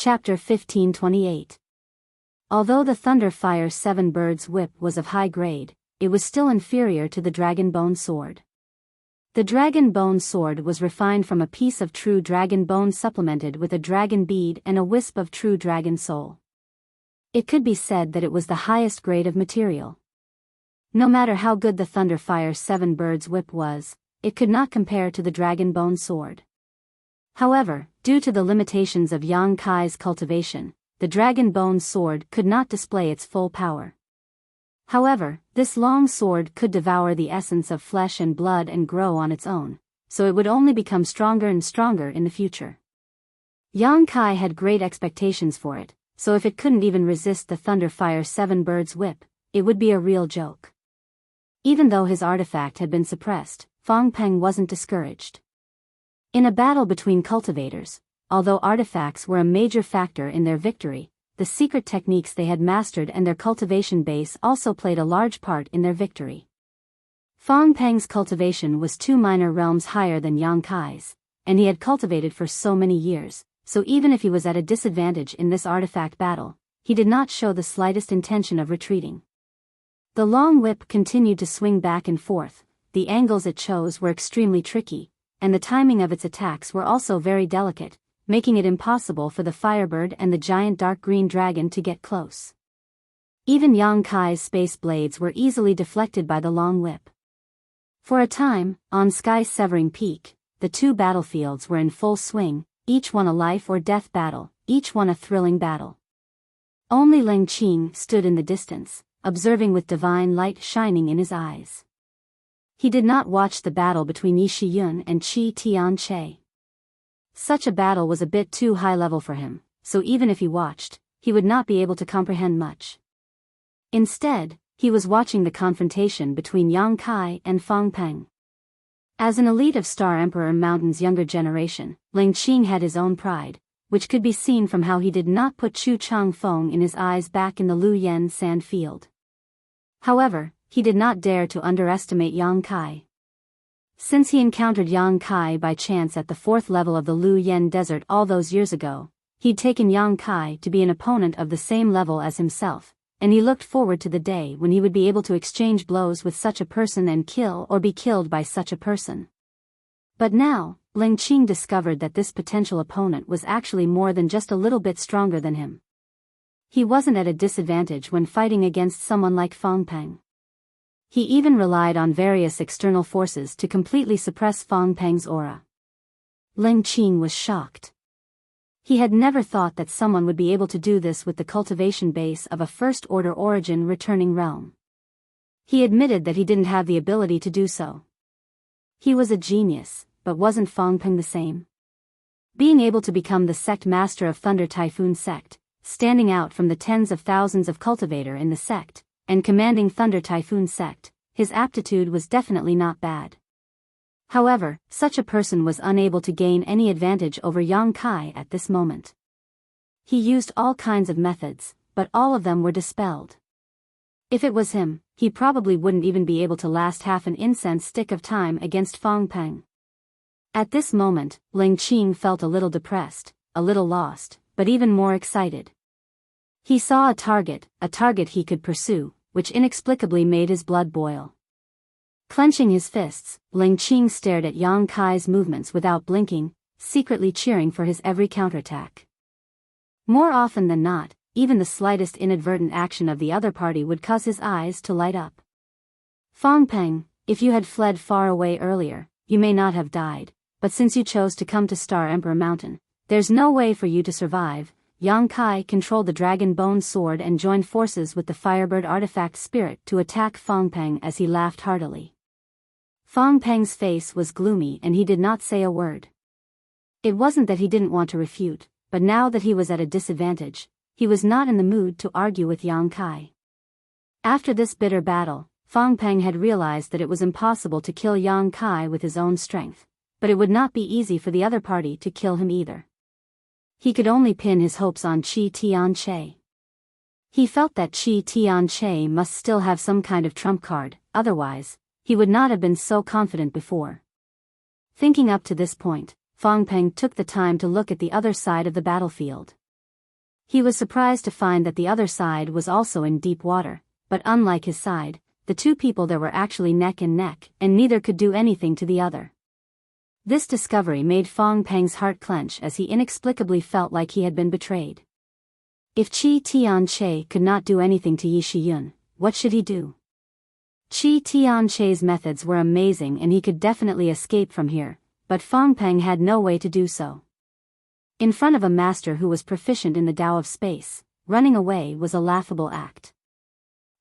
Chapter 1528. Although the Thunder Fire 7 Birds whip was of high grade, it was still inferior to the Dragon Bone Sword. The Dragon Bone Sword was refined from a piece of true dragon bone supplemented with a dragon bead and a wisp of true dragon soul. It could be said that it was the highest grade of material. No matter how good the Thunder Fire 7 Birds whip was, it could not compare to the Dragon Bone Sword. However, due to the limitations of Yang Kai's cultivation, the Dragon Bone Sword could not display its full power. However, this long sword could devour the essence of flesh and blood and grow on its own, so it would only become stronger and stronger in the future. Yang Kai had great expectations for it, so if it couldn't even resist the Thunder Fire 7 Birds whip, it would be a real joke. Even though his artifact had been suppressed, Fong Peng wasn't discouraged. In a battle between cultivators, although artifacts were a major factor in their victory, the secret techniques they had mastered and their cultivation base also played a large part in their victory. Fong Peng's cultivation was 2 minor realms higher than Yang Kai's, and he had cultivated for so many years, so even if he was at a disadvantage in this artifact battle, he did not show the slightest intention of retreating. The long whip continued to swing back and forth, the angles it chose were extremely tricky, and the timing of its attacks were also very delicate, making it impossible for the Firebird and the giant dark green dragon to get close. Even Yang Kai's space blades were easily deflected by the long whip. For a time, on sky-severing peak, the 2 battlefields were in full swing, each one a life or death battle, each one a thrilling battle. Only Ling Qing stood in the distance, observing with divine light shining in his eyes. He did not watch the battle between Yi Shiyun and Qi Tianche. Such a battle was a bit too high level for him, so even if he watched, he would not be able to comprehend much. Instead, he was watching the confrontation between Yang Kai and Fong Peng. As an elite of Star Emperor Mountain's younger generation, Ling Qing had his own pride, which could be seen from how he did not put Chu Chang Feng in his eyes back in the Lu Yen sand field. However, he did not dare to underestimate Yang Kai. Since he encountered Yang Kai by chance at the 4th level of the Lu Yen Desert all those years ago, he'd taken Yang Kai to be an opponent of the same level as himself, and he looked forward to the day when he would be able to exchange blows with such a person and kill or be killed by such a person. But now, Ling Qing discovered that this potential opponent was actually more than just a little bit stronger than him. He wasn't at a disadvantage when fighting against someone like Fong Peng. He even relied on various external forces to completely suppress Fong Peng's aura. Ling Qing was shocked. He had never thought that someone would be able to do this with the cultivation base of a first-order origin returning realm. He admitted that he didn't have the ability to do so. He was a genius, but wasn't Fong Peng the same? Being able to become the sect master of Thunder Typhoon Sect, standing out from the tens of thousands of cultivator in the sect, and commanding Thunder Typhoon Sect, his aptitude was definitely not bad. However, such a person was unable to gain any advantage over Yang Kai at this moment. He used all kinds of methods, but all of them were dispelled. If it was him, he probably wouldn't even be able to last half an incense stick of time against Fong Peng. At this moment, Ling Qing felt a little depressed, a little lost, but even more excited. He saw a target he could pursue, which inexplicably made his blood boil. Clenching his fists, Ling Qing stared at Yang Kai's movements without blinking, secretly cheering for his every counterattack. More often than not, even the slightest inadvertent action of the other party would cause his eyes to light up. Fong Peng, if you had fled far away earlier, you may not have died, but since you chose to come to Star Emperor Mountain, there's no way for you to survive. Yang Kai controlled the Dragon Bone Sword and joined forces with the Firebird artifact spirit to attack Fong Peng as he laughed heartily. Fong Peng's face was gloomy and he did not say a word. It wasn't that he didn't want to refute, but now that he was at a disadvantage, he was not in the mood to argue with Yang Kai. After this bitter battle, Fong Peng had realized that it was impossible to kill Yang Kai with his own strength, but it would not be easy for the other party to kill him either. He could only pin his hopes on Qi Tianche. He felt that Qi Tianche must still have some kind of trump card, otherwise, he would not have been so confident before. Thinking up to this point, Fong Peng took the time to look at the other side of the battlefield. He was surprised to find that the other side was also in deep water, but unlike his side, the two people there were actually neck and neck, and neither could do anything to the other. This discovery made Fong Peng's heart clench as he inexplicably felt like he had been betrayed. If Qi Tianche could not do anything to Yi Shiyun, what should he do? Qi Tianche's methods were amazing and he could definitely escape from here, but Fong Peng had no way to do so. In front of a master who was proficient in the Tao of space, running away was a laughable act.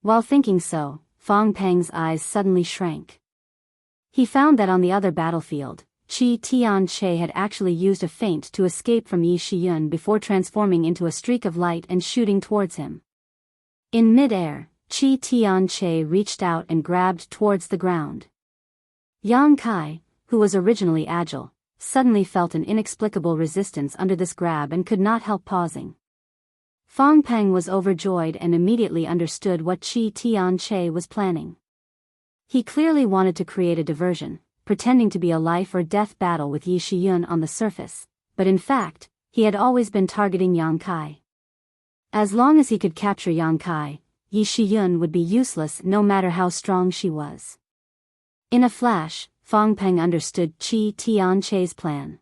While thinking so, Fong Peng's eyes suddenly shrank. He found that on the other battlefield, Qi Tianche had actually used a feint to escape from Yi Shiyun before transforming into a streak of light and shooting towards him. In mid-air, Qi Tianche reached out and grabbed towards the ground. Yang Kai, who was originally agile, suddenly felt an inexplicable resistance under this grab and could not help pausing. Fong Peng was overjoyed and immediately understood what Qi Tianche was planning. He clearly wanted to create a diversion, pretending to be a life-or-death battle with Yi Shiyun on the surface, but in fact, he had always been targeting Yang Kai. As long as he could capture Yang Kai, Yi Shiyun would be useless no matter how strong she was. In a flash, Fong Peng understood Qi Tianche's plan.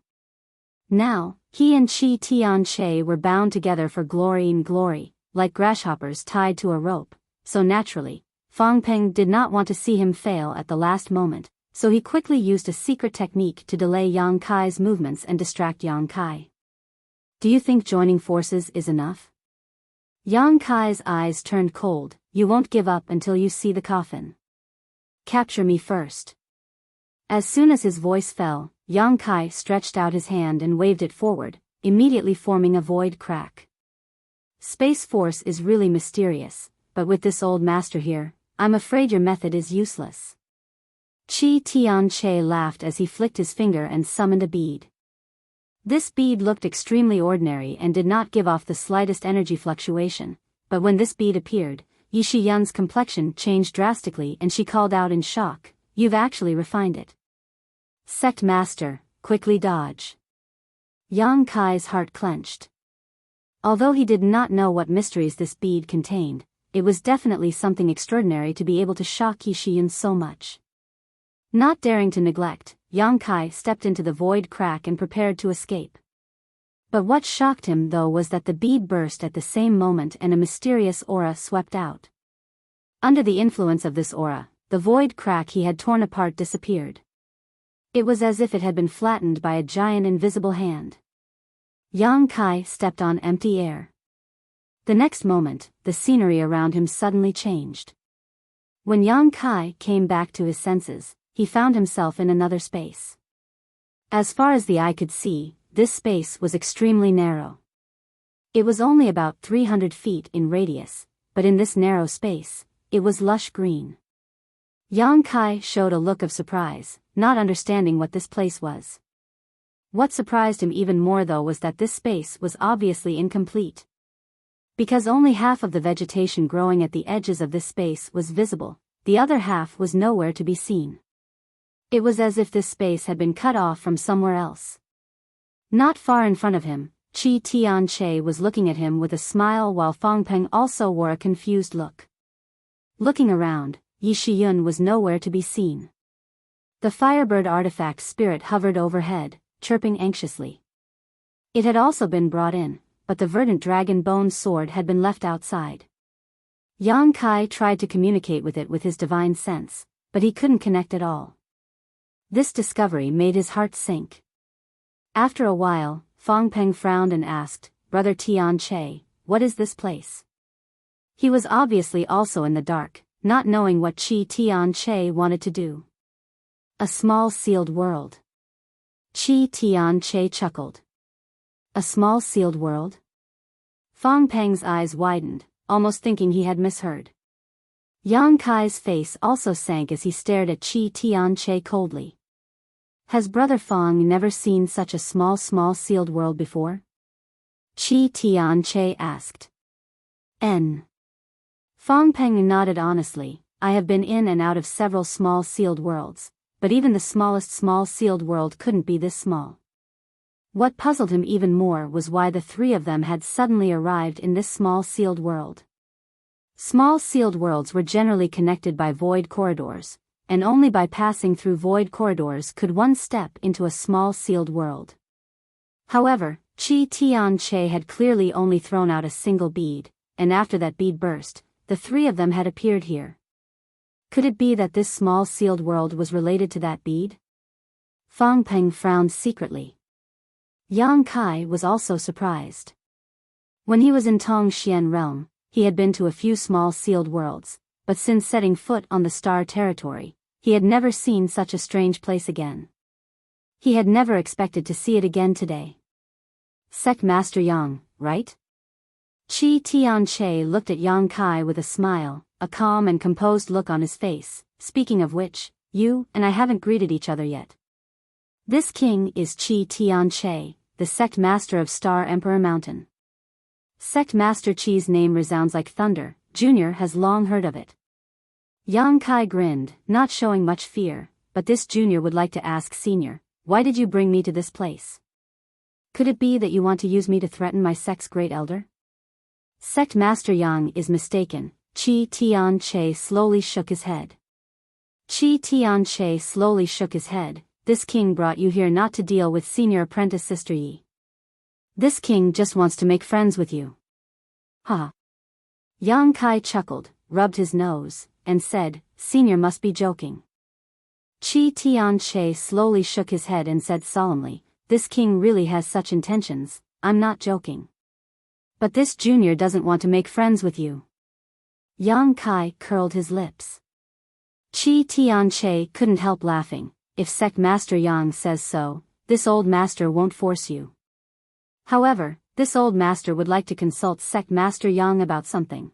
Now, he and Qi Tianche were bound together for glory and glory, like grasshoppers tied to a rope, so naturally, Fong Peng did not want to see him fail at the last moment, so he quickly used a secret technique to delay Yang Kai's movements and distract Yang Kai. Do you think joining forces is enough? Yang Kai's eyes turned cold. You won't give up until you see the coffin. Capture me first. As soon as his voice fell, Yang Kai stretched out his hand and waved it forward, immediately forming a void crack. Space Force is really mysterious, but with this old master here, I'm afraid your method is useless. Qi Tianche laughed as he flicked his finger and summoned a bead. This bead looked extremely ordinary and did not give off the slightest energy fluctuation, but when this bead appeared, Yi Shiyun's complexion changed drastically and she called out in shock, "You've actually refined it." Sect Master, quickly dodge. Yang Kai's heart clenched. Although he did not know what mysteries this bead contained, it was definitely something extraordinary to be able to shock Yi Shiyun so much. Not daring to neglect, Yang Kai stepped into the void crack and prepared to escape. But what shocked him though was that the bead burst at the same moment and a mysterious aura swept out. Under the influence of this aura, the void crack he had torn apart disappeared. It was as if it had been flattened by a giant invisible hand. Yang Kai stepped on empty air. The next moment, the scenery around him suddenly changed. When Yang Kai came back to his senses, he found himself in another space. As far as the eye could see, this space was extremely narrow. It was only about 300 feet in radius, but in this narrow space, it was lush green. Yang Kai showed a look of surprise, not understanding what this place was. What surprised him even more though was that this space was obviously incomplete. Because only half of the vegetation growing at the edges of this space was visible, the other half was nowhere to be seen. It was as if this space had been cut off from somewhere else. Not far in front of him, Qi Tianche was looking at him with a smile while Fong Peng also wore a confused look. Looking around, Yi Shiyun was nowhere to be seen. The Firebird artifact spirit hovered overhead, chirping anxiously. It had also been brought in, but the verdant dragon bone sword had been left outside. Yang Kai tried to communicate with it with his divine sense, but he couldn't connect at all. This discovery made his heart sink. After a while, Fong Peng frowned and asked, "Brother Tianche, what is this place?" He was obviously also in the dark, not knowing what Qi Tianche wanted to do. A small sealed world. Qi Tianche chuckled. A small sealed world? Fong Peng's eyes widened, almost thinking he had misheard. Yang Kai's face also sank as he stared at Qi Tianche coldly. Has Brother Fong never seen such a small sealed world before? Qi Tianche asked. N. Fong Peng nodded honestly. I have been in and out of several small sealed worlds, but even the smallest small sealed world couldn't be this small. What puzzled him even more was why the three of them had suddenly arrived in this small sealed world. Small sealed worlds were generally connected by void corridors, and only by passing through void corridors could one step into a small sealed world. However, Qi Tianche had clearly only thrown out a single bead, and after that bead burst, the three of them had appeared here. Could it be that this small sealed world was related to that bead? Fang Peng frowned secretly. Yang Kai was also surprised. When he was in Tongxian realm, he had been to a few small sealed worlds, but since setting foot on the star territory, he had never seen such a strange place again. He had never expected to see it again today. Sect Master Yang, right? Qi Tianche looked at Yang Kai with a smile, a calm and composed look on his face. Speaking of which, you and I haven't greeted each other yet. This king is Qi Tianche, the sect master of Star Emperor Mountain. Sect Master Qi's name resounds like thunder. Junior has long heard of it. Yang Kai grinned, not showing much fear, but this junior would like to ask Senior, why did you bring me to this place? Could it be that you want to use me to threaten my sect's great elder? Sect Master Yang is mistaken. Qi Tianche slowly shook his head. Qi Tianche slowly shook his head. This king brought you here not to deal with senior apprentice Sister Yi. This king just wants to make friends with you. Ha. Yang Kai chuckled, rubbed his nose, and said, Senior must be joking. Qi Tianche slowly shook his head and said solemnly, this king really has such intentions, I'm not joking. But this junior doesn't want to make friends with you. Yang Kai curled his lips. Qi Tianche couldn't help laughing. If Sect Master Yang says so, this old master won't force you. However, this old master would like to consult Sect Master Yang about something.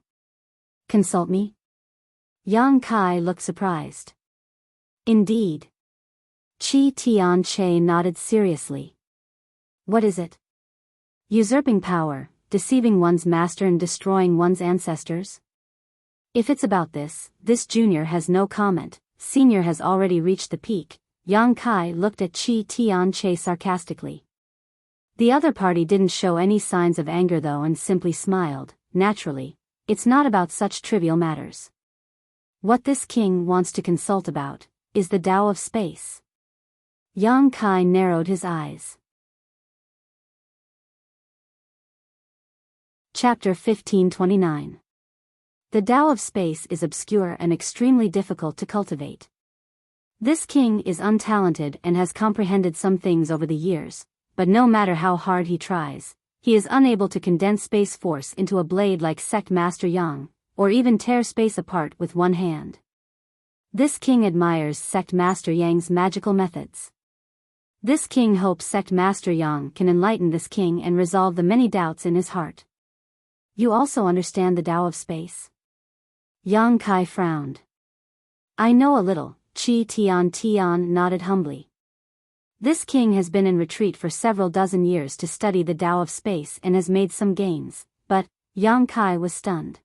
Consult me? Yang Kai looked surprised. Indeed. Qi Tianche nodded seriously. What is it? Usurping power, deceiving one's master and destroying one's ancestors? If it's about this junior has no comment. Senior has already reached the peak. Yang Kai looked at Qi Tianche sarcastically. The other party didn't show any signs of anger though and simply smiled. Naturally, it's not about such trivial matters. What this king wants to consult about is the Tao of space. Yang Kai narrowed his eyes. Chapter 1529. The Tao of space is obscure and extremely difficult to cultivate. This king is untalented and has comprehended some things over the years, but no matter how hard he tries, he is unable to condense space force into a blade like Sect Master Yang, or even tear space apart with one hand. This king admires Sect Master Yang's magical methods. This king hopes Sect Master Yang can enlighten this king and resolve the many doubts in his heart. You also understand the Tao of space? Yang Kai frowned. I know a little. Qi Tian nodded humbly. This king has been in retreat for several dozen years to study the Tao of space and has made some gains, but Yang Kai was stunned.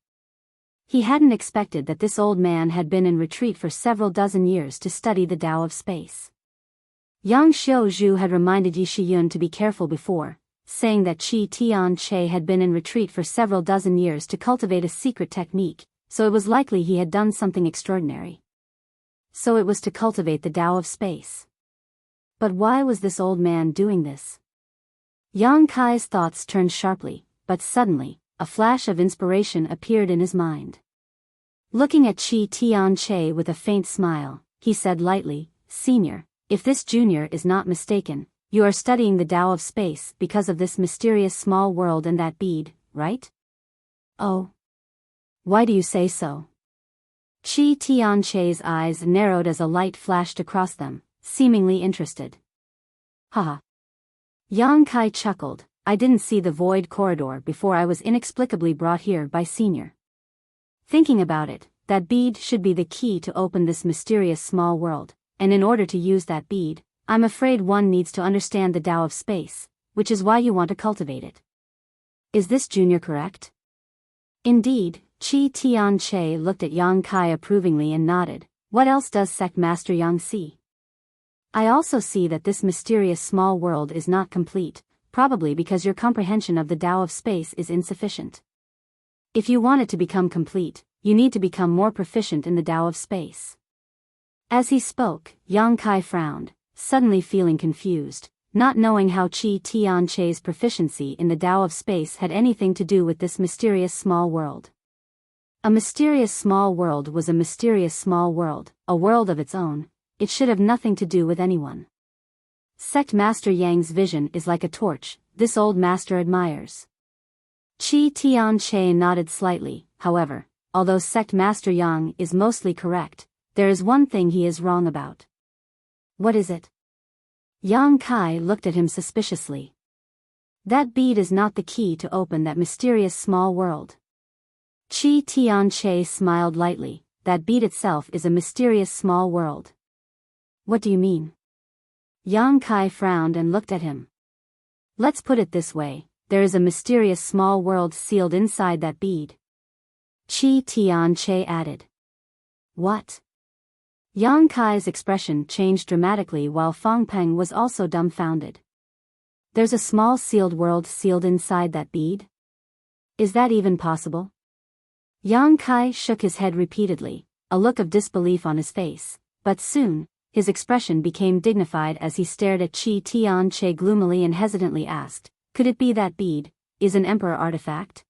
He hadn't expected that this old man had been in retreat for several dozen years to study the Tao of space. Yang Xiaozhu had reminded Yi Shiyun to be careful before, saying that Qi Tianche had been in retreat for several dozen years to cultivate a secret technique, so it was likely he had done something extraordinary. So it was to cultivate the Tao of space. But why was this old man doing this? Yang Kai's thoughts turned sharply, but suddenly, a flash of inspiration appeared in his mind. Looking at Qi Tianche with a faint smile, he said lightly, Senior, if this junior is not mistaken, you are studying the Tao of space because of this mysterious small world and that bead, right? Oh. Why do you say so? Qi Tianche's eyes narrowed as a light flashed across them, seemingly interested. Haha. Yang Kai chuckled, I didn't see the void corridor before I was inexplicably brought here by Senior. Thinking about it, that bead should be the key to open this mysterious small world, and in order to use that bead, I'm afraid one needs to understand the Tao of space, which is why you want to cultivate it. Is this junior correct? Indeed. Qi Tianche looked at Yang Kai approvingly and nodded. What else does Sect Master Yang see? I also see that this mysterious small world is not complete, probably because your comprehension of the Tao of space is insufficient. If you want it to become complete, you need to become more proficient in the Tao of space. As he spoke, Yang Kai frowned, suddenly feeling confused, not knowing how Qi Tianche's proficiency in the Tao of space had anything to do with this mysterious small world. A mysterious small world was a mysterious small world, a world of its own. It should have nothing to do with anyone. Sect Master Yang's vision is like a torch, this old master admires. Qi Tianche nodded slightly, however, although Sect Master Yang is mostly correct, there is one thing he is wrong about. What is it? Yang Kai looked at him suspiciously. That bead is not the key to open that mysterious small world. Qi Tianche smiled lightly, that bead itself is a mysterious small world. What do you mean? Yang Kai frowned and looked at him. Let's put it this way, there is a mysterious small world sealed inside that bead. Qi Tianche added. What? Yang Kai's expression changed dramatically while Fang Peng was also dumbfounded. There's a small sealed world sealed inside that bead? Is that even possible? Yang Kai shook his head repeatedly, a look of disbelief on his face, but soon, his expression became dignified as he stared at Qi Tianche gloomily and hesitantly asked, could it be that bead is an emperor artifact?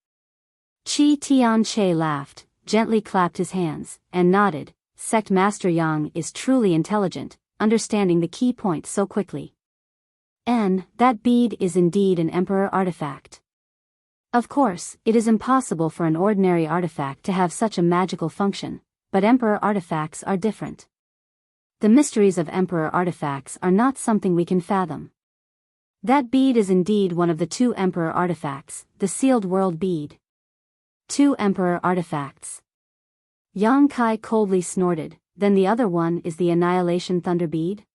Qi Tianche laughed, gently clapped his hands, and nodded. Sect Master Yang is truly intelligent, understanding the key point so quickly. And that bead is indeed an emperor artifact. Of course, it is impossible for an ordinary artifact to have such a magical function, but emperor artifacts are different. The mysteries of emperor artifacts are not something we can fathom. That bead is indeed one of the two emperor artifacts, the sealed world bead. 2 emperor artifacts. Yang Kai coldly snorted, then the other one is the annihilation thunder bead?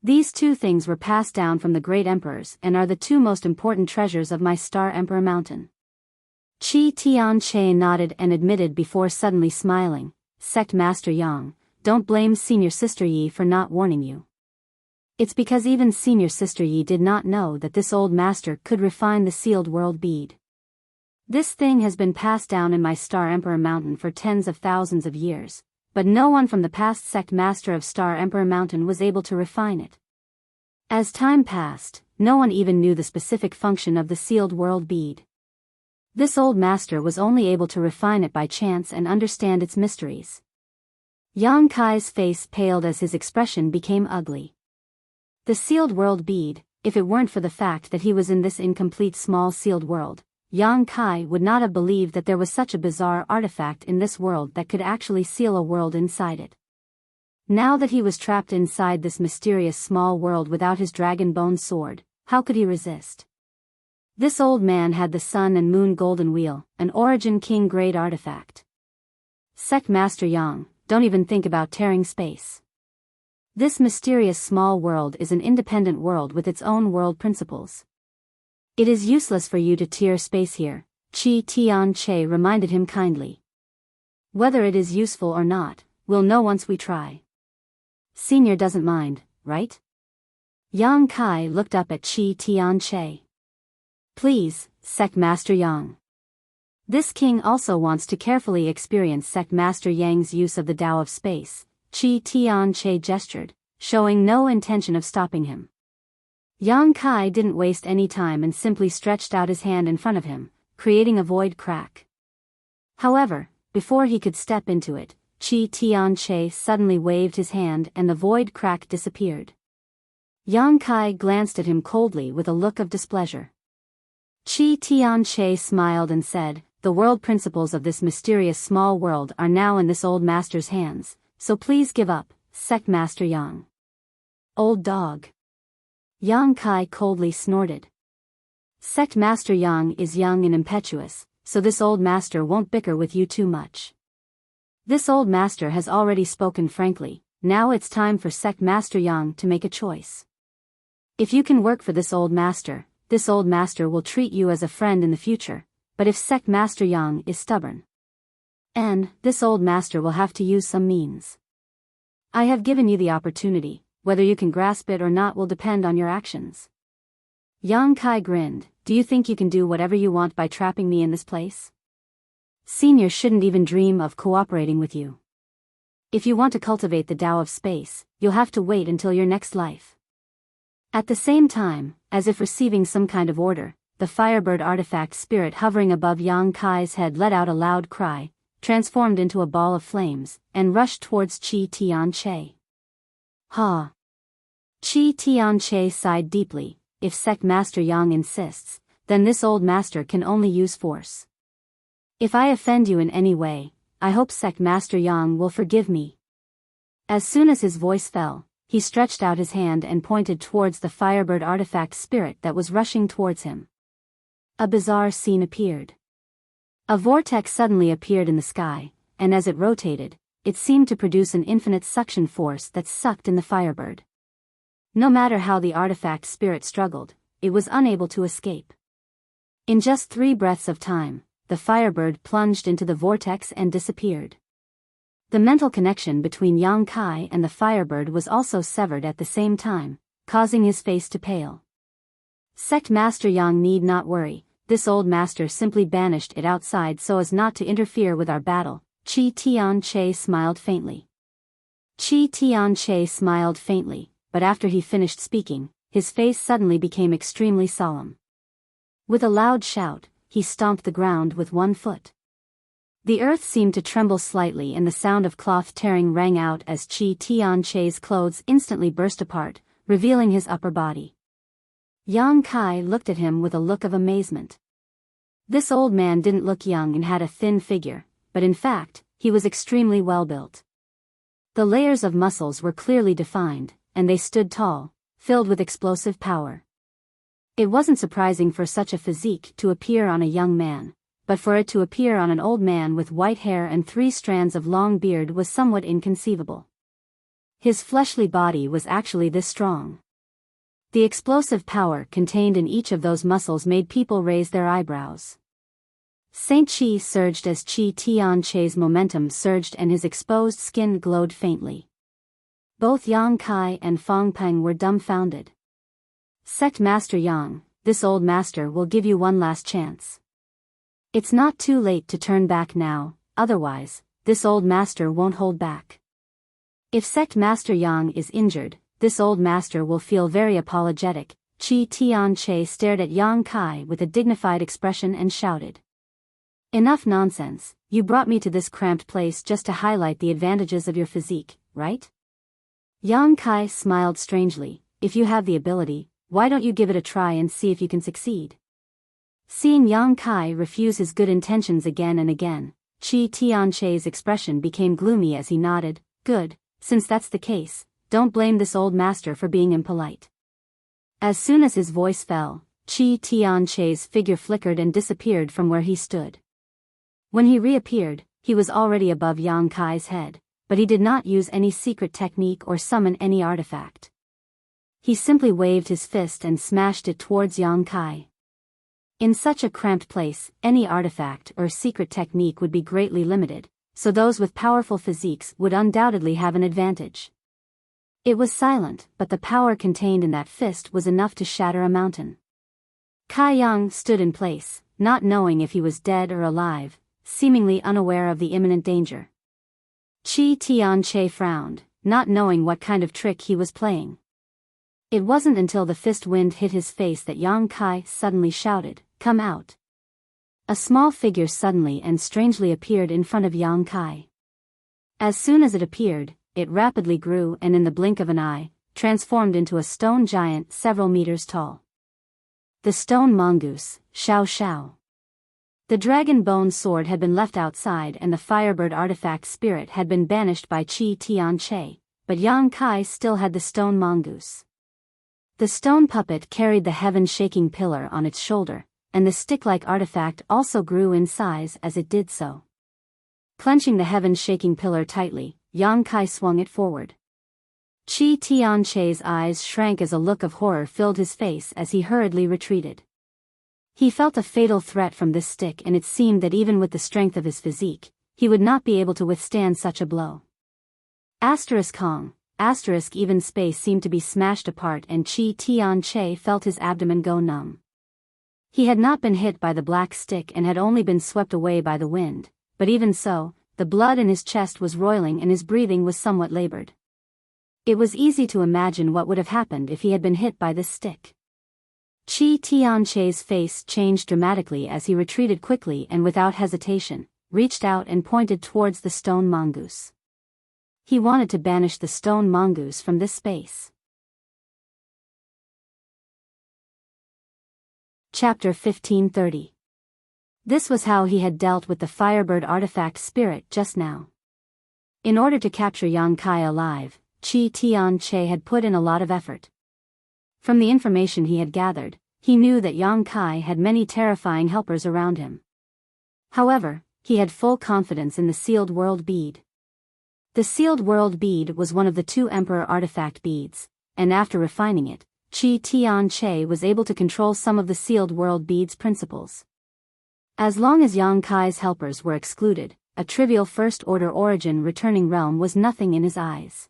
These 2 things were passed down from the great emperors and are the 2 most important treasures of my Star Emperor Mountain. Qi Tianche nodded and admitted before suddenly smiling, Sect Master Yang, don't blame Senior Sister Yi for not warning you. It's because even Senior Sister Yi did not know that this old master could refine the sealed world bead. This thing has been passed down in my Star Emperor Mountain for tens of thousands of years, but no one from the past sect master of Star Emperor Mountain was able to refine it. As time passed, no one even knew the specific function of the sealed world bead. This old master was only able to refine it by chance and understand its mysteries. Yang Kai's face paled as his expression became ugly. The sealed world bead, if it weren't for the fact that he was in this incomplete small sealed world, Yang Kai would not have believed that there was such a bizarre artifact in this world that could actually seal a world inside it. Now that he was trapped inside this mysterious small world without his dragon bone sword, how could he resist? This old man had the Sun and Moon Golden Wheel, an Origin King grade artifact. Sect Master Yang, don't even think about tearing space. This mysterious small world is an independent world with its own world principles. It is useless for you to tear space here, Qi Tianche reminded him kindly. Whether it is useful or not, we'll know once we try. Senior doesn't mind, right? Yang Kai looked up at Qi Tianche. Please, Sect Master Yang. This king also wants to carefully experience Sect Master Yang's use of the Tao of space. Qi Tianche gestured, showing no intention of stopping him. Yang Kai didn't waste any time and simply stretched out his hand in front of him, creating a void crack. However, before he could step into it, Qi Tianche suddenly waved his hand and the void crack disappeared. Yang Kai glanced at him coldly with a look of displeasure. Qi Tianche smiled and said, the world principles of this mysterious small world are now in this old master's hands, so please give up, Sect Master Yang. Old dog. Yang Kai coldly snorted. Sect Master Yang is young and impetuous, so this old master won't bicker with you too much. This old master has already spoken frankly, now it's time for Sect Master Yang to make a choice. If you can work for this old master will treat you as a friend in the future, but if Sect Master Yang is stubborn, and this old master will have to use some means. I have given you the opportunity, whether you can grasp it or not will depend on your actions. Yang Kai grinned. Do you think you can do whatever you want by trapping me in this place? Senior shouldn't even dream of cooperating with you. If you want to cultivate the Tao of space, you'll have to wait until your next life. At the same time, as if receiving some kind of order, the Firebird artifact spirit hovering above Yang Kai's head let out a loud cry, transformed into a ball of flames, and rushed towards Qi Tianche. Ha! Qi Tianche sighed deeply. If Sect Master Yang insists, then this old master can only use force. If I offend you in any way, I hope Sect Master Yang will forgive me. As soon as his voice fell, he stretched out his hand and pointed towards the Firebird artifact spirit that was rushing towards him. A bizarre scene appeared. A vortex suddenly appeared in the sky, and as it rotated, it seemed to produce an infinite suction force that sucked in the Firebird. No matter how the artifact spirit struggled, it was unable to escape. In just 3 breaths of time, the Firebird plunged into the vortex and disappeared. The mental connection between Yang Kai and the Firebird was also severed at the same time, causing his face to pale. Sect Master Yang need not worry, this old master simply banished it outside so as not to interfere with our battle. Qi Tianche smiled faintly. Qi Tianche smiled faintly, but after he finished speaking, his face suddenly became extremely solemn. With a loud shout, he stomped the ground with 1 foot. The earth seemed to tremble slightly and the sound of cloth tearing rang out as Qi Tianche's clothes instantly burst apart, revealing his upper body. Yang Kai looked at him with a look of amazement. This old man didn't look young and had a thin figure, but in fact, he was extremely well built. The layers of muscles were clearly defined, and they stood tall, filled with explosive power. It wasn't surprising for such a physique to appear on a young man, but for it to appear on an old man with white hair and 3 strands of long beard was somewhat inconceivable. His fleshly body was actually this strong. The explosive power contained in each of those muscles made people raise their eyebrows. Saint Chi surged as Qi Tianche's momentum surged and his exposed skin glowed faintly. Both Yang Kai and Fang Peng were dumbfounded. Sect Master Yang, this old master will give you one last chance. It's not too late to turn back now, otherwise, this old master won't hold back. If Sect Master Yang is injured, this old master will feel very apologetic. Qi Tianche stared at Yang Kai with a dignified expression and shouted. Enough nonsense, you brought me to this cramped place just to highlight the advantages of your physique, right? Yang Kai smiled strangely. If you have the ability, why don't you give it a try and see if you can succeed? Seeing Yang Kai refuse his good intentions again and again, Qi Tianche's expression became gloomy as he nodded. Good, since that's the case, don't blame this old master for being impolite. As soon as his voice fell, Qi Tianche's figure flickered and disappeared from where he stood. When he reappeared, he was already above Yang Kai's head, but he did not use any secret technique or summon any artifact. He simply waved his fist and smashed it towards Yang Kai. In such a cramped place, any artifact or secret technique would be greatly limited, so those with powerful physiques would undoubtedly have an advantage. It was silent, but the power contained in that fist was enough to shatter a mountain. Kai Yang stood in place, not knowing if he was dead or alive, seemingly unaware of the imminent danger. Qi Tianche frowned, not knowing what kind of trick he was playing. It wasn't until the fist wind hit his face that Yang Kai suddenly shouted, "Come out!" A small figure suddenly and strangely appeared in front of Yang Kai. As soon as it appeared, it rapidly grew and in the blink of an eye, transformed into a stone giant several meters tall. The stone mongoose, Xiao Xiao. The dragon bone sword had been left outside and the Firebird artifact spirit had been banished by Qi Tianche, but Yang Kai still had the stone mongoose. The stone puppet carried the heaven-shaking pillar on its shoulder, and the stick-like artifact also grew in size as it did so. Clenching the heaven-shaking pillar tightly, Yang Kai swung it forward. Qi Tianche's eyes shrank as a look of horror filled his face as he hurriedly retreated. He felt a fatal threat from this stick and it seemed that even with the strength of his physique, he would not be able to withstand such a blow. Kong. Even space seemed to be smashed apart and Chi Tian-che felt his abdomen go numb. He had not been hit by the black stick and had only been swept away by the wind, but even so, the blood in his chest was roiling and his breathing was somewhat labored. It was easy to imagine what would have happened if he had been hit by this stick. Chi Tian-che's face changed dramatically as he retreated quickly and without hesitation, reached out and pointed towards the stone mongoose. He wanted to banish the stone mongoose from this space. Chapter 1530. This was how he had dealt with the Firebird artifact spirit just now. In order to capture Yang Kai alive, Chi Tian-che had put in a lot of effort. From the information he had gathered, he knew that Yang Kai had many terrifying helpers around him. However, he had full confidence in the Sealed World Bead. The Sealed World Bead was one of the 2 Emperor artifact beads, and after refining it, Chi Tian-che was able to control some of the Sealed World Bead's principles. As long as Yang Kai's helpers were excluded, a trivial first-order origin returning realm was nothing in his eyes.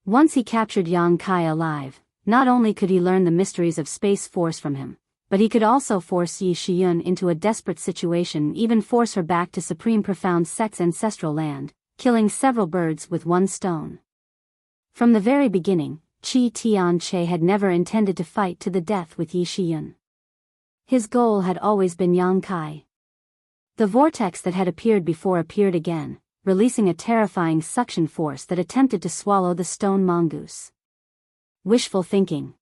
Once he captured Yang Kai alive, not only could he learn the mysteries of Space Force from him, but he could also force Yi Shiyun into a desperate situation, even force her back to Supreme Profound Sect's ancestral land, killing several birds with one stone. From the very beginning, Chi Tian-che had never intended to fight to the death with Yi Shiyun. His goal had always been Yang Kai. The vortex that had appeared before appeared again, releasing a terrifying suction force that attempted to swallow the stone mongoose. Wishful thinking.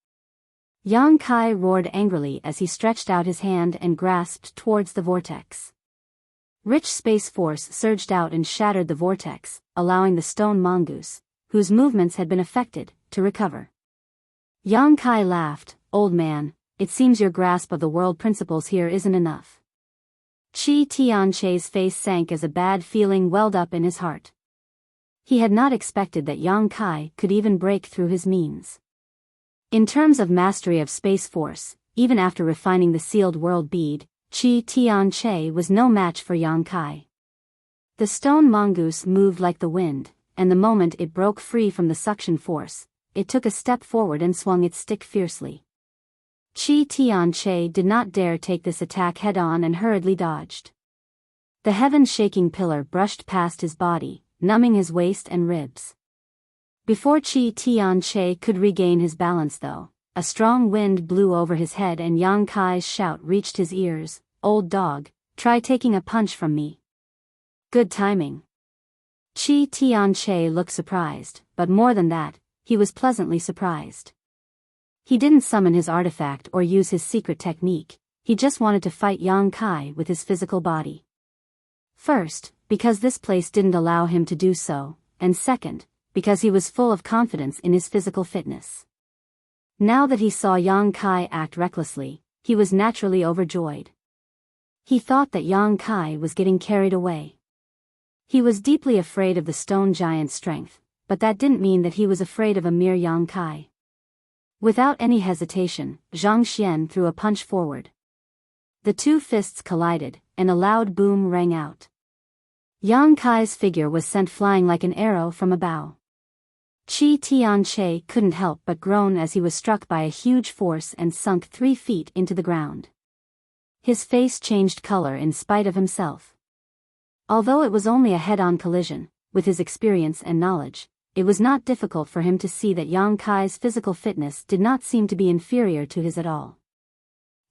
Yang Kai roared angrily as he stretched out his hand and grasped towards the vortex. Rich space force surged out and shattered the vortex, allowing the stone mongoose, whose movements had been affected, to recover. Yang Kai laughed. "Old man, it seems your grasp of the world principles here isn't enough." Chi Tian-che's face sank as a bad feeling welled up in his heart. He had not expected that Yang Kai could even break through his means. In terms of mastery of Space Force, even after refining the Sealed World Bead, Chi Tian-che was no match for Yang Kai. The stone mongoose moved like the wind, and the moment it broke free from the suction force, it took a step forward and swung its stick fiercely. Chi Tian-che did not dare take this attack head-on and hurriedly dodged. The heaven-shaking pillar brushed past his body, numbing his waist and ribs. Before Chi Tian-che could regain his balance though, a strong wind blew over his head and Yang Kai's shout reached his ears. "Old dog, try taking a punch from me." Good timing. Chi Tian-che looked surprised, but more than that, he was pleasantly surprised. He didn't summon his artifact or use his secret technique, he just wanted to fight Yang Kai with his physical body. First, because this place didn't allow him to do so, and second, because he was full of confidence in his physical fitness. Now that he saw Yang Kai act recklessly, he was naturally overjoyed. He thought that Yang Kai was getting carried away. He was deeply afraid of the stone giant's strength, but that didn't mean that he was afraid of a mere Yang Kai. Without any hesitation, Zhang Xian threw a punch forward. The 2 fists collided, and a loud boom rang out. Yang Kai's figure was sent flying like an arrow from a bow. Chi Tian-che couldn't help but groan as he was struck by a huge force and sunk 3 feet into the ground. His face changed color in spite of himself. Although it was only a head-on collision, with his experience and knowledge, it was not difficult for him to see that Yang Kai's physical fitness did not seem to be inferior to his at all.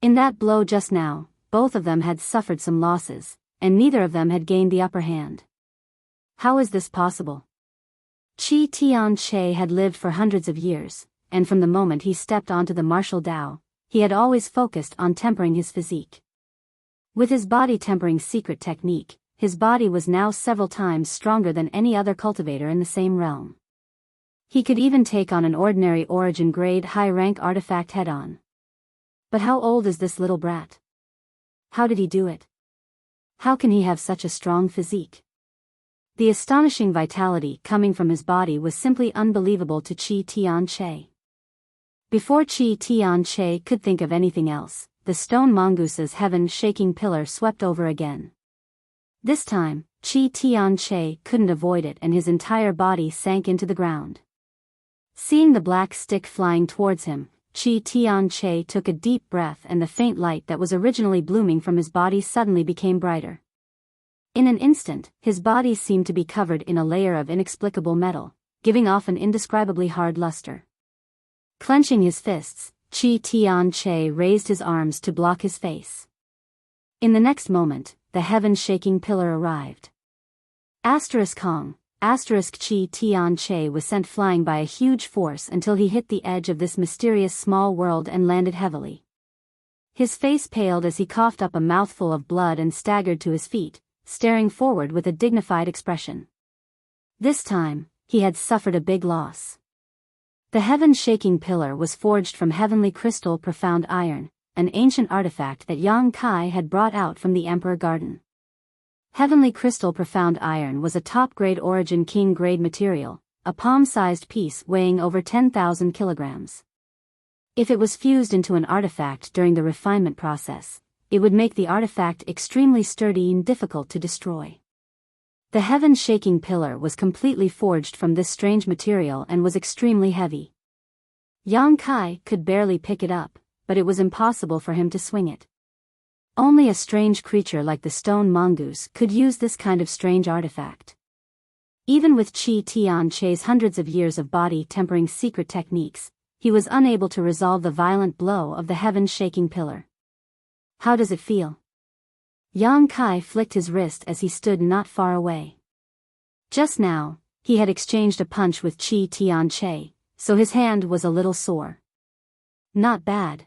In that blow just now, both of them had suffered some losses, and neither of them had gained the upper hand. How is this possible? Chi Tian-che had lived for hundreds of years, and from the moment he stepped onto the martial Tao, he had always focused on tempering his physique. With his body tempering secret technique, his body was now several times stronger than any other cultivator in the same realm. He could even take on an ordinary origin grade high-rank artifact head-on. But how old is this little brat? How did he do it? How can he have such a strong physique? The astonishing vitality coming from his body was simply unbelievable to Chi Tian-che. Before Chi Tian-che could think of anything else, the stone mongoose's heaven-shaking pillar swept over again. This time, Chi Tianche couldn't avoid it and his entire body sank into the ground. Seeing the black stick flying towards him, Chi Tianche took a deep breath and the faint light that was originally blooming from his body suddenly became brighter. In an instant, his body seemed to be covered in a layer of inexplicable metal, giving off an indescribably hard luster. Clenching his fists, Chi Tianche raised his arms to block his face. In the next moment, the heaven-shaking pillar arrived. Kong, Chi Tianche was sent flying by a huge force until he hit the edge of this mysterious small world and landed heavily. His face paled as he coughed up a mouthful of blood and staggered to his feet, staring forward with a dignified expression. This time, he had suffered a big loss. The heaven-shaking pillar was forged from heavenly crystal profound iron, an ancient artifact that Yang Kai had brought out from the Emperor Garden. Heavenly crystal profound iron was a top-grade origin king-grade material, a palm-sized piece weighing over 10,000 kilograms. If it was fused into an artifact during the refinement process, it would make the artifact extremely sturdy and difficult to destroy. The heaven-shaking pillar was completely forged from this strange material and was extremely heavy. Yang Kai could barely pick it up, but it was impossible for him to swing it. Only a strange creature like the stone mongoose could use this kind of strange artifact. Even with Chi Tianche's hundreds of years of body-tempering secret techniques, he was unable to resolve the violent blow of the heaven-shaking pillar. How does it feel? Yang Kai flicked his wrist as he stood not far away. Just now, he had exchanged a punch with Chi Tianche, so his hand was a little sore. Not bad.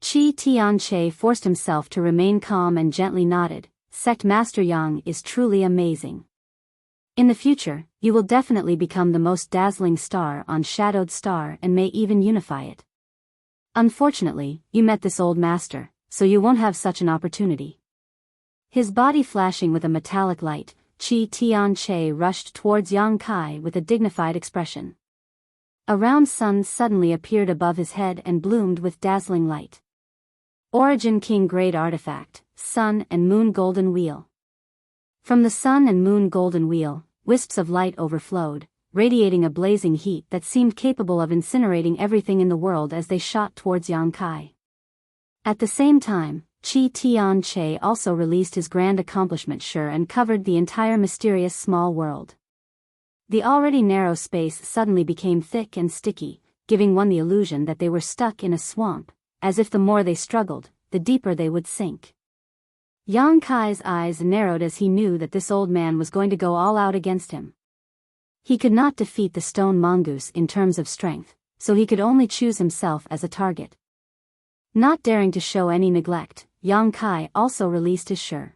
Chi Tianche forced himself to remain calm and gently nodded. Sect Master Yang is truly amazing. In the future, you will definitely become the most dazzling star on Shadowed Star and may even unify it. Unfortunately, you met this old master, so you won't have such an opportunity. His body flashing with a metallic light, Chi Tianche rushed towards Yang Kai with a dignified expression. A round sun suddenly appeared above his head and bloomed with dazzling light. Origin King Grade Artifact, Sun and Moon Golden Wheel. From the Sun and Moon Golden Wheel, wisps of light overflowed, radiating a blazing heat that seemed capable of incinerating everything in the world as they shot towards Yang Kai. At the same time, Chi Tianche also released his grand accomplishment Sure and covered the entire mysterious small world. The already narrow space suddenly became thick and sticky, giving one the illusion that they were stuck in a swamp, as if the more they struggled, the deeper they would sink. Yang Kai's eyes narrowed as he knew that this old man was going to go all out against him. He could not defeat the stone mongoose in terms of strength, so he could only choose himself as a target. Not daring to show any neglect, Yang Kai also released his Sure.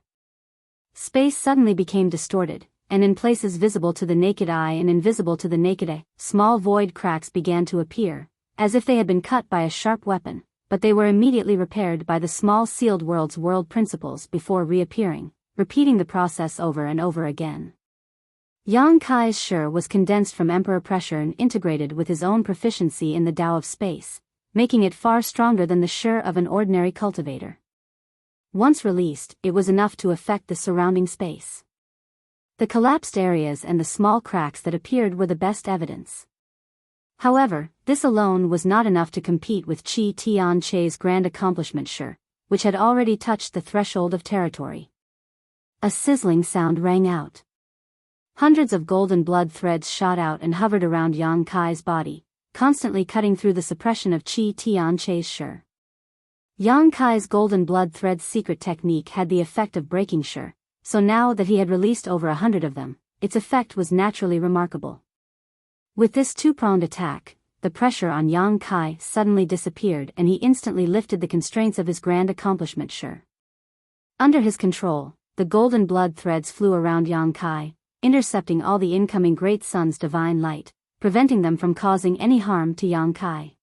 Space suddenly became distorted, and in places visible to the naked eye and invisible to the naked eye, small void cracks began to appear, as if they had been cut by a sharp weapon, but they were immediately repaired by the small sealed world's world principles before reappearing, repeating the process over and over again. Yang Kai's Sure was condensed from Emperor pressure and integrated with his own proficiency in the Tao of space, making it far stronger than the Sure of an ordinary cultivator. Once released, it was enough to affect the surrounding space. The collapsed areas and the small cracks that appeared were the best evidence. However, this alone was not enough to compete with Chi Tianche's grand accomplishment Sure, which had already touched the threshold of territory. A sizzling sound rang out. Hundreds of golden blood threads shot out and hovered around Yang Kai's body, constantly cutting through the suppression of Chi Tianche's Sure. Yang Kai's golden blood threads secret technique had the effect of breaking Sure, so now that he had released over 100 of them, its effect was naturally remarkable. With this two-pronged attack, the pressure on Yang Kai suddenly disappeared and he instantly lifted the constraints of his grand accomplishment Sure. Under his control, the golden blood threads flew around Yang Kai, intercepting all the incoming Great Sun's divine light, preventing them from causing any harm to Yang Kai.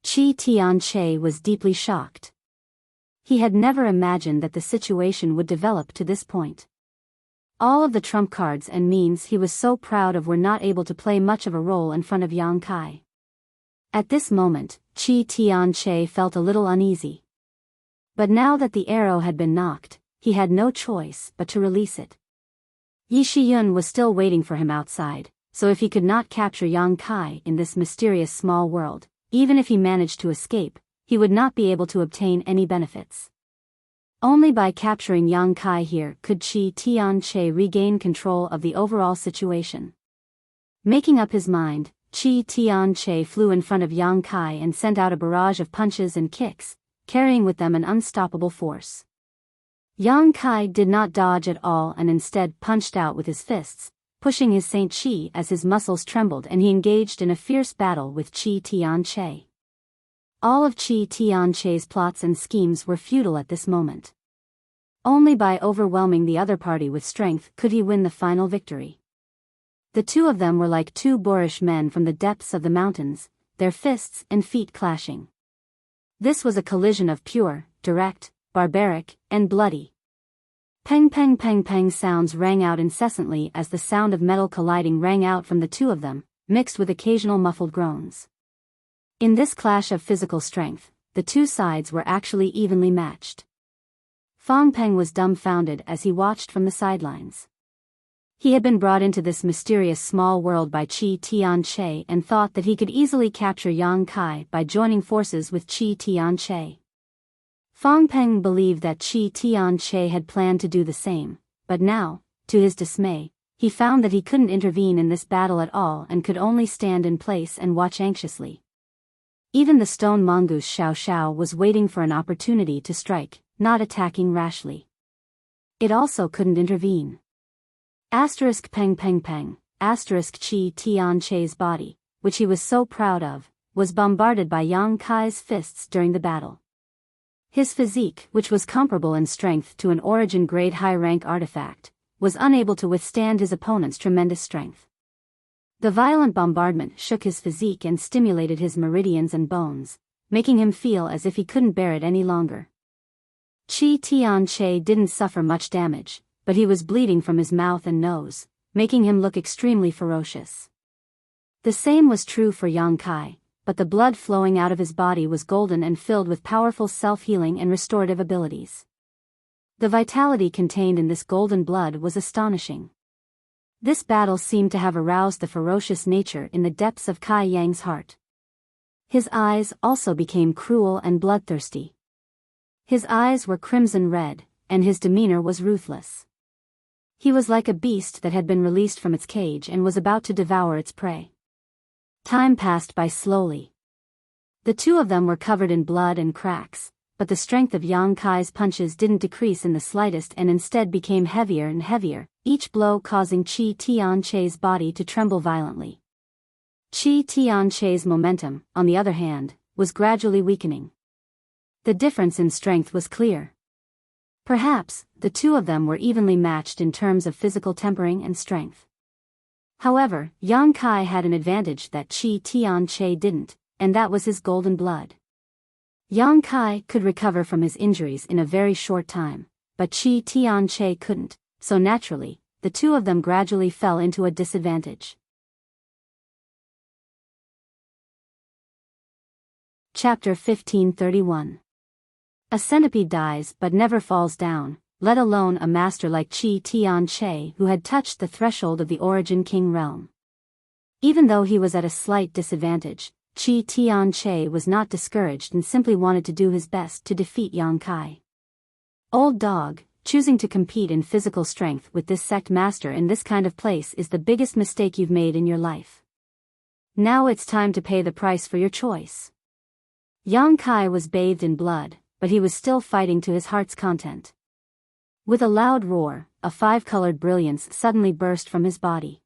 Chi Tianche was deeply shocked. He had never imagined that the situation would develop to this point. All of the trump cards and means he was so proud of were not able to play much of a role in front of Yang Kai. At this moment, Chi Tianche felt a little uneasy. But now that the arrow had been knocked, he had no choice but to release it. Yi Shiyun was still waiting for him outside, so if he could not capture Yang Kai in this mysterious small world, even if he managed to escape, he would not be able to obtain any benefits. Only by capturing Yang Kai here could Qi Tianche regain control of the overall situation. Making up his mind, Qi Tianche flew in front of Yang Kai and sent out a barrage of punches and kicks, carrying with them an unstoppable force. Yang Kai did not dodge at all and instead punched out with his fists, pushing his Saint Qi as his muscles trembled, and he engaged in a fierce battle with Qi Tianche. All of Qi Tianche's plots and schemes were futile at this moment. Only by overwhelming the other party with strength could he win the final victory. The two of them were like two boorish men from the depths of the mountains, their fists and feet clashing. This was a collision of pure, direct, barbaric, and bloody. Peng peng peng peng sounds rang out incessantly as the sound of metal colliding rang out from the two of them, mixed with occasional muffled groans. In this clash of physical strength, the two sides were actually evenly matched. Fang Peng was dumbfounded as he watched from the sidelines. He had been brought into this mysterious small world by Qi Tianche and thought that he could easily capture Yang Kai by joining forces with Qi Tianche. Fang Peng believed that Qi Tianche had planned to do the same, but now, to his dismay, he found that he couldn't intervene in this battle at all and could only stand in place and watch anxiously. Even the stone mongoose Xiao Xiao was waiting for an opportunity to strike, not attacking rashly. It also couldn't intervene. Asterisk peng peng peng, asterisk Qi Tianche's body, which he was so proud of, was bombarded by Yang Kai's fists during the battle. His physique, which was comparable in strength to an origin-grade high-rank artifact, was unable to withstand his opponent's tremendous strength. The violent bombardment shook his physique and stimulated his meridians and bones, making him feel as if he couldn't bear it any longer. Qi Tianche didn't suffer much damage, but he was bleeding from his mouth and nose, making him look extremely ferocious. The same was true for Yang Kai, but the blood flowing out of his body was golden and filled with powerful self-healing and restorative abilities. The vitality contained in this golden blood was astonishing. This battle seemed to have aroused the ferocious nature in the depths of Kai Yang's heart. His eyes also became cruel and bloodthirsty. His eyes were crimson red, and his demeanor was ruthless. He was like a beast that had been released from its cage and was about to devour its prey. Time passed by slowly. The two of them were covered in blood and cracks, but the strength of Yang Kai's punches didn't decrease in the slightest and instead became heavier and heavier, each blow causing Qi Tianche's body to tremble violently. Qi Tianche's momentum, on the other hand, was gradually weakening. The difference in strength was clear. Perhaps, the two of them were evenly matched in terms of physical tempering and strength. However, Yang Kai had an advantage that Qi Tianche didn't, and that was his golden blood. Yang Kai could recover from his injuries in a very short time, but Qi Tianche couldn't, so naturally, the two of them gradually fell into a disadvantage. Chapter 1531. A centipede dies but never falls down, let alone a master like Qi Tianche who had touched the threshold of the Origin King realm. Even though he was at a slight disadvantage, Qi Tianche was not discouraged and simply wanted to do his best to defeat Yang Kai. Old dog, choosing to compete in physical strength with this sect master in this kind of place is the biggest mistake you've made in your life. Now it's time to pay the price for your choice. Yang Kai was bathed in blood, but he was still fighting to his heart's content. With a loud roar, a five-colored brilliance suddenly burst from his body.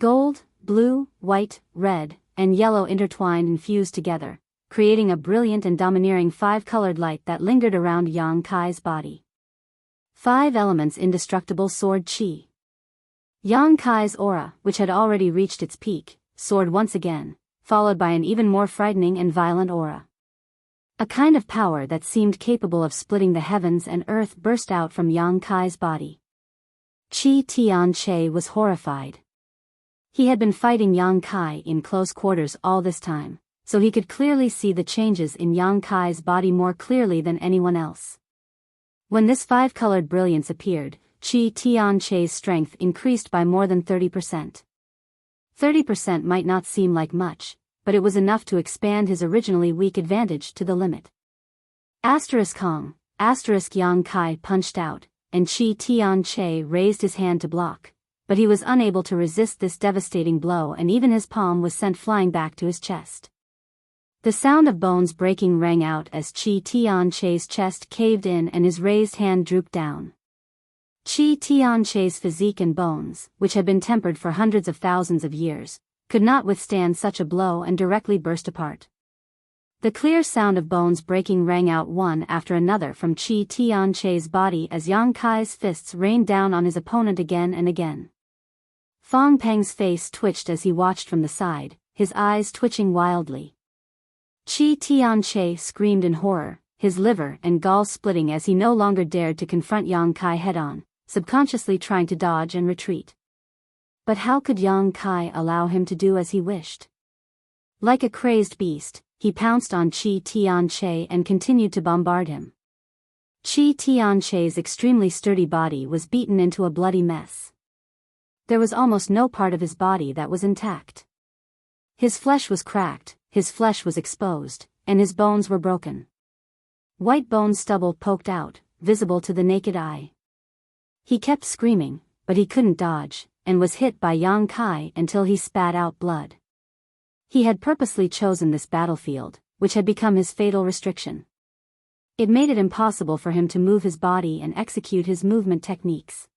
Gold, blue, white, red, and yellow intertwined and fused together, creating a brilliant and domineering five-colored light that lingered around Yang Kai's body. Five elements indestructible sword Qi. Yang Kai's aura, which had already reached its peak, soared once again, followed by an even more frightening and violent aura. A kind of power that seemed capable of splitting the heavens and earth burst out from Yang Kai's body. Qi Tianche was horrified. He had been fighting Yang Kai in close quarters all this time, so he could clearly see the changes in Yang Kai's body more clearly than anyone else. When this five-colored brilliance appeared, Qi Tianche's strength increased by more than 30%. 30% might not seem like much, but it was enough to expand his originally weak advantage to the limit. Hong, Yang Kai punched out, and Qi Tianche raised his hand to block, but he was unable to resist this devastating blow, and even his palm was sent flying back to his chest. The sound of bones breaking rang out as Qi Tianche's chest caved in and his raised hand drooped down. Qi Tianche's physique and bones, which had been tempered for hundreds of thousands of years, could not withstand such a blow and directly burst apart. The clear sound of bones breaking rang out one after another from Qi Tianche's body as Yang Kai's fists rained down on his opponent again and again. Fong Peng's face twitched as he watched from the side, his eyes twitching wildly. Qi Tianche screamed in horror, his liver and gall splitting as he no longer dared to confront Yang Kai head-on, subconsciously trying to dodge and retreat. But how could Yang Kai allow him to do as he wished? Like a crazed beast, he pounced on Qi Tianche and continued to bombard him. Qi Tianche's extremely sturdy body was beaten into a bloody mess. There was almost no part of his body that was intact. His flesh was cracked, his flesh was exposed, and his bones were broken. White bone stubble poked out, visible to the naked eye. He kept screaming, but he couldn't dodge, and was hit by Yang Kai until he spat out blood. He had purposely chosen this battlefield, which had become his fatal restriction. It made it impossible for him to move his body and execute his movement techniques.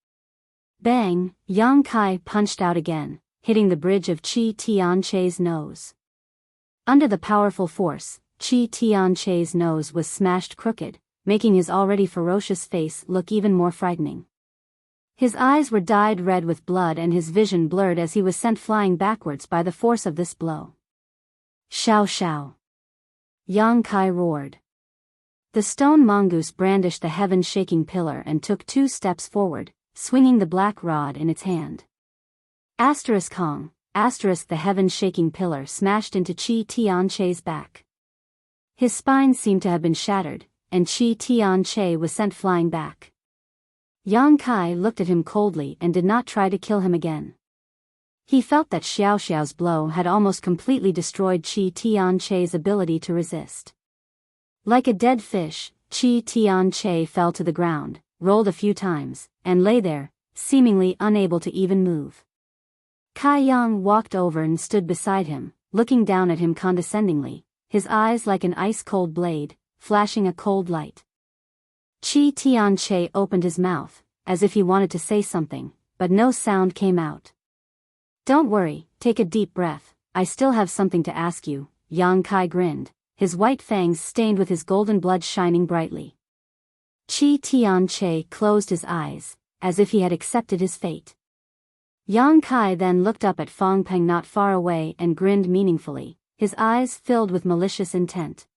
Bang! Yang Kai punched out again, hitting the bridge of Qi Tianche's nose. Under the powerful force, Qi Tianche's nose was smashed crooked, making his already ferocious face look even more frightening. His eyes were dyed red with blood and his vision blurred as he was sent flying backwards by the force of this blow. Xiao xiao! Yang Kai roared. The stone mongoose brandished the heaven-shaking pillar and took 2 steps forward, swinging the black rod in its hand. Hong, the heaven-shaking pillar smashed into Qi Tianche's back. His spine seemed to have been shattered, and Qi Tianche was sent flying back. Yang Kai looked at him coldly and did not try to kill him again. He felt that Xiao Xiao's blow had almost completely destroyed Qi Tianche's ability to resist. Like a dead fish, Qi Tianche fell to the ground, rolled a few times, and lay there, seemingly unable to even move. Kai Yang walked over and stood beside him, looking down at him condescendingly, his eyes like an ice-cold blade, flashing a cold light. Qi Tianche opened his mouth, as if he wanted to say something, but no sound came out. Don't worry, take a deep breath, I still have something to ask you, Yang Kai grinned, his white fangs stained with his golden blood shining brightly. Qi Tianche closed his eyes, as if he had accepted his fate. Yang Kai then looked up at Fong Peng not far away and grinned meaningfully, his eyes filled with malicious intent.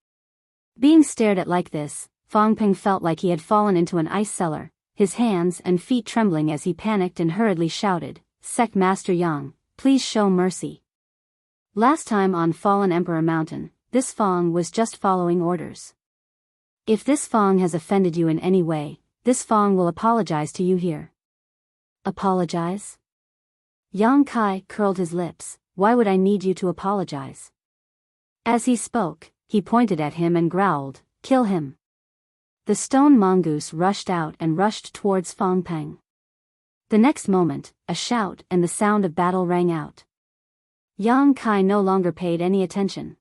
Being stared at like this, Fong Peng felt like he had fallen into an ice cellar, his hands and feet trembling as he panicked and hurriedly shouted, "Sect Master Yang, please show mercy." Last time on Fallen Emperor Mountain, this Fong was just following orders. If this Fong has offended you in any way, this Fong will apologize to you here. Apologize? Yang Kai curled his lips, why would I need you to apologize? As he spoke, he pointed at him and growled, kill him. The stone mongoose rushed out and rushed towards Fong Peng. The next moment, a shout and the sound of battle rang out. Yang Kai no longer paid any attention.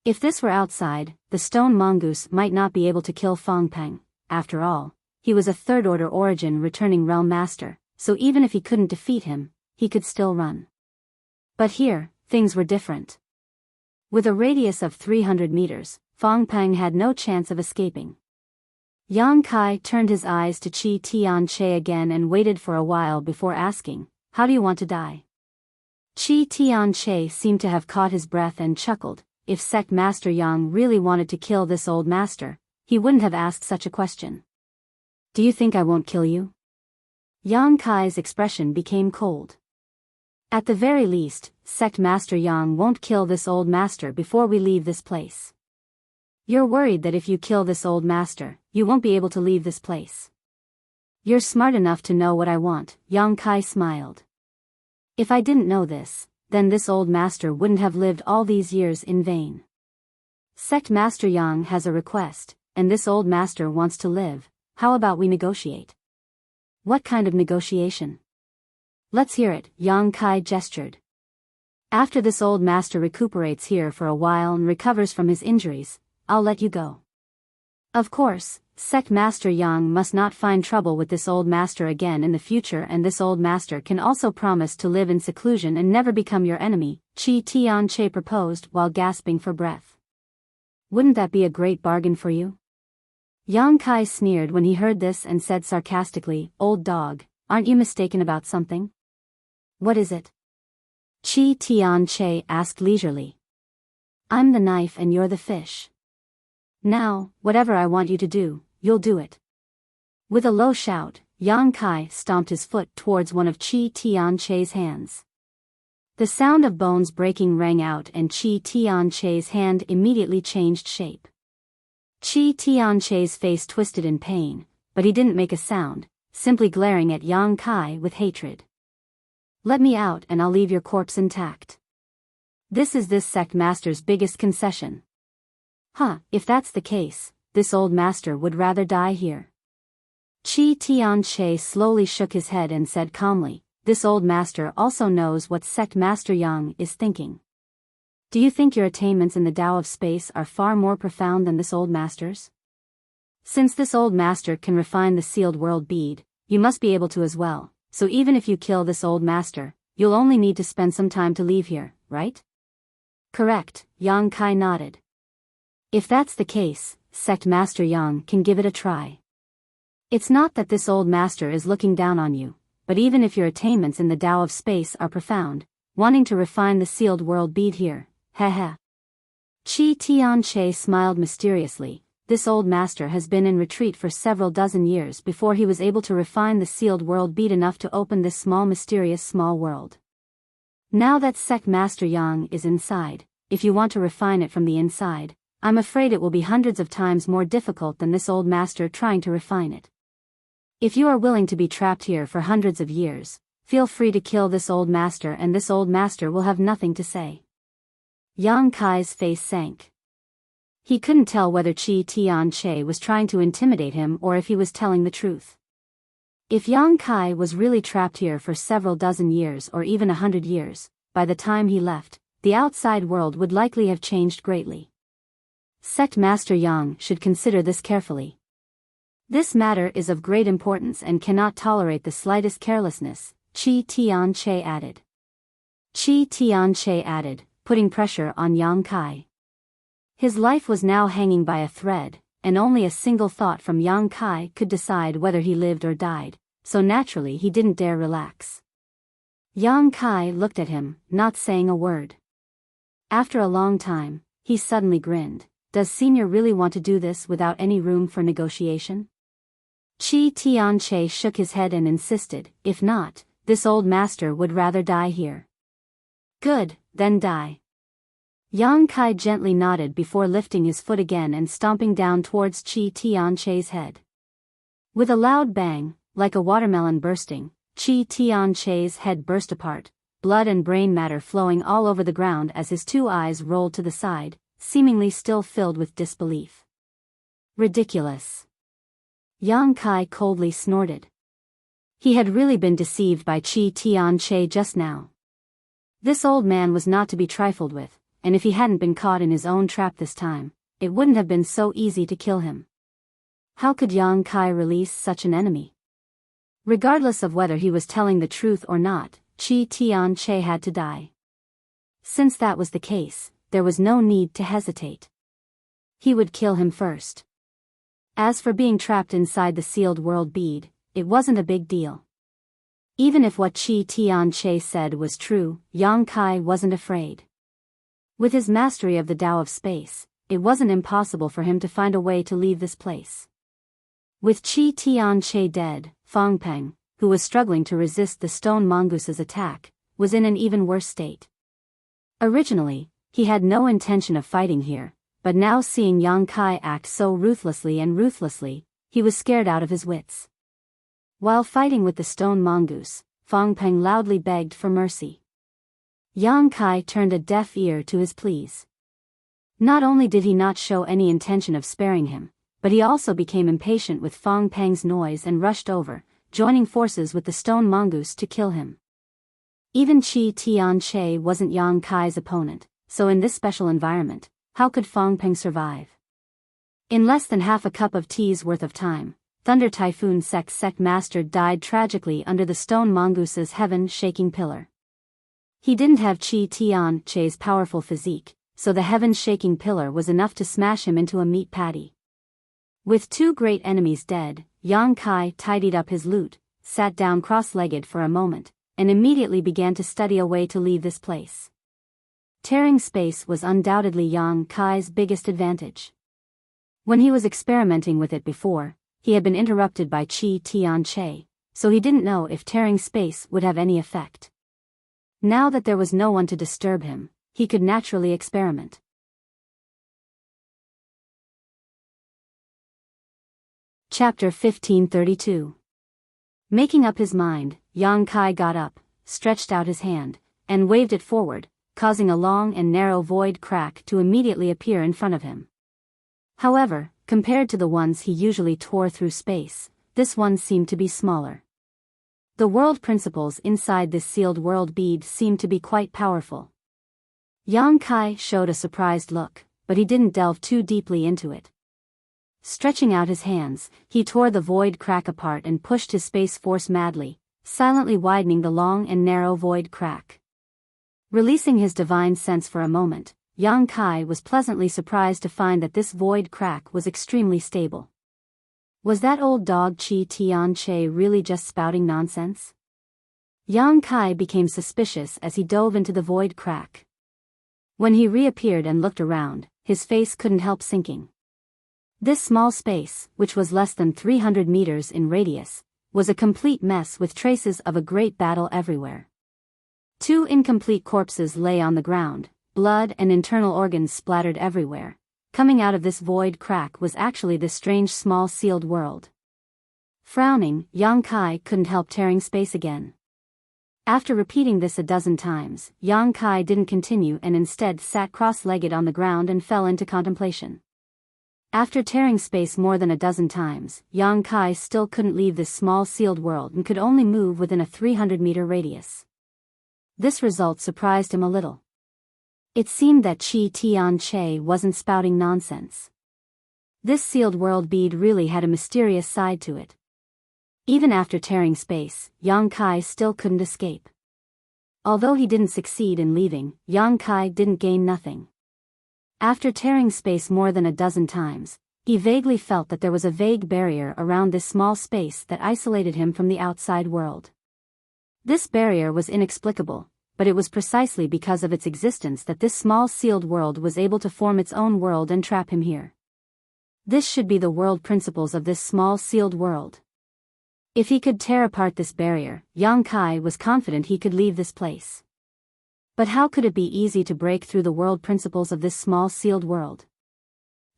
If this were outside, the stone mongoose might not be able to kill Fong Peng. After all, he was a third-order origin returning realm master, so even if he couldn't defeat him, he could still run. But here, things were different. With a radius of 300 meters, Fong Peng had no chance of escaping. Yang Kai turned his eyes to Qi Tianche again and waited for a while before asking, how do you want to die? Qi Tianche seemed to have caught his breath and chuckled, if Sect Master Yang really wanted to kill this old master, he wouldn't have asked such a question. Do you think I won't kill you? Yang Kai's expression became cold. At the very least, Sect Master Yang won't kill this old master before we leave this place. You're worried that if you kill this old master, you won't be able to leave this place. You're smart enough to know what I want, Yang Kai smiled. If I didn't know this, then this old master wouldn't have lived all these years in vain. Sect Master Yang has a request, and this old master wants to live. How about we negotiate? What kind of negotiation? Let's hear it, Yang Kai gestured. After this old master recuperates here for a while and recovers from his injuries, I'll let you go. Of course, Sect Master Yang must not find trouble with this old master again in the future, and this old master can also promise to live in seclusion and never become your enemy, Qi Tianche proposed while gasping for breath. Wouldn't that be a great bargain for you? Yang Kai sneered when he heard this and said sarcastically, Old dog, aren't you mistaken about something? What is it? Qi Tianche asked leisurely. I'm the knife and you're the fish. Now, whatever I want you to do, you'll do it. With a low shout, Yang Kai stomped his foot towards one of Qi Tianche's hands. The sound of bones breaking rang out and Qi Tianche's hand immediately changed shape. Qi Tianche's face twisted in pain, but he didn't make a sound, simply glaring at Yang Kai with hatred. Let me out and I'll leave your corpse intact. This is this sect master's biggest concession. If that's the case, this old master would rather die here. Qi Tianche slowly shook his head and said calmly, this old master also knows what Sect Master Yang is thinking. Do you think your attainments in the Tao of space are far more profound than this old master's? Since this old master can refine the sealed world bead, you must be able to as well, so even if you kill this old master, you'll only need to spend some time to leave here, right? Correct, Yang Kai nodded. If that's the case, Sect Master Yang can give it a try. It's not that this old master is looking down on you, but even if your attainments in the Tao of space are profound, wanting to refine the sealed world bead here, heh. Qi Tianche smiled mysteriously. This old master has been in retreat for several dozen years before he was able to refine the sealed world bead enough to open this small mysterious small world. Now that Sect Master Yang is inside, if you want to refine it from the inside, I'm afraid it will be hundreds of times more difficult than this old master trying to refine it. If you are willing to be trapped here for hundreds of years, feel free to kill this old master and this old master will have nothing to say. Yang Kai's face sank. He couldn't tell whether Qi Tianche was trying to intimidate him or if he was telling the truth. If Yang Kai was really trapped here for several dozen years or even 100 years, by the time he left, the outside world would likely have changed greatly. Sect Master Yang should consider this carefully. This matter is of great importance and cannot tolerate the slightest carelessness, Qi Tianche added. Qi Tianche added, putting pressure on Yang Kai. His life was now hanging by a thread, and only a single thought from Yang Kai could decide whether he lived or died, so naturally he didn't dare relax. Yang Kai looked at him, not saying a word. After a long time, he suddenly grinned. Does Senior really want to do this without any room for negotiation? Qi Tianche shook his head and insisted, if not, this old master would rather die here. Good, then die. Yang Kai gently nodded before lifting his foot again and stomping down towards Qi Tianche's head. With a loud bang, like a watermelon bursting, Qi Tianche's head burst apart, blood and brain matter flowing all over the ground as his two eyes rolled to the side, seemingly still filled with disbelief. Ridiculous. Yang Kai coldly snorted. He had really been deceived by Qi Tianche just now. This old man was not to be trifled with, and if he hadn't been caught in his own trap this time, it wouldn't have been so easy to kill him. How could Yang Kai release such an enemy? Regardless of whether he was telling the truth or not, Qi Tianche had to die. Since that was the case, there was no need to hesitate. He would kill him first. As for being trapped inside the sealed world bead, it wasn't a big deal. Even if what Qi Tianche said was true, Yang Kai wasn't afraid. With his mastery of the Tao of space, it wasn't impossible for him to find a way to leave this place. With Qi Tianche dead, Fang Peng, who was struggling to resist the stone mongoose's attack, was in an even worse state. Originally, he had no intention of fighting here, but now seeing Yang Kai act so ruthlessly, he was scared out of his wits. While fighting with the stone mongoose, Fang Peng loudly begged for mercy. Yang Kai turned a deaf ear to his pleas. Not only did he not show any intention of sparing him, but he also became impatient with Fang Peng's noise and rushed over, joining forces with the stone mongoose to kill him. Even Qi Tianche wasn't Yang Kai's opponent, so in this special environment, how could Fang Peng survive? In less than half a cup of tea's worth of time, Thunder Typhoon Sect Master died tragically under the stone mongoose's heaven-shaking pillar. He didn't have Qi Tianche's powerful physique, so the heaven-shaking pillar was enough to smash him into a meat patty. With two great enemies dead, Yang Kai tidied up his loot, sat down cross-legged for a moment, and immediately began to study a way to leave this place. Tearing space was undoubtedly Yang Kai's biggest advantage. When he was experimenting with it before, he had been interrupted by Qi Tianche, so he didn't know if tearing space would have any effect. Now that there was no one to disturb him, he could naturally experiment. Chapter 1532. Making up his mind, Yang Kai got up, stretched out his hand, and waved it forward, causing a long and narrow void crack to immediately appear in front of him. However, compared to the ones he usually tore through space, this one seemed to be smaller. The world principles inside this sealed world bead seemed to be quite powerful. Yang Kai showed a surprised look, but he didn't delve too deeply into it. Stretching out his hands, he tore the void crack apart and pushed his space force madly, silently widening the long and narrow void crack. Releasing his divine sense for a moment, Yang Kai was pleasantly surprised to find that this void crack was extremely stable. Was that old dog Qi Tianche really just spouting nonsense? Yang Kai became suspicious as he dove into the void crack. When he reappeared and looked around, his face couldn't help sinking. This small space, which was less than 300 meters in radius, was a complete mess with traces of a great battle everywhere. Two incomplete corpses lay on the ground, blood and internal organs splattered everywhere. Coming out of this void crack was actually this strange small sealed world. Frowning, Yang Kai couldn't help tearing space again. After repeating this a dozen times, Yang Kai didn't continue and instead sat cross-legged on the ground and fell into contemplation. After tearing space more than a dozen times, Yang Kai still couldn't leave this small sealed world and could only move within a 300-meter radius. This result surprised him a little. It seemed that Qi Tianche wasn't spouting nonsense. This sealed world bead really had a mysterious side to it. Even after tearing space, Yang Kai still couldn't escape. Although he didn't succeed in leaving, Yang Kai didn't gain nothing. After tearing space more than a dozen times, he vaguely felt that there was a vague barrier around this small space that isolated him from the outside world. This barrier was inexplicable, but it was precisely because of its existence that this small sealed world was able to form its own world and trap him here. This should be the world principles of this small sealed world. If he could tear apart this barrier, Yang Kai was confident he could leave this place. But how could it be easy to break through the world principles of this small sealed world?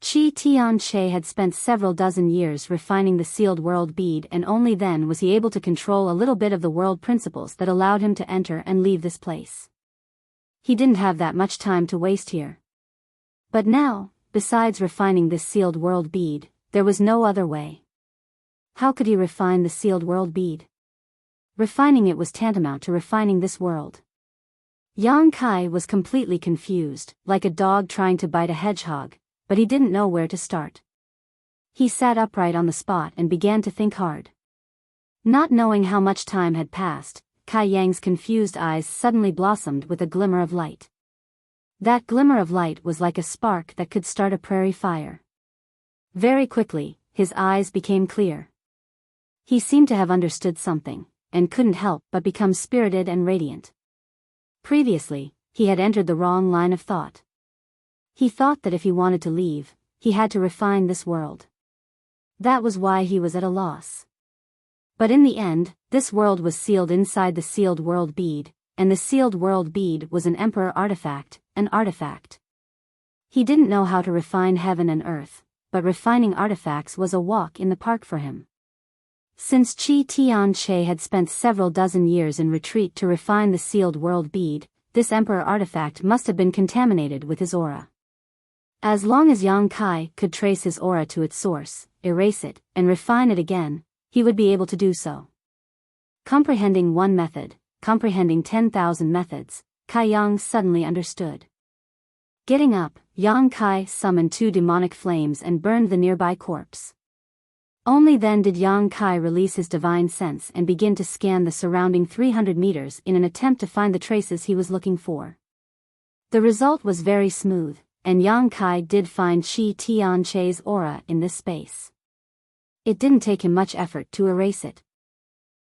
Qi Tianche had spent several dozen years refining the sealed world bead, and only then was he able to control a little bit of the world principles that allowed him to enter and leave this place. He didn't have that much time to waste here. But now, besides refining this sealed world bead, there was no other way. How could he refine the sealed world bead? Refining it was tantamount to refining this world. Yang Kai was completely confused, like a dog trying to bite a hedgehog, but he didn't know where to start. He sat upright on the spot and began to think hard. Not knowing how much time had passed, Kai Yang's confused eyes suddenly blossomed with a glimmer of light. That glimmer of light was like a spark that could start a prairie fire. Very quickly, his eyes became clear. He seemed to have understood something, and couldn't help but become spirited and radiant. Previously, he had entered the wrong line of thought. He thought that if he wanted to leave, he had to refine this world. That was why he was at a loss. But in the end, this world was sealed inside the sealed world bead, and the sealed world bead was an emperor artifact, an artifact. He didn't know how to refine heaven and earth, but refining artifacts was a walk in the park for him. Since Qi Tianche had spent several dozen years in retreat to refine the sealed world bead, this emperor artifact must have been contaminated with his aura. As long as Yang Kai could trace his aura to its source, erase it, and refine it again, he would be able to do so. Comprehending one method, comprehending 10,000 methods, Kai Yang suddenly understood. Getting up, Yang Kai summoned 2 demonic flames and burned the nearby corpse. Only then did Yang Kai release his divine sense and begin to scan the surrounding 300 meters in an attempt to find the traces he was looking for. The result was very smooth, and Yang Kai did find Qi Tianche's aura in this space. It didn't take him much effort to erase it.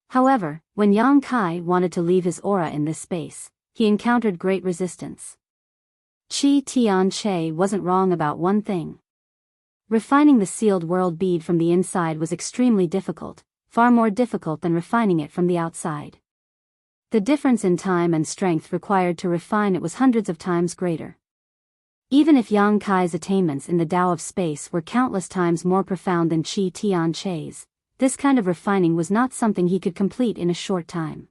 However, when Yang Kai wanted to leave his aura in this space, he encountered great resistance. Qi Tianche wasn't wrong about one thing. Refining the sealed world bead from the inside was extremely difficult, far more difficult than refining it from the outside. The difference in time and strength required to refine it was hundreds of times greater. Even if Yang Kai's attainments in the Tao of space were countless times more profound than Qi Tianche's, this kind of refining was not something he could complete in a short time.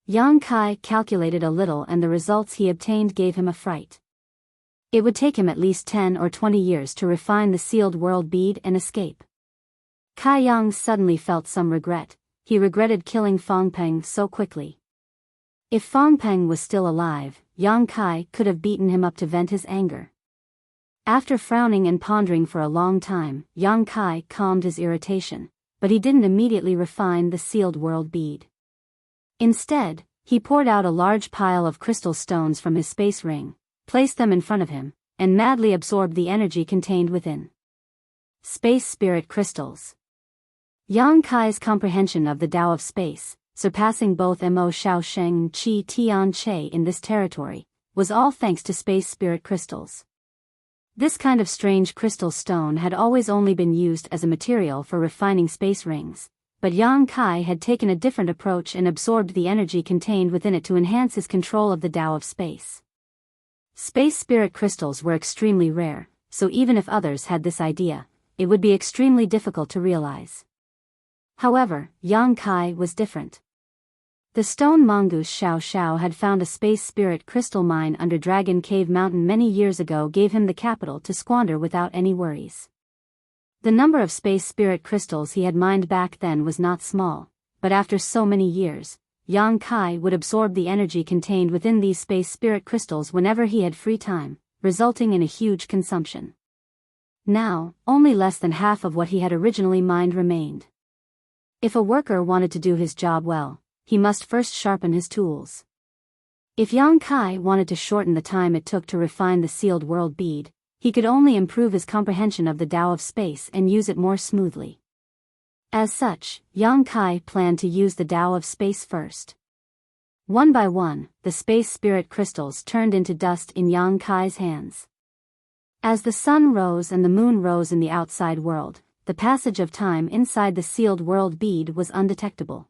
Yang Kai calculated a little, and the results he obtained gave him a fright. It would take him at least 10 or 20 years to refine the sealed world bead and escape. Kai Yang suddenly felt some regret. He regretted killing Fong Peng so quickly. If Fong Peng was still alive, Yang Kai could have beaten him up to vent his anger. After frowning and pondering for a long time, Yang Kai calmed his irritation, but he didn't immediately refine the sealed world bead. Instead, he poured out a large pile of crystal stones from his space ring, placed them in front of him, and madly absorbed the energy contained within. Space spirit crystals. Yang Kai's comprehension of the Tao of space, surpassing both Mo Shaosheng and Qi Tianche in this territory, was all thanks to space spirit crystals. This kind of strange crystal stone had always only been used as a material for refining space rings, but Yang Kai had taken a different approach and absorbed the energy contained within it to enhance his control of the Tao of space. Space spirit crystals were extremely rare, so even if others had this idea, it would be extremely difficult to realize. However, Yang Kai was different. The stone mongoose Xiao Xiao had found a space spirit crystal mine under Dragon Cave Mountain many years ago, gave him the capital to squander without any worries. The number of space spirit crystals he had mined back then was not small, but after so many years, Yang Kai would absorb the energy contained within these space spirit crystals whenever he had free time, resulting in a huge consumption. Now, only less than half of what he had originally mined remained. If a worker wanted to do his job well, he must first sharpen his tools. If Yang Kai wanted to shorten the time it took to refine the sealed world bead, he could only improve his comprehension of the Tao of space and use it more smoothly. As such, Yang Kai planned to use the Tao of space first. One by one, the space spirit crystals turned into dust in Yang Kai's hands. As the sun rose and the moon rose in the outside world, the passage of time inside the sealed world bead was undetectable.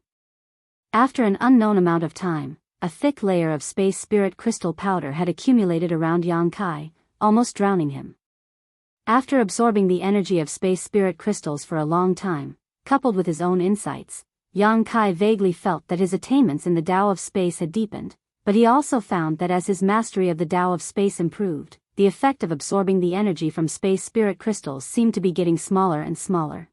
After an unknown amount of time, a thick layer of space spirit crystal powder had accumulated around Yang Kai, almost drowning him. After absorbing the energy of space spirit crystals for a long time, coupled with his own insights, Yang Kai vaguely felt that his attainments in the Tao of space had deepened, but he also found that as his mastery of the Tao of space improved, the effect of absorbing the energy from space spirit crystals seemed to be getting smaller and smaller.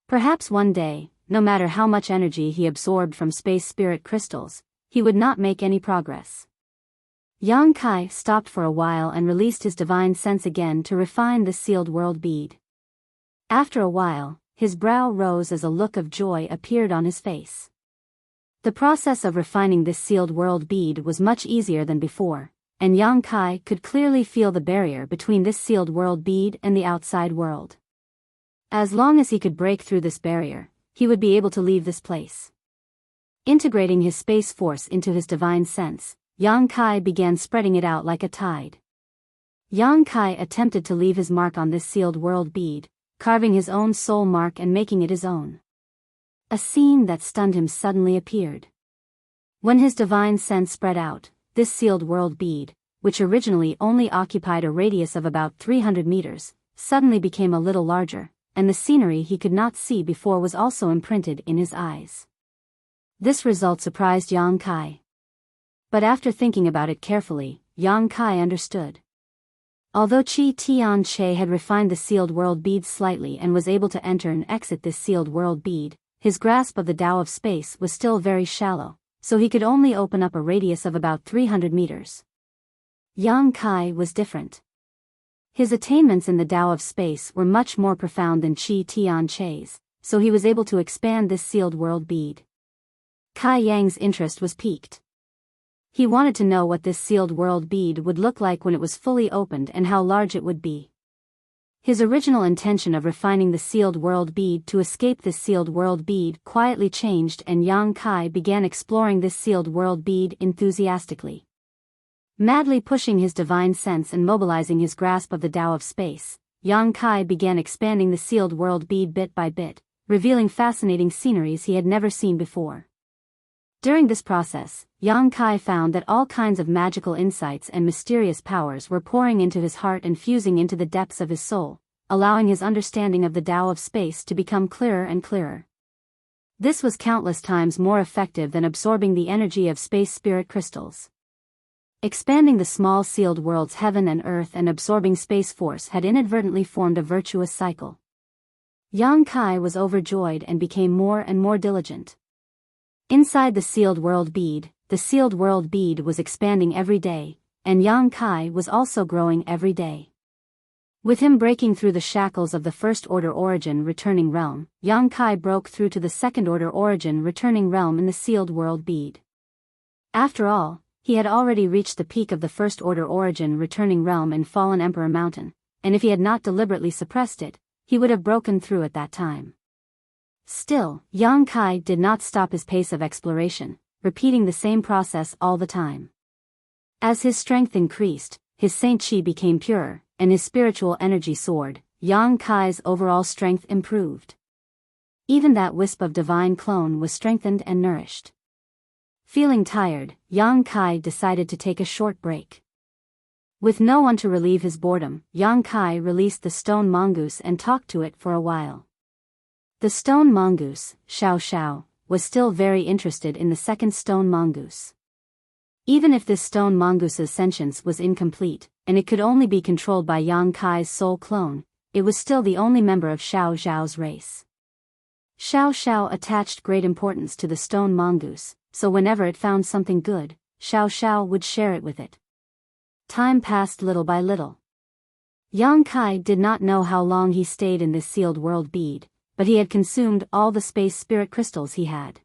Perhaps one day, no matter how much energy he absorbed from space spirit crystals, he would not make any progress. Yang Kai stopped for a while and released his divine sense again to refine the sealed world bead. After a while, his brow rose as a look of joy appeared on his face. The process of refining this sealed world bead was much easier than before, and Yang Kai could clearly feel the barrier between this sealed world bead and the outside world. As long as he could break through this barrier, he would be able to leave this place. Integrating his space force into his divine sense, Yang Kai began spreading it out like a tide. Yang Kai attempted to leave his mark on this sealed world bead, carving his own soul mark and making it his own. A scene that stunned him suddenly appeared. When his divine sense spread out, this sealed world bead, which originally only occupied a radius of about 300 meters, suddenly became a little larger, and the scenery he could not see before was also imprinted in his eyes. This result surprised Yang Kai. But after thinking about it carefully, Yang Kai understood. Although Qi Tian Che had refined the sealed world bead slightly and was able to enter and exit this sealed world bead, his grasp of the Tao of space was still very shallow, so he could only open up a radius of about 300 meters. Yang Kai was different. His attainments in the Tao of space were much more profound than Qi Tian Che's, so he was able to expand this sealed world bead. Kai Yang's interest was piqued. He wanted to know what this sealed world bead would look like when it was fully opened and how large it would be. His original intention of refining the sealed world bead to escape this sealed world bead quietly changed, and Yang Kai began exploring this sealed world bead enthusiastically. Madly pushing his divine sense and mobilizing his grasp of the Tao of space, Yang Kai began expanding the sealed world bead bit by bit, revealing fascinating sceneries he had never seen before. During this process, Yang Kai found that all kinds of magical insights and mysterious powers were pouring into his heart and fusing into the depths of his soul, allowing his understanding of the Tao of space to become clearer and clearer. This was countless times more effective than absorbing the energy of space spirit crystals. Expanding the small sealed worlds heaven and earth and absorbing space force had inadvertently formed a virtuous cycle. Yang Kai was overjoyed and became more and more diligent. Inside the sealed world bead was expanding every day, and Yang Kai was also growing every day. With him breaking through the shackles of the first order origin returning realm, Yang Kai broke through to the second order origin returning realm in the sealed world bead. After all, he had already reached the peak of the first order origin returning realm in Fallen Emperor Mountain, and if he had not deliberately suppressed it, he would have broken through at that time. Still, Yang Kai did not stop his pace of exploration, repeating the same process all the time. As his strength increased, his saint chi became purer, and his spiritual energy soared. Yang Kai's overall strength improved. Even that wisp of divine clone was strengthened and nourished. Feeling tired, Yang Kai decided to take a short break. With no one to relieve his boredom, Yang Kai released the stone mongoose and talked to it for a while. The stone mongoose, Xiao Xiao, was still very interested in the second stone mongoose. Even if this stone mongoose's sentience was incomplete, and it could only be controlled by Yang Kai's soul clone, it was still the only member of Xiao Xiao's race. Xiao Xiao attached great importance to the stone mongoose, so whenever it found something good, Xiao Xiao would share it with it. Time passed little by little. Yang Kai did not know how long he stayed in this sealed world bead, but he had consumed all the space spirit crystals he had.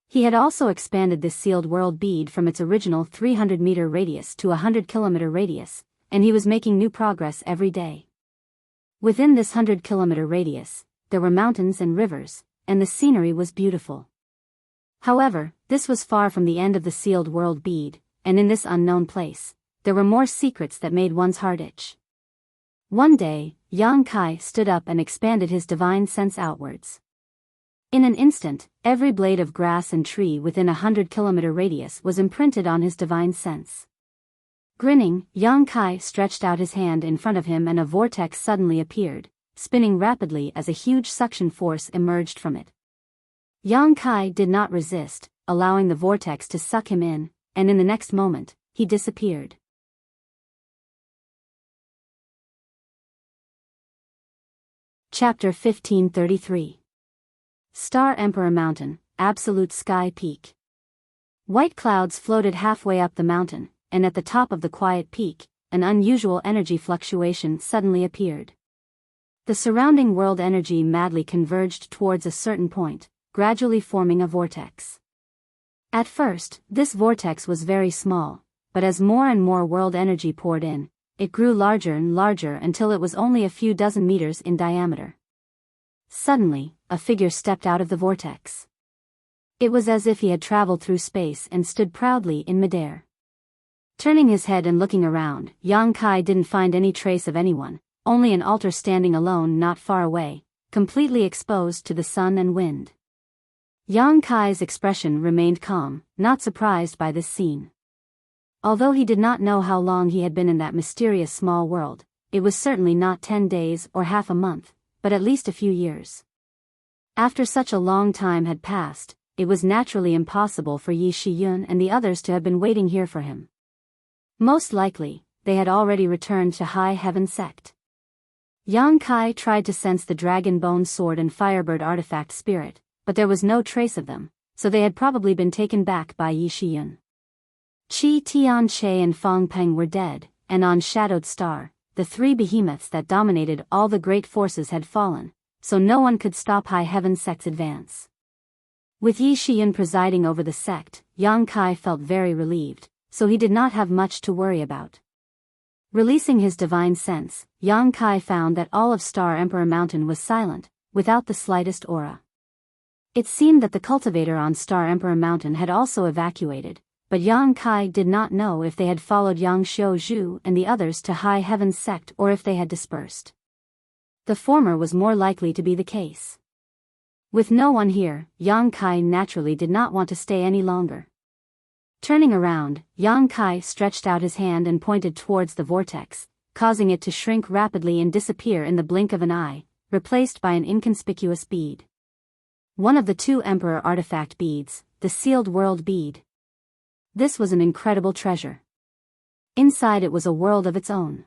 He had also expanded this sealed world bead from its original 300-meter radius to a 100-kilometer radius, and he was making new progress every day. Within this 100-kilometer radius, there were mountains and rivers, and the scenery was beautiful. However, this was far from the end of the sealed world bead, and in this unknown place, there were more secrets that made one's heart itch. One day, Yang Kai stood up and expanded his divine sense outwards. In an instant, every blade of grass and tree within a 100-kilometer radius was imprinted on his divine sense. Grinning, Yang Kai stretched out his hand in front of him and a vortex suddenly appeared, spinning rapidly as a huge suction force emerged from it. Yang Kai did not resist, allowing the vortex to suck him in, and in the next moment, he disappeared. Chapter 1533. Star Emperor Mountain, Absolute Sky Peak. White clouds floated halfway up the mountain, and at the top of the quiet peak, an unusual energy fluctuation suddenly appeared. The surrounding world energy madly converged towards a certain point, gradually forming a vortex. At first, this vortex was very small, but as more and more world energy poured in, it grew larger and larger until it was only a few dozen meters in diameter. Suddenly, a figure stepped out of the vortex. It was as if he had traveled through space and stood proudly in midair. Turning his head and looking around, Yang Kai didn't find any trace of anyone, only an altar standing alone not far away, completely exposed to the sun and wind. Yang Kai's expression remained calm, not surprised by this scene. Although he did not know how long he had been in that mysterious small world, it was certainly not 10 days or half a month, but at least a few years. After such a long time had passed, it was naturally impossible for Yi Shiyun and the others to have been waiting here for him. Most likely, they had already returned to High Heaven Sect. Yang Kai tried to sense the dragon bone sword and firebird artifact spirit, but there was no trace of them, so they had probably been taken back by Yi Shiyun. Qi Tianche and Fang Peng were dead, and on Shadowed Star, the three behemoths that dominated all the great forces had fallen, so no one could stop High Heaven Sect's advance. With Yi Shiyun presiding over the sect, Yang Kai felt very relieved, so he did not have much to worry about. Releasing his divine sense, Yang Kai found that all of Star Emperor Mountain was silent, without the slightest aura. It seemed that the cultivator on Star Emperor Mountain had also evacuated, but Yang Kai did not know if they had followed Yang Xiuzhu and the others to High Heaven Sect or if they had dispersed. The former was more likely to be the case. With no one here, Yang Kai naturally did not want to stay any longer. Turning around, Yang Kai stretched out his hand and pointed towards the vortex, causing it to shrink rapidly and disappear in the blink of an eye, replaced by an inconspicuous bead. One of the two Emperor artifact beads, the sealed world bead. This was an incredible treasure. Inside it was a world of its own.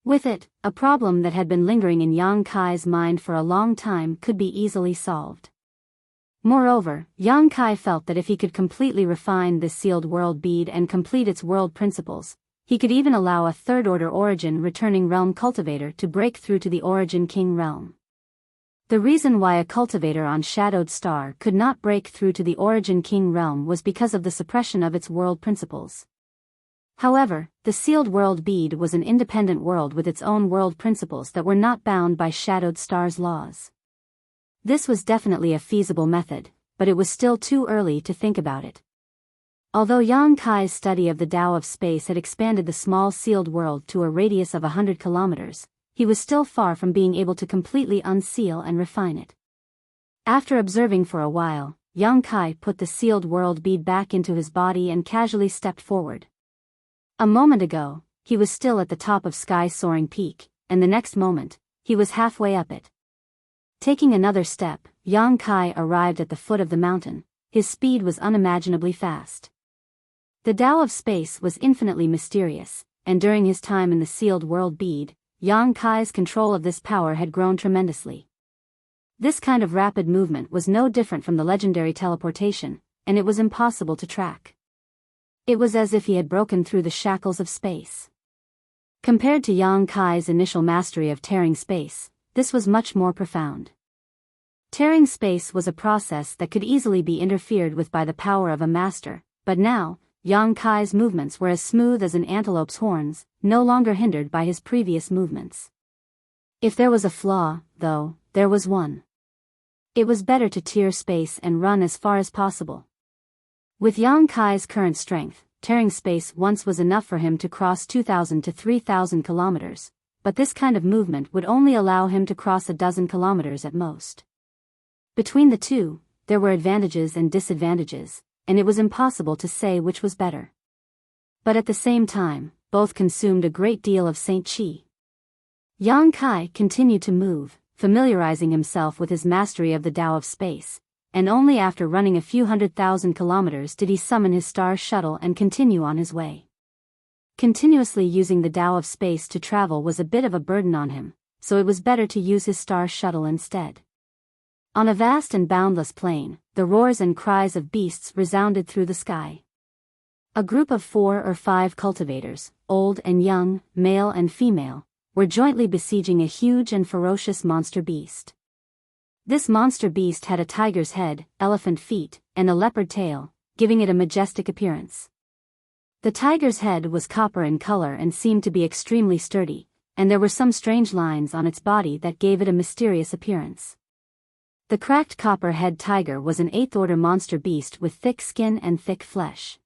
With it, a problem that had been lingering in Yang Kai's mind for a long time could be easily solved. Moreover, Yang Kai felt that if he could completely refine this sealed world bead and complete its world principles, he could even allow a third-order origin returning realm cultivator to break through to the origin king realm. The reason why a cultivator on Shadowed Star could not break through to the origin king realm was because of the suppression of its world principles. However, the sealed world bead was an independent world with its own world principles that were not bound by Shadowed Star's laws. This was definitely a feasible method, but it was still too early to think about it. Although Yang Kai's study of the Tao of space had expanded the small sealed world to a radius of 100 kilometers, he was still far from being able to completely unseal and refine it. After observing for a while, Yang Kai put the sealed world bead back into his body and casually stepped forward. A moment ago, he was still at the top of Sky Soaring Peak, and the next moment, he was halfway up it. Taking another step, Yang Kai arrived at the foot of the mountain. His speed was unimaginably fast. The Tao of space was infinitely mysterious, and during his time in the sealed world bead, Yang Kai's control of this power had grown tremendously. This kind of rapid movement was no different from the legendary teleportation, and it was impossible to track. It was as if he had broken through the shackles of space. Compared to Yang Kai's initial mastery of tearing space, this was much more profound. Tearing space was a process that could easily be interfered with by the power of a master, but now, Yang Kai's movements were as smooth as an antelope's horns, no longer hindered by his previous movements. If there was a flaw, though, there was one. It was better to tear space and run as far as possible. With Yang Kai's current strength, tearing space once was enough for him to cross 2,000 to 3,000 kilometers, but this kind of movement would only allow him to cross a dozen kilometers at most. Between the two, there were advantages and disadvantages, and it was impossible to say which was better. But at the same time, both consumed a great deal of Saint Qi. Yang Kai continued to move, familiarizing himself with his mastery of the Tao of space, and only after running a few 100,000 kilometers did he summon his star shuttle and continue on his way. Continuously using the Tao of space to travel was a bit of a burden on him, so it was better to use his star shuttle instead. On a vast and boundless plain, the roars and cries of beasts resounded through the sky. A group of 4 or 5 cultivators, old and young, male and female, were jointly besieging a huge and ferocious monster beast. This monster beast had a tiger's head, elephant feet, and a leopard tail, giving it a majestic appearance. The tiger's head was copper in color and seemed to be extremely sturdy, and there were some strange lines on its body that gave it a mysterious appearance. The cracked copper-head tiger was an 8th-order monster beast with thick skin and thick flesh.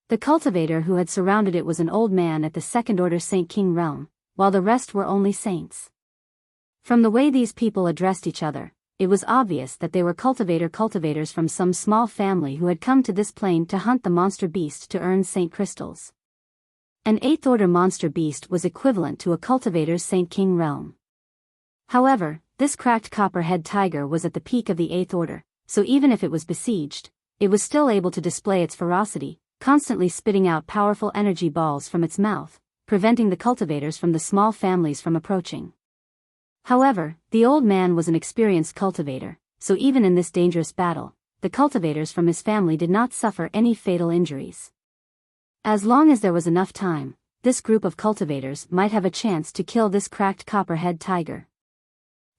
The cultivator who had surrounded it was an old man at the 2nd-order Saint King realm, while the rest were only saints. From the way these people addressed each other, it was obvious that they were cultivators from some small family who had come to this plane to hunt the monster beast to earn saint crystals. An 8th-order monster beast was equivalent to a cultivator's Saint King realm. However, this cracked copperhead tiger was at the peak of the 8th order, so even if it was besieged, it was still able to display its ferocity, constantly spitting out powerful energy balls from its mouth, preventing the cultivators from the small families from approaching. However, the old man was an experienced cultivator, so even in this dangerous battle, the cultivators from his family did not suffer any fatal injuries. As long as there was enough time, this group of cultivators might have a chance to kill this cracked copperhead tiger.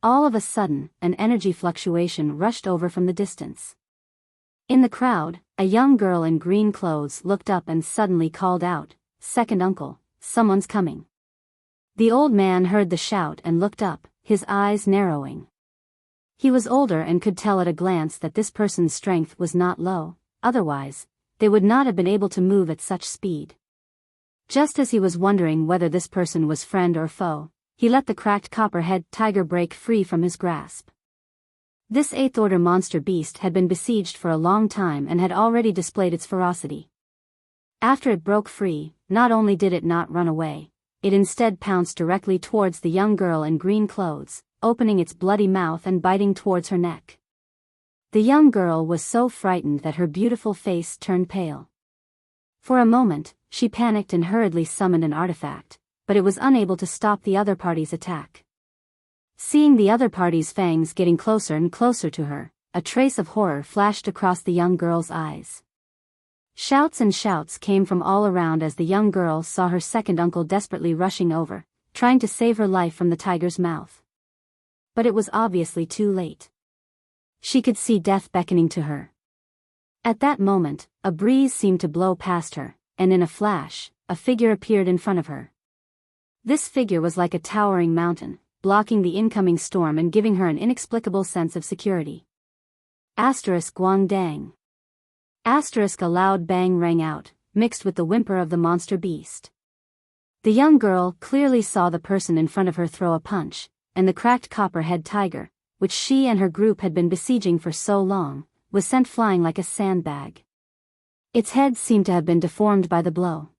All of a sudden, an energy fluctuation rushed over from the distance. In the crowd, a young girl in green clothes looked up and suddenly called out, "Second uncle, someone's coming." The old man heard the shout and looked up, his eyes narrowing. He was older and could tell at a glance that this person's strength was not low, otherwise, they would not have been able to move at such speed. Just as he was wondering whether this person was friend or foe, he let the cracked copperhead tiger break free from his grasp. This 8th order monster beast had been besieged for a long time and had already displayed its ferocity. After it broke free, not only did it not run away, it instead pounced directly towards the young girl in green clothes, opening its bloody mouth and biting towards her neck. The young girl was so frightened that her beautiful face turned pale. For a moment, she panicked and hurriedly summoned an artifact, but it was unable to stop the other party's attack. Seeing the other party's fangs getting closer and closer to her, a trace of horror flashed across the young girl's eyes. Shouts and shouts came from all around as the young girl saw her second uncle desperately rushing over, trying to save her life from the tiger's mouth. But it was obviously too late. She could see death beckoning to her. At that moment, a breeze seemed to blow past her, and in a flash, a figure appeared in front of her. This figure was like a towering mountain, blocking the incoming storm and giving her an inexplicable sense of security. Guang Dang. A loud bang rang out, mixed with the whimper of the monster beast. The young girl clearly saw the person in front of her throw a punch, and the cracked copperhead tiger, which she and her group had been besieging for so long, was sent flying like a sandbag. Its head seemed to have been deformed by the blow.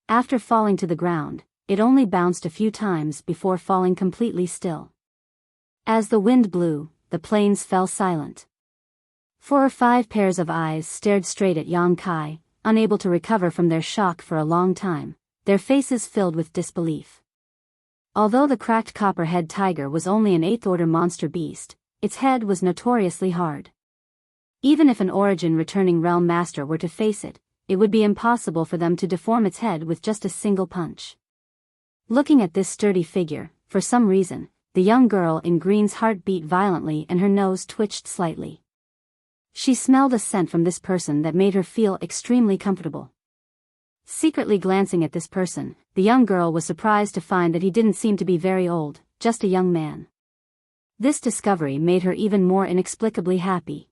After falling to the ground, it only bounced a few times before falling completely still. As the wind blew, the plains fell silent. 4 or 5 pairs of eyes stared straight at Yang Kai, unable to recover from their shock for a long time, their faces filled with disbelief. Although the cracked copperhead tiger was only an 8th order monster beast, its head was notoriously hard. Even if an origin returning realm master were to face it, it would be impossible for them to deform its head with just a single punch. Looking at this sturdy figure, for some reason, the young girl in green's heart beat violently and her nose twitched slightly. She smelled a scent from this person that made her feel extremely comfortable. Secretly glancing at this person, the young girl was surprised to find that he didn't seem to be very old, just a young man. This discovery made her even more inexplicably happy.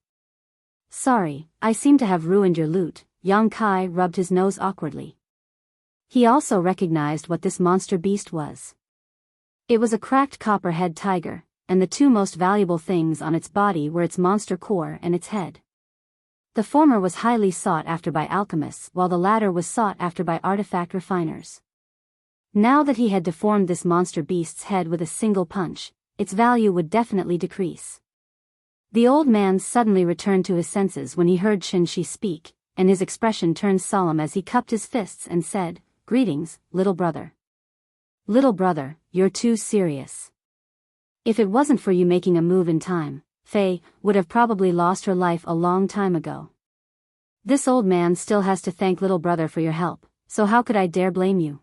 "Sorry, I seem to have ruined your loot," Yang Kai rubbed his nose awkwardly. He also recognized what this monster beast was. It was a cracked copperhead tiger, and the 2 most valuable things on its body were its monster core and its head. The former was highly sought after by alchemists while the latter was sought after by artifact refiners. Now that he had deformed this monster beast's head with a single punch, its value would definitely decrease. The old man suddenly returned to his senses when he heard Shin-Shi speak, and his expression turned solemn as he cupped his fists and said, "Greetings, little brother." "Little brother, you're too serious. If it wasn't for you making a move in time, Faye would have probably lost her life a long time ago. This old man still has to thank little brother for your help, so how could I dare blame you?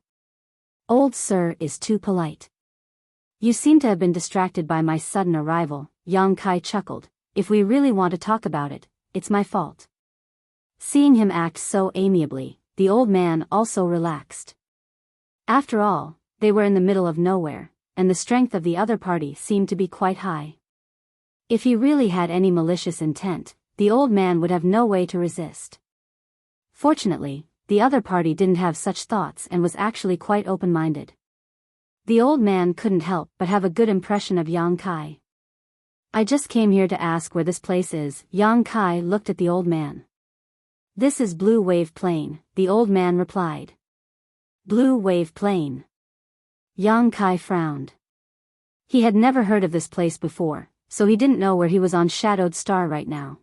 Old sir is too polite. You seem to have been distracted by my sudden arrival," Yang Kai chuckled. "If we really want to talk about it, it's my fault." Seeing him act so amiably, the old man also relaxed. After all, they were in the middle of nowhere, and the strength of the other party seemed to be quite high. If he really had any malicious intent, the old man would have no way to resist. Fortunately, the other party didn't have such thoughts and was actually quite open-minded. The old man couldn't help but have a good impression of Yang Kai. "I just came here to ask where this place is." Yang Kai looked at the old man. "This is Blue Wave Plain," the old man replied. "Blue Wave Plain?" Yang Kai frowned. He had never heard of this place before, so he didn't know where he was on Shadowed Star right now.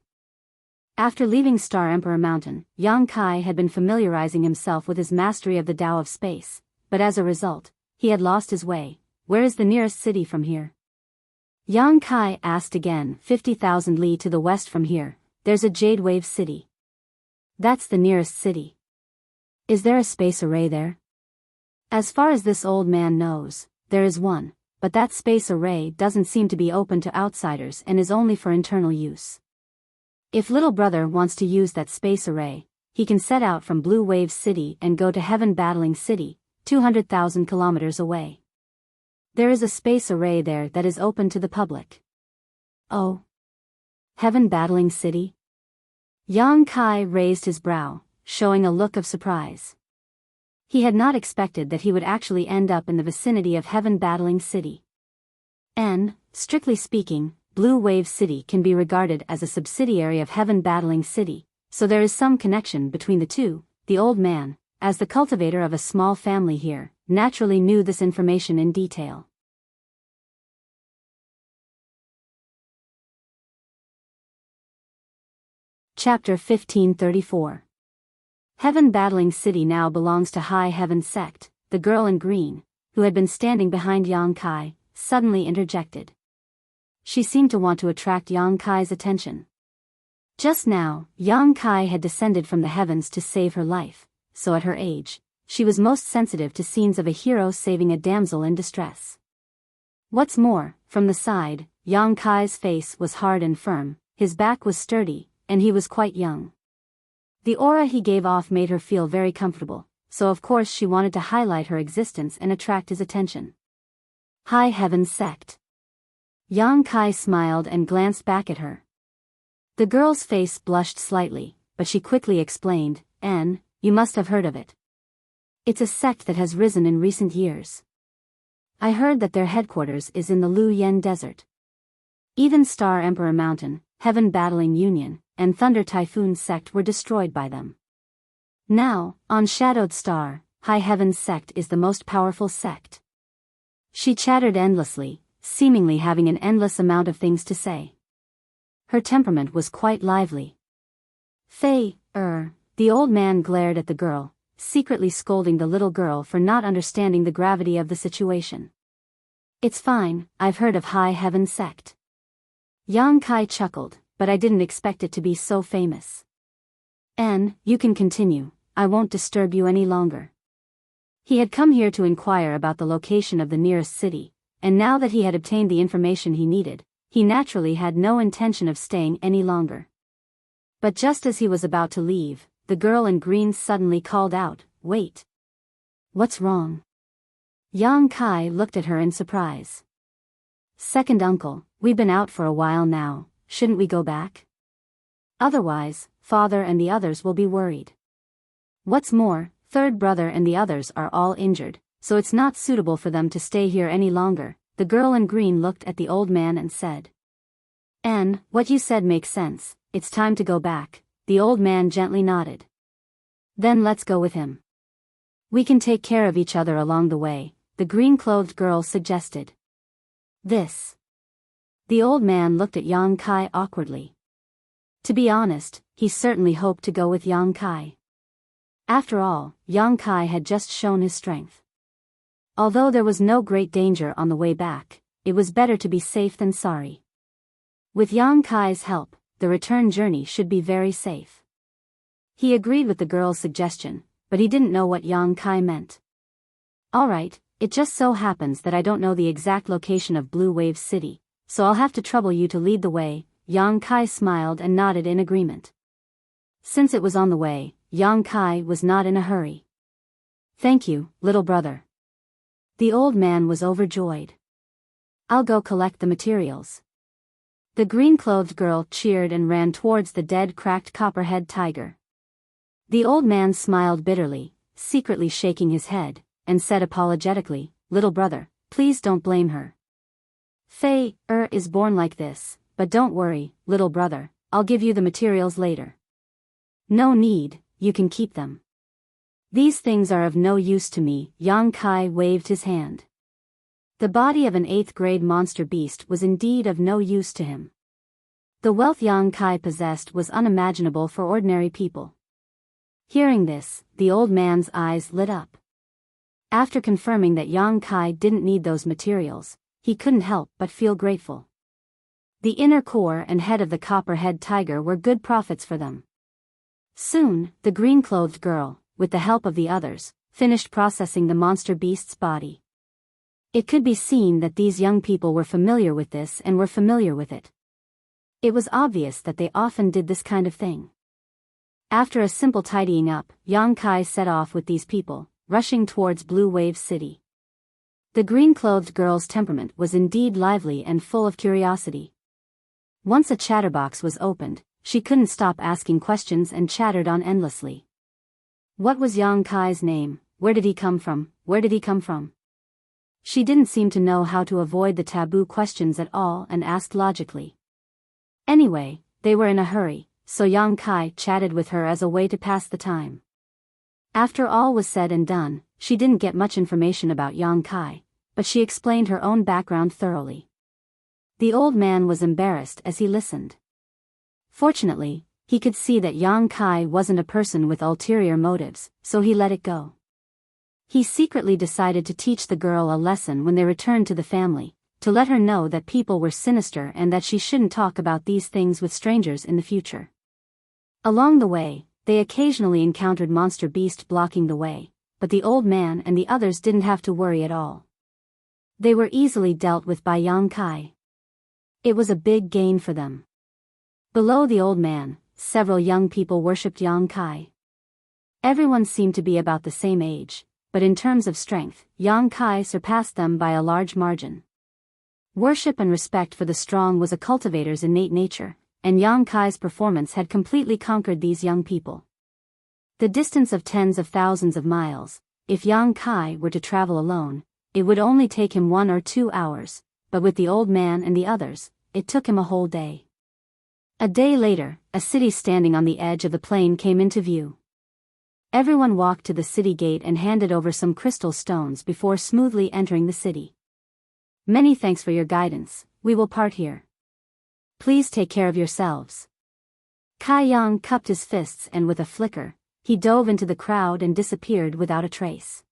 After leaving Star Emperor Mountain, Yang Kai had been familiarizing himself with his mastery of the Tao of Space, but as a result, he had lost his way. Where is the nearest city from here? Yang Kai asked again. 50,000 li to the west from here, there's a Jade Wave City. That's the nearest city. Is there a space array there? As far as this old man knows, there is one, but that space array doesn't seem to be open to outsiders and is only for internal use. If little brother wants to use that space array, he can set out from Blue Wave City and go to Heaven Battling City, 200,000 kilometers away. There is a space array there that is open to the public. Oh. Heaven Battling City? Yang Kai raised his brow, showing a look of surprise. He had not expected that he would actually end up in the vicinity of Heaven Battling City. And, strictly speaking, Blue Wave City can be regarded as a subsidiary of Heaven Battling City, so there is some connection between the two. The old man, as the cultivator of a small family here, naturally knew this information in detail. Chapter 1534. Heaven Battling City now belongs to High Heaven Sect. The girl in green, who had been standing behind Yang Kai, suddenly interjected. She seemed to want to attract Yang Kai's attention. Just now, Yang Kai had descended from the heavens to save her life, so at her age, she was most sensitive to scenes of a hero saving a damsel in distress. What's more, from the side, Yang Kai's face was hard and firm, his back was sturdy, and he was quite young. The aura he gave off made her feel very comfortable, so of course she wanted to highlight her existence and attract his attention. High Heaven Sect. Yang Kai smiled and glanced back at her. The girl's face blushed slightly, but she quickly explained, you must have heard of it. It's a sect that has risen in recent years. I heard that their headquarters is in the Lu Yen Desert. Even Star Emperor Mountain, Heaven Battling Union, and Thunder Typhoon Sect were destroyed by them. Now, on Shadowed Star, High Heaven Sect is the most powerful sect. She chattered endlessly, seemingly having an endless amount of things to say. Her temperament was quite lively. The old man glared at the girl, secretly scolding the little girl for not understanding the gravity of the situation. It's fine, I've heard of High Heaven Sect. Yang Kai chuckled, but I didn't expect it to be so famous. You can continue, I won't disturb you any longer. He had come here to inquire about the location of the nearest city, and now that he had obtained the information he needed, he naturally had no intention of staying any longer. But just as he was about to leave, the girl in green suddenly called out, "Wait. What's wrong?" Yang Kai looked at her in surprise. "Second uncle, we've been out for a while now, shouldn't we go back? Otherwise, father and the others will be worried. What's more, third brother and the others are all injured, so it's not suitable for them to stay here any longer." The girl in green looked at the old man and said, "What you said makes sense, it's time to go back." The old man gently nodded. "Then let's go with him. We can take care of each other along the way," the green-clothed girl suggested. "This." The old man looked at Yang Kai awkwardly. To be honest, he certainly hoped to go with Yang Kai. After all, Yang Kai had just shown his strength. Although there was no great danger on the way back, it was better to be safe than sorry. With Yang Kai's help, the return journey should be very safe. He agreed with the girl's suggestion, but he didn't know what Yang Kai meant. "Alright, it just so happens that I don't know the exact location of Blue Wave City, so I'll have to trouble you to lead the way." Yang Kai smiled and nodded in agreement. Since it was on the way, Yang Kai was not in a hurry. "Thank you, little brother." The old man was overjoyed. "I'll go collect the materials." The green-clothed girl cheered and ran towards the dead cracked copperhead tiger. The old man smiled bitterly, secretly shaking his head, and said apologetically, "Little brother, please don't blame her. Fei is born like this, but don't worry, little brother, I'll give you the materials later." "No need, you can keep them. These things are of no use to me." Yang Kai waved his hand. The body of an 8th-grade monster beast was indeed of no use to him. The wealth Yang Kai possessed was unimaginable for ordinary people. Hearing this, the old man's eyes lit up. After confirming that Yang Kai didn't need those materials, he couldn't help but feel grateful. The inner core and head of the copperhead tiger were good profits for them. Soon, the green-clothed girl, with the help of the others, finished processing the monster beast's body. It could be seen that these young people were familiar with this and were familiar with it. It was obvious that they often did this kind of thing. After a simple tidying up, Yang Kai set off with these people, rushing towards Blue Wave City. The green-clothed girl's temperament was indeed lively and full of curiosity. Once a chatterbox was opened, she couldn't stop asking questions and chattered on endlessly. What was Yang Kai's name? Where did he come from? Where did he come from? She didn't seem to know how to avoid the taboo questions at all and asked logically. Anyway, they were in a hurry, so Yang Kai chatted with her as a way to pass the time. After all was said and done, she didn't get much information about Yang Kai, but she explained her own background thoroughly. The old man was embarrassed as he listened. Fortunately, he could see that Yang Kai wasn't a person with ulterior motives, so he let it go. He secretly decided to teach the girl a lesson when they returned to the family, to let her know that people were sinister and that she shouldn't talk about these things with strangers in the future. Along the way, they occasionally encountered monster beast blocking the way, but the old man and the others didn't have to worry at all. They were easily dealt with by Yang Kai. It was a big gain for them. Below the old man, several young people worshipped Yang Kai. Everyone seemed to be about the same age, but in terms of strength, Yang Kai surpassed them by a large margin. Worship and respect for the strong was a cultivator's innate nature, and Yang Kai's performance had completely conquered these young people. The distance of tens of thousands of miles, if Yang Kai were to travel alone, it would only take him 1 or 2 hours, but with the old man and the others, it took him a whole day. A day later, a city standing on the edge of the plain came into view. Everyone walked to the city gate and handed over some crystal stones before smoothly entering the city. Many thanks for your guidance, we will part here. Please take care of yourselves. Kai Yang cupped his fists and with a flicker, he dove into the crowd and disappeared without a trace.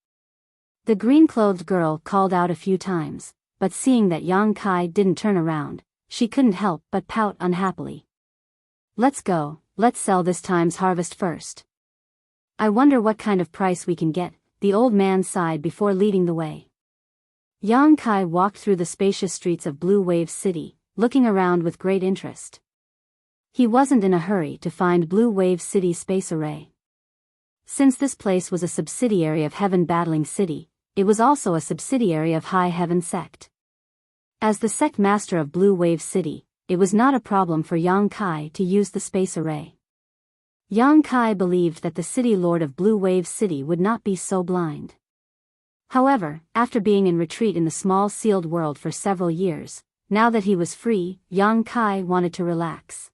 The green-clothed girl called out a few times, but seeing that Yang Kai didn't turn around, she couldn't help but pout unhappily. Let's go, let's sell this time's harvest first. I wonder what kind of price we can get, the old man sighed before leading the way. Yang Kai walked through the spacious streets of Blue Wave City, looking around with great interest. He wasn't in a hurry to find Blue Wave City's space array. Since this place was a subsidiary of Heaven Battling City, it was also a subsidiary of High Heaven Sect. As the sect master of Blue Wave City, it was not a problem for Yang Kai to use the space array. Yang Kai believed that the city lord of Blue Wave City would not be so blind. However, after being in retreat in the small sealed world for several years, now that he was free, Yang Kai wanted to relax.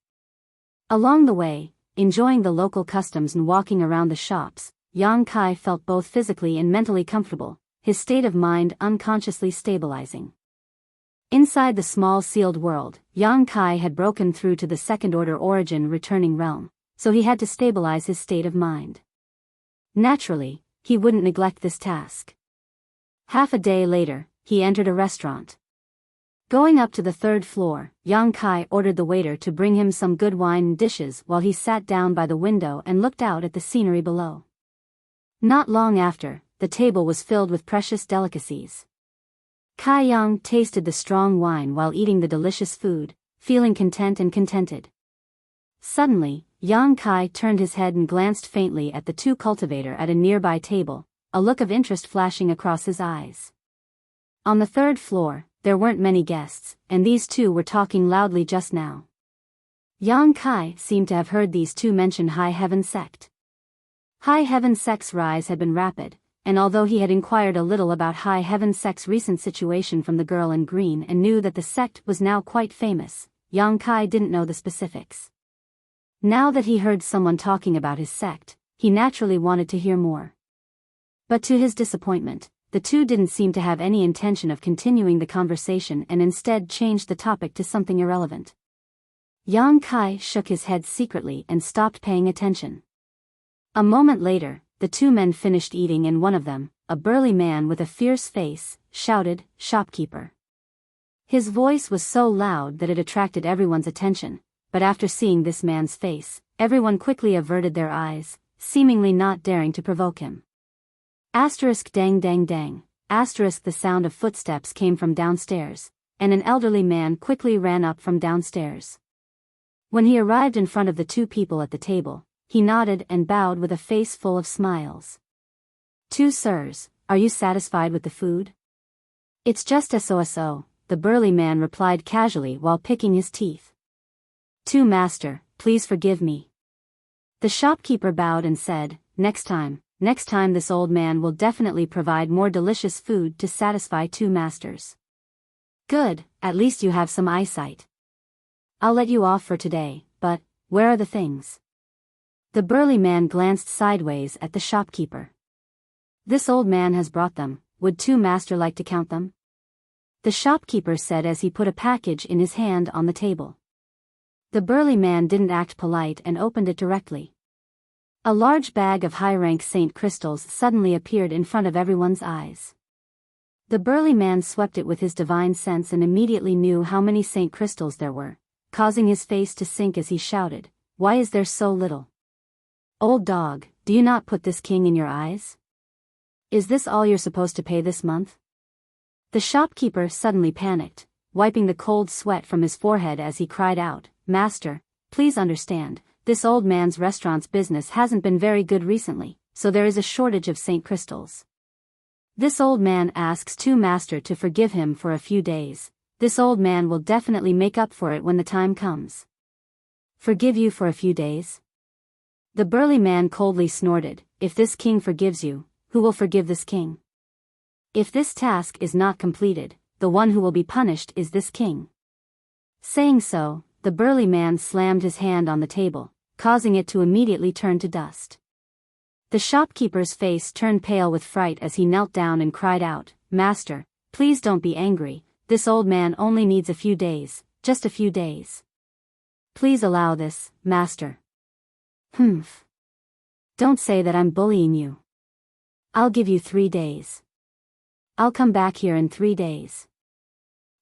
Along the way, enjoying the local customs and walking around the shops, Yang Kai felt both physically and mentally comfortable, his state of mind unconsciously stabilizing. Inside the small sealed world, Yang Kai had broken through to the second-order origin returning realm, so he had to stabilize his state of mind. Naturally, he wouldn't neglect this task. Half a day later, he entered a restaurant. Going up to the 3rd floor, Yang Kai ordered the waiter to bring him some good wine and dishes while he sat down by the window and looked out at the scenery below. Not long after, the table was filled with precious delicacies. Kai Yang tasted the strong wine while eating the delicious food, feeling content and contented. Suddenly, Yang Kai turned his head and glanced faintly at the 2 cultivator at a nearby table, a look of interest flashing across his eyes. On the 3rd floor, there weren't many guests, and these 2 were talking loudly just now. Yang Kai seemed to have heard these 2 mention High Heaven Sect. High Heaven Sect's rise had been rapid, and although he had inquired a little about High Heaven Sect's recent situation from the girl in green and knew that the sect was now quite famous, Yang Kai didn't know the specifics. Now that he heard someone talking about his sect, he naturally wanted to hear more. But to his disappointment, the two didn't seem to have any intention of continuing the conversation and instead changed the topic to something irrelevant. Yang Kai shook his head secretly and stopped paying attention. A moment later, the two men finished eating and one of them, a burly man with a fierce face, shouted, "Shopkeeper." His voice was so loud that it attracted everyone's attention, but after seeing this man's face, everyone quickly averted their eyes, seemingly not daring to provoke him. Asterisk dang dang dang, asterisk the sound of footsteps came from downstairs, and an elderly man quickly ran up from downstairs. When he arrived in front of the two people at the table, he nodded and bowed with a face full of smiles. "Two sirs, are you satisfied with the food?" "It's just so," the burly man replied casually while picking his teeth. "Two master, please forgive me." The shopkeeper bowed and said, next time this old man will definitely provide more delicious food to satisfy two masters." "Good, at least you have some eyesight. I'll let you off for today, but, where are the things?" The burly man glanced sideways at the shopkeeper. "This old man has brought them, would two master like to count them?" The shopkeeper said as he put a package in his hand on the table. The burly man didn't act polite and opened it directly. A large bag of high-rank Saint crystals suddenly appeared in front of everyone's eyes. The burly man swept it with his divine sense and immediately knew how many Saint crystals there were, causing his face to sink as he shouted, "Why is there so little? Old dog, do you not put this king in your eyes? Is this all you're supposed to pay this month?" The shopkeeper suddenly panicked, wiping the cold sweat from his forehead as he cried out, "Master, please understand, this old man's restaurant's business hasn't been very good recently, so there is a shortage of Saint crystals. This old man asks two master to forgive him for a few days. This old man will definitely make up for it when the time comes." "Forgive you for a few days?" The burly man coldly snorted, "If this king forgives you, who will forgive this king? If this task is not completed, the one who will be punished is this king." Saying so, the burly man slammed his hand on the table, causing it to immediately turn to dust. The shopkeeper's face turned pale with fright as he knelt down and cried out, "Master, please don't be angry, this old man only needs a few days, just a few days. Please allow this, master." "Humph. Don't say that I'm bullying you. I'll give you 3 days. I'll come back here in 3 days.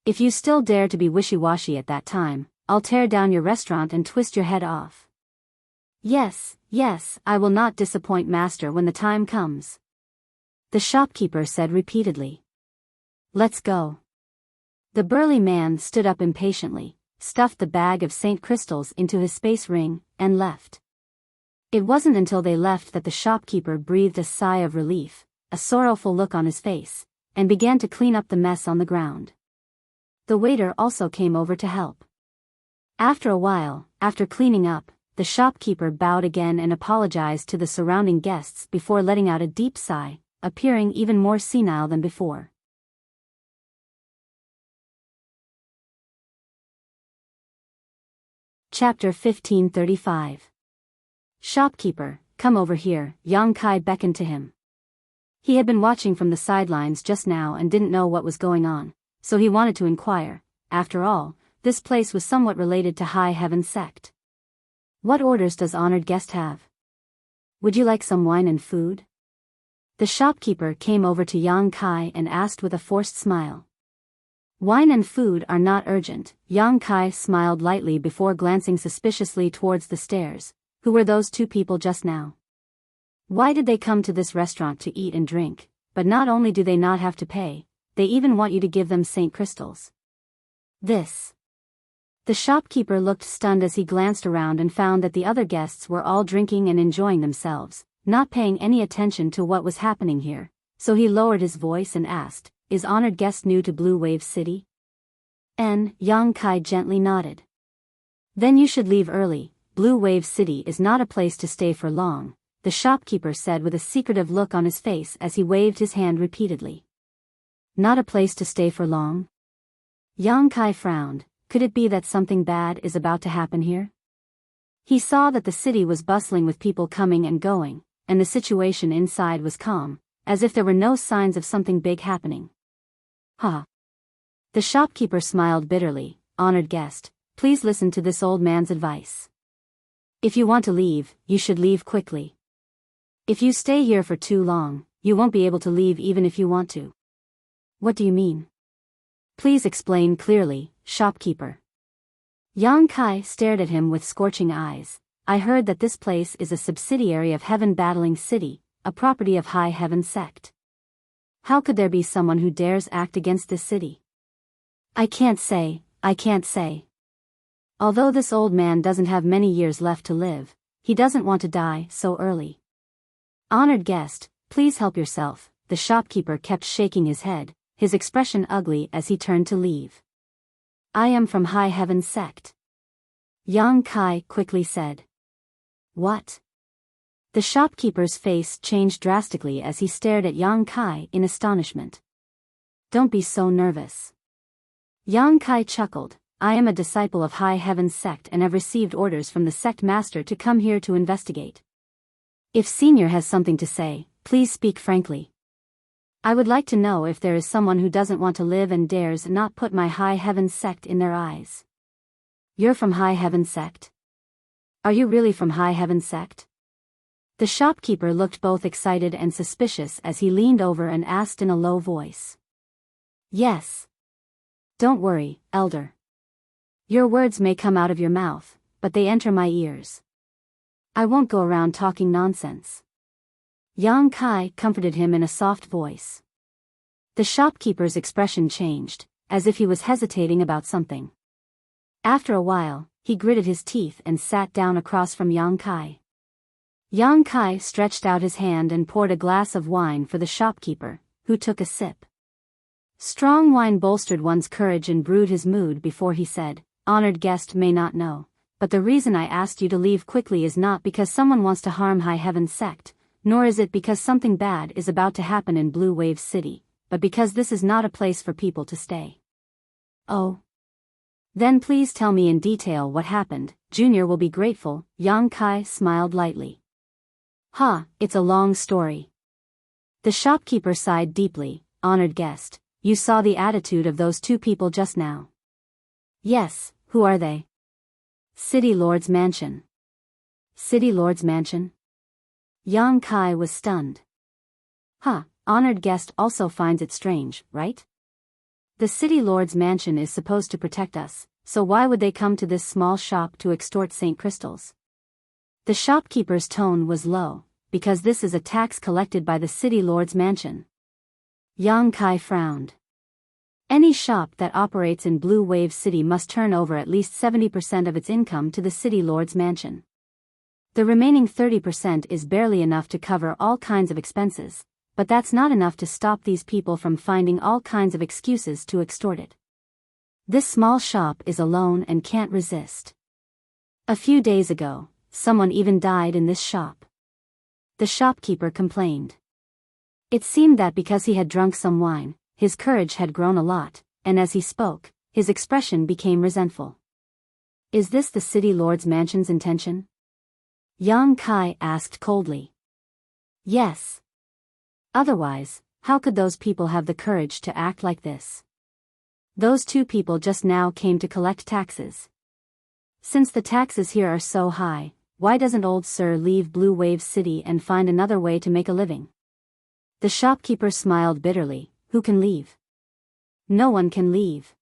If you still dare to be wishy-washy at that time, I'll tear down your restaurant and twist your head off." Yes, I will not disappoint master when the time comes," the shopkeeper said repeatedly. "Let's go." The burly man stood up impatiently, stuffed the bag of Saint crystals into his space ring, and left. It wasn't until they left that the shopkeeper breathed a sigh of relief, a sorrowful look on his face, and began to clean up the mess on the ground. The waiter also came over to help. After a while, after cleaning up, the shopkeeper bowed again and apologized to the surrounding guests before letting out a deep sigh, appearing even more senile than before. Chapter 1535. "Shopkeeper, come over here," Yang Kai beckoned to him. He had been watching from the sidelines just now and didn't know what was going on, so he wanted to inquire. After all, this place was somewhat related to High Heaven sect. "What orders does honored guest have? Would you like some wine and food?" The shopkeeper came over to Yang Kai and asked with a forced smile. "Wine and food are not urgent," Yang Kai smiled lightly before glancing suspiciously towards the stairs. Who were those two people just now? Why did they come to this restaurant to eat and drink? But not only do they not have to pay, they even want you to give them Saint crystals. This. The shopkeeper looked stunned as he glanced around and found that the other guests were all drinking and enjoying themselves, not paying any attention to what was happening here, so he lowered his voice and asked, "Is honored guest new to Blue Wave City?" Yang Kai gently nodded. "Then you should leave early. Blue Wave City is not a place to stay for long," the shopkeeper said with a secretive look on his face as he waved his hand repeatedly. "Not a place to stay for long?" Yang Kai frowned. Could it be that something bad is about to happen here? He saw that the city was bustling with people coming and going, and the situation inside was calm, as if there were no signs of something big happening. Ha! The shopkeeper smiled bitterly. Honored guest, please listen to this old man's advice. If you want to leave, you should leave quickly. If you stay here for too long, you won't be able to leave even if you want to. What do you mean? Please explain clearly, shopkeeper. Yang Kai stared at him with scorching eyes. I heard that this place is a subsidiary of Heaven Battling City, a property of High Heaven Sect. How could there be someone who dares act against this city? I can't say. Although this old man doesn't have many years left to live, he doesn't want to die so early. Honored guest, please help yourself. The shopkeeper kept shaking his head, his expression ugly as he turned to leave. I am from High Heaven Sect. Yang Kai quickly said. What? The shopkeeper's face changed drastically as he stared at Yang Kai in astonishment. Don't be so nervous. Yang Kai chuckled. I am a disciple of High Heaven Sect and have received orders from the sect master to come here to investigate. If Senior has something to say, please speak frankly. I would like to know if there is someone who doesn't want to live and dares not put my High Heaven Sect in their eyes. You're from High Heaven Sect? Are you really from High Heaven Sect? The shopkeeper looked both excited and suspicious as he leaned over and asked in a low voice. Yes. Don't worry, elder. Your words may come out of your mouth, but they enter my ears. I won't go around talking nonsense. Yang Kai comforted him in a soft voice. The shopkeeper's expression changed, as if he was hesitating about something. After a while, he gritted his teeth and sat down across from Yang Kai. Yang Kai stretched out his hand and poured a glass of wine for the shopkeeper, who took a sip. Strong wine bolstered one's courage and brewed his mood before he said, Honored guest may not know, but the reason I asked you to leave quickly is not because someone wants to harm High Heaven Sect, nor is it because something bad is about to happen in Blue Wave City, but because this is not a place for people to stay. Oh. Then please tell me in detail what happened. Junior will be grateful. Yang Kai smiled lightly. It's a long story. The shopkeeper sighed deeply. Honored guest, you saw the attitude of those two people just now. Yes, who are they? City Lord's Mansion. City Lord's Mansion? Yang Kai was stunned. Honored guest also finds it strange, right? The City Lord's Mansion is supposed to protect us, so why would they come to this small shop to extort St. Crystals? The shopkeeper's tone was low, because this is a tax collected by the City Lord's Mansion. Yang Kai frowned. Any shop that operates in Blue Wave City must turn over at least 70% of its income to the City Lord's Mansion. The remaining 30% is barely enough to cover all kinds of expenses, but that's not enough to stop these people from finding all kinds of excuses to extort it. This small shop is alone and can't resist. A few days ago, someone even died in this shop. The shopkeeper complained. It seemed that because he had drunk some wine, his courage had grown a lot, and as he spoke, his expression became resentful. Is this the City Lord's Mansion's intention? Yang Kai asked coldly. Yes. Otherwise, how could those people have the courage to act like this? Those two people just now came to collect taxes. Since the taxes here are so high, why doesn't old Sir leave Blue Wave City and find another way to make a living? The shopkeeper smiled bitterly. Who can leave? No one can leave.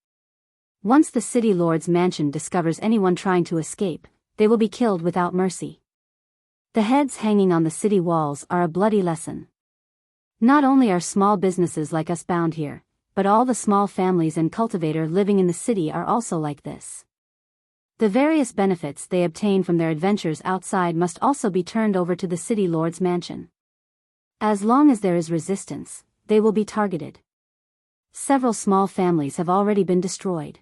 Once the City Lord's Mansion discovers anyone trying to escape, they will be killed without mercy. The heads hanging on the city walls are a bloody lesson. Not only are small businesses like us bound here, but all the small families and cultivator living in the city are also like this. The various benefits they obtain from their adventures outside must also be turned over to the City Lord's Mansion. As long as there is resistance, they will be targeted. Several small families have already been destroyed.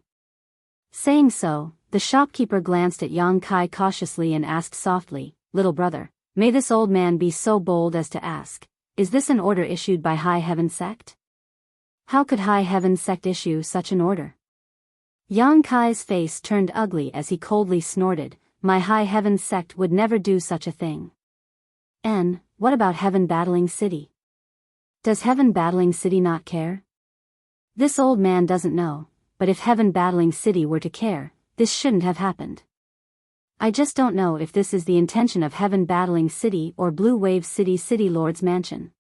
Saying so, the shopkeeper glanced at Yang Kai cautiously and asked softly, Little brother, may this old man be so bold as to ask, is this an order issued by High Heaven Sect? How could High Heaven Sect issue such an order? Yang Kai's face turned ugly as he coldly snorted, my High Heaven Sect would never do such a thing. What about Heaven Battling City? Does Heaven Battling City not care? This old man doesn't know, but if Heaven Battling City were to care, this shouldn't have happened. I just don't know if this is the intention of Heaven Battling City or Blue Wave City City Lord's mansion.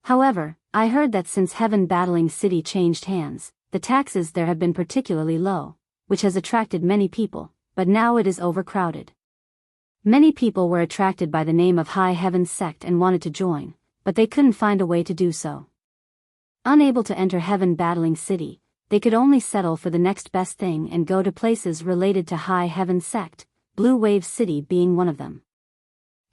However, I heard that since Heaven Battling City changed hands, the taxes there have been particularly low, which has attracted many people, but now it is overcrowded. Many people were attracted by the name of High Heaven Sect and wanted to join, but they couldn't find a way to do so. Unable to enter Heaven Battling City, they could only settle for the next best thing and go to places related to High Heaven Sect, Blue Wave City being one of them.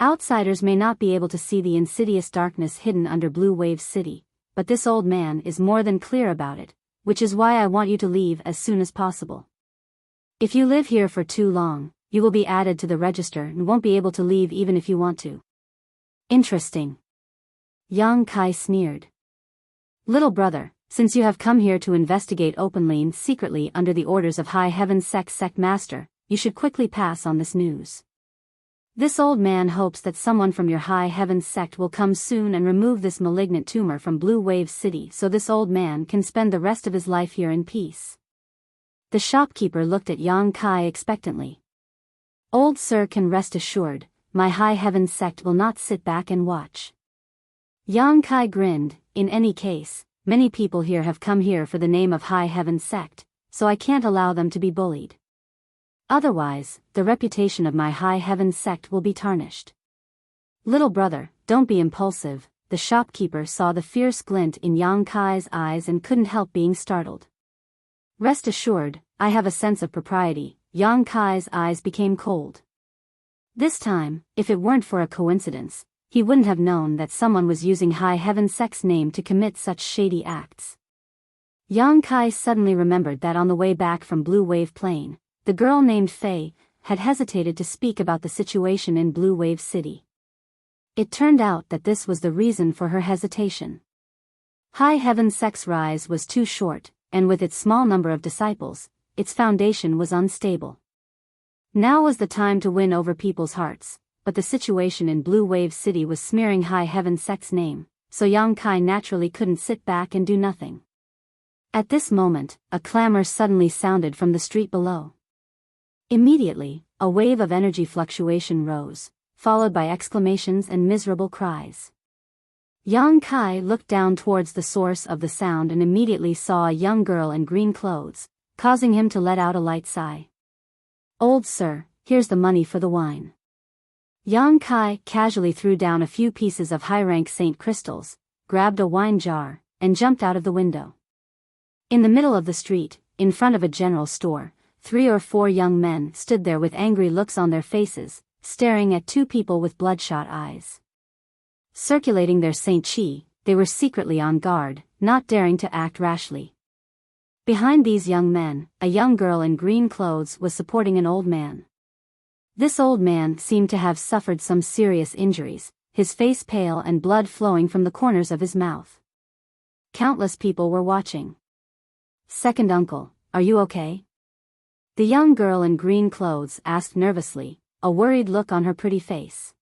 Outsiders may not be able to see the insidious darkness hidden under Blue Wave City, but this old man is more than clear about it, which is why I want you to leave as soon as possible. If you live here for too long, you will be added to the register and won't be able to leave even if you want to. Interesting. Yang Kai sneered. Little brother, since you have come here to investigate openly and secretly under the orders of High Heaven Sect Master, you should quickly pass on this news. This old man hopes that someone from your High Heaven Sect will come soon and remove this malignant tumor from Blue Wave City so this old man can spend the rest of his life here in peace. The shopkeeper looked at Yang Kai expectantly. Old sir can rest assured, my High Heaven Sect will not sit back and watch. Yang Kai grinned. In any case, many people here have come here for the name of High Heaven Sect, so I can't allow them to be bullied. Otherwise, the reputation of my High Heaven Sect will be tarnished. Little brother, don't be impulsive. The shopkeeper saw the fierce glint in Yang Kai's eyes and couldn't help being startled. Rest assured, I have a sense of propriety. Yang Kai's eyes became cold. This time, if it weren't for a coincidence, he wouldn't have known that someone was using High Heaven Sect's name to commit such shady acts. Yang Kai suddenly remembered that on the way back from Blue Wave Plain, the girl named Faye had hesitated to speak about the situation in Blue Wave City. It turned out that this was the reason for her hesitation. High Heaven Sect's rise was too short, and with its small number of disciples, its foundation was unstable. Now was the time to win over people's hearts, but the situation in Blue Wave City was smearing High Heaven Sect's name, so Yang Kai naturally couldn't sit back and do nothing. At this moment, a clamor suddenly sounded from the street below. Immediately, a wave of energy fluctuation rose, followed by exclamations and miserable cries. Yang Kai looked down towards the source of the sound and immediately saw a young girl in green clothes, causing him to let out a light sigh. Old sir, here's the money for the wine. Yang Kai casually threw down a few pieces of high-rank Saint crystals, grabbed a wine jar, and jumped out of the window. In the middle of the street, in front of a general store, 3 or 4 young men stood there with angry looks on their faces, staring at 2 people with bloodshot eyes. Circulating their Saint Chi, they were secretly on guard, not daring to act rashly. Behind these young men, a young girl in green clothes was supporting an old man. This old man seemed to have suffered some serious injuries, his face pale and blood flowing from the corners of his mouth. Countless people were watching. Second uncle, are you okay? The young girl in green clothes asked nervously, a worried look on her pretty face.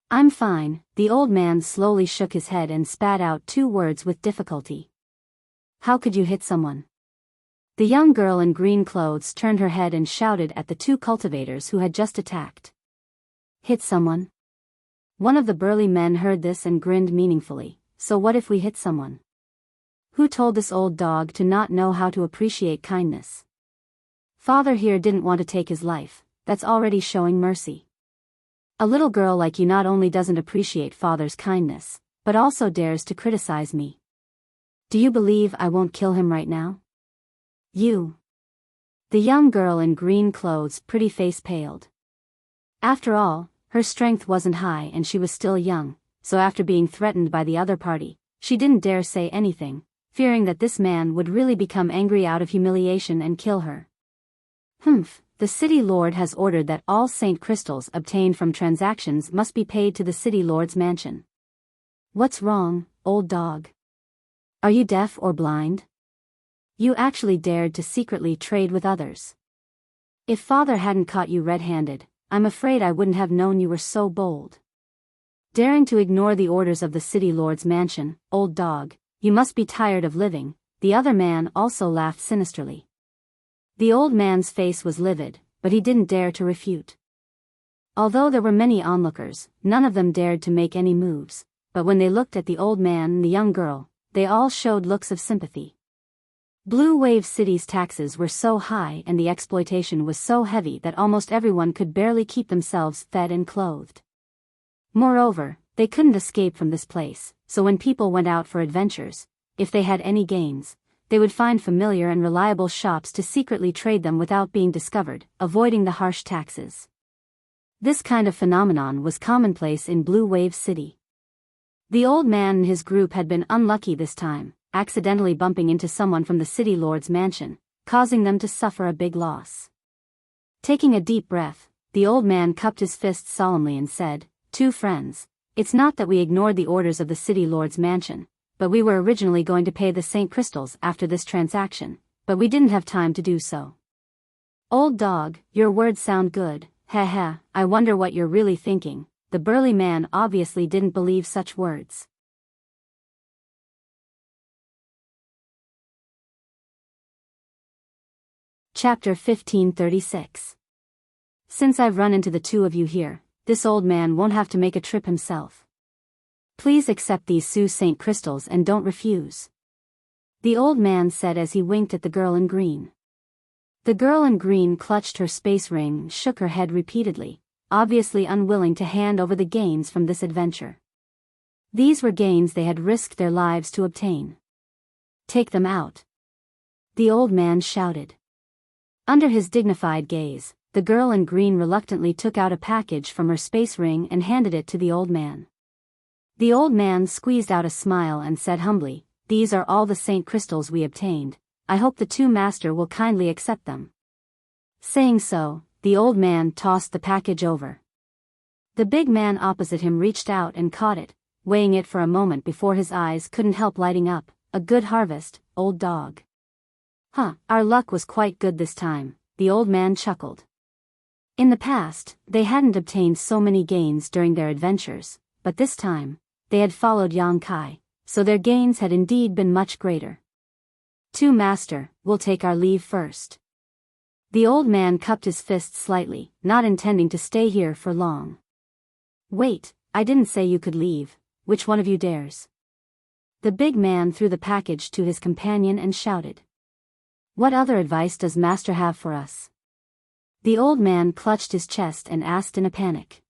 I'm fine, the old man slowly shook his head and spat out 2 words with difficulty. How could you hit someone? The young girl in green clothes turned her head and shouted at the 2 cultivators who had just attacked. Hit someone? One of the burly men heard this and grinned meaningfully. So what if we hit someone? Who told this old dog to not know how to appreciate kindness? Father here didn't want to take his life, that's already showing mercy. A little girl like you not only doesn't appreciate father's kindness, but also dares to criticize me. Do you believe I won't kill him right now? You. The young girl in green clothes' pretty face paled. After all, her strength wasn't high and she was still young, so after being threatened by the other party, she didn't dare say anything, fearing that this man would really become angry out of humiliation and kill her. The city lord has ordered that all Saint crystals obtained from transactions must be paid to the city lord's mansion. What's wrong, old dog? Are you deaf or blind? You actually dared to secretly trade with others. If father hadn't caught you red-handed, I'm afraid I wouldn't have known you were so bold. Daring to ignore the orders of the city lord's mansion, old dog, you must be tired of living, the other man also laughed sinisterly. The old man's face was livid, but he didn't dare to refute. Although there were many onlookers, none of them dared to make any moves, but when they looked at the old man and the young girl, they all showed looks of sympathy. Blue Wave City's taxes were so high and the exploitation was so heavy that almost everyone could barely keep themselves fed and clothed. Moreover, they couldn't escape from this place, so when people went out for adventures, if they had any gains, they would find familiar and reliable shops to secretly trade them without being discovered, avoiding the harsh taxes. This kind of phenomenon was commonplace in Blue Wave City. The old man and his group had been unlucky this time, accidentally bumping into someone from the city lord's mansion, causing them to suffer a big loss. Taking a deep breath, the old man cupped his fists solemnly and said, "Two friends, it's not that we ignored the orders of the city lord's mansion, but we were originally going to pay the St. Crystals after this transaction, but we didn't have time to do so." "Old dog, your words sound good, heh. I wonder what you're really thinking." The burly man obviously didn't believe such words. Chapter 1536. Since I've run into the two of you here, this old man won't have to make a trip himself. Please accept these St. Crystals and don't refuse. The old man said as he winked at the girl in green. The girl in green clutched her space ring and shook her head repeatedly, obviously unwilling to hand over the gains from this adventure. These were gains they had risked their lives to obtain. "Take them out," the old man shouted. Under his dignified gaze, the girl in green reluctantly took out a package from her space ring and handed it to the old man. The old man squeezed out a smile and said humbly, "These are all the St. Crystals we obtained. I hope the two master will kindly accept them." Saying so, the old man tossed the package over. The big man opposite him reached out and caught it, weighing it for a moment before his eyes couldn't help lighting up. "A good harvest, old dog." "Huh, our luck was quite good this time," the old man chuckled. In the past, they hadn't obtained so many gains during their adventures, but this time, they had followed Yang Kai, so their gains had indeed been much greater. "Two master, we'll take our leave first." The old man cupped his fists slightly, not intending to stay here for long. "Wait, I didn't say you could leave. Which one of you dares?" The big man threw the package to his companion and shouted. "What other advice does master have for us?" The old man clutched his chest and asked in a panic.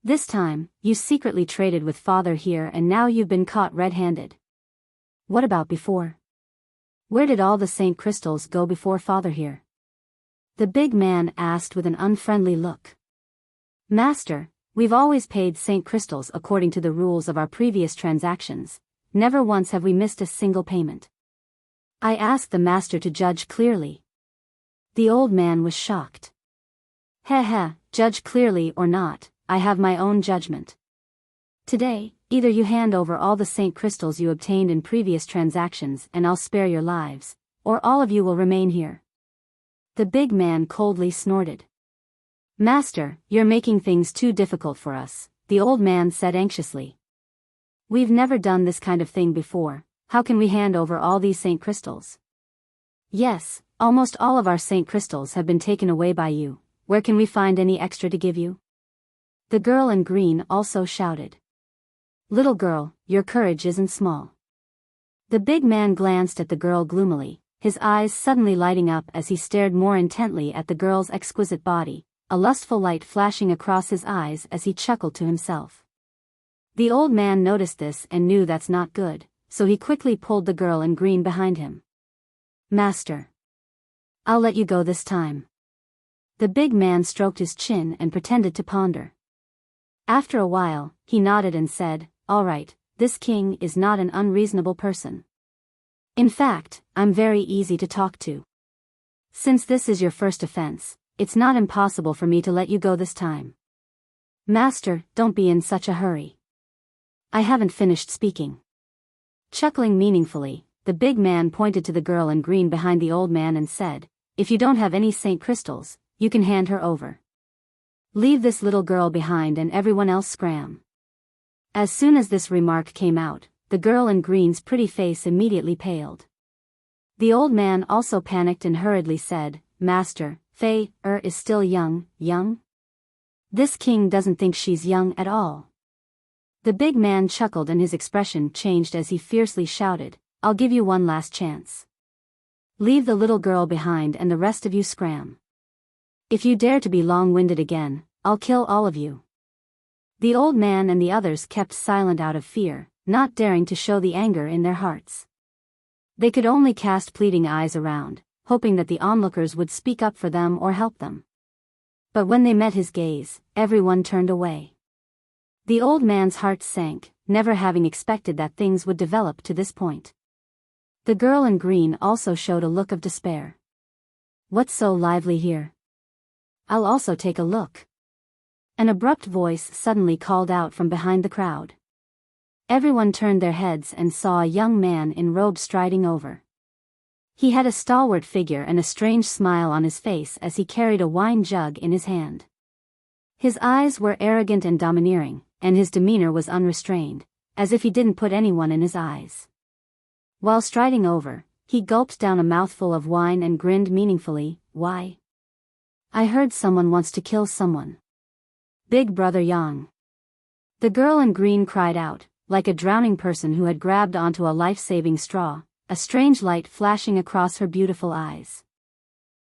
"This time, you secretly traded with father here and now you've been caught red-handed. What about before? Where did all the St. Crystals go before father here?" The big man asked with an unfriendly look. "Master, we've always paid St. Crystals according to the rules of our previous transactions. Never once have we missed a single payment. I asked the master to judge clearly." The old man was shocked. Heh, judge clearly or not, I have my own judgment. Today, either you hand over all the St. Crystals you obtained in previous transactions and I'll spare your lives, or all of you will remain here." The big man coldly snorted. "Master, you're making things too difficult for us," the old man said anxiously. "We've never done this kind of thing before. How can we hand over all these St. Crystals?" "Yes, almost all of our St. Crystals have been taken away by you. Where can we find any extra to give you?" The girl in green also shouted. "Little girl, your courage isn't small." The big man glanced at the girl gloomily, his eyes suddenly lighting up as he stared more intently at the girl's exquisite body, a lustful light flashing across his eyes as he chuckled to himself. The old man noticed this and knew that's not good, so he quickly pulled the girl in green behind him. "Master, I'll let you go this time." The big man stroked his chin and pretended to ponder. After a while, he nodded and said, "All right, this king is not an unreasonable person. In fact, I'm very easy to talk to. Since this is your first offense, it's not impossible for me to let you go this time." "Master, don't be in such a hurry. I haven't finished speaking." Chuckling meaningfully, the big man pointed to the girl in green behind the old man and said, "If you don't have any St. Crystals, you can hand her over. Leave this little girl behind and everyone else scram." As soon as this remark came out, the girl in green's pretty face immediately paled. The old man also panicked and hurriedly said, "Master, Fei is still young. This king doesn't think she's young at all." The big man chuckled and his expression changed as he fiercely shouted, "I'll give you one last chance. Leave the little girl behind and the rest of you scram. If you dare to be long-winded again, I'll kill all of you." The old man and the others kept silent out of fear, not daring to show the anger in their hearts. They could only cast pleading eyes around, hoping that the onlookers would speak up for them or help them. But when they met his gaze, everyone turned away. The old man's heart sank, never having expected that things would develop to this point. The girl in green also showed a look of despair. "What's so lively here? I'll also take a look." An abrupt voice suddenly called out from behind the crowd. Everyone turned their heads and saw a young man in robes striding over. He had a stalwart figure and a strange smile on his face as he carried a wine jug in his hand. His eyes were arrogant and domineering, and his demeanor was unrestrained, as if he didn't put anyone in his eyes. While striding over, he gulped down a mouthful of wine and grinned meaningfully. "Why? I heard someone wants to kill someone. Big brother Yang." The girl in green cried out, like a drowning person who had grabbed onto a life-saving straw, a strange light flashing across her beautiful eyes.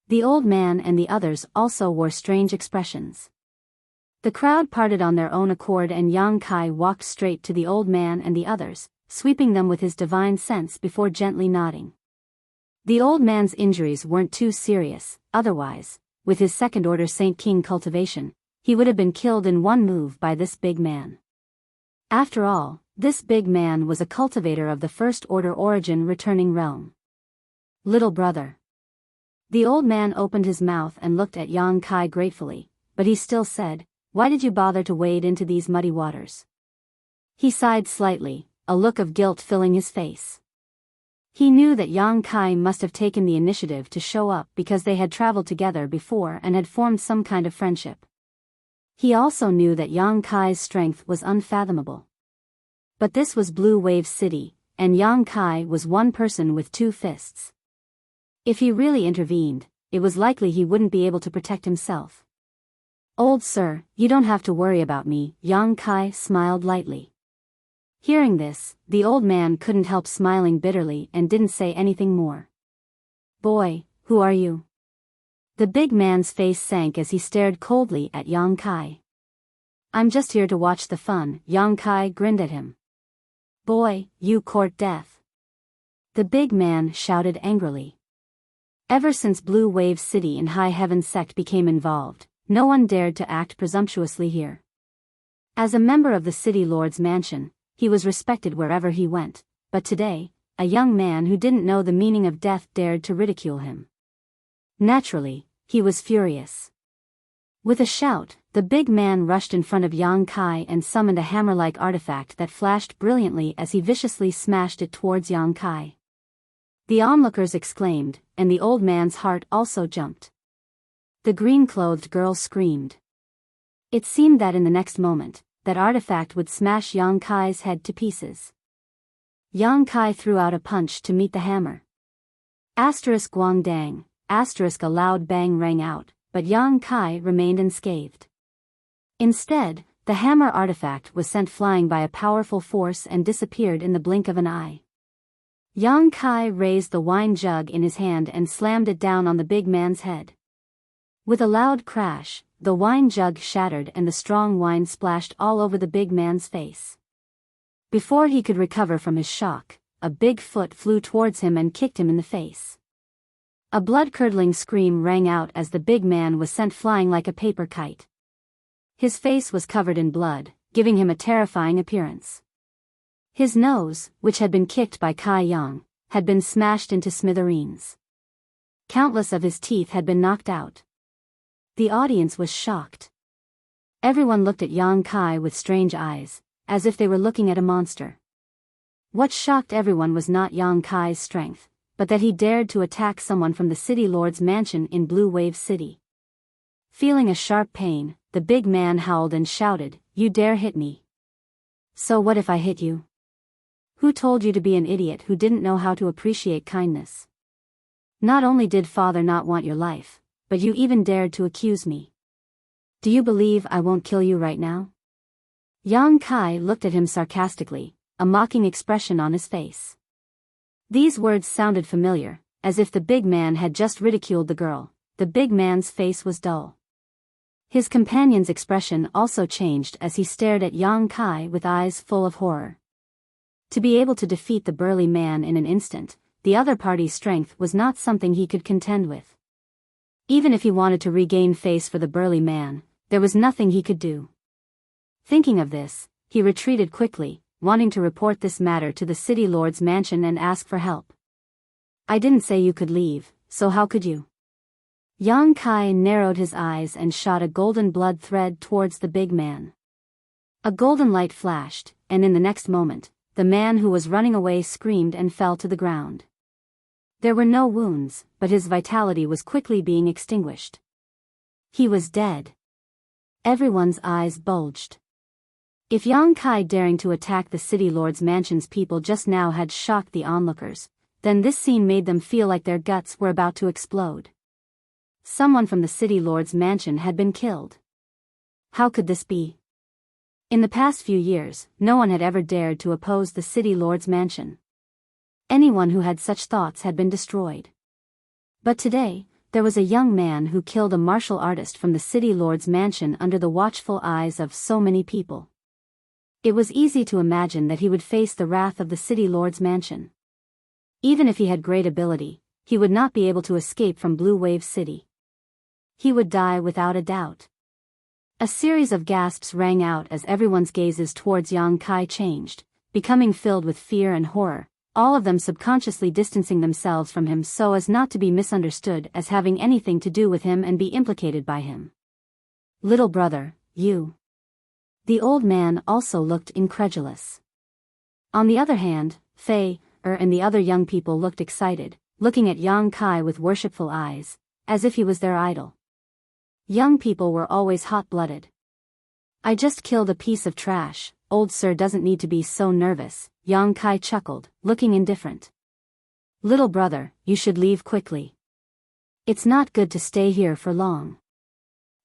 The old man and the others also wore strange expressions. The crowd parted on their own accord and Yang Kai walked straight to the old man and the others, sweeping them with his divine sense before gently nodding. The old man's injuries weren't too serious, otherwise, with his second-order Saint King cultivation, he would have been killed in one move by this big man. After all, this big man was a cultivator of the first-order origin returning realm. "Little brother." The old man opened his mouth and looked at Yang Kai gratefully, but he still said, "Why did you bother to wade into these muddy waters?" He sighed slightly, a look of guilt filling his face. He knew that Yang Kai must have taken the initiative to show up because they had traveled together before and had formed some kind of friendship. He also knew that Yang Kai's strength was unfathomable. But this was Blue Wave City, and Yang Kai was one person with two fists. If he really intervened, it was likely he wouldn't be able to protect himself. "Old sir, you don't have to worry about me," Yang Kai smiled lightly. Hearing this, the old man couldn't help smiling bitterly and didn't say anything more. "Boy, who are you?" The big man's face sank as he stared coldly at Yang Kai. "I'm just here to watch the fun," Yang Kai grinned at him. "Boy, you court death," the big man shouted angrily. Ever since Blue Wave City and High Heaven sect became involved, no one dared to act presumptuously here. As a member of the city lord's mansion, he was respected wherever he went, but today, a young man who didn't know the meaning of death dared to ridicule him. Naturally, he was furious. With a shout, the big man rushed in front of Yang Kai and summoned a hammer-like artifact that flashed brilliantly as he viciously smashed it towards Yang Kai. The onlookers exclaimed, and the old man's heart also jumped. The green-clothed girl screamed. It seemed that in the next moment, that artifact would smash Yang Kai's head to pieces. Yang Kai threw out a punch to meet the hammer. Guangdang, a loud bang rang out, but Yang Kai remained unscathed. Instead, the hammer artifact was sent flying by a powerful force and disappeared in the blink of an eye. Yang Kai raised the wine jug in his hand and slammed it down on the big man's head. With a loud crash, the wine jug shattered and the strong wine splashed all over the big man's face. Before he could recover from his shock, a big foot flew towards him and kicked him in the face. A blood-curdling scream rang out as the big man was sent flying like a paper kite. His face was covered in blood, giving him a terrifying appearance. His nose, which had been kicked by Kai Yang, had been smashed into smithereens. Countless of his teeth had been knocked out. The audience was shocked. Everyone looked at Yang Kai with strange eyes, as if they were looking at a monster. What shocked everyone was not Yang Kai's strength, but that he dared to attack someone from the city lord's mansion in Blue Wave City. Feeling a sharp pain, the big man howled and shouted, "You dare hit me? So what if I hit you? Who told you to be an idiot who didn't know how to appreciate kindness? Not only did father not want your life, but you even dared to accuse me. Do you believe I won't kill you right now? Yang Kai looked at him sarcastically, a mocking expression on his face. These words sounded familiar, as if the big man had just ridiculed the girl. The big man's face was dull. His companion's expression also changed as he stared at Yang Kai with eyes full of horror. To be able to defeat the burly man in an instant, the other party's strength was not something he could contend with. Even if he wanted to regain face for the burly man, there was nothing he could do. Thinking of this, he retreated quickly, wanting to report this matter to the city lord's mansion and ask for help. I didn't say you could leave, so how could you? Yang Kai narrowed his eyes and shot a golden blood thread towards the big man. A golden light flashed, and in the next moment, the man who was running away screamed and fell to the ground. There were no wounds, but his vitality was quickly being extinguished. He was dead. Everyone's eyes bulged. If Yang Kai daring to attack the city lord's mansion's people just now had shocked the onlookers, then this scene made them feel like their guts were about to explode. Someone from the city lord's mansion had been killed. How could this be? In the past few years, no one had ever dared to oppose the city lord's mansion. Anyone who had such thoughts had been destroyed. But today, there was a young man who killed a martial artist from the city lord's mansion under the watchful eyes of so many people. It was easy to imagine that he would face the wrath of the city lord's mansion. Even if he had great ability, he would not be able to escape from Blue Wave City. He would die without a doubt. A series of gasps rang out as everyone's gazes towards Yang Kai changed, becoming filled with fear and horror, all of them subconsciously distancing themselves from him so as not to be misunderstood as having anything to do with him and be implicated by him. Little brother, you. The old man also looked incredulous. On the other hand, Fei, and the other young people looked excited, looking at Yang Kai with worshipful eyes, as if he was their idol. Young people were always hot-blooded. I just killed a piece of trash, old sir doesn't need to be so nervous, Yang Kai chuckled, looking indifferent. Little brother, you should leave quickly. It's not good to stay here for long.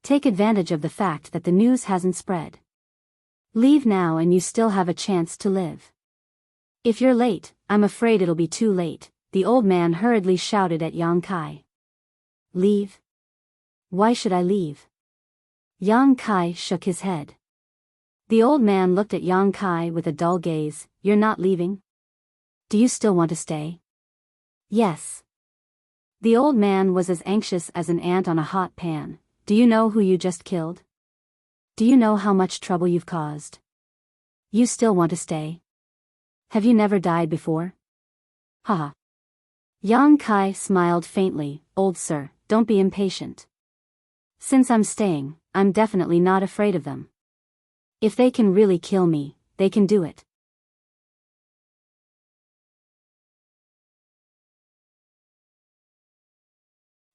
Take advantage of the fact that the news hasn't spread. Leave now and you still have a chance to live. If you're late, I'm afraid it'll be too late, the old man hurriedly shouted at Yang Kai. Leave? Why should I leave? Yang Kai shook his head. The old man looked at Yang Kai with a dull gaze. You're not leaving? Do you still want to stay? Yes. The old man was as anxious as an ant on a hot pan. Do you know who you just killed? Do you know how much trouble you've caused? You still want to stay? Have you never died before? Haha. Yang Kai smiled faintly. Old sir, don't be impatient. Since I'm staying, I'm definitely not afraid of them. If they can really kill me, they can do it.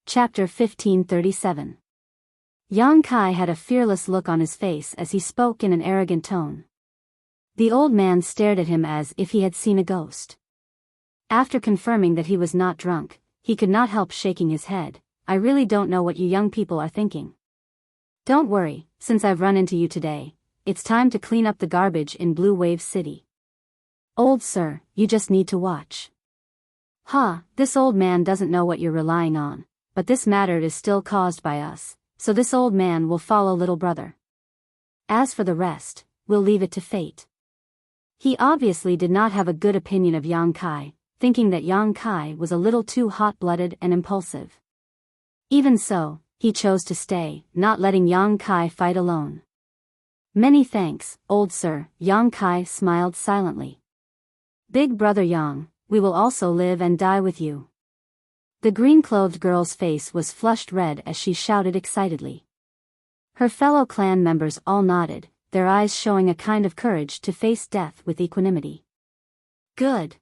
Chapter 1537. Yang Kai had a fearless look on his face as he spoke in an arrogant tone. The old man stared at him as if he had seen a ghost. After confirming that he was not drunk, he could not help shaking his head. I really don't know what you young people are thinking. Don't worry, since I've run into you today, it's time to clean up the garbage in Blue Wave City. Old sir, you just need to watch. This old man doesn't know what you're relying on, but this matter is still caused by us, so this old man will follow little brother. As for the rest, we'll leave it to fate. He obviously did not have a good opinion of Yang Kai, thinking that Yang Kai was a little too hot-blooded and impulsive. Even so, he chose to stay, not letting Yang Kai fight alone. Many thanks, old sir, Yang Kai smiled silently. Big brother Yang, we will also live and die with you. The green-clothed girl's face was flushed red as she shouted excitedly. Her fellow clan members all nodded, their eyes showing a kind of courage to face death with equanimity. Good.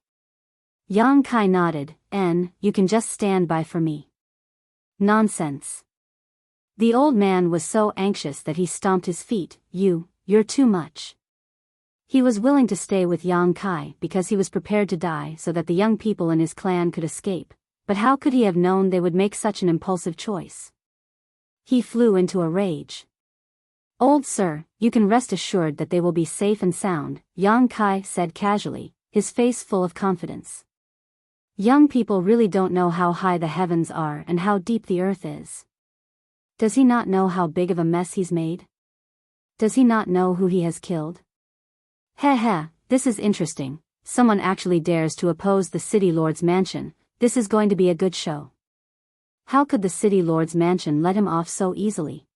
Yang Kai nodded, you can just stand by for me. Nonsense. The old man was so anxious that he stomped his feet. You're too much. He was willing to stay with Yang Kai because he was prepared to die so that the young people in his clan could escape, but how could he have known they would make such an impulsive choice? He flew into a rage. "Old sir, you can rest assured that they will be safe and sound," Yang Kai said casually, his face full of confidence. "Young people really don't know how high the heavens are and how deep the earth is. Does he not know how big of a mess he's made? Does he not know who he has killed? Heh, this is interesting. Someone actually dares to oppose the city lord's mansion. This is going to be a good show. How could the city lord's mansion let him off so easily?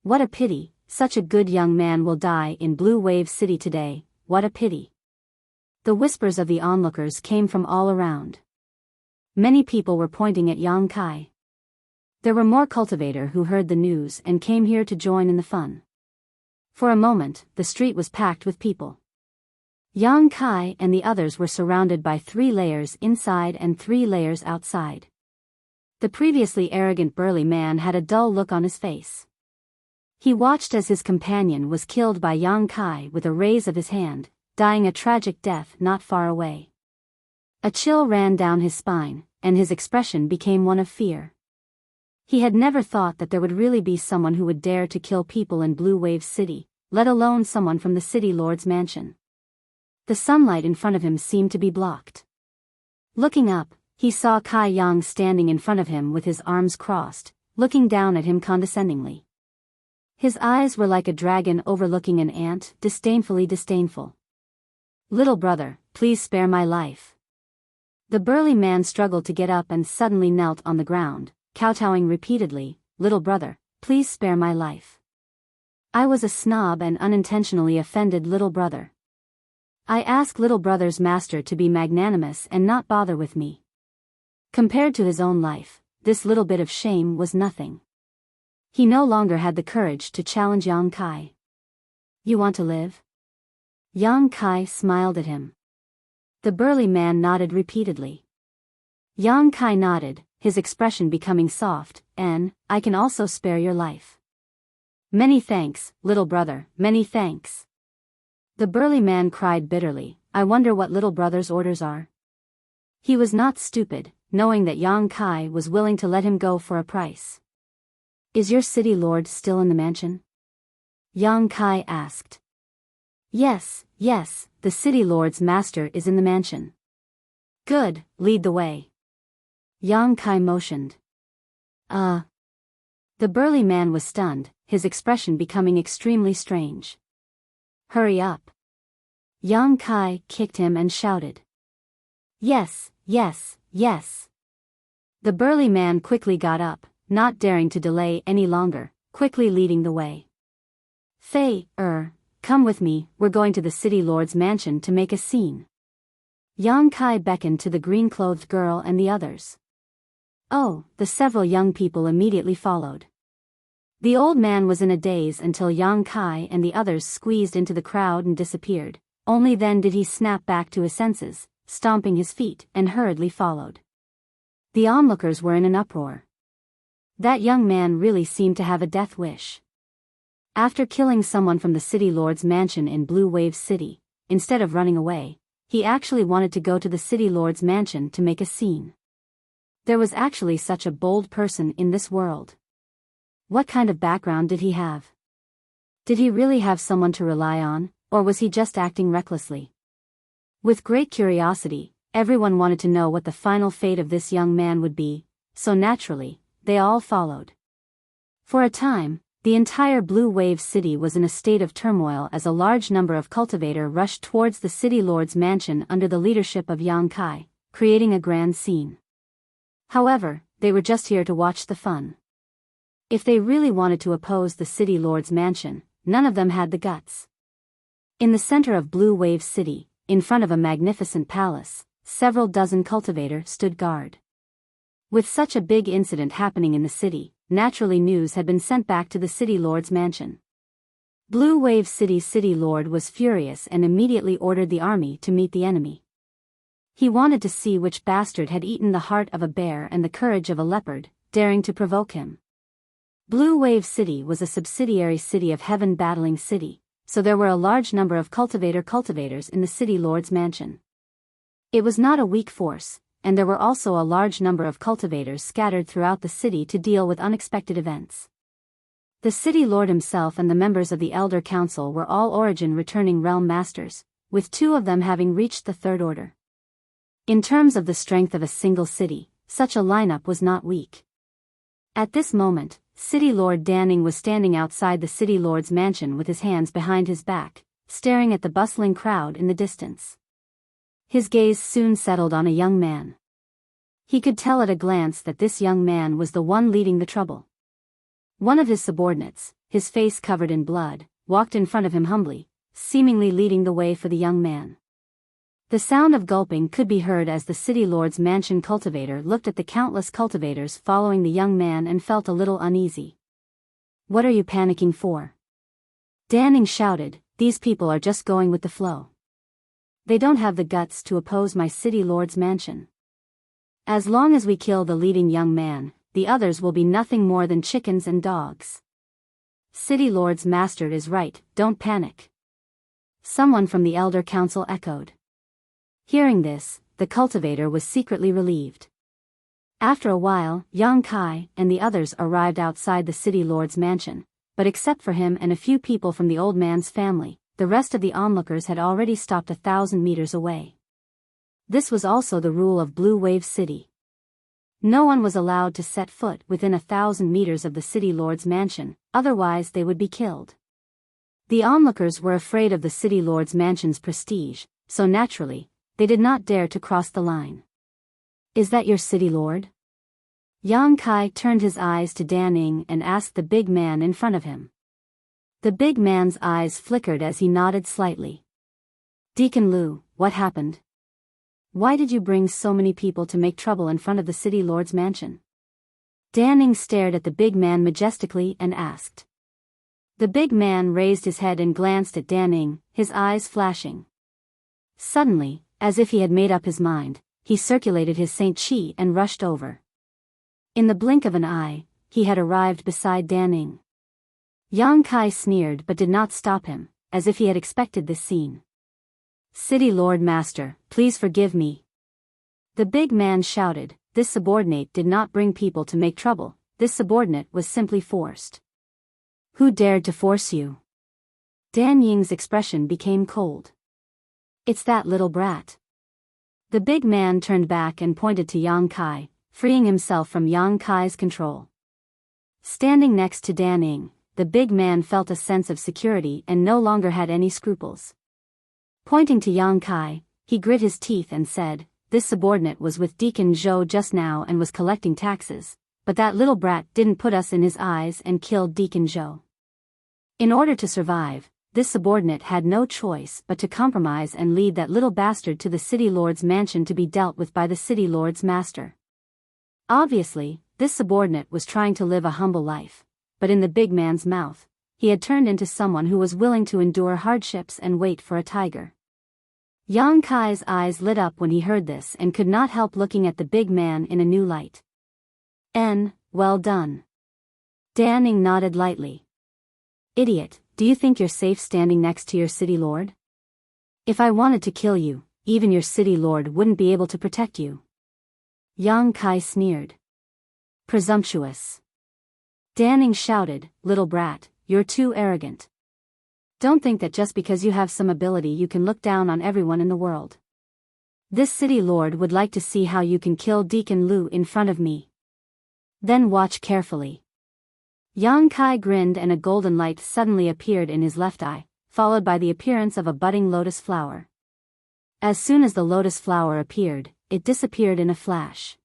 What a pity, such a good young man will die in Blue Wave City today, what a pity." The whispers of the onlookers came from all around. Many people were pointing at Yang Kai. There were more cultivators who heard the news and came here to join in the fun. For a moment, the street was packed with people. Yang Kai and the others were surrounded by 3 layers inside and 3 layers outside. The previously arrogant burly man had a dull look on his face. He watched as his companion was killed by Yang Kai with a raise of his hand, dying a tragic death not far away. A chill ran down his spine, and his expression became one of fear. He had never thought that there would really be someone who would dare to kill people in Blue Wave City, let alone someone from the city lord's mansion. The sunlight in front of him seemed to be blocked. Looking up, he saw Kai Yang standing in front of him with his arms crossed, looking down at him condescendingly. His eyes were like a dragon overlooking an ant, disdainful. "Little brother, please spare my life." The burly man struggled to get up and suddenly knelt on the ground, kowtowing repeatedly, "Little brother, please spare my life. I was a snob and unintentionally offended little brother. I ask little brother's master to be magnanimous and not bother with me." Compared to his own life, this little bit of shame was nothing. He no longer had the courage to challenge Yang Kai. "You want to live?" Yang Kai smiled at him. The burly man nodded repeatedly. Yang Kai nodded, his expression becoming soft, and, "I can also spare your life." "Many thanks, little brother, many thanks." The burly man cried bitterly, "I wonder what little brother's orders are." He was not stupid, knowing that Yang Kai was willing to let him go for a price. "Is your city lord still in the mansion?" Yang Kai asked. Yes, the city lord's master is in the mansion." "Good, lead the way." Yang Kai motioned. The burly man was stunned, his expression becoming extremely strange. "Hurry up." Yang Kai kicked him and shouted. Yes. The burly man quickly got up, not daring to delay any longer, quickly leading the way. "Fei, come with me, we're going to the city lord's mansion to make a scene." Yang Kai beckoned to the green-clothed girl and the others. The several young people immediately followed. The old man was in a daze until Yang Kai and the others squeezed into the crowd and disappeared. Only then did he snap back to his senses, stomping his feet, and hurriedly followed. The onlookers were in an uproar. That young man really seemed to have a death wish. After killing someone from the city lord's mansion in Blue Wave City, instead of running away, he actually wanted to go to the city lord's mansion to make a scene. There was actually such a bold person in this world. What kind of background did he have? Did he really have someone to rely on, or was he just acting recklessly? With great curiosity, everyone wanted to know what the final fate of this young man would be, so naturally, they all followed. For a time, the entire Blue Wave City was in a state of turmoil as a large number of cultivators rushed towards the city lord's mansion under the leadership of Yang Kai, creating a grand scene. However, they were just here to watch the fun. If they really wanted to oppose the city lord's mansion, none of them had the guts. In the center of Blue Wave City, in front of a magnificent palace, several dozen cultivators stood guard. With such a big incident happening in the city, naturally news had been sent back to the city lord's mansion. Blue Wave City's city lord was furious and immediately ordered the army to meet the enemy. He wanted to see which bastard had eaten the heart of a bear and the courage of a leopard, daring to provoke him. Blue Wave City was a subsidiary city of Heaven Battling City, so there were a large number of cultivators in the city lord's mansion. It was not a weak force, and there were also a large number of cultivators scattered throughout the city to deal with unexpected events. The city lord himself and the members of the Elder Council were all origin-returning realm masters, with 2 of them having reached the 3rd order. In terms of the strength of a single city, such a lineup was not weak. At this moment, City Lord Danning was standing outside the City Lord's mansion with his hands behind his back, staring at the bustling crowd in the distance. His gaze soon settled on a young man. He could tell at a glance that this young man was the one leading the trouble. One of his subordinates, his face covered in blood, walked in front of him humbly, seemingly leading the way for the young man. The sound of gulping could be heard as the city lord's mansion cultivator looked at the countless cultivators following the young man and felt a little uneasy. "What are you panicking for?" Danning shouted, "These people are just going with the flow. They don't have the guts to oppose my city lord's mansion. As long as we kill the leading young man, the others will be nothing more than chickens and dogs. City lord's master is right, don't panic." Someone from the Elder Council echoed. Hearing this, the cultivator was secretly relieved. After a while, Yang Kai and the others arrived outside the city lord's mansion, but except for him and a few people from the old man's family, the rest of the onlookers had already stopped 1,000 meters away. This was also the rule of Blue Wave City. No one was allowed to set foot within 1,000 meters of the city lord's mansion, otherwise they would be killed. The onlookers were afraid of the city lord's mansion's prestige, so naturally, they did not dare to cross the line. "Is that your city lord?" Yang Kai turned his eyes to Danning and asked the big man in front of him. The big man's eyes flickered as he nodded slightly. "Deacon Lu, what happened? Why did you bring so many people to make trouble in front of the city lord's mansion?" Danning stared at the big man majestically and asked. The big man raised his head and glanced at Danning, his eyes flashing. Suddenly, as if he had made up his mind, he circulated his Saint Chi and rushed over. In the blink of an eye, he had arrived beside Danning. Yang Kai sneered but did not stop him, as if he had expected this scene. "City Lord Master, please forgive me." The big man shouted, "This subordinate did not bring people to make trouble, this subordinate was simply forced." "Who dared to force you?" Dan Ying's expression became cold. "It's that little brat." The big man turned back and pointed to Yang Kai, freeing himself from Yang Kai's control. Standing next to Danning, the big man felt a sense of security and no longer had any scruples. Pointing to Yang Kai, he grit his teeth and said, "This subordinate was with Deacon Zhou just now and was collecting taxes, but that little brat didn't put us in his eyes and killed Deacon Zhou. In order to survive, this subordinate had no choice but to compromise and lead that little bastard to the city lord's mansion to be dealt with by the city lord's master." Obviously, this subordinate was trying to live a humble life, but in the big man's mouth, he had turned into someone who was willing to endure hardships and wait for a tiger. Yang Kai's eyes lit up when he heard this and could not help looking at the big man in a new light. Well done." Danning nodded lightly. "Idiot, do you think you're safe standing next to your city lord? If I wanted to kill you, even your city lord wouldn't be able to protect you." Yang Kai sneered. "Presumptuous." Danning shouted, "Little brat, you're too arrogant. Don't think that just because you have some ability you can look down on everyone in the world. This city lord would like to see how you can kill Deacon Lu in front of me. Then watch carefully." Yang Kai grinned and a golden light suddenly appeared in his left eye, followed by the appearance of a budding lotus flower. As soon as the lotus flower appeared, it disappeared in a flash.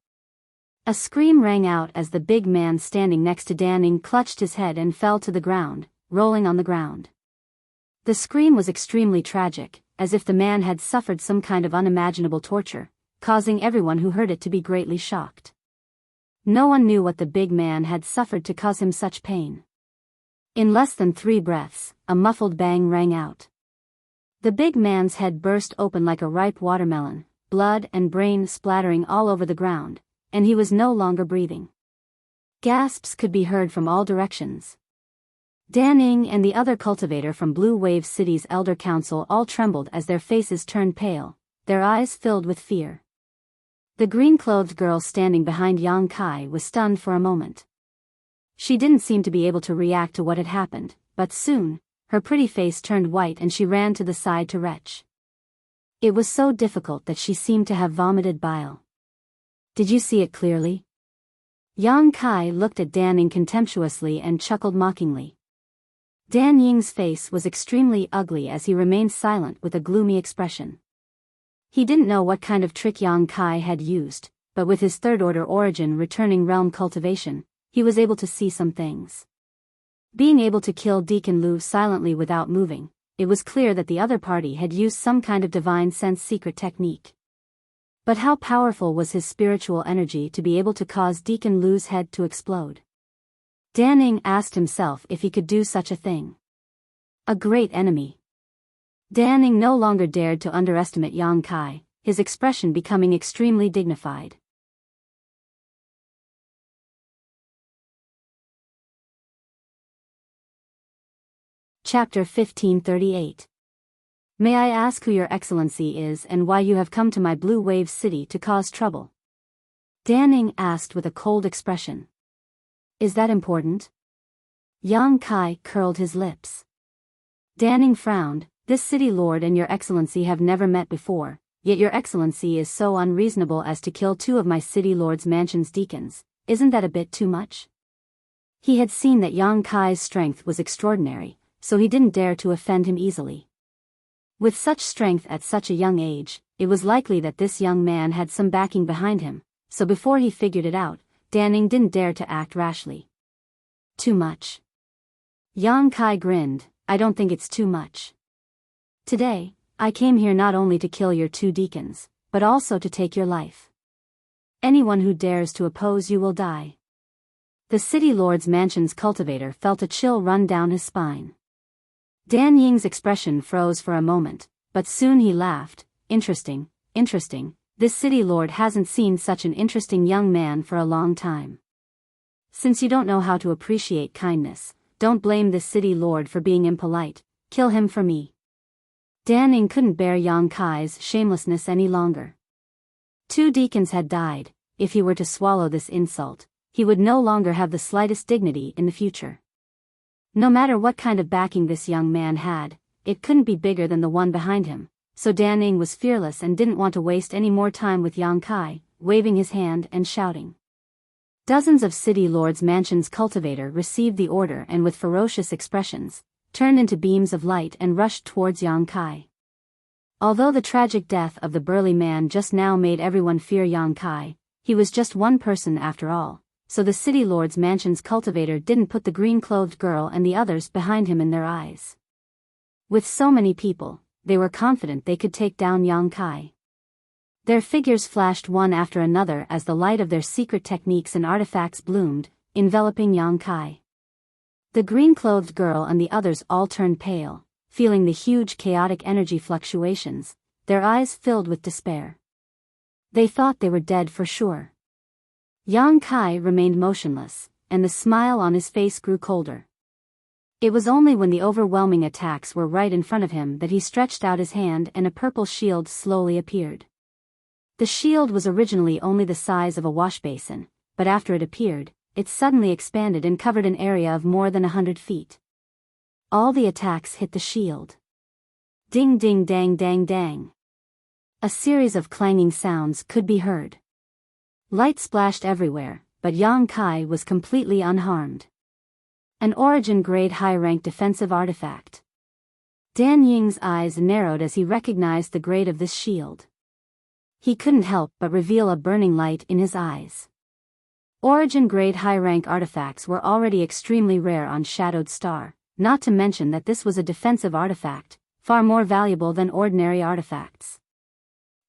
A scream rang out as the big man standing next to Danning clutched his head and fell to the ground, rolling on the ground. The scream was extremely tragic, as if the man had suffered some kind of unimaginable torture, causing everyone who heard it to be greatly shocked. No one knew what the big man had suffered to cause him such pain. In less than 3 breaths, a muffled bang rang out. The big man's head burst open like a ripe watermelon, blood and brain splattering all over the ground, and he was no longer breathing. Gasps could be heard from all directions. Dan Ning and the other cultivator from Blue Wave City's Elder Council all trembled as their faces turned pale, their eyes filled with fear. The green-clothed girl standing behind Yang Kai was stunned for a moment. She didn't seem to be able to react to what had happened, but soon, her pretty face turned white and she ran to the side to retch. It was so difficult that she seemed to have vomited bile. Did you see it clearly? Yang Kai looked at Dan Ning contemptuously and chuckled mockingly. Dan Ying's face was extremely ugly as he remained silent with a gloomy expression. He didn't know what kind of trick Yang Kai had used, but with his third-order origin returning realm cultivation, he was able to see some things. Being able to kill Deacon Lu silently without moving, it was clear that the other party had used some kind of divine sense secret technique. But how powerful was his spiritual energy to be able to cause Deacon Lu's head to explode? Dan Ning asked himself if he could do such a thing. A great enemy. Dan Ning no longer dared to underestimate Yang Kai, his expression becoming extremely dignified. Chapter 1538. May I ask who your excellency is and why you have come to my Blue Wave City to cause trouble? Dan Ning asked with a cold expression. Is that important? Yang Kai curled his lips. Dan Ning frowned. This city lord and your excellency have never met before, yet your excellency is so unreasonable as to kill two of my city lord's mansion's deacons. Isn't that a bit too much? He had seen that Yang Kai's strength was extraordinary, so he didn't dare to offend him easily. With such strength at such a young age, it was likely that this young man had some backing behind him, so before he figured it out, Dan Ning didn't dare to act rashly. Too much? Yang Kai grinned. I don't think it's too much. Today, I came here not only to kill your two deacons, but also to take your life. Anyone who dares to oppose you will die. The city lord's mansion's cultivator felt a chill run down his spine. Dan Ying's expression froze for a moment, but soon he laughed. Interesting, this city lord hasn't seen such an interesting young man for a long time. Since you don't know how to appreciate kindness, don't blame this city lord for being impolite, kill him for me. Dan Ning couldn't bear Yang Kai's shamelessness any longer. Two deacons had died. If he were to swallow this insult, he would no longer have the slightest dignity in the future. No matter what kind of backing this young man had, it couldn't be bigger than the one behind him, so Dan Ning was fearless and didn't want to waste any more time with Yang Kai, waving his hand and shouting. Dozens of city lords' mansion's cultivator received the order and with ferocious expressions, turned into beams of light and rushed towards Yang Kai. Although the tragic death of the burly man just now made everyone fear Yang Kai, he was just one person after all, so the city lord's mansion's cultivator didn't put the green-clothed girl and the others behind him in their eyes. With so many people, they were confident they could take down Yang Kai. Their figures flashed one after another as the light of their secret techniques and artifacts bloomed, enveloping Yang Kai. The green-clothed girl and the others all turned pale, feeling the huge chaotic energy fluctuations, their eyes filled with despair. They thought they were dead for sure. Yang Kai remained motionless, and the smile on his face grew colder. It was only when the overwhelming attacks were right in front of him that he stretched out his hand and a purple shield slowly appeared. The shield was originally only the size of a wash basin, but after it appeared, it suddenly expanded and covered an area of more than 100 feet. All the attacks hit the shield. Ding ding dang dang dang. A series of clanging sounds could be heard. Light splashed everywhere, but Yang Kai was completely unharmed. An origin-grade high-rank defensive artifact. Dan Ying's eyes narrowed as he recognized the grade of this shield. He couldn't help but reveal a burning light in his eyes. Origin-grade high-rank artifacts were already extremely rare on Shadowed Star, not to mention that this was a defensive artifact, far more valuable than ordinary artifacts.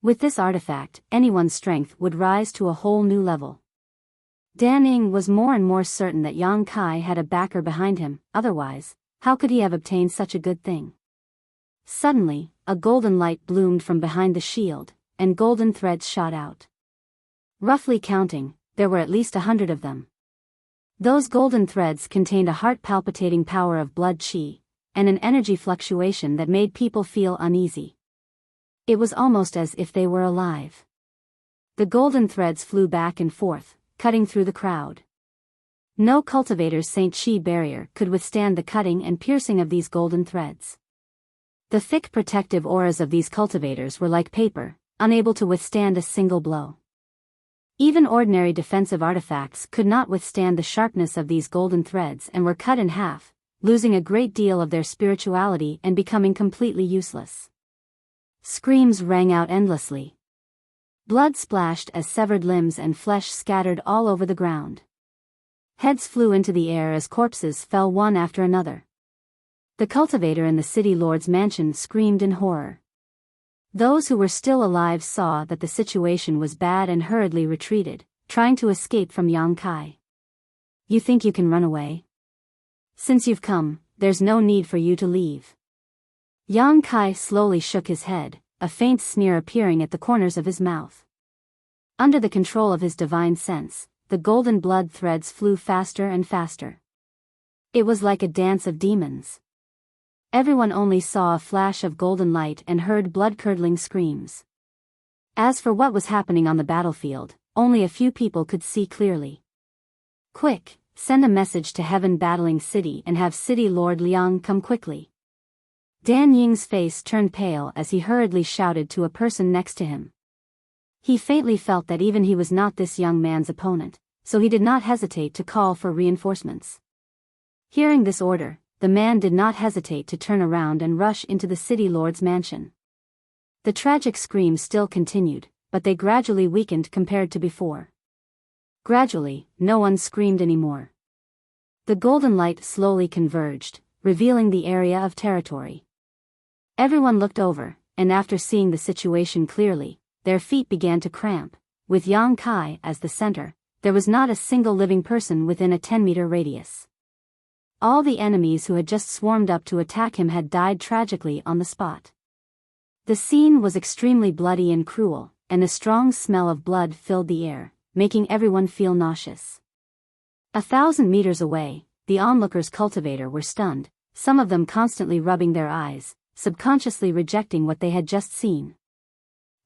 With this artifact, anyone's strength would rise to a whole new level. Dan Ning was more and more certain that Yang Kai had a backer behind him, otherwise, how could he have obtained such a good thing? Suddenly, a golden light bloomed from behind the shield, and golden threads shot out. Roughly counting, there were at least 100 of them. Those golden threads contained a heart-palpitating power of blood chi, and an energy fluctuation that made people feel uneasy. It was almost as if they were alive. The golden threads flew back and forth, cutting through the crowd. No cultivator's Saint Chi barrier could withstand the cutting and piercing of these golden threads. The thick protective auras of these cultivators were like paper, unable to withstand a single blow. Even ordinary defensive artifacts could not withstand the sharpness of these golden threads and were cut in half, losing a great deal of their spirituality and becoming completely useless. Screams rang out endlessly. Blood splashed as severed limbs and flesh scattered all over the ground. Heads flew into the air as corpses fell one after another. The cultivator in the city lord's mansion screamed in horror. Those who were still alive saw that the situation was bad and hurriedly retreated, trying to escape from Yang Kai. You think you can run away? Since you've come, there's no need for you to leave. Yang Kai slowly shook his head, a faint sneer appearing at the corners of his mouth. Under the control of his divine sense, the golden blood threads flew faster and faster. It was like a dance of demons. Everyone only saw a flash of golden light and heard blood-curdling screams. As for what was happening on the battlefield, only a few people could see clearly. Quick, send a message to Heaven Battling City and have City Lord Liang come quickly. Dan Ying's face turned pale as he hurriedly shouted to a person next to him. He faintly felt that even he was not this young man's opponent, so he did not hesitate to call for reinforcements. Hearing this order, the man did not hesitate to turn around and rush into the city lord's mansion. The tragic screams still continued, but they gradually weakened compared to before. Gradually, no one screamed anymore. The golden light slowly converged, revealing the area of territory. Everyone looked over, and after seeing the situation clearly, their feet began to cramp. With Yang Kai as the center, there was not a single living person within a 10-meter radius. All the enemies who had just swarmed up to attack him had died tragically on the spot. The scene was extremely bloody and cruel, and a strong smell of blood filled the air, making everyone feel nauseous. 1,000 meters away, the onlookers' cultivator were stunned, some of them constantly rubbing their eyes, subconsciously rejecting what they had just seen.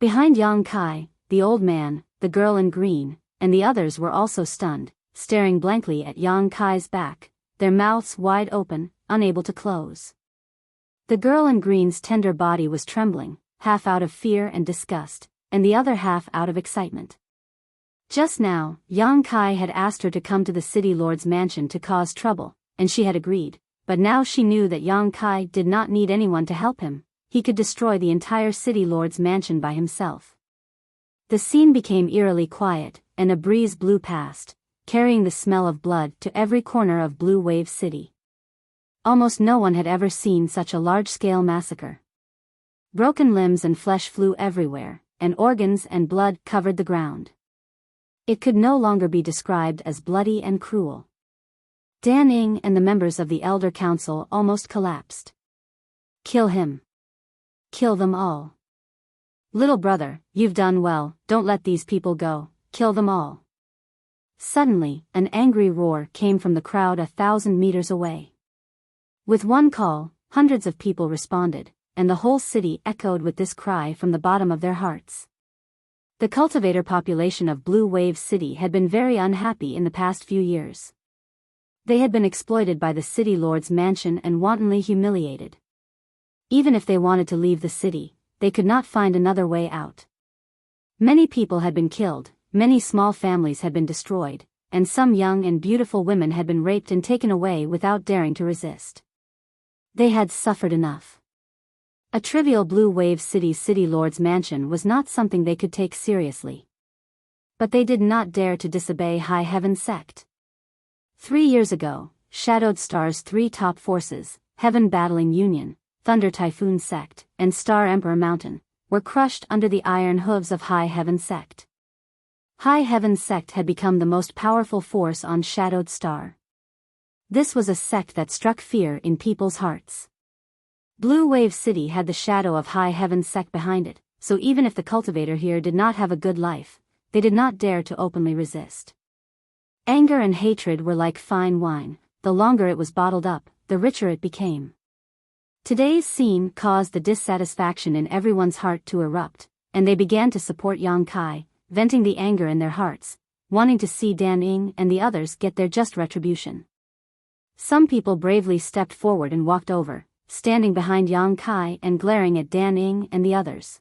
Behind Yang Kai, the old man, the girl in green, and the others were also stunned, staring blankly at Yang Kai's back, their mouths wide open, unable to close. The girl in green's tender body was trembling, half out of fear and disgust, and the other half out of excitement. Just now, Yang Kai had asked her to come to the city lord's mansion to cause trouble, and she had agreed, but now she knew that Yang Kai did not need anyone to help him. He could destroy the entire city lord's mansion by himself. The scene became eerily quiet, and a breeze blew past, carrying the smell of blood to every corner of Blue Wave City. Almost no one had ever seen such a large-scale massacre. Broken limbs and flesh flew everywhere, and organs and blood covered the ground. It could no longer be described as bloody and cruel. Dan Ying and the members of the Elder Council almost collapsed. Kill him. Kill them all. Little brother, you've done well, don't let these people go, kill them all. Suddenly, an angry roar came from the crowd 1,000 meters away. With one call, hundreds of people responded, and the whole city echoed with this cry from the bottom of their hearts. The cultivator population of Blue Wave City had been very unhappy in the past few years. They had been exploited by the city lord's mansion and wantonly humiliated. Even if they wanted to leave the city, they could not find another way out. Many people had been killed, many small families had been destroyed, and some young and beautiful women had been raped and taken away without daring to resist. They had suffered enough. A trivial Blue Wave city lord's mansion was not something they could take seriously. But they did not dare to disobey High Heaven Sect. 3 years ago, Shadowed Star's 3 top forces, Heaven Battling Union, Thunder Typhoon Sect, and Star Emperor Mountain, were crushed under the iron hooves of High Heaven Sect. High Heaven Sect had become the most powerful force on Shadowed Star. This was a sect that struck fear in people's hearts. Blue Wave City had the shadow of High Heaven Sect behind it, so even if the cultivator here did not have a good life, they did not dare to openly resist. Anger and hatred were like fine wine, the longer it was bottled up, the richer it became. Today's scene caused the dissatisfaction in everyone's heart to erupt, and they began to support Yang Kai, venting the anger in their hearts, wanting to see Dan Ing and the others get their just retribution. Some people bravely stepped forward and walked over, standing behind Yang Kai and glaring at Dan Ing and the others.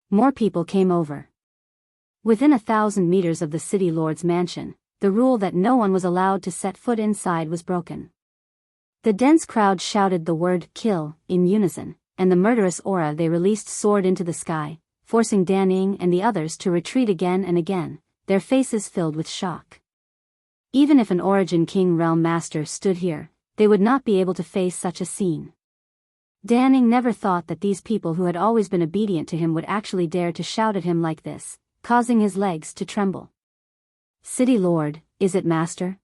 More people came over. Within 1,000 meters of the city lord's mansion, the rule that no one was allowed to set foot inside was broken. The dense crowd shouted the word "kill" in unison, and the murderous aura they released soared into the sky, forcing Dan Ing and the others to retreat again and again, their faces filled with shock. Even if an Origin King Realm Master stood here, they would not be able to face such a scene. Dan Ing never thought that these people who had always been obedient to him would actually dare to shout at him like this, causing his legs to tremble. "City Lord, is it Master?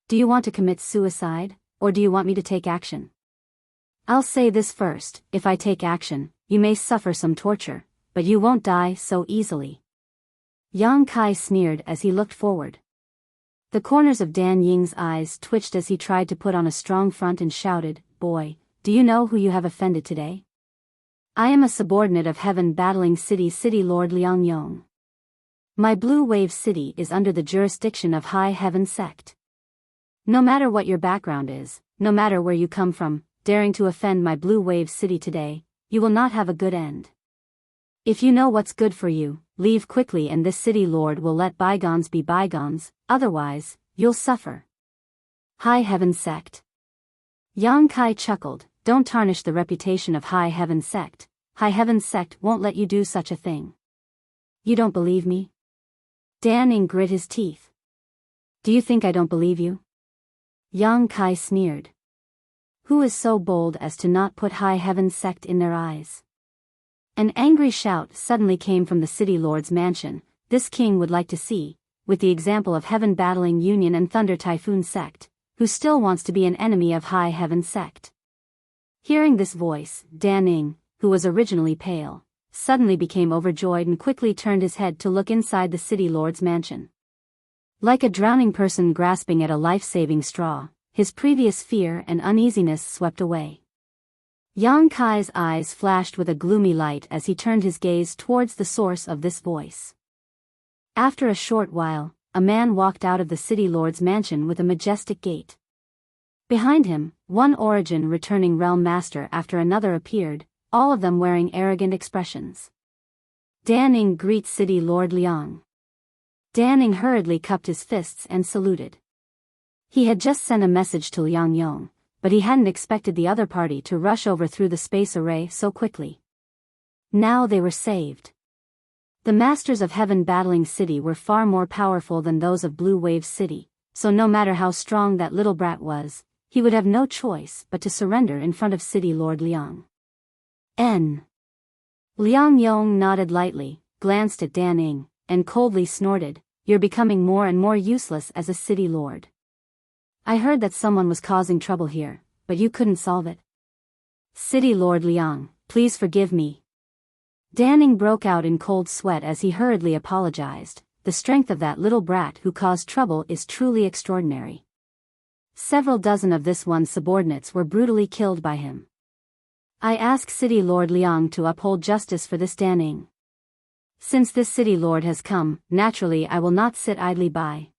Do you want to commit suicide, or do you want me to take action? I'll say this first, if I take action, you may suffer some torture, but you won't die so easily." Yang Kai sneered as he looked forward. The corners of Dan Ying's eyes twitched as he tried to put on a strong front and shouted, "Boy, do you know who you have offended today? I am a subordinate of Heaven Battling City Lord Liang Yong. My Blue Wave City is under the jurisdiction of High Heaven Sect. No matter what your background is, no matter where you come from, daring to offend my Blue Wave City today, you will not have a good end. If you know what's good for you, leave quickly and this city lord will let bygones be bygones, otherwise, you'll suffer." High Heaven Sect. Yang Kai chuckled, "Don't tarnish the reputation of High Heaven Sect. High Heaven Sect won't let you do such a thing." "You don't believe me?" Dan Ing grit his teeth. "Do you think I don't believe you?" Yang Kai sneered. "Who is so bold as to not put High Heaven Sect in their eyes?" An angry shout suddenly came from the city lord's mansion. This king would like to see, with the example of Heaven Battling Union and Thunder Typhoon Sect, who still wants to be an enemy of High Heaven Sect. Hearing this voice, Dan Ing, who was originally pale, suddenly became overjoyed and quickly turned his head to look inside the city lord's mansion. Like a drowning person grasping at a life-saving straw, his previous fear and uneasiness swept away. Yang Kai's eyes flashed with a gloomy light as he turned his gaze towards the source of this voice. After a short while, a man walked out of the city lord's mansion with a majestic gait. Behind him, one Origin returning realm master after another appeared, all of them wearing arrogant expressions. Dan Ing greets City Lord Liang. Dan Ing hurriedly cupped his fists and saluted. He had just sent a message to Liang Yong, but he hadn't expected the other party to rush over through the space array so quickly. Now they were saved. The masters of Heaven Battling City were far more powerful than those of Blue Wave City, so no matter how strong that little brat was, he would have no choice but to surrender in front of City Lord Liang. Liang Yong nodded lightly, glanced at Dan Ing, and coldly snorted, "You're becoming more and more useless as a city lord. I heard that someone was causing trouble here, but you couldn't solve it. City Lord Liang, please forgive me." Dan Ing broke out in cold sweat as he hurriedly apologized. The strength of that little brat who caused trouble is truly extraordinary. Several dozen of this one's subordinates were brutally killed by him. I ask City Lord Liang to uphold justice for this Dan Ing. Since this city lord has come, naturally I will not sit idly by.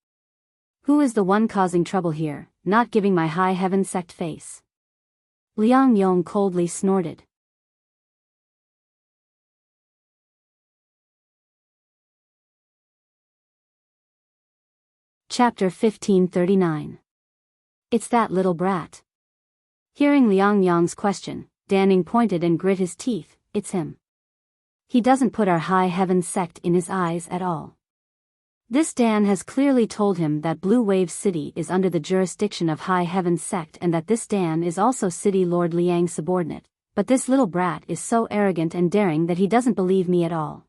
Who is the one causing trouble here, not giving my High Heaven Sect face? Liang Yong coldly snorted. Chapter 1539. It's that little brat. Hearing Liang Yong's question, Dan Ing pointed and grit his teeth. It's him. He doesn't put our High Heaven Sect in his eyes at all. This Dan has clearly told him that Blue Wave City is under the jurisdiction of High Heaven Sect and that this Dan is also City Lord Liang's subordinate, but this little brat is so arrogant and daring that he doesn't believe me at all.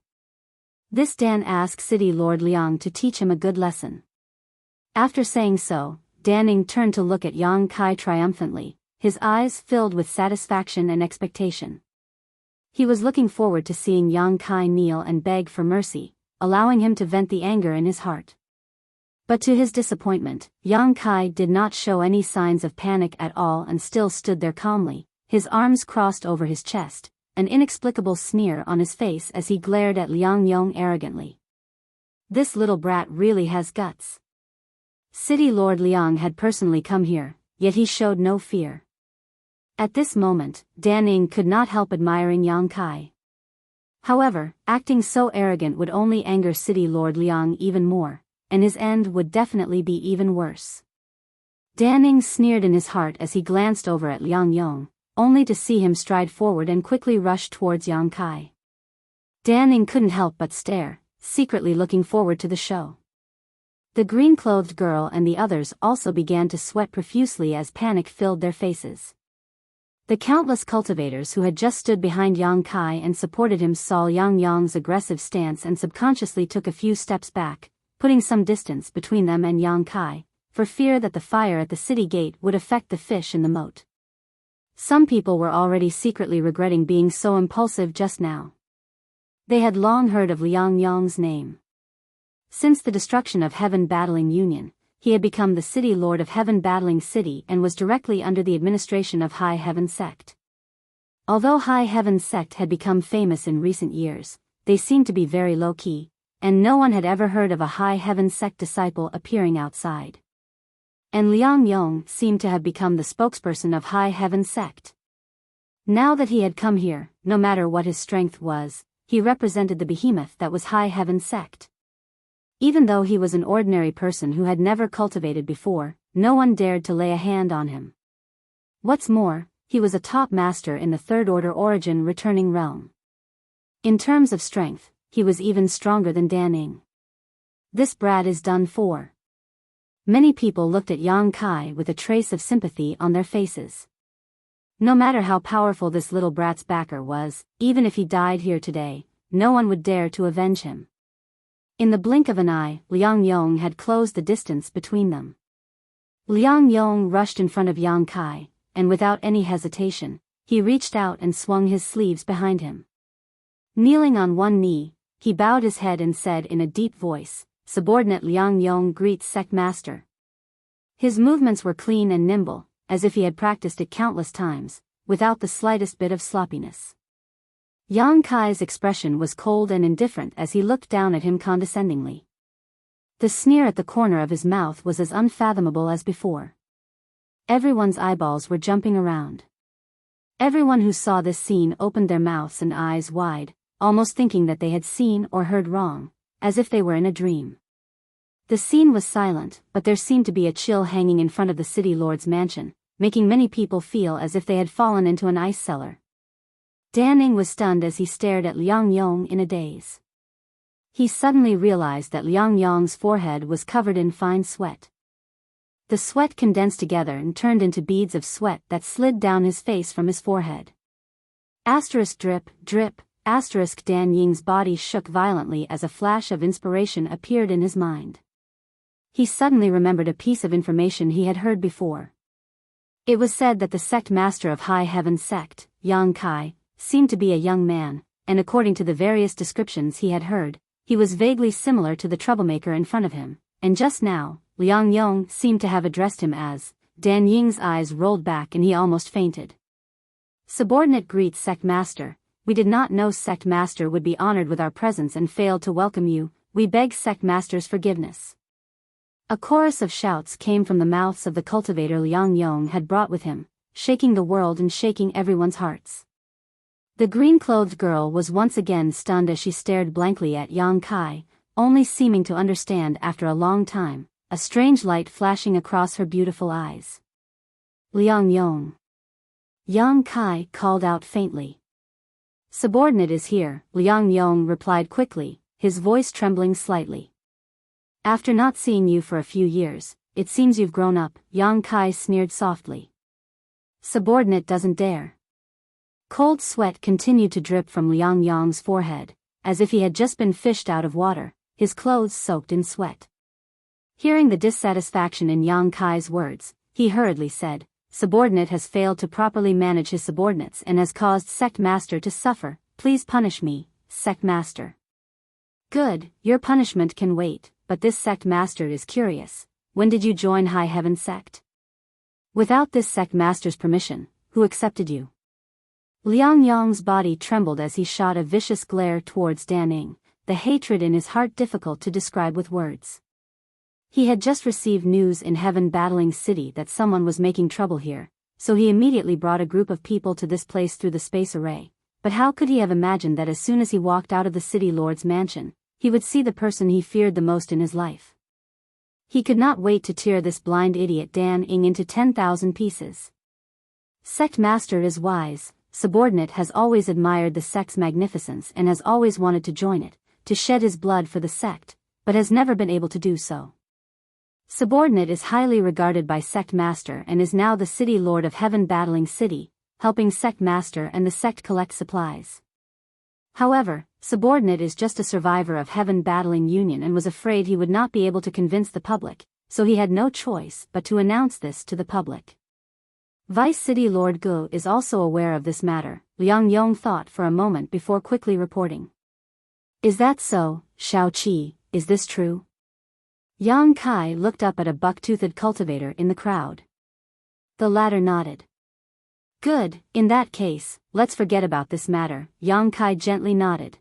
This Dan asks City Lord Liang to teach him a good lesson. After saying so, Dan Ing turned to look at Yang Kai triumphantly, his eyes filled with satisfaction and expectation. He was looking forward to seeing Yang Kai kneel and beg for mercy, allowing him to vent the anger in his heart. But to his disappointment, Yang Kai did not show any signs of panic at all and still stood there calmly, his arms crossed over his chest, an inexplicable sneer on his face as he glared at Liang Yong arrogantly. This little brat really has guts. City Lord Liang had personally come here, yet he showed no fear. At this moment, Dan Ning could not help admiring Yang Kai. However, acting so arrogant would only anger City Lord Liang even more, and his end would definitely be even worse. Dan Ning sneered in his heart as he glanced over at Liang Yong, only to see him stride forward and quickly rush towards Yang Kai. Dan Ning couldn't help but stare, secretly looking forward to the show. The green-clothed girl and the others also began to sweat profusely as panic filled their faces. The countless cultivators who had just stood behind Yang Kai and supported him saw Yang Yong's aggressive stance and subconsciously took a few steps back, putting some distance between them and Yang Kai, for fear that the fire at the city gate would affect the fish in the moat. Some people were already secretly regretting being so impulsive just now. They had long heard of Liang Yong's name. Since the destruction of Heaven Battling Union, he had become the City Lord of Heaven Battling City and was directly under the administration of High Heaven Sect. Although High Heaven Sect had become famous in recent years, they seemed to be very low-key, and no one had ever heard of a High Heaven Sect disciple appearing outside. And Liang Yong seemed to have become the spokesperson of High Heaven Sect. Now that he had come here, no matter what his strength was, he represented the behemoth that was High Heaven Sect. Even though he was an ordinary person who had never cultivated before, no one dared to lay a hand on him. What's more, he was a top master in the Third Order Origin returning realm. In terms of strength, he was even stronger than Dan Ning. This brat is done for. Many people looked at Yang Kai with a trace of sympathy on their faces. No matter how powerful this little brat's backer was, even if he died here today, no one would dare to avenge him. In the blink of an eye, Liang Yong had closed the distance between them. Liang Yong rushed in front of Yang Kai, and without any hesitation, he reached out and swung his sleeves behind him. Kneeling on one knee, he bowed his head and said in a deep voice, "Subordinate Liang Yong greets Sect Master." His movements were clean and nimble, as if he had practiced it countless times, without the slightest bit of sloppiness. Yang Kai's expression was cold and indifferent as he looked down at him condescendingly. The sneer at the corner of his mouth was as unfathomable as before. Everyone's eyeballs were jumping around. Everyone who saw this scene opened their mouths and eyes wide, almost thinking that they had seen or heard wrong, as if they were in a dream. The scene was silent, but there seemed to be a chill hanging in front of the city lord's mansion, making many people feel as if they had fallen into an ice cellar. Dan Ning was stunned as he stared at Liang Yong in a daze. He suddenly realized that Liang Yong's forehead was covered in fine sweat. The sweat condensed together and turned into beads of sweat that slid down his face from his forehead. Asterisk drip, drip, asterisk. Dan Ying's body shook violently as a flash of inspiration appeared in his mind. He suddenly remembered a piece of information he had heard before. It was said that the sect master of High Heaven Sect, Yang Kai, seemed to be a young man, and according to the various descriptions he had heard, he was vaguely similar to the troublemaker in front of him, and just now, Liang Yong seemed to have addressed him as. Dan Ying's eyes rolled back and he almost fainted. "Subordinate greets Sect Master. We did not know Sect Master would be honored with our presence and failed to welcome you. We beg Sect Master's forgiveness." A chorus of shouts came from the mouths of the cultivator Liang Yong had brought with him, shaking the world and shaking everyone's hearts. The green-clothed girl was once again stunned as she stared blankly at Yang Kai, only seeming to understand after a long time, a strange light flashing across her beautiful eyes. "Liang Yong." Yang Kai called out faintly. "Subordinate is here," Liang Yong replied quickly, his voice trembling slightly. "After not seeing you for a few years, it seems you've grown up," Yang Kai sneered softly. "Subordinate doesn't dare." Cold sweat continued to drip from Liang Yong's forehead, as if he had just been fished out of water, his clothes soaked in sweat. Hearing the dissatisfaction in Yang Kai's words, he hurriedly said, "Subordinate has failed to properly manage his subordinates and has caused Sect Master to suffer. Please punish me, Sect Master." "Good, your punishment can wait," but this sect master is curious. When did you join High Heaven sect? Without this sect master's permission, who accepted you? Liang Yong's body trembled as he shot a vicious glare towards Dan Ning, the hatred in his heart difficult to describe with words. He had just received news in Heaven Battling City that someone was making trouble here, so he immediately brought a group of people to this place through the space array. But how could he have imagined that as soon as he walked out of the city lord's mansion, he would see the person he feared the most in his life? He could not wait to tear this blind idiot Dan Ing into 10,000 pieces. Sect Master is wise. Subordinate has always admired the sect's magnificence and has always wanted to join it, to shed his blood for the sect, but has never been able to do so. Subordinate is highly regarded by Sect Master and is now the City Lord of Heaven Battling City, helping Sect Master and the sect collect supplies. However, Subordinate is just a survivor of Heaven Battling Union and was afraid he would not be able to convince the public, so he had no choice but to announce this to the public. Vice City Lord Gu is also aware of this matter. Liang Yong thought for a moment before quickly reporting. Is that so, Shao Qi, is this true? Yang Kai looked up at a buck-toothed cultivator in the crowd. The latter nodded. Good, in that case, let's forget about this matter, Yang Kai gently nodded.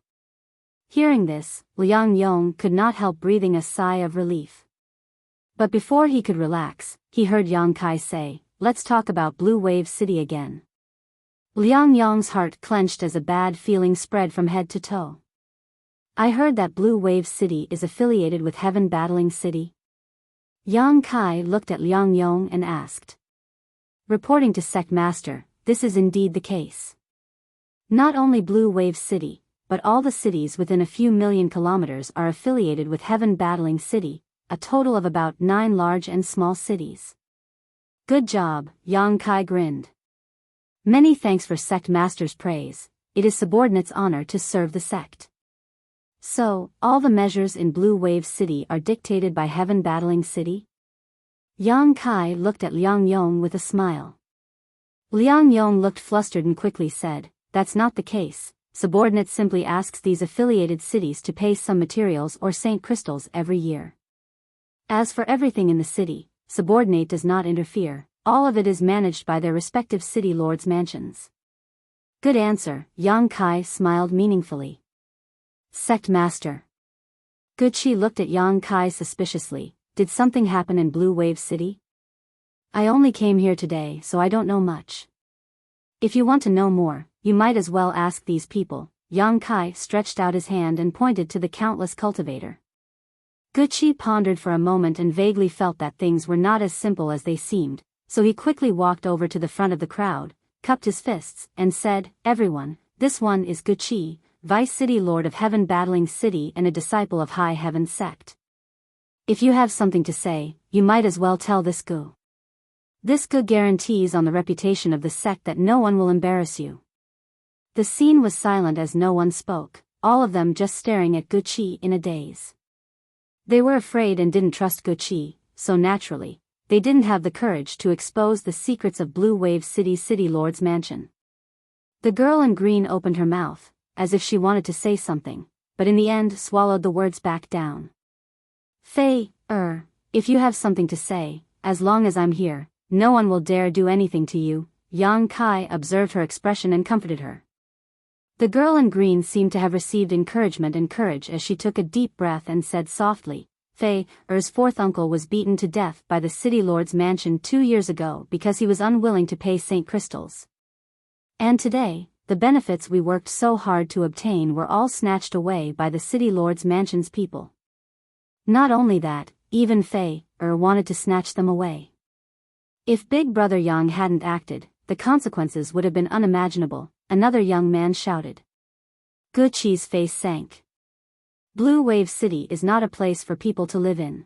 Hearing this, Liang Yong could not help breathing a sigh of relief. But before he could relax, he heard Yang Kai say, let's talk about Blue Wave City again. Liang Yong's heart clenched as a bad feeling spread from head to toe. I heard that Blue Wave City is affiliated with Heaven Battling City. Yang Kai looked at Liang Yong and asked. Reporting to Sect Master, this is indeed the case. Not only Blue Wave City, but all the cities within a few million kilometers are affiliated with Heaven Battling City, a total of about 9 large and small cities. Good job, Yang Kai grinned. Many thanks for Sect Master's praise. It is Subordinate's honor to serve the sect. So, all the measures in Blue Wave City are dictated by Heaven Battling City? Yang Kai looked at Liang Yong with a smile. Liang Yong looked flustered and quickly said, that's not the case. Subordinate simply asks these affiliated cities to pay some materials or Saint crystals every year. As for everything in the city, Subordinate does not interfere. All of it is managed by their respective city lords' mansions. Good answer, Yang Kai smiled meaningfully. Sect Master. Gucci looked at Yang Kai suspiciously. Did something happen in Blue Wave City? I only came here today, so I don't know much. If you want to know more, you might as well ask these people. Yang Kai stretched out his hand and pointed to the countless cultivator. Gucci pondered for a moment and vaguely felt that things were not as simple as they seemed, so he quickly walked over to the front of the crowd, cupped his fists, and said, everyone, this one is Gucci, Vice City Lord of Heaven Battling City and a disciple of High Heaven Sect. If you have something to say, you might as well tell this Gu. This Gu guarantees on the reputation of the sect that no one will embarrass you. The scene was silent as no one spoke, all of them just staring at Gucci in a daze. They were afraid and didn't trust Gucci, so naturally, they didn't have the courage to expose the secrets of Blue Wave City's City Lord's mansion. The girl in green opened her mouth, as if she wanted to say something, but in the end swallowed the words back down. Fei, if you have something to say, as long as I'm here, no one will dare do anything to you, Yang Kai observed her expression and comforted her. The girl in green seemed to have received encouragement and courage as she took a deep breath and said softly, Fei-er's fourth uncle was beaten to death by the City Lord's mansion 2 years ago because he was unwilling to pay Saint crystals. And today, the benefits we worked so hard to obtain were all snatched away by the City Lord's mansion's people. Not only that, even Fei-er wanted to snatch them away. If Big Brother Yang hadn't acted, the consequences would have been unimaginable, another young man shouted. Gucci's face sank. Blue Wave City is not a place for people to live in.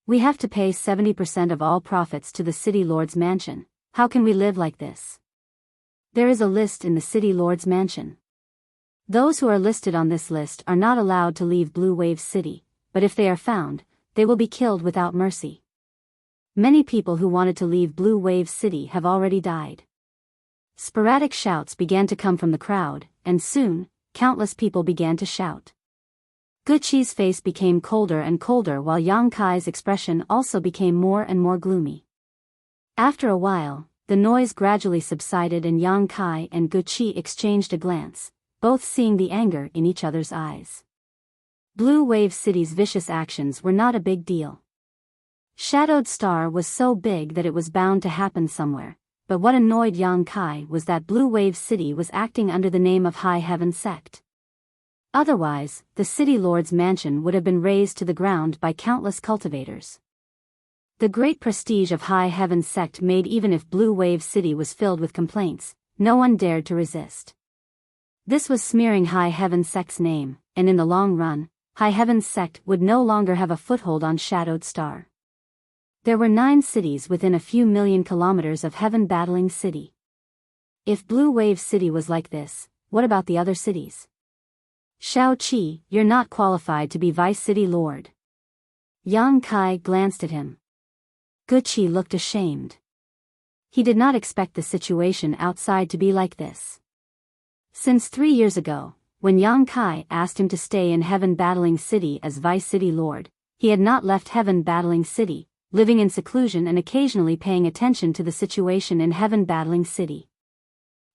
We have to pay 70% of all profits to the City Lord's mansion. How can we live like this? There is a list in the City Lord's mansion. Those who are listed on this list are not allowed to leave Blue Wave City, but if they are found, they will be killed without mercy. Many people who wanted to leave Blue Wave City have already died. Sporadic shouts began to come from the crowd, and soon, countless people began to shout. Guqi's face became colder and colder while Yang Kai's expression also became more and more gloomy. After a while, the noise gradually subsided and Yang Kai and Guqi exchanged a glance, both seeing the anger in each other's eyes. Blue Wave City's vicious actions were not a big deal. Shadowed Star was so big that it was bound to happen somewhere, but what annoyed Yang Kai was that Blue Wave City was acting under the name of High Heaven Sect. Otherwise, the city lord's mansion would have been razed to the ground by countless cultivators. The great prestige of High Heaven Sect made even if Blue Wave City was filled with complaints, no one dared to resist. This was smearing High Heaven Sect's name, and in the long run, High Heaven Sect would no longer have a foothold on Shadowed Star. There were 9 cities within a few million kilometers of Heaven Battling City. If Blue Wave City was like this, what about the other cities? Shao Qi, you're not qualified to be Vice City Lord. Yang Kai glanced at him. Guqi looked ashamed. He did not expect the situation outside to be like this. Since 3 years ago, when Yang Kai asked him to stay in Heaven Battling City as Vice City Lord, he had not left Heaven Battling City, living in seclusion and occasionally paying attention to the situation in Heaven Battling City.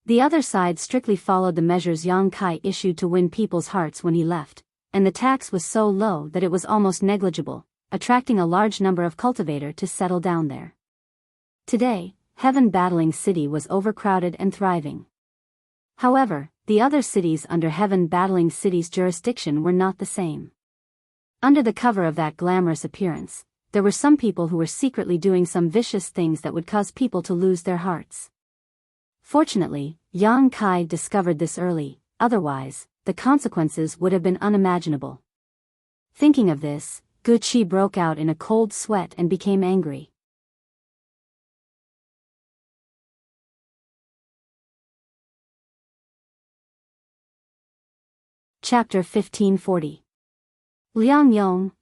The other side strictly followed the measures Yang Kai issued to win people's hearts when he left, and the tax was so low that it was almost negligible, attracting a large number of cultivators to settle down there. Today, Heaven Battling City was overcrowded and thriving. However, the other cities under Heaven Battling City's jurisdiction were not the same. Under the cover of that glamorous appearance, there were some people who were secretly doing some vicious things that would cause people to lose their hearts. Fortunately, Yang Kai discovered this early, otherwise, the consequences would have been unimaginable. Thinking of this, Guqi broke out in a cold sweat and became angry. Chapter 1540. Liang Yong,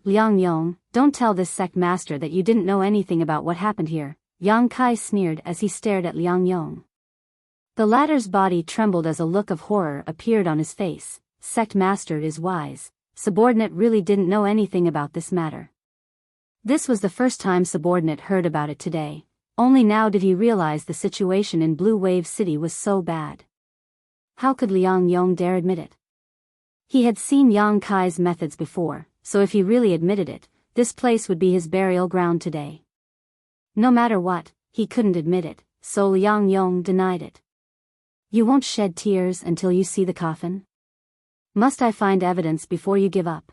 Liang Yong, don't tell this sect master that you didn't know anything about what happened here, Yang Kai sneered as he stared at Liang Yong. The latter's body trembled as a look of horror appeared on his face. Sect master is wise. Subordinate really didn't know anything about this matter. This was the first time Subordinate heard about it today. Only now did he realize the situation in Blue Wave City was so bad. How could Liang Yong dare admit it? He had seen Yang Kai's methods before, so if he really admitted it, this place would be his burial ground today. No matter what, he couldn't admit it, so Liang Yong denied it. You won't shed tears until you see the coffin? Must I find evidence before you give up?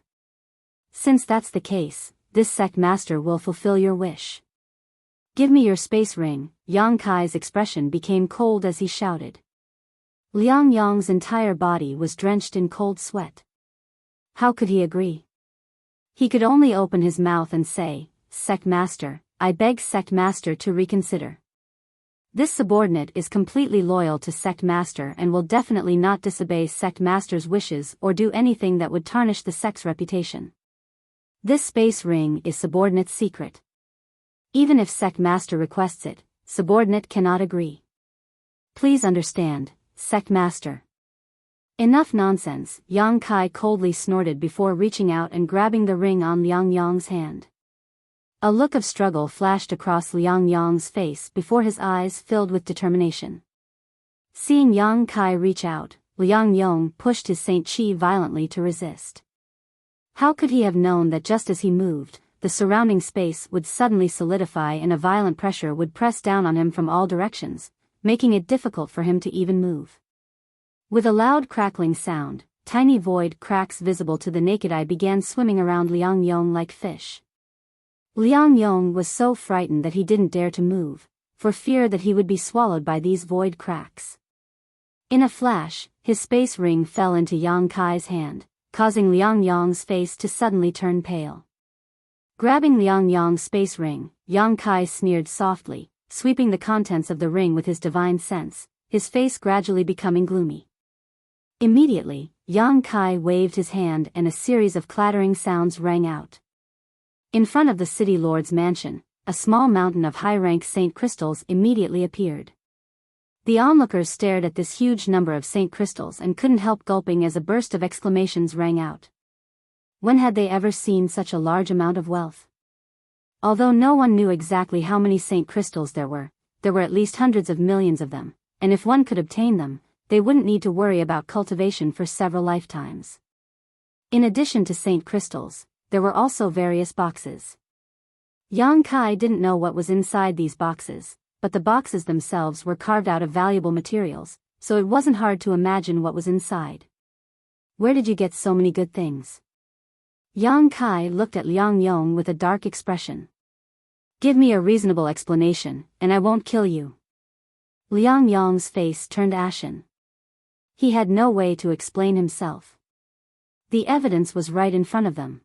Since that's the case, this sect master will fulfill your wish. Give me your space ring. Yang Kai's expression became cold as he shouted. Liang Yong's entire body was drenched in cold sweat. How could he agree? He could only open his mouth and say, Sect master, I beg sect master to reconsider. This subordinate is completely loyal to sect master and will definitely not disobey sect master's wishes or do anything that would tarnish the sect's reputation. This space ring is subordinate's secret. Even if sect master requests it, subordinate cannot agree. Please understand, sect master. Enough nonsense, Yang Kai coldly snorted before reaching out and grabbing the ring on Liang Yong's hand. A look of struggle flashed across Liang Yong's face before his eyes filled with determination. Seeing Yang Kai reach out, Liang Yong pushed his Saint Chi violently to resist. How could he have known that just as he moved, the surrounding space would suddenly solidify and a violent pressure would press down on him from all directions, making it difficult for him to even move. With a loud crackling sound, tiny void cracks visible to the naked eye began swimming around Liang Yong like fish. Liang Yong was so frightened that he didn't dare to move, for fear that he would be swallowed by these void cracks. In a flash, his space ring fell into Yang Kai's hand, causing Liang Yong's face to suddenly turn pale. Grabbing Liang Yong's space ring, Yang Kai sneered softly, sweeping the contents of the ring with his divine sense, his face gradually becoming gloomy. Immediately, Yang Kai waved his hand and a series of clattering sounds rang out. In front of the city lord's mansion, a small mountain of high-rank saint crystals immediately appeared. The onlookers stared at this huge number of saint crystals and couldn't help gulping as a burst of exclamations rang out. When had they ever seen such a large amount of wealth? Although no one knew exactly how many saint crystals there were at least hundreds of millions of them, and if one could obtain them, they wouldn't need to worry about cultivation for several lifetimes. In addition to saint crystals, there were also various boxes. Yang Kai didn't know what was inside these boxes, but the boxes themselves were carved out of valuable materials, so it wasn't hard to imagine what was inside. Where did you get so many good things? Yang Kai looked at Liang Yong with a dark expression. Give me a reasonable explanation, and I won't kill you. Liang Yong's face turned ashen. He had no way to explain himself. The evidence was right in front of them.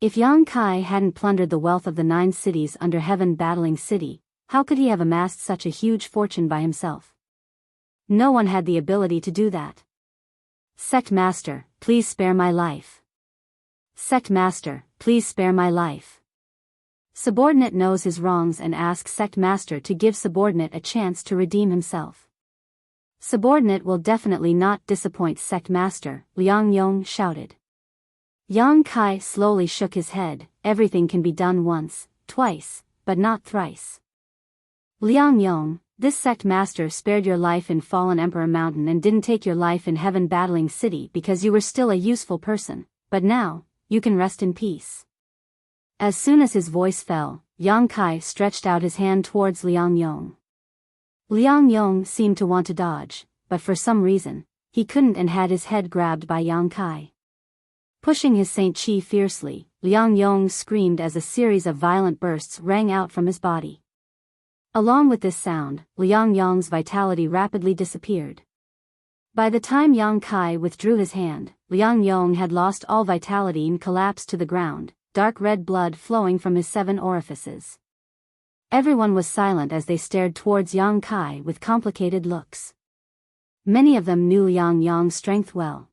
If Yang Kai hadn't plundered the wealth of the 9 cities under heaven battling city, how could he have amassed such a huge fortune by himself? No one had the ability to do that. Sect Master, please spare my life. Sect Master, please spare my life. Subordinate knows his wrongs and asks Sect Master to give Subordinate a chance to redeem himself. Subordinate will definitely not disappoint Sect Master, Liang Yong shouted. Yang Kai slowly shook his head. Everything can be done once, twice, but not thrice. Liang Yong, this Sect Master spared your life in Fallen Emperor Mountain and didn't take your life in Heaven Battling City because you were still a useful person, but now, you can rest in peace. As soon as his voice fell, Yang Kai stretched out his hand towards Liang Yong. Liang Yong seemed to want to dodge, but for some reason, he couldn't and had his head grabbed by Yang Kai. Pushing his Saint Chi fiercely, Liang Yong screamed as a series of violent bursts rang out from his body. Along with this sound, Liang Yong's vitality rapidly disappeared. By the time Yang Kai withdrew his hand, Liang Yong had lost all vitality and collapsed to the ground, dark red blood flowing from his 7 orifices. Everyone was silent as they stared towards Yang Kai with complicated looks. Many of them knew Liang Yong's strength well.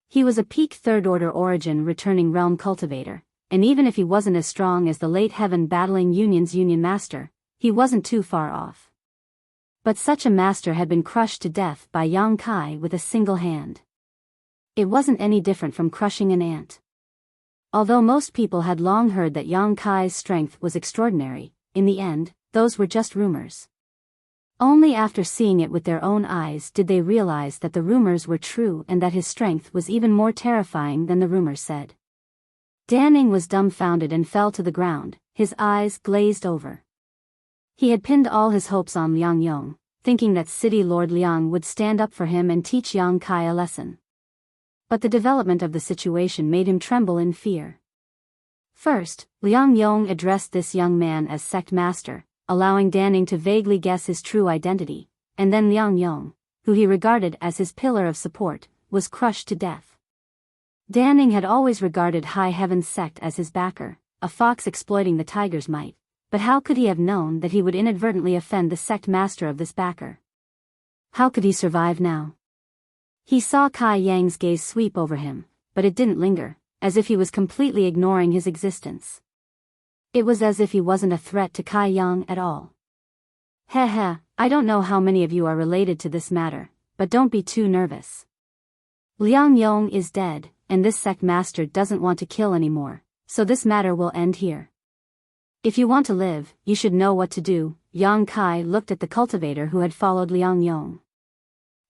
He was a peak third-order origin returning realm cultivator, and even if he wasn't as strong as the late Heaven Battling Union's Union Master, he wasn't too far off. But such a master had been crushed to death by Yang Kai with a single hand. It wasn't any different from crushing an ant. Although most people had long heard that Yang Kai's strength was extraordinary, in the end, those were just rumors. Only after seeing it with their own eyes did they realize that the rumors were true and that his strength was even more terrifying than the rumors said. Danning was dumbfounded and fell to the ground, his eyes glazed over. He had pinned all his hopes on Liang Yong, thinking that City Lord Liang would stand up for him and teach Yang Kai a lesson. But the development of the situation made him tremble in fear. First, Liang Yong addressed this young man as Sect Master, allowing Danning to vaguely guess his true identity, and then Liang Yong, who he regarded as his pillar of support, was crushed to death. Danning had always regarded High Heaven's sect as his backer, a fox exploiting the tiger's might, but how could he have known that he would inadvertently offend the sect master of this backer? How could he survive now? He saw Kai Yang's gaze sweep over him, but it didn't linger, as if he was completely ignoring his existence. It was as if he wasn't a threat to Kai Yang at all. Heh, I don't know how many of you are related to this matter, but don't be too nervous. Liang Yong is dead, and this sect master doesn't want to kill anymore, so this matter will end here. If you want to live, you should know what to do. Yang Kai looked at the cultivator who had followed Liang Yong.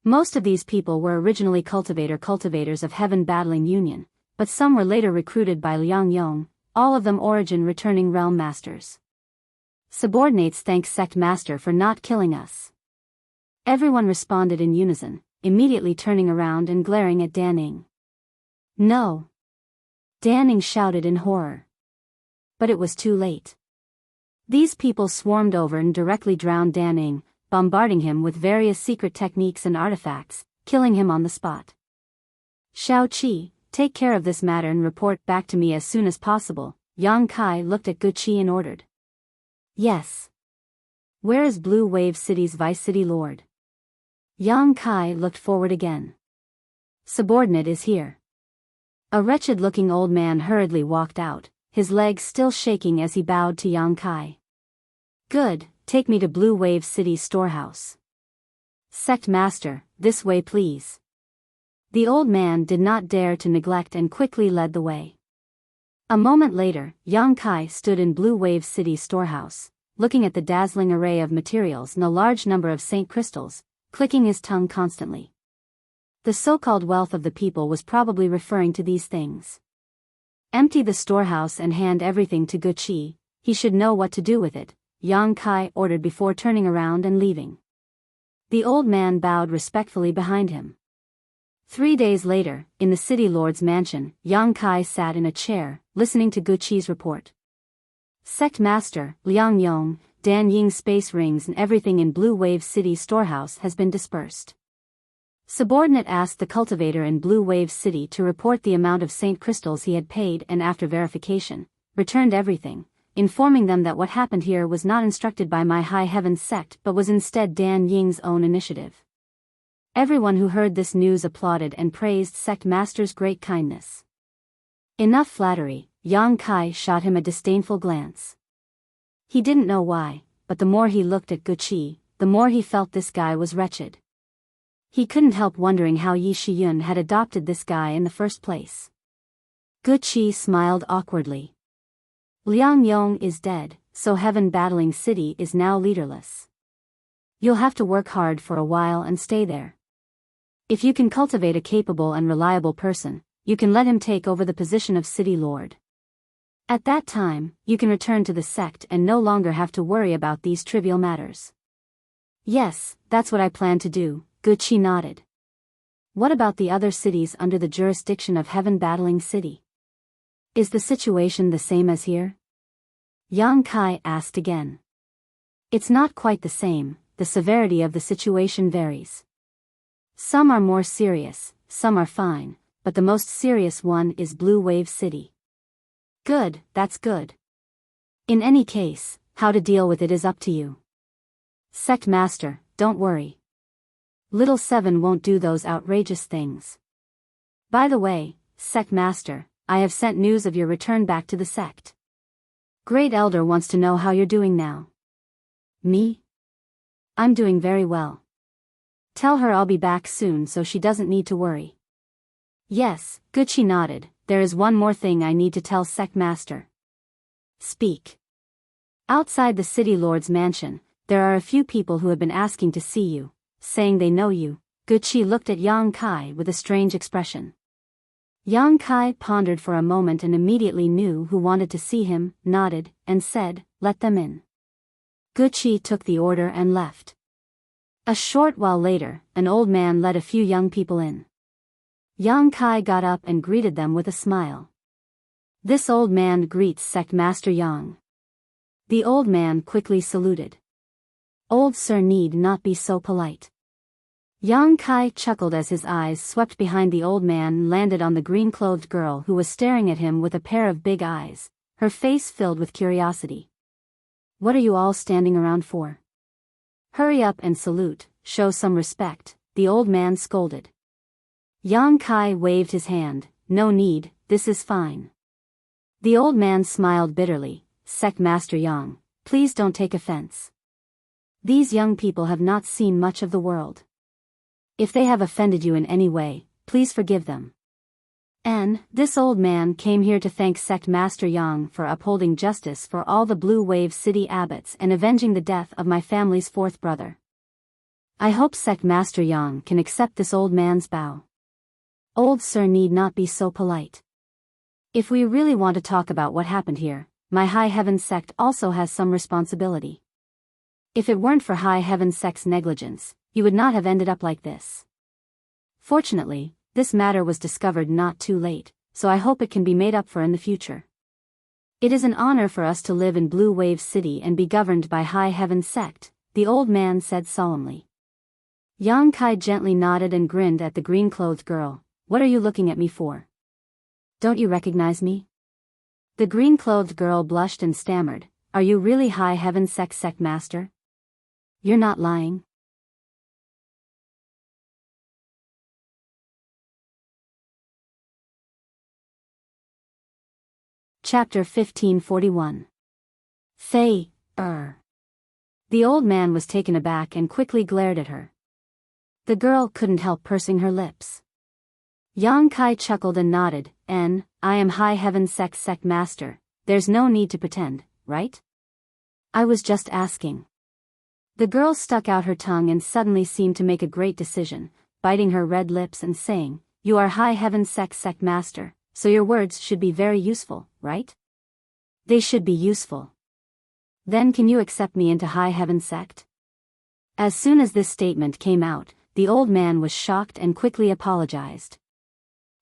Most of these people were originally cultivators of Heaven Battling Union, but some were later recruited by Liang Yong, all of them origin returning realm masters. Subordinates thank Sect Master for not killing us. Everyone responded in unison, immediately turning around and glaring at Danning. No! Danning shouted in horror. But it was too late. These people swarmed over and directly drowned Danning, bombarding him with various secret techniques and artifacts, killing him on the spot. Shao Qi, take care of this matter and report back to me as soon as possible. Yang Kai looked at Gu Qi and ordered. Yes. Where is Blue Wave City's Vice City Lord? Yang Kai looked forward again. Subordinate is here. A wretched-looking old man hurriedly walked out, his legs still shaking as he bowed to Yang Kai. Good, take me to Blue Wave City's storehouse. Sect Master, this way please. The old man did not dare to neglect and quickly led the way. A moment later, Yang Kai stood in Blue Wave City's storehouse, looking at the dazzling array of materials and a large number of saint crystals, clicking his tongue constantly. The so-called wealth of the people was probably referring to these things. Empty the storehouse and hand everything to Guqi, he should know what to do with it, Yang Kai ordered before turning around and leaving. The old man bowed respectfully behind him. 3 days later, in the city lord's mansion, Yang Kai sat in a chair, listening to Guqi's report. Sect Master, Liang Yong, Dan Ying's space rings and everything in Blue Wave City's storehouse has been dispersed. Subordinate asked the cultivator in Blue Wave City to report the amount of saint crystals he had paid and after verification, returned everything, informing them that what happened here was not instructed by my High Heavens sect but was instead Dan Ying's own initiative. Everyone who heard this news applauded and praised Sect Master's great kindness. Enough flattery, Yang Kai shot him a disdainful glance. He didn't know why, but the more he looked at Guqi, the more he felt this guy was wretched. He couldn't help wondering how Yi Shiyun had adopted this guy in the first place. Guqi smiled awkwardly. Liang Yong is dead, so Heaven Battling City is now leaderless. You'll have to work hard for a while and stay there. If you can cultivate a capable and reliable person, you can let him take over the position of city lord. At that time, you can return to the sect and no longer have to worry about these trivial matters. Yes, that's what I plan to do, Guqi nodded. What about the other cities under the jurisdiction of Heaven Battling City? Is the situation the same as here? Yang Kai asked again. It's not quite the same, the severity of the situation varies. Some are more serious, some are fine, but the most serious one is Blue Wave City. Good, that's good. In any case, how to deal with it is up to you. Sect Master, don't worry. Little Seven won't do those outrageous things. By the way, Sect Master, I have sent news of your return back to the sect. Great Elder wants to know how you're doing now. Me? I'm doing very well. Tell her I'll be back soon so she doesn't need to worry. Yes, Guqi nodded. There is one more thing I need to tell Sect Master. Speak. Outside the city lord's mansion, there are a few people who have been asking to see you, saying they know you. Guqi looked at Yang Kai with a strange expression. Yang Kai pondered for a moment and immediately knew who wanted to see him, nodded, and said, "Let them in." Guqi took the order and left. A short while later, an old man led a few young people in. Yang Kai got up and greeted them with a smile. This old man greets Sect Master Yang. The old man quickly saluted. Old sir need not be so polite. Yang Kai chuckled as his eyes swept behind the old man and landed on the green-clothed girl who was staring at him with a pair of big eyes, her face filled with curiosity. What are you all standing around for? Hurry up and salute, show some respect, the old man scolded. Yang Kai waved his hand. No need, this is fine. The old man smiled bitterly. Sect Master Yang, please don't take offense. These young people have not seen much of the world. If they have offended you in any way, please forgive them. And this old man came here to thank Sect Master Yang for upholding justice for all the Blue Wave City abbots and avenging the death of my family's fourth brother. I hope Sect Master Yang can accept this old man's bow. Old sir need not be so polite. If we really want to talk about what happened here, my High Heaven sect also has some responsibility. If it weren't for High Heaven sect's negligence, you would not have ended up like this. Fortunately, this matter was discovered not too late, so I hope it can be made up for in the future. It is an honor for us to live in Blue Wave City and be governed by High Heaven sect, the old man said solemnly. Yang Kai gently nodded and grinned at the green-clothed girl. What are you looking at me for? Don't you recognize me? The green-clothed girl blushed and stammered. Are you really High Heaven sect master? You're not lying. Chapter 1541. The old man was taken aback and quickly glared at her. The girl couldn't help pursing her lips. Yang Kai chuckled and nodded. I am High Heaven sect master. There's no need to pretend, right? I was just asking. The girl stuck out her tongue and suddenly seemed to make a great decision, biting her red lips and saying, "You are High Heaven sect master, so your words should be very useful, right?" "They should be useful. Then can you accept me into High Heaven sect?" As soon as this statement came out, the old man was shocked and quickly apologized.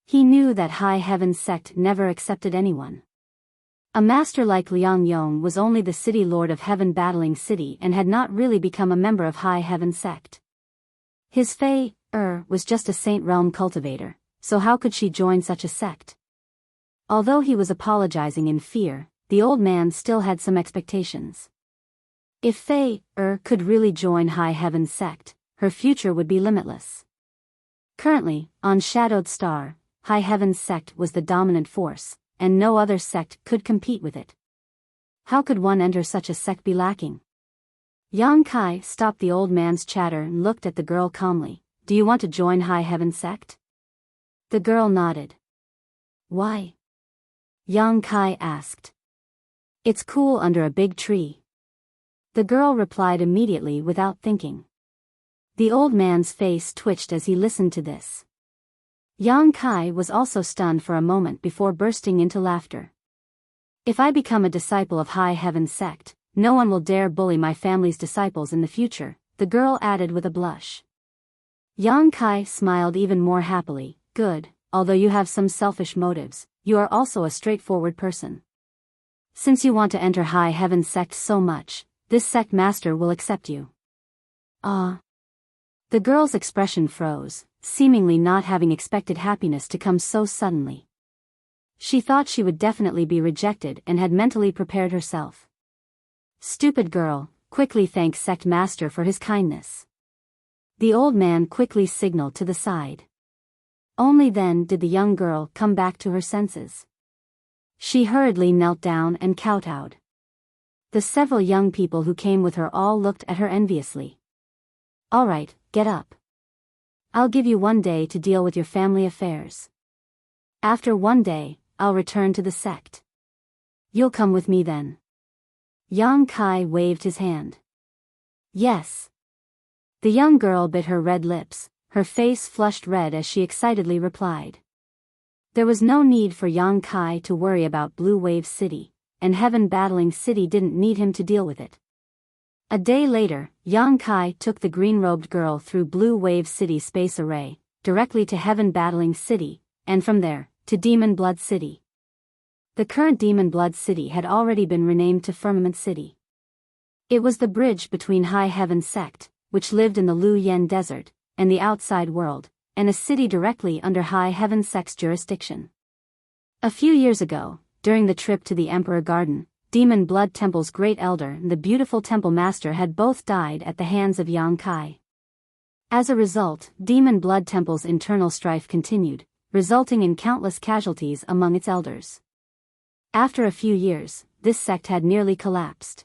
He knew that High Heaven sect never accepted anyone. A master like Liang Yong was only the city lord of Heaven Battling City and had not really become a member of High Heaven sect. His Fei, was just a Saint Realm cultivator, so how could she join such a sect? Although he was apologizing in fear, the old man still had some expectations. If Fei, could really join High Heaven sect, her future would be limitless. Currently, on Shadowed Star, High Heaven sect was the dominant force, and no other sect could compete with it. How could one enter such a sect be lacking? Yang Kai stopped the old man's chatter and looked at the girl calmly. "Do you want to join High Heaven sect?" The girl nodded. "Why?" Yang Kai asked. "It's cool under a big tree." The girl replied immediately without thinking. The old man's face twitched as he listened to this. Yang Kai was also stunned for a moment before bursting into laughter. "If I become a disciple of High Heaven sect, no one will dare bully my family's disciples in the future," the girl added with a blush. Yang Kai smiled even more happily. "Good, although you have some selfish motives, you are also a straightforward person. Since you want to enter High Heaven sect so much, this sect master will accept you." "Ah." The girl's expression froze, seemingly not having expected happiness to come so suddenly. She thought she would definitely be rejected and had mentally prepared herself. "Stupid girl, quickly thank sect master for his kindness." The old man quickly signaled to the side. Only then did the young girl come back to her senses. She hurriedly knelt down and kowtowed. The several young people who came with her all looked at her enviously. "All right, get up. I'll give you 1 day to deal with your family affairs. After 1 day, I'll return to the sect. You'll come with me then." Yang Kai waved his hand. "Yes." The young girl bit her red lips, her face flushed red as she excitedly replied. There was no need for Yang Kai to worry about Blue Wave City, and Heaven Battling City didn't need him to deal with it. A day later, Yang Kai took the green-robed girl through Blue Wave City Space Array, directly to Heaven Battling City, and from there, to Demon Blood City. The current Demon Blood City had already been renamed to Firmament City. It was the bridge between High Heaven sect, which lived in the Lu Yen Desert, and the outside world, and a city directly under High Heaven sect's jurisdiction. A few years ago, during the trip to the Emperor Garden, Demon Blood Temple's great elder and the beautiful temple master had both died at the hands of Yang Kai. As a result, Demon Blood Temple's internal strife continued, resulting in countless casualties among its elders. After a few years, this sect had nearly collapsed.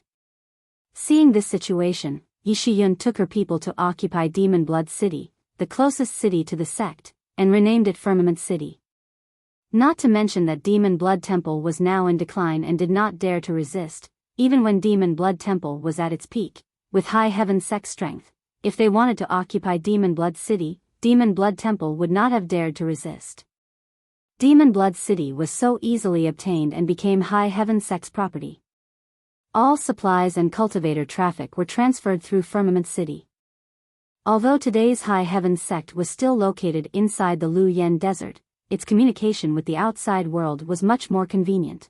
Seeing this situation, Yi Shiyun took her people to occupy Demon Blood City, the closest city to the sect, and renamed it Firmament City. Not to mention that Demon Blood Temple was now in decline and did not dare to resist, even when Demon Blood Temple was at its peak, with High Heaven sect strength. If they wanted to occupy Demon Blood City, Demon Blood Temple would not have dared to resist. Demon Blood City was so easily obtained and became High Heaven sect's property. All supplies and cultivator traffic were transferred through Firmament City. Although today's High Heaven sect was still located inside the Lu Yen Desert, its communication with the outside world was much more convenient.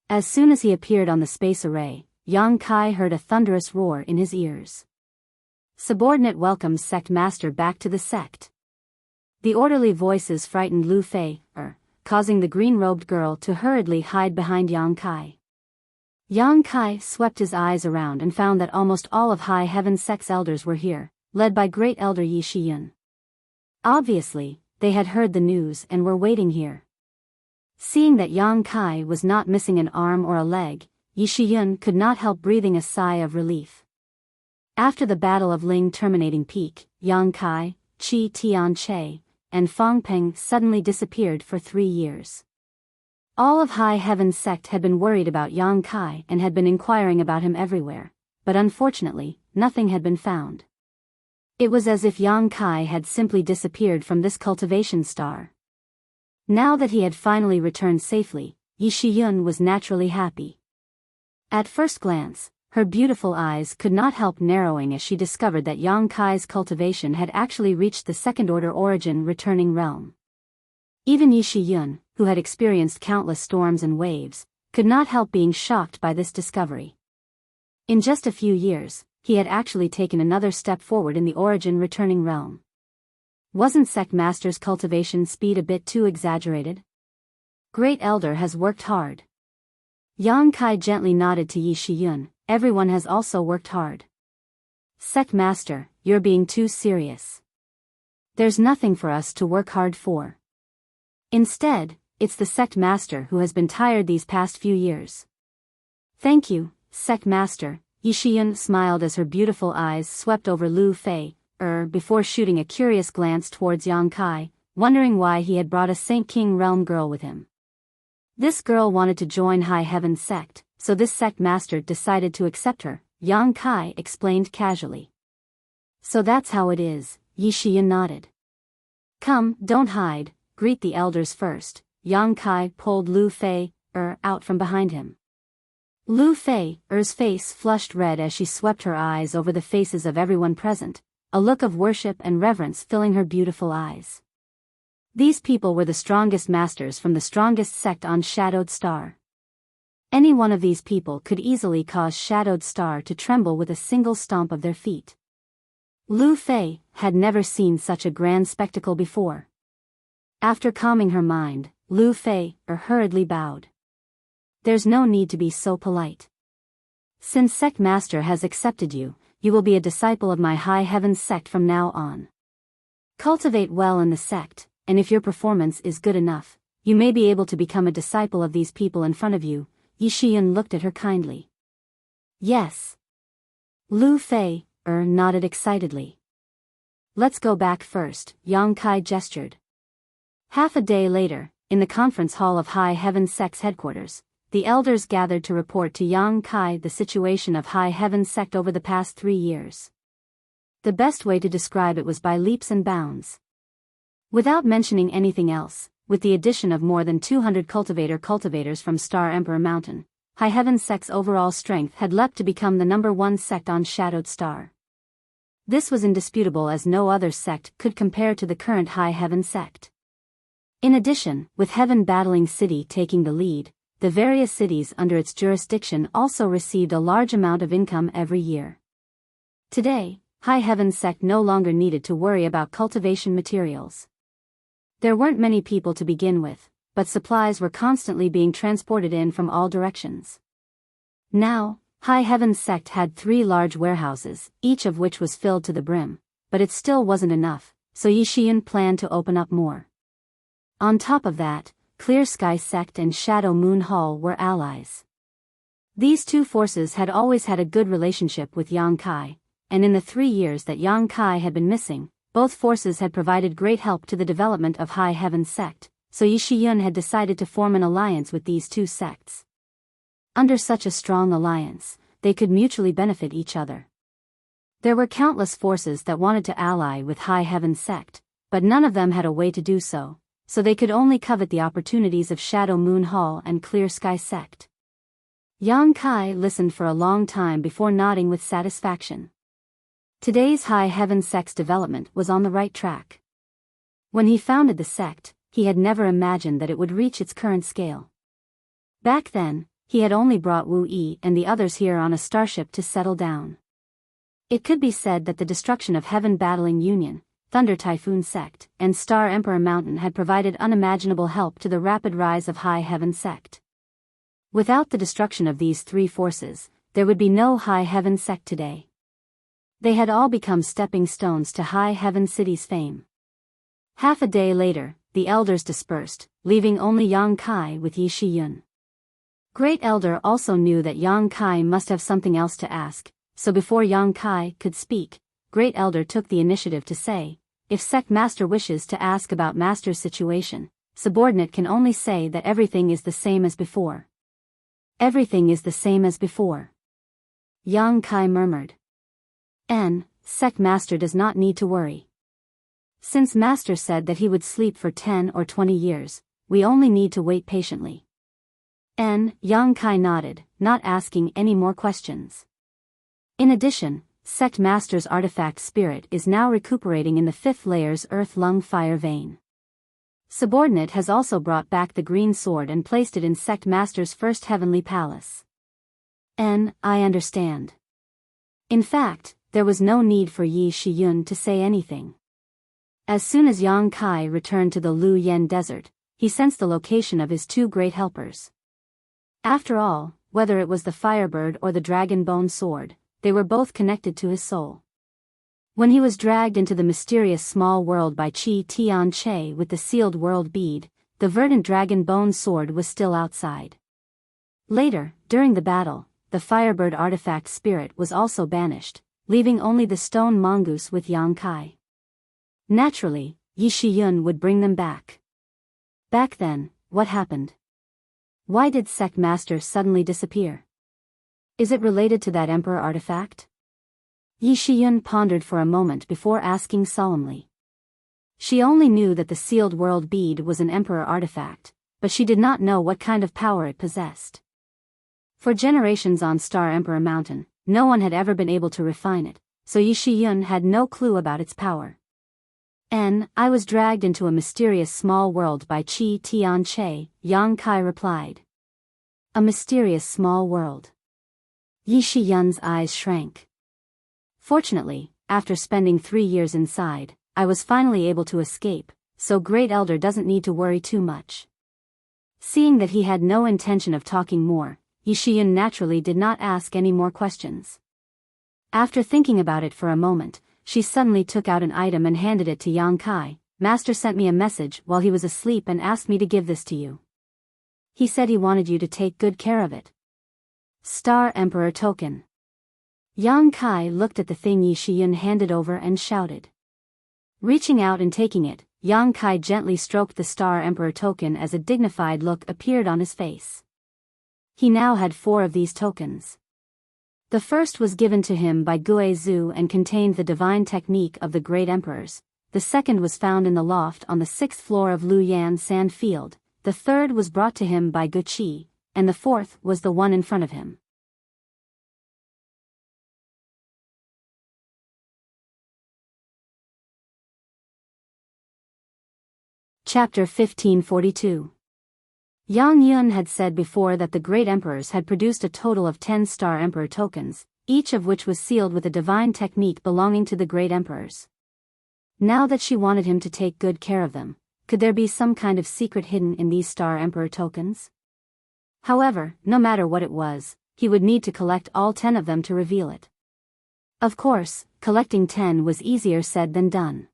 As soon as he appeared on the space array, Yang Kai heard a thunderous roar in his ears. Subordinate welcomes sect master back to the sect. The orderly voices frightened Lu Fei, causing the green-robed girl to hurriedly hide behind Yang Kai. Yang Kai swept his eyes around and found that almost all of High Heaven sect's elders were here, led by Great Elder Yi Shiyun. Obviously, they had heard the news and were waiting here. Seeing that Yang Kai was not missing an arm or a leg, Yi Shiyun could not help breathing a sigh of relief. After the Battle of Ling Terminating Peak, Yang Kai, Qi Tianche, and Fang Peng suddenly disappeared for 3 years. All of High Heaven's sect had been worried about Yang Kai and had been inquiring about him everywhere, but unfortunately, nothing had been found. It was as if Yang Kai had simply disappeared from this cultivation star. Now that he had finally returned safely, Yi Shiyun was naturally happy. At first glance, her beautiful eyes could not help narrowing as she discovered that Yang Kai's cultivation had actually reached the second-order origin returning realm. Even Yi Shiyun, who had experienced countless storms and waves, could not help being shocked by this discovery. In just a few years, he had actually taken another step forward in the origin returning realm. Wasn't Sect Master's cultivation speed a bit too exaggerated? Great Elder has worked hard. Yang Kai gently nodded to Yi Shiyun. Everyone has also worked hard. Sect Master, you're being too serious. There's nothing for us to work hard for. Instead, it's the Sect Master who has been tired these past few years. Thank you, Sect Master. Yi Shiyun smiled as her beautiful eyes swept over Lu Fei, before shooting a curious glance towards Yang Kai, wondering why he had brought a Saint King Realm girl with him. This girl wanted to join High Heaven sect, so this sect master decided to accept her, Yang Kai explained casually. So that's how it is, Yi Shiyun nodded. Come, don't hide, greet the elders first. Yang Kai pulled Lu Fei, out from behind him. Lu Fei's face flushed red as she swept her eyes over the faces of everyone present, a look of worship and reverence filling her beautiful eyes. These people were the strongest masters from the strongest sect on Shadowed Star. Any one of these people could easily cause Shadowed Star to tremble with a single stomp of their feet. Lu Fei had never seen such a grand spectacle before. After calming her mind, Lu Fei hurriedly bowed. There's no need to be so polite. Since Sect Master has accepted you, you will be a disciple of my High Heaven sect from now on. Cultivate well in the sect, and if your performance is good enough, you may be able to become a disciple of these people in front of you. Yi Shiyun looked at her kindly. Yes. Lu Fei nodded excitedly. Let's go back first, Yang Kai gestured. Half a day later, in the conference hall of High Heaven sect's headquarters, the elders gathered to report to Yang Kai the situation of High Heaven sect over the past 3 years. The best way to describe it was by leaps and bounds. Without mentioning anything else, with the addition of more than 200 cultivators from Star Emperor Mountain, High Heaven sect's overall strength had leapt to become the #1 sect on Shadowed Star. This was indisputable as no other sect could compare to the current High Heaven sect. In addition, with Heaven Battling City taking the lead, the various cities under its jurisdiction also received a large amount of income every year. Today, High Heaven sect no longer needed to worry about cultivation materials. There weren't many people to begin with, but supplies were constantly being transported in from all directions. Now, High Heaven sect had 3 large warehouses, each of which was filled to the brim, but it still wasn't enough, so Yi Shiyun planned to open up more. On top of that, Clear Sky sect and Shadow Moon Hall were allies. These two forces had always had a good relationship with Yang Kai, and in the 3 years that Yang Kai had been missing, both forces had provided great help to the development of High Heaven sect, so Yi Shiyun had decided to form an alliance with these two sects. Under such a strong alliance, they could mutually benefit each other. There were countless forces that wanted to ally with High Heaven sect, but none of them had a way to do so, so they could only covet the opportunities of Shadow Moon Hall and Clear Sky sect. Yang Kai listened for a long time before nodding with satisfaction. Today's High Heaven sect's development was on the right track. When he founded the sect, he had never imagined that it would reach its current scale. Back then, he had only brought Wu Yi and the others here on a starship to settle down. It could be said that the destruction of Heaven Battling Union, Thunder Typhoon sect, and Star Emperor Mountain had provided unimaginable help to the rapid rise of High Heaven sect. Without the destruction of these 3 forces, there would be no High Heaven sect today. They had all become stepping stones to High Heaven City's fame. Half a day later, the elders dispersed, leaving only Yang Kai with Yi Shiyun. Great Elder also knew that Yang Kai must have something else to ask, so before Yang Kai could speak, Great Elder took the initiative to say, if sect master wishes to ask about master's situation, subordinate can only say that everything is the same as before. Everything is the same as before. Yang Kai murmured. Sect master does not need to worry. Since master said that he would sleep for 10 or 20 years, we only need to wait patiently. Yang Kai nodded, not asking any more questions. In addition, sect master's artifact spirit is now recuperating in the 5th layer's earth lung fire vein. Subordinate has also brought back the green sword and placed it in sect master's first heavenly palace. I understand. In fact, there was no need for Yi Shiyun to say anything. As soon as Yang Kai returned to the Lu Yen desert, he sensed the location of his 2 great helpers. After all, whether it was the Firebird or the Dragon Bone Sword, they were both connected to his soul. When he was dragged into the mysterious small world by Qi Tian Che with the sealed world bead, the verdant Dragon Bone Sword was still outside. Later, during the battle, the Firebird artifact spirit was also banished, leaving only the stone mongoose with Yang Kai. Naturally, Yi Shiyun would bring them back. Back then, what happened? Why did sect master suddenly disappear? Is it related to that emperor artifact? Yi Shiyun pondered for a moment before asking solemnly. She only knew that the sealed world bead was an emperor artifact, but she did not know what kind of power it possessed. For generations on Star Emperor Mountain, no one had ever been able to refine it, so Yi Shiyun had no clue about its power. I was dragged into a mysterious small world by Qi Tian Che, Yang Kai replied. A mysterious small world. Yi Shiyun's eyes shrank. Fortunately, after spending 3 years inside, I was finally able to escape, so Great Elder doesn't need to worry too much. Seeing that he had no intention of talking more, Yi Shiyun naturally did not ask any more questions. After thinking about it for a moment, she suddenly took out an item and handed it to Yang Kai. Master sent me a message while he was asleep and asked me to give this to you. He said he wanted you to take good care of it. Star Emperor Token. Yang Kai looked at the thing Yi Shiyun handed over and shouted. Reaching out and taking it, Yang Kai gently stroked the Star Emperor token as a dignified look appeared on his face. He now had 4 of these tokens. The first was given to him by Gue Zhu and contained the divine technique of the great emperors. The second was found in the loft on the 6th floor of Lu Yan Sand Field. The third was brought to him by Gu Qi, and the fourth was the one in front of him. Chapter 1542. Yang Yun had said before that the great emperors had produced a total of 10 Star Emperor tokens, each of which was sealed with a divine technique belonging to the great emperors. Now that she wanted him to take good care of them, could there be some kind of secret hidden in these Star Emperor tokens? However, no matter what it was, he would need to collect all 10 of them to reveal it. Of course, collecting 10 was easier said than done.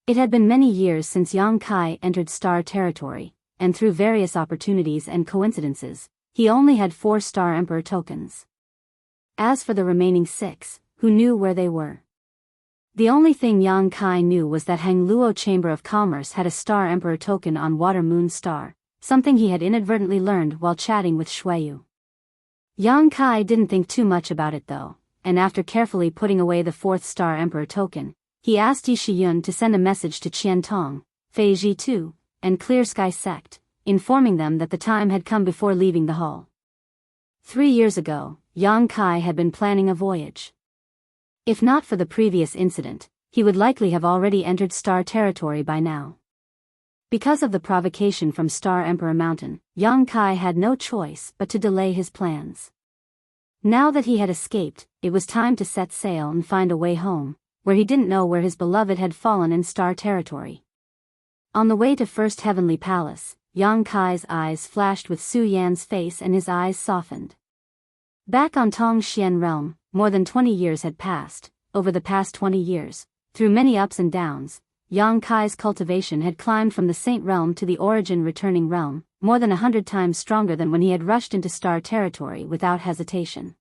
It had been many years since Yang Kai entered Star territory, and through various opportunities and coincidences, he only had 4 Star Emperor tokens. As for the remaining 6, who knew where they were? The only thing Yang Kai knew was that Hangluo Chamber of Commerce had a Star Emperor token on Water Moon Star, something he had inadvertently learned while chatting with Shuiyu. Yang Kai didn't think too much about it though, and after carefully putting away the 4th Star Emperor token, he asked Yi Shiyun to send a message to Qian Tong, Fei Ji Tu, and Clear Sky Sect, informing them that the time had come before leaving the hall. 3 years ago, Yang Kai had been planning a voyage. If not for the previous incident, he would likely have already entered Star territory by now. Because of the provocation from Star Emperor Mountain, Yang Kai had no choice but to delay his plans. Now that he had escaped, it was time to set sail and find a way home, where he didn't know where his beloved had fallen in Star territory. On the way to First Heavenly Palace, Yang Kai's eyes flashed with Su Yan's face and his eyes softened. Back on Tong Xian realm, more than 20 years had passed. Over the past 20 years, through many ups and downs, Yang Kai's cultivation had climbed from the Saint realm to the Origin returning realm, more than 100 times stronger than when he had rushed into Star territory without hesitation.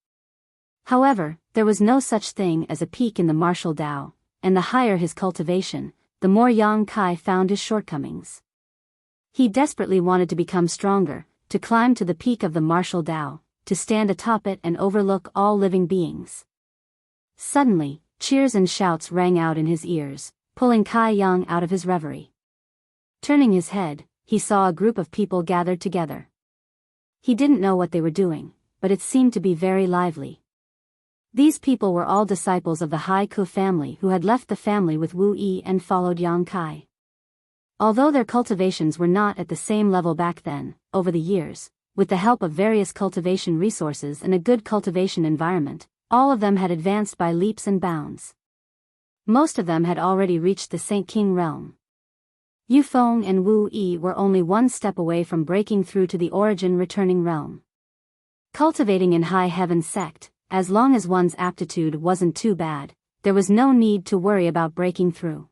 However, there was no such thing as a peak in the martial Tao, and the higher his cultivation, the more Yang Kai found his shortcomings. He desperately wanted to become stronger, to climb to the peak of the martial Tao, to stand atop it and overlook all living beings. Suddenly, cheers and shouts rang out in his ears, pulling Kai Yang out of his reverie. Turning his head, he saw a group of people gathered together. He didn't know what they were doing, but it seemed to be very lively. These people were all disciples of the Hai Ku family who had left the family with Wu Yi and followed Yang Kai. Although their cultivations were not at the same level back then, over the years, with the help of various cultivation resources and a good cultivation environment, all of them had advanced by leaps and bounds. Most of them had already reached the Saint King realm. Yu Feng and Wu Yi were only one step away from breaking through to the origin returning realm. Cultivating in High Heaven sect, as long as one's aptitude wasn't too bad, there was no need to worry about breaking through.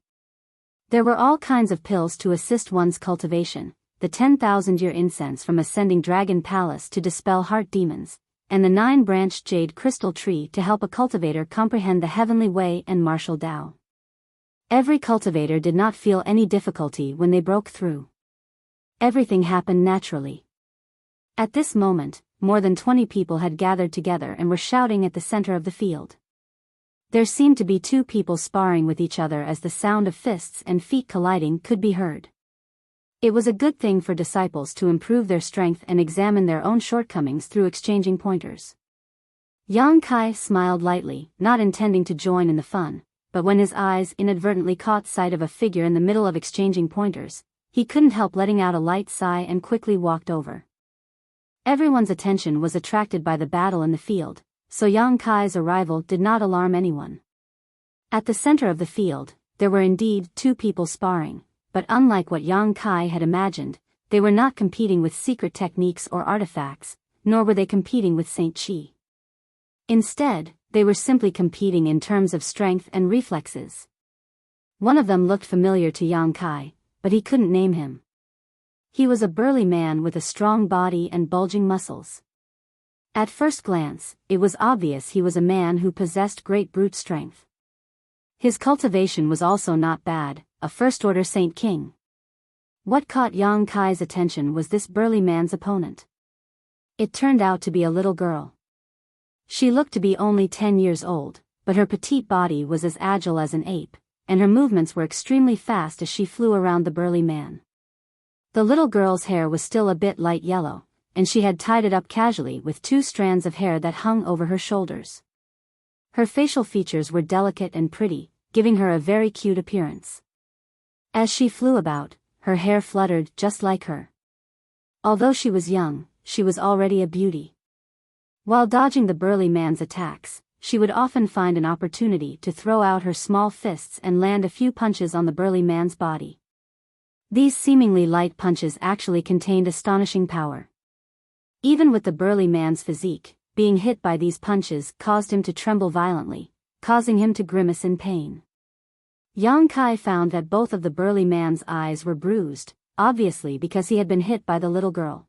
There were all kinds of pills to assist one's cultivation, the 10,000-year incense from Ascending Dragon Palace to dispel heart demons, and the 9-branched jade crystal tree to help a cultivator comprehend the heavenly way and martial Tao. Every cultivator did not feel any difficulty when they broke through. Everything happened naturally. At this moment, more than 20 people had gathered together and were shouting at the center of the field. There seemed to be 2 people sparring with each other as the sound of fists and feet colliding could be heard. It was a good thing for disciples to improve their strength and examine their own shortcomings through exchanging pointers. Yang Kai smiled lightly, not intending to join in the fun, but when his eyes inadvertently caught sight of a figure in the middle of exchanging pointers, he couldn't help letting out a light sigh and quickly walked over. Everyone's attention was attracted by the battle in the field, so Yang Kai's arrival did not alarm anyone. At the center of the field, there were indeed 2 people sparring, but unlike what Yang Kai had imagined, they were not competing with secret techniques or artifacts, nor were they competing with Saint Qi. Instead, they were simply competing in terms of strength and reflexes. One of them looked familiar to Yang Kai, but he couldn't name him. He was a burly man with a strong body and bulging muscles. At first glance, it was obvious he was a man who possessed great brute strength. His cultivation was also not bad, a first-order Saint King. What caught Yang Kai's attention was this burly man's opponent. It turned out to be a little girl. She looked to be only 10 years old, but her petite body was as agile as an ape, and her movements were extremely fast as she flew around the burly man. The little girl's hair was still a bit light yellow, and she had tied it up casually with 2 strands of hair that hung over her shoulders. Her facial features were delicate and pretty, giving her a very cute appearance. As she flew about, her hair fluttered just like her. Although she was young, she was already a beauty. While dodging the burly man's attacks, she would often find an opportunity to throw out her small fists and land a few punches on the burly man's body. These seemingly light punches actually contained astonishing power. Even with the burly man's physique, being hit by these punches caused him to tremble violently, causing him to grimace in pain. Yang Kai found that both of the burly man's eyes were bruised, obviously because he had been hit by the little girl.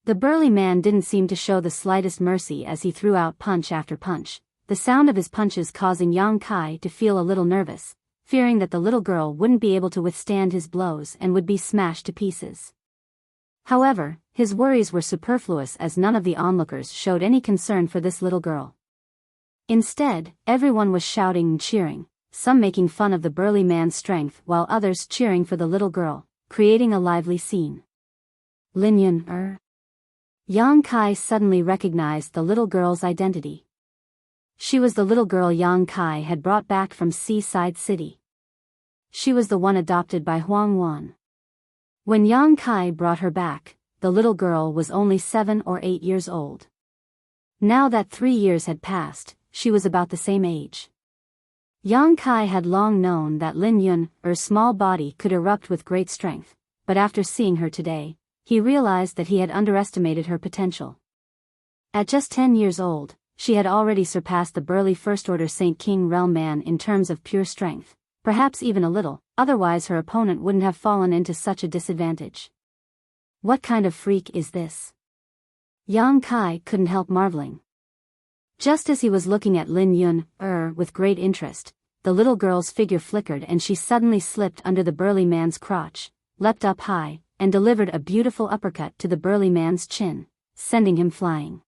The burly man didn't seem to show the slightest mercy as he threw out punch after punch, the sound of his punches causing Yang Kai to feel a little nervous, fearing that the little girl wouldn't be able to withstand his blows and would be smashed to pieces. However, his worries were superfluous as none of the onlookers showed any concern for this little girl. Instead, everyone was shouting and cheering, some making fun of the burly man's strength while others cheering for the little girl, creating a lively scene. Lin Yun. Yang Kai suddenly recognized the little girl's identity. She was the little girl Yang Kai had brought back from Seaside City. She was the one adopted by Huang Wan. When Yang Kai brought her back, the little girl was only 7 or 8 years old. Now that 3 years had passed, she was about the same age. Yang Kai had long known that Lin Yun's small body could erupt with great strength, but after seeing her today, he realized that he had underestimated her potential. At just 10 years old, she had already surpassed the burly first-order Saint King realm man in terms of pure strength, perhaps even a little, otherwise her opponent wouldn't have fallen into such a disadvantage. What kind of freak is this? Yang Kai couldn't help marveling. Just as he was looking at Lin Yun with great interest, the little girl's figure flickered and she suddenly slipped under the burly man's crotch, leapt up high, and delivered a beautiful uppercut to the burly man's chin, sending him flying.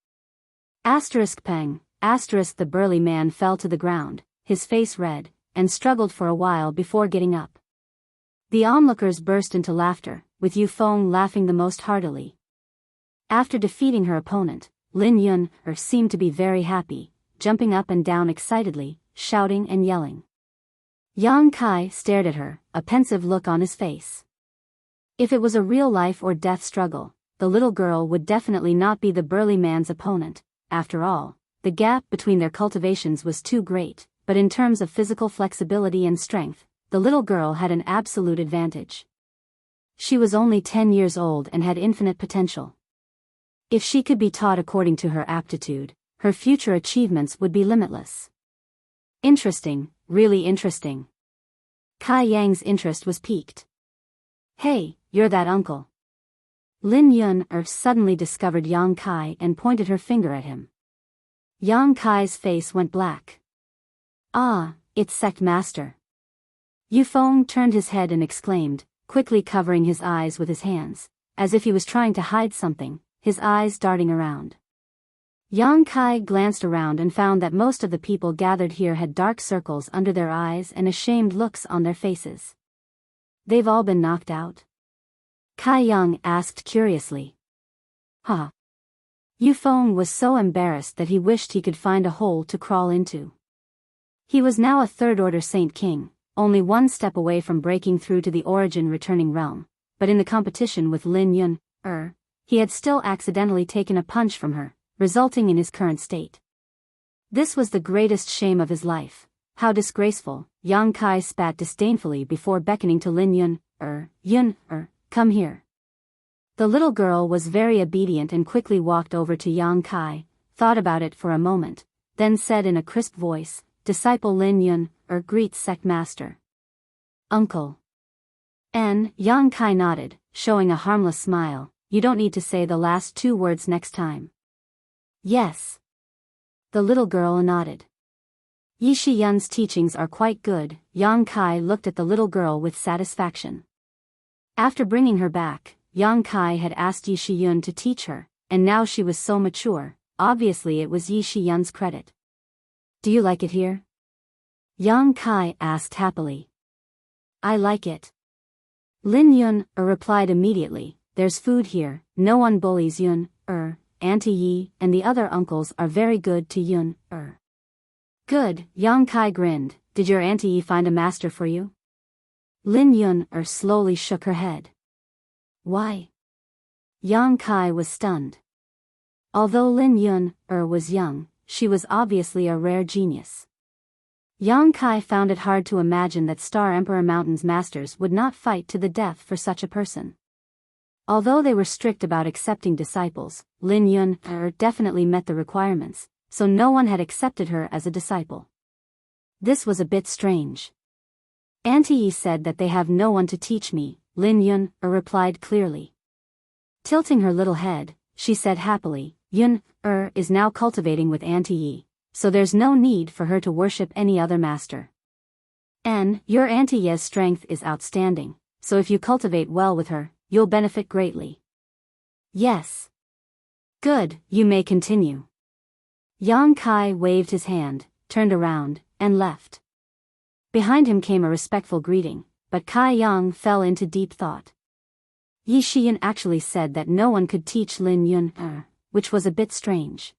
Pang, the burly man fell to the ground, his face red, and struggled for a while before getting up. The onlookers burst into laughter, with Yu Feng laughing the most heartily. After defeating her opponent, Lin Yun seemed to be very happy, jumping up and down excitedly, shouting and yelling. Yang Kai stared at her, a pensive look on his face. If it was a real life or death struggle, the little girl would definitely not be the burly man's opponent. After all, the gap between their cultivations was too great, but in terms of physical flexibility and strength, the little girl had an absolute advantage. She was only 10 years old and had infinite potential. If she could be taught according to her aptitude, her future achievements would be limitless. Interesting, really interesting. Kai Yang's interest was piqued. Hey, you're that uncle. Lin Yun suddenly discovered Yang Kai and pointed her finger at him. Yang Kai's face went black. Ah, it's Sect Master. Yu Feng turned his head and exclaimed, quickly covering his eyes with his hands, as if he was trying to hide something, his eyes darting around. Yang Kai glanced around and found that most of the people gathered here had dark circles under their eyes and ashamed looks on their faces. They've all been knocked out? Kai Yang asked curiously. Huh. Yu Feng was so embarrassed that he wished he could find a hole to crawl into. He was now a third-order Saint King, only one step away from breaking through to the origin-returning realm, but in the competition with Lin Yun, he had still accidentally taken a punch from her, resulting in his current state. This was the greatest shame of his life. How disgraceful. Yang Kai spat disdainfully before beckoning to Lin Yun, come here. The little girl was very obedient and quickly walked over to Yang Kai, thought about it for a moment, then said in a crisp voice, Disciple Lin Yun, greets Sect Master. Uncle. Yang Kai nodded, showing a harmless smile. You don't need to say the last 2 words next time. Yes. The little girl nodded. Yi Shiyun's teachings are quite good. Yang Kai looked at the little girl with satisfaction. After bringing her back, Yang Kai had asked Yi Shiyun to teach her, and now she was so mature, obviously it was Yi Shiyun's credit. Do you like it here? Yang Kai asked happily. I like it. Lin Yun replied immediately, there's food here, no one bullies Yun, Auntie Yi and the other uncles are very good to Yun, Good, Yang Kai grinned, did your Auntie Yi find a master for you? Lin Yun slowly shook her head. Why? Yang Kai was stunned. Although Lin Yun was young, she was obviously a rare genius. Yang Kai found it hard to imagine that Star Emperor Mountain's masters would not fight to the death for such a person. Although they were strict about accepting disciples, Lin Yun definitely met the requirements, so no one had accepted her as a disciple. This was a bit strange. Auntie Yi said that they have no one to teach me, Lin Yun replied clearly. Tilting her little head, she said happily, Yun is now cultivating with Auntie Yi, so there's no need for her to worship any other master. Your Auntie Yi's strength is outstanding, so if you cultivate well with her, you'll benefit greatly. Yes. Good, you may continue. Yang Kai waved his hand, turned around, and left. Behind him came a respectful greeting, but Kai Yang fell into deep thought. Yi Shiyun actually said that no one could teach Lin Yun, which was a bit strange.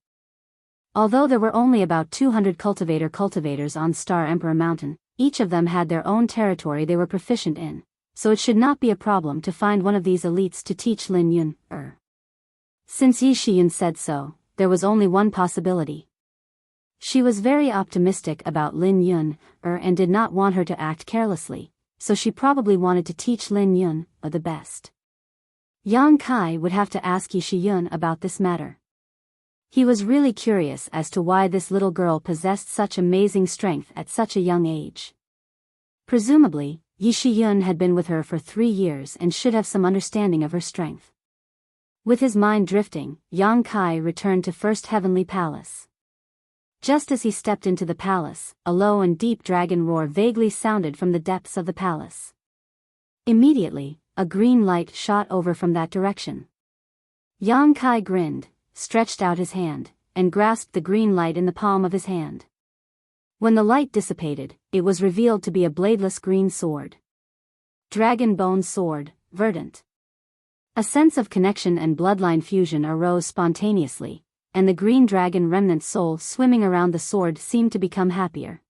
Although there were only about 200 cultivators on Star Emperor Mountain, each of them had their own territory they were proficient in, so it should not be a problem to find one of these elites to teach Lin Yun. Since Yi Shiyun said so, there was only one possibility. She was very optimistic about Lin Yun, and did not want her to act carelessly, so she probably wanted to teach Lin Yun the best. Yang Kai would have to ask Yi Shiyun about this matter. He was really curious as to why this little girl possessed such amazing strength at such a young age. Presumably, Yi Shiyun had been with her for 3 years and should have some understanding of her strength. With his mind drifting, Yang Kai returned to First Heavenly Palace. Just as he stepped into the palace, a low and deep dragon roar vaguely sounded from the depths of the palace. Immediately, a green light shot over from that direction. Yang Kai grinned, stretched out his hand, and grasped the green light in the palm of his hand. When the light dissipated, it was revealed to be a bladeless green sword. Dragon Bone Sword, Verdant. A sense of connection and bloodline fusion arose spontaneously, and the green dragon remnant soul swimming around the sword seemed to become happier.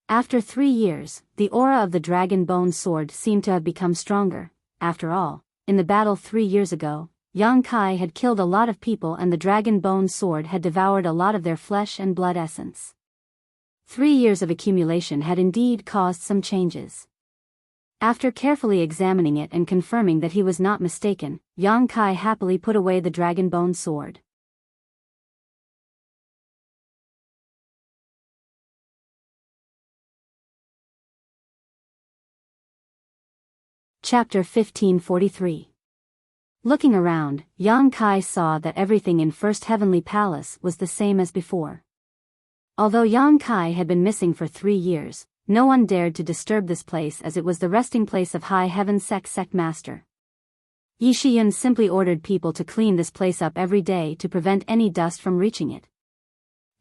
After 3 years, the aura of the Dragon Bone Sword seemed to have become stronger. After all, in the battle 3 years ago, Yang Kai had killed a lot of people and the Dragon Bone Sword had devoured a lot of their flesh and blood essence. 3 years of accumulation had indeed caused some changes. After carefully examining it and confirming that he was not mistaken, Yang Kai happily put away the Dragon Bone Sword. Chapter 1543. Looking around, Yang Kai saw that everything in First Heavenly Palace was the same as before. Although Yang Kai had been missing for 3 years, no one dared to disturb this place as it was the resting place of High Heaven Sect Master. Yi Shiyun simply ordered people to clean this place up every day to prevent any dust from reaching it.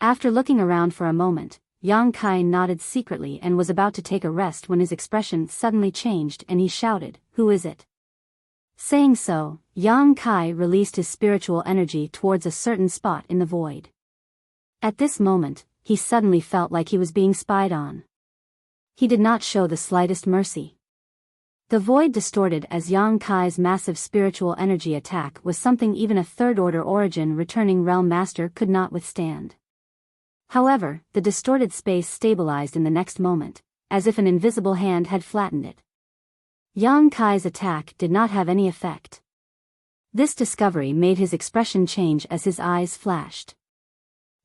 After looking around for a moment, Yang Kai nodded secretly and was about to take a rest when his expression suddenly changed and he shouted, "Who is it?" Saying so, Yang Kai released his spiritual energy towards a certain spot in the void. At this moment, he suddenly felt like he was being spied on. He did not show the slightest mercy. The void distorted as Yang Kai's massive spiritual energy attack was something even a third-order origin returning realm master could not withstand. However, the distorted space stabilized in the next moment, as if an invisible hand had flattened it. Yang Kai's attack did not have any effect. This discovery made his expression change as his eyes flashed.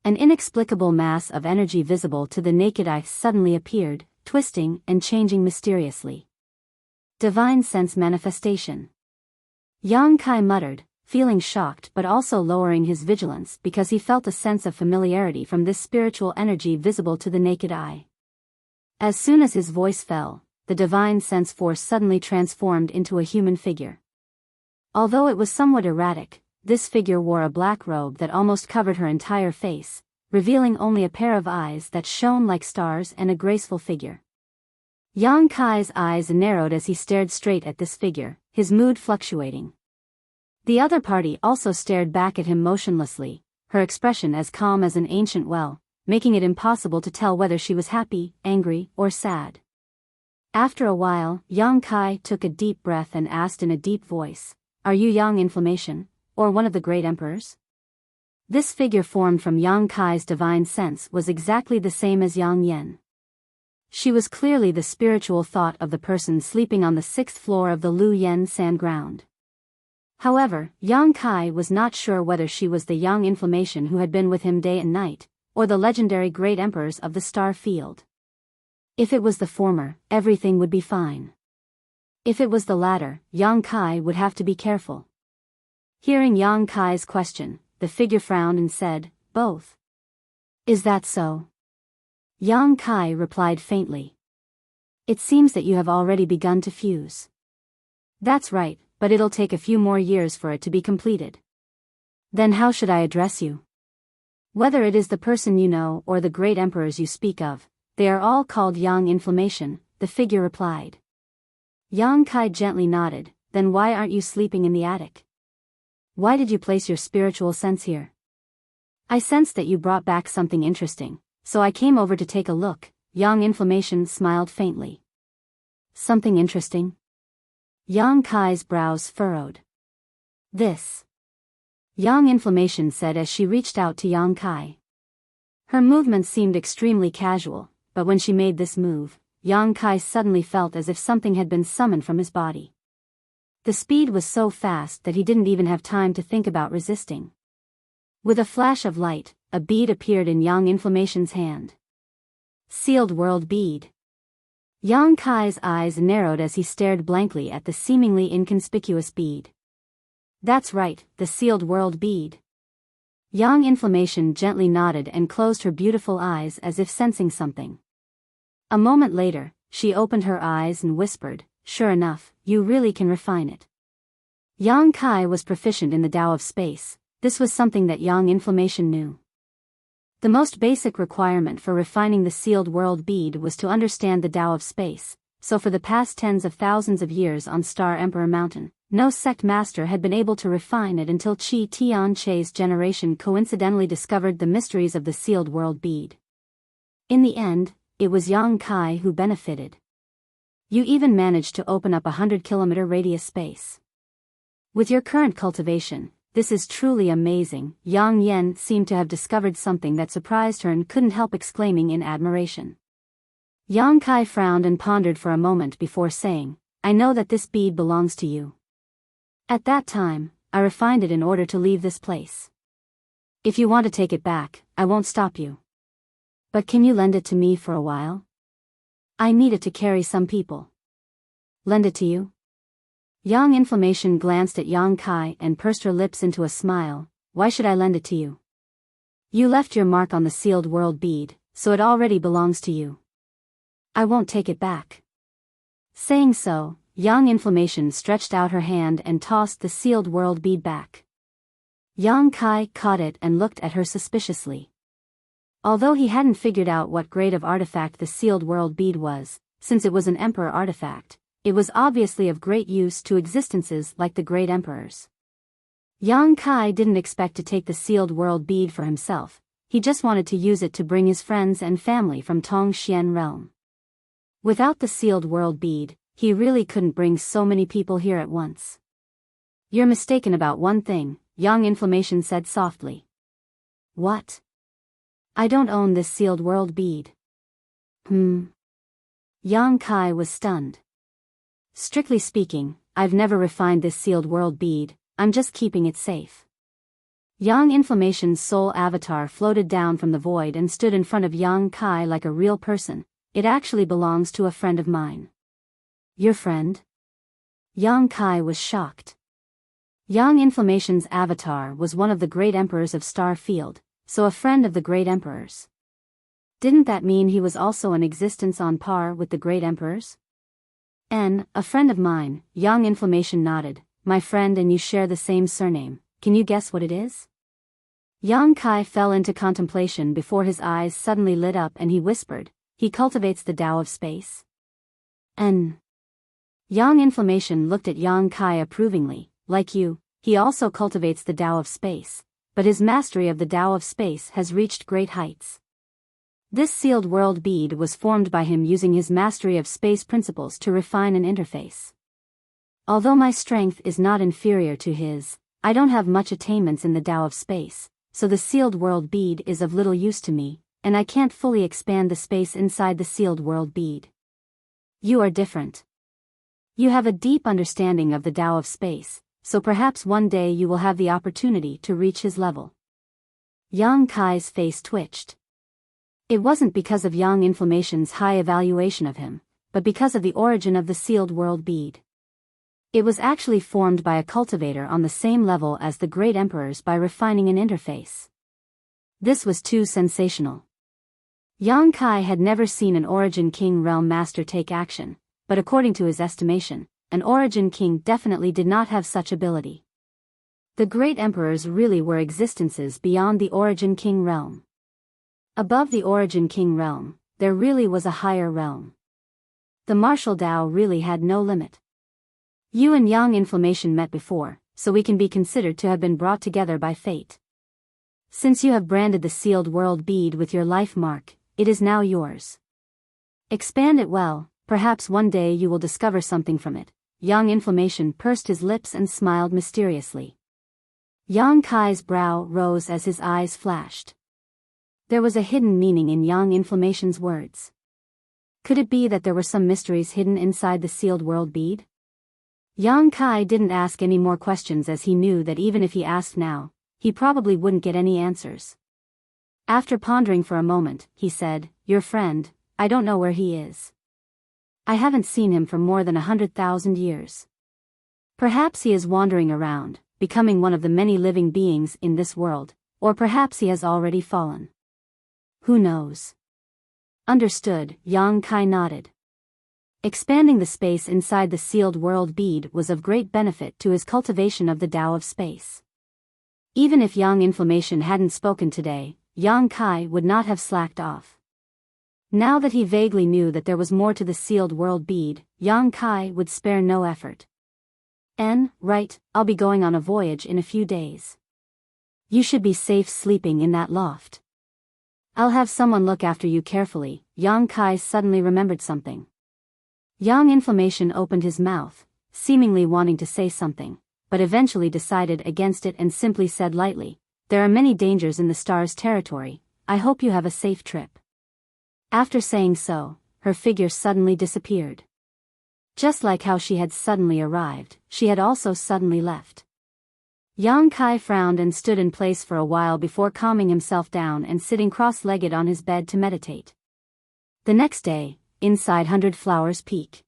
An inexplicable mass of energy visible to the naked eye suddenly appeared, twisting and changing mysteriously. Divine Sense Manifestation. Yang Kai muttered, feeling shocked but also lowering his vigilance because he felt a sense of familiarity from this spiritual energy visible to the naked eye. As soon as his voice fell, the divine sense force suddenly transformed into a human figure. Although it was somewhat erratic, this figure wore a black robe that almost covered her entire face, revealing only a pair of eyes that shone like stars and a graceful figure. Yang Kai's eyes narrowed as he stared straight at this figure, his mood fluctuating. The other party also stared back at him motionlessly, her expression as calm as an ancient well, making it impossible to tell whether she was happy, angry, or sad. After a while, Yang Kai took a deep breath and asked in a deep voice, "Are you Yang Inflammation, or one of the great emperors?" This figure formed from Yang Kai's divine sense was exactly the same as Yang Yen. She was clearly the spiritual thought of the person sleeping on the 6th floor of the Lu Yen sand ground. However, Yang Kai was not sure whether she was the Yang Inflammation who had been with him day and night, or the legendary great emperors of the star field. If it was the former, everything would be fine. If it was the latter, Yang Kai would have to be careful. Hearing Yang Kai's question, the figure frowned and said, "Both." "Is that so?" Yang Kai replied faintly. "It seems that you have already begun to fuse." "That's right, but it'll take a few more years for it to be completed." "Then how should I address you?" "Whether it is the person you know or the great emperors you speak of, they are all called Yang Inflammation," the figure replied. Yang Kai gently nodded. "Then why aren't you sleeping in the attic? Why did you place your spiritual sense here?" "I sensed that you brought back something interesting, so I came over to take a look." Yang Inflammation smiled faintly. "Something interesting?" Yang Kai's brows furrowed. "This," Yang Inflammation said as she reached out to Yang Kai. Her movements seemed extremely casual, but when she made this move, Yang Kai suddenly felt as if something had been summoned from his body. The speed was so fast that he didn't even have time to think about resisting. With a flash of light, a bead appeared in Yang Inflammation's hand. Sealed World Bead. Yang Kai's eyes narrowed as he stared blankly at the seemingly inconspicuous bead. "That's right, the Sealed World Bead." Yang Inflammation gently nodded and closed her beautiful eyes as if sensing something. A moment later, she opened her eyes and whispered, "Sure enough, you really can refine it." Yang Kai was proficient in the Tao of space. This was something that Yang Inflammation knew. The most basic requirement for refining the sealed world bead was to understand the Tao of space, so for the past tens of thousands of years on Star Emperor Mountain, no sect master had been able to refine it until Qi Tianche's generation coincidentally discovered the mysteries of the sealed world bead. In the end, it was Yang Kai who benefited. You even managed to open up a 100-kilometer radius space. With your current cultivation, this is truly amazing. Yang Yen seemed to have discovered something that surprised her and couldn't help exclaiming in admiration. Yang Kai frowned and pondered for a moment before saying, "I know that this bead belongs to you. At that time, I refined it in order to leave this place. If you want to take it back, I won't stop you. But can you lend it to me for a while? I need it to carry some people." "Lend it to you?" Yang Inflammation glanced at Yang Kai and pursed her lips into a smile. "Why should I lend it to you? You left your mark on the sealed world bead, so it already belongs to you. I won't take it back." Saying so, Yang Inflammation stretched out her hand and tossed the sealed world bead back. Yang Kai caught it and looked at her suspiciously. Although he hadn't figured out what grade of artifact the sealed world bead was, since it was an emperor artifact, it was obviously of great use to existences like the great emperors. Yang Kai didn't expect to take the sealed world bead for himself, he just wanted to use it to bring his friends and family from Tongxian realm. Without the sealed world bead, he really couldn't bring so many people here at once. "You're mistaken about one thing," Yang Inflammation said softly. "What?" "I don't own this sealed world bead." Yang Kai was stunned. "Strictly speaking, I've never refined this sealed world bead, I'm just keeping it safe." Yang Inflammation's soul avatar floated down from the void and stood in front of Yang Kai like a real person. "It actually belongs to a friend of mine." "Your friend?" Yang Kai was shocked. Yang Inflammation's avatar was one of the great emperors of Star Field, so a friend of the great emperors. Didn't that mean he was also an existence on par with the great emperors? A friend of mine," Yang Inflammation nodded. "My friend and you share the same surname. Can you guess what it is?" Yang Kai fell into contemplation before his eyes suddenly lit up and he whispered, "He cultivates the Tao of space." Yang Inflammation looked at Yang Kai approvingly. "Like you, he also cultivates the Tao of space, but his mastery of the Tao of space has reached great heights. This sealed world bead was formed by him using his mastery of space principles to refine an interface. Although my strength is not inferior to his, I don't have much attainments in the Tao of space, so the sealed world bead is of little use to me, and I can't fully expand the space inside the sealed world bead. You are different. You have a deep understanding of the Tao of space, so perhaps one day you will have the opportunity to reach his level." Yang Kai's face twitched. It wasn't because of Yang Inflammation's high evaluation of him, but because of the origin of the sealed world bead. It was actually formed by a cultivator on the same level as the great emperors by refining an interface. This was too sensational. Yang Kai had never seen an Origin King realm master take action, but according to his estimation, an Origin King definitely did not have such ability. The great emperors really were existences beyond the Origin King realm. Above the Origin King realm, there really was a higher realm. The martial Tao really had no limit. You and Yang Inflammation met before, so we can be considered to have been brought together by fate. Since you have branded the sealed world bead with your life mark, it is now yours. Expand it well, perhaps one day you will discover something from it. Yang Inflammation pursed his lips and smiled mysteriously. Yang Kai's brow rose as his eyes flashed. There was a hidden meaning in Yang Inflammation's words. Could it be that there were some mysteries hidden inside the sealed world bead? Yang Kai didn't ask any more questions as he knew that even if he asked now, he probably wouldn't get any answers. After pondering for a moment, he said, "Your friend, I don't know where he is. I haven't seen him for more than 100,000 years. Perhaps he is wandering around, becoming one of the many living beings in this world, Or perhaps he has already fallen. Who knows? Understood, Yang Kai nodded. Expanding the space inside the sealed world bead was of great benefit to his cultivation of the Tao of space. Even if Yang Inflammation hadn't spoken today, Yang Kai would not have slacked off. Now that he vaguely knew that there was more to the sealed world bead, Yang Kai would spare no effort. Right, I'll be going on a voyage in a few days. You should be safe sleeping in that loft. I'll have someone look after you carefully. Yang Kai suddenly remembered something. Yang Inflammation opened his mouth, seemingly wanting to say something, but eventually decided against it and simply said lightly, "There are many dangers in the star's territory, I hope you have a safe trip." After saying so, her figure suddenly disappeared. Just like how she had suddenly arrived, she had also suddenly left. Yang Kai frowned and stood in place for a while before calming himself down and sitting cross-legged on his bed to meditate. The next day, inside 100 Flowers Peak,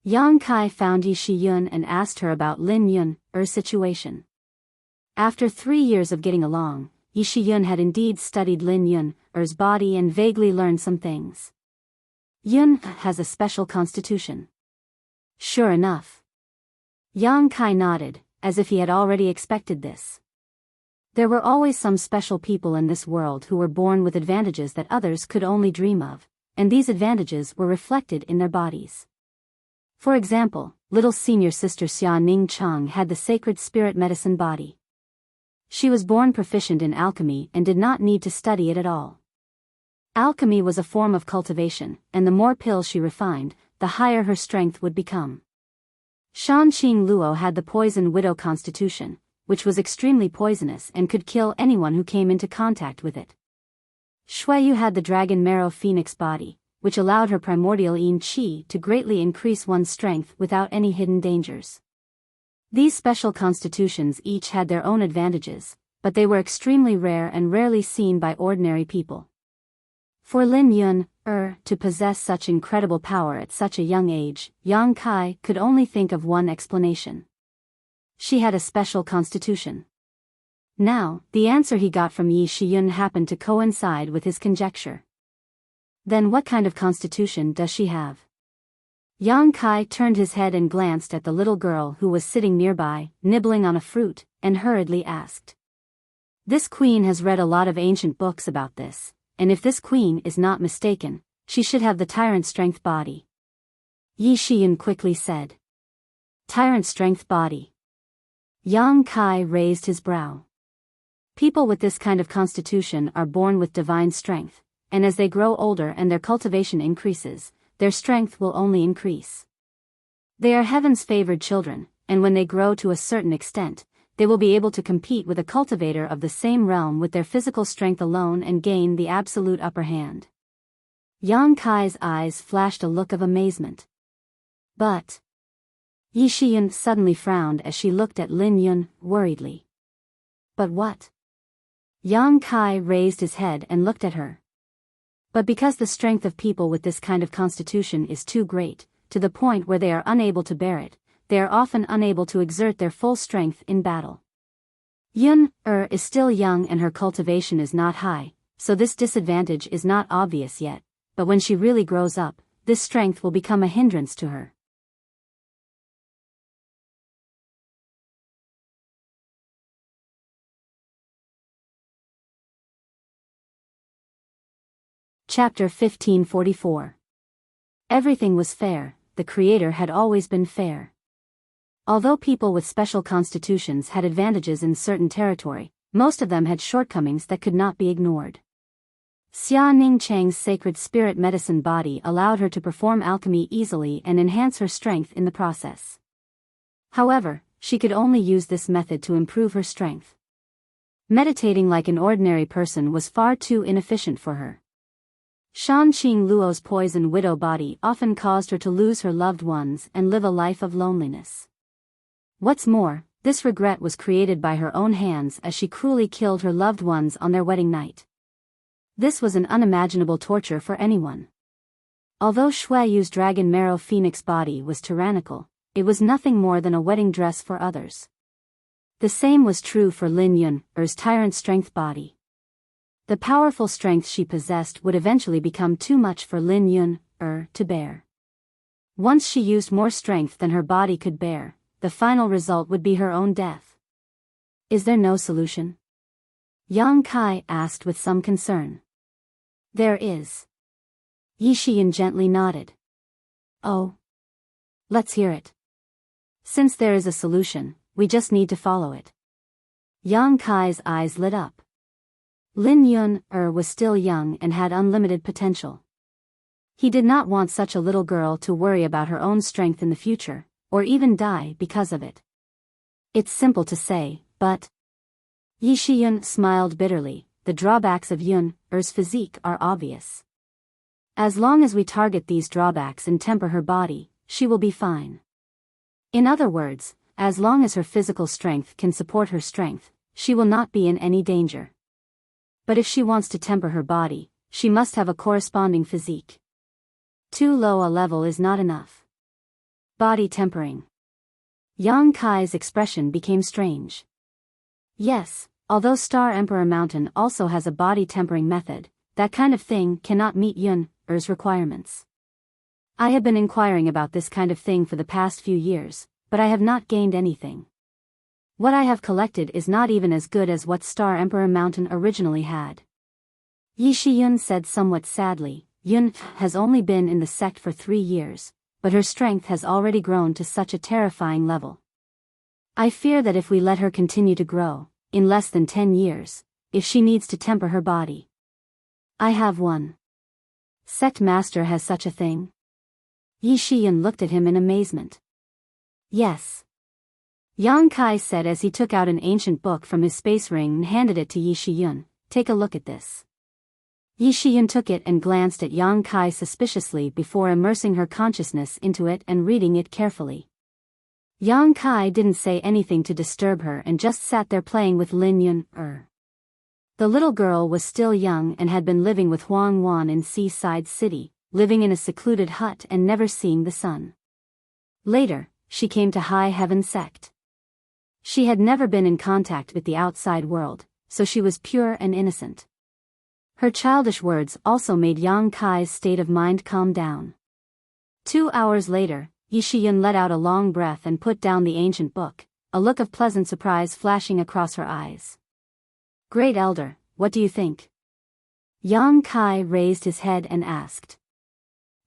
Yang Kai found Yi Shiyun and asked her about Lin Yun's situation. After 3 years of getting along, Yi Shiyun had indeed studied Lin Yun's body and vaguely learned some things. Yun has a special constitution. Sure enough. Yang Kai nodded, as if he had already expected this. There were always some special people in this world who were born with advantages that others could only dream of, and these advantages were reflected in their bodies. For example, little senior sister Xia Ning Cheng had the sacred spirit medicine body. She was born proficient in alchemy and did not need to study it at all. Alchemy was a form of cultivation, and the more pills she refined, the higher her strength would become. Shan Qing Luo had the poison widow constitution, which was extremely poisonous and could kill anyone who came into contact with it. Shuiyu had the dragon marrow phoenix body, which allowed her primordial yin qi to greatly increase one's strength without any hidden dangers. These special constitutions each had their own advantages, but they were extremely rare and rarely seen by ordinary people. For Lin Yun to possess such incredible power at such a young age, Yang Kai could only think of one explanation. She had a special constitution. Now, the answer he got from Yi Shiyun happened to coincide with his conjecture. Then what kind of constitution does she have? Yang Kai turned his head and glanced at the little girl who was sitting nearby, nibbling on a fruit, and hurriedly asked. This queen has read a lot of ancient books about this, and if this queen is not mistaken, she should have the tyrant strength body. Yi Shiyun quickly said. Tyrant strength body. Yang Kai raised his brow. People with this kind of constitution are born with divine strength, and as they grow older and their cultivation increases, their strength will only increase. They are heaven's favored children, and when they grow to a certain extent, they will be able to compete with a cultivator of the same realm with their physical strength alone and gain the absolute upper hand. Yang Kai's eyes flashed a look of amazement. But Yi Shiyun suddenly frowned as she looked at Lin Yun, worriedly. But what? Yang Kai raised his head and looked at her. But because the strength of people with this kind of constitution is too great, to the point where they are unable to bear it, they are often unable to exert their full strength in battle. Yun is still young and her cultivation is not high, so this disadvantage is not obvious yet, but when she really grows up, this strength will become a hindrance to her. Chapter 1544. Everything was fair, the Creator had always been fair. Although people with special constitutions had advantages in certain territory, most of them had shortcomings that could not be ignored. Xia Ning Chang's sacred spirit medicine body allowed her to perform alchemy easily and enhance her strength in the process. However, she could only use this method to improve her strength. Meditating like an ordinary person was far too inefficient for her. Shan Qing Luo's poison widow body often caused her to lose her loved ones and live a life of loneliness. What's more, this regret was created by her own hands as she cruelly killed her loved ones on their wedding night. This was an unimaginable torture for anyone. Although Shuiyu's dragon marrow phoenix body was tyrannical, it was nothing more than a wedding dress for others. The same was true for Lin Yun's tyrant strength body. The powerful strength she possessed would eventually become too much for Lin Yun to bear. Once she used more strength than her body could bear, the final result would be her own death. Is there no solution? Yang Kai asked with some concern. There is. Yi Shiyan gently nodded. Oh. Let's hear it. Since there is a solution, we just need to follow it. Yang Kai's eyes lit up. Lin Yun was still young and had unlimited potential. He did not want such a little girl to worry about her own strength in the future, or even die because of it. It's simple to say, but... Yi Shiyan smiled bitterly. The drawbacks of Yun's physique are obvious. As long as we target these drawbacks and temper her body, she will be fine. In other words, as long as her physical strength can support her strength, she will not be in any danger. But if she wants to temper her body, she must have a corresponding physique. Too low a level is not enough. Body tempering. Yang Kai's expression became strange. Yes, although Star Emperor Mountain also has a body tempering method, that kind of thing cannot meet Yun's requirements. I have been inquiring about this kind of thing for the past few years, but I have not gained anything. What I have collected is not even as good as what Star Emperor Mountain originally had. Yi Shiyun said somewhat sadly. Yun has only been in the sect for 3 years, but her strength has already grown to such a terrifying level. I fear that if we let her continue to grow, in less than 10 years, if she needs to temper her body. I have one. Sect Master has such a thing? Yi Shiyan looked at him in amazement. Yes. Yang Kai said as he took out an ancient book from his space ring and handed it to Yi Shiyun. Take a look at this. Yi Shiyun took it and glanced at Yang Kai suspiciously before immersing her consciousness into it and reading it carefully. Yang Kai didn't say anything to disturb her and just sat there playing with Lin Yun. The little girl was still young and had been living with Huang Wan in Seaside City, living in a secluded hut and never seeing the sun. Later, she came to High Heaven Sect. She had never been in contact with the outside world, so she was pure and innocent. Her childish words also made Yang Kai's state of mind calm down. 2 hours later, Yi Shiyun let out a long breath and put down the ancient book, a look of pleasant surprise flashing across her eyes. Great Elder, what do you think? Yang Kai raised his head and asked.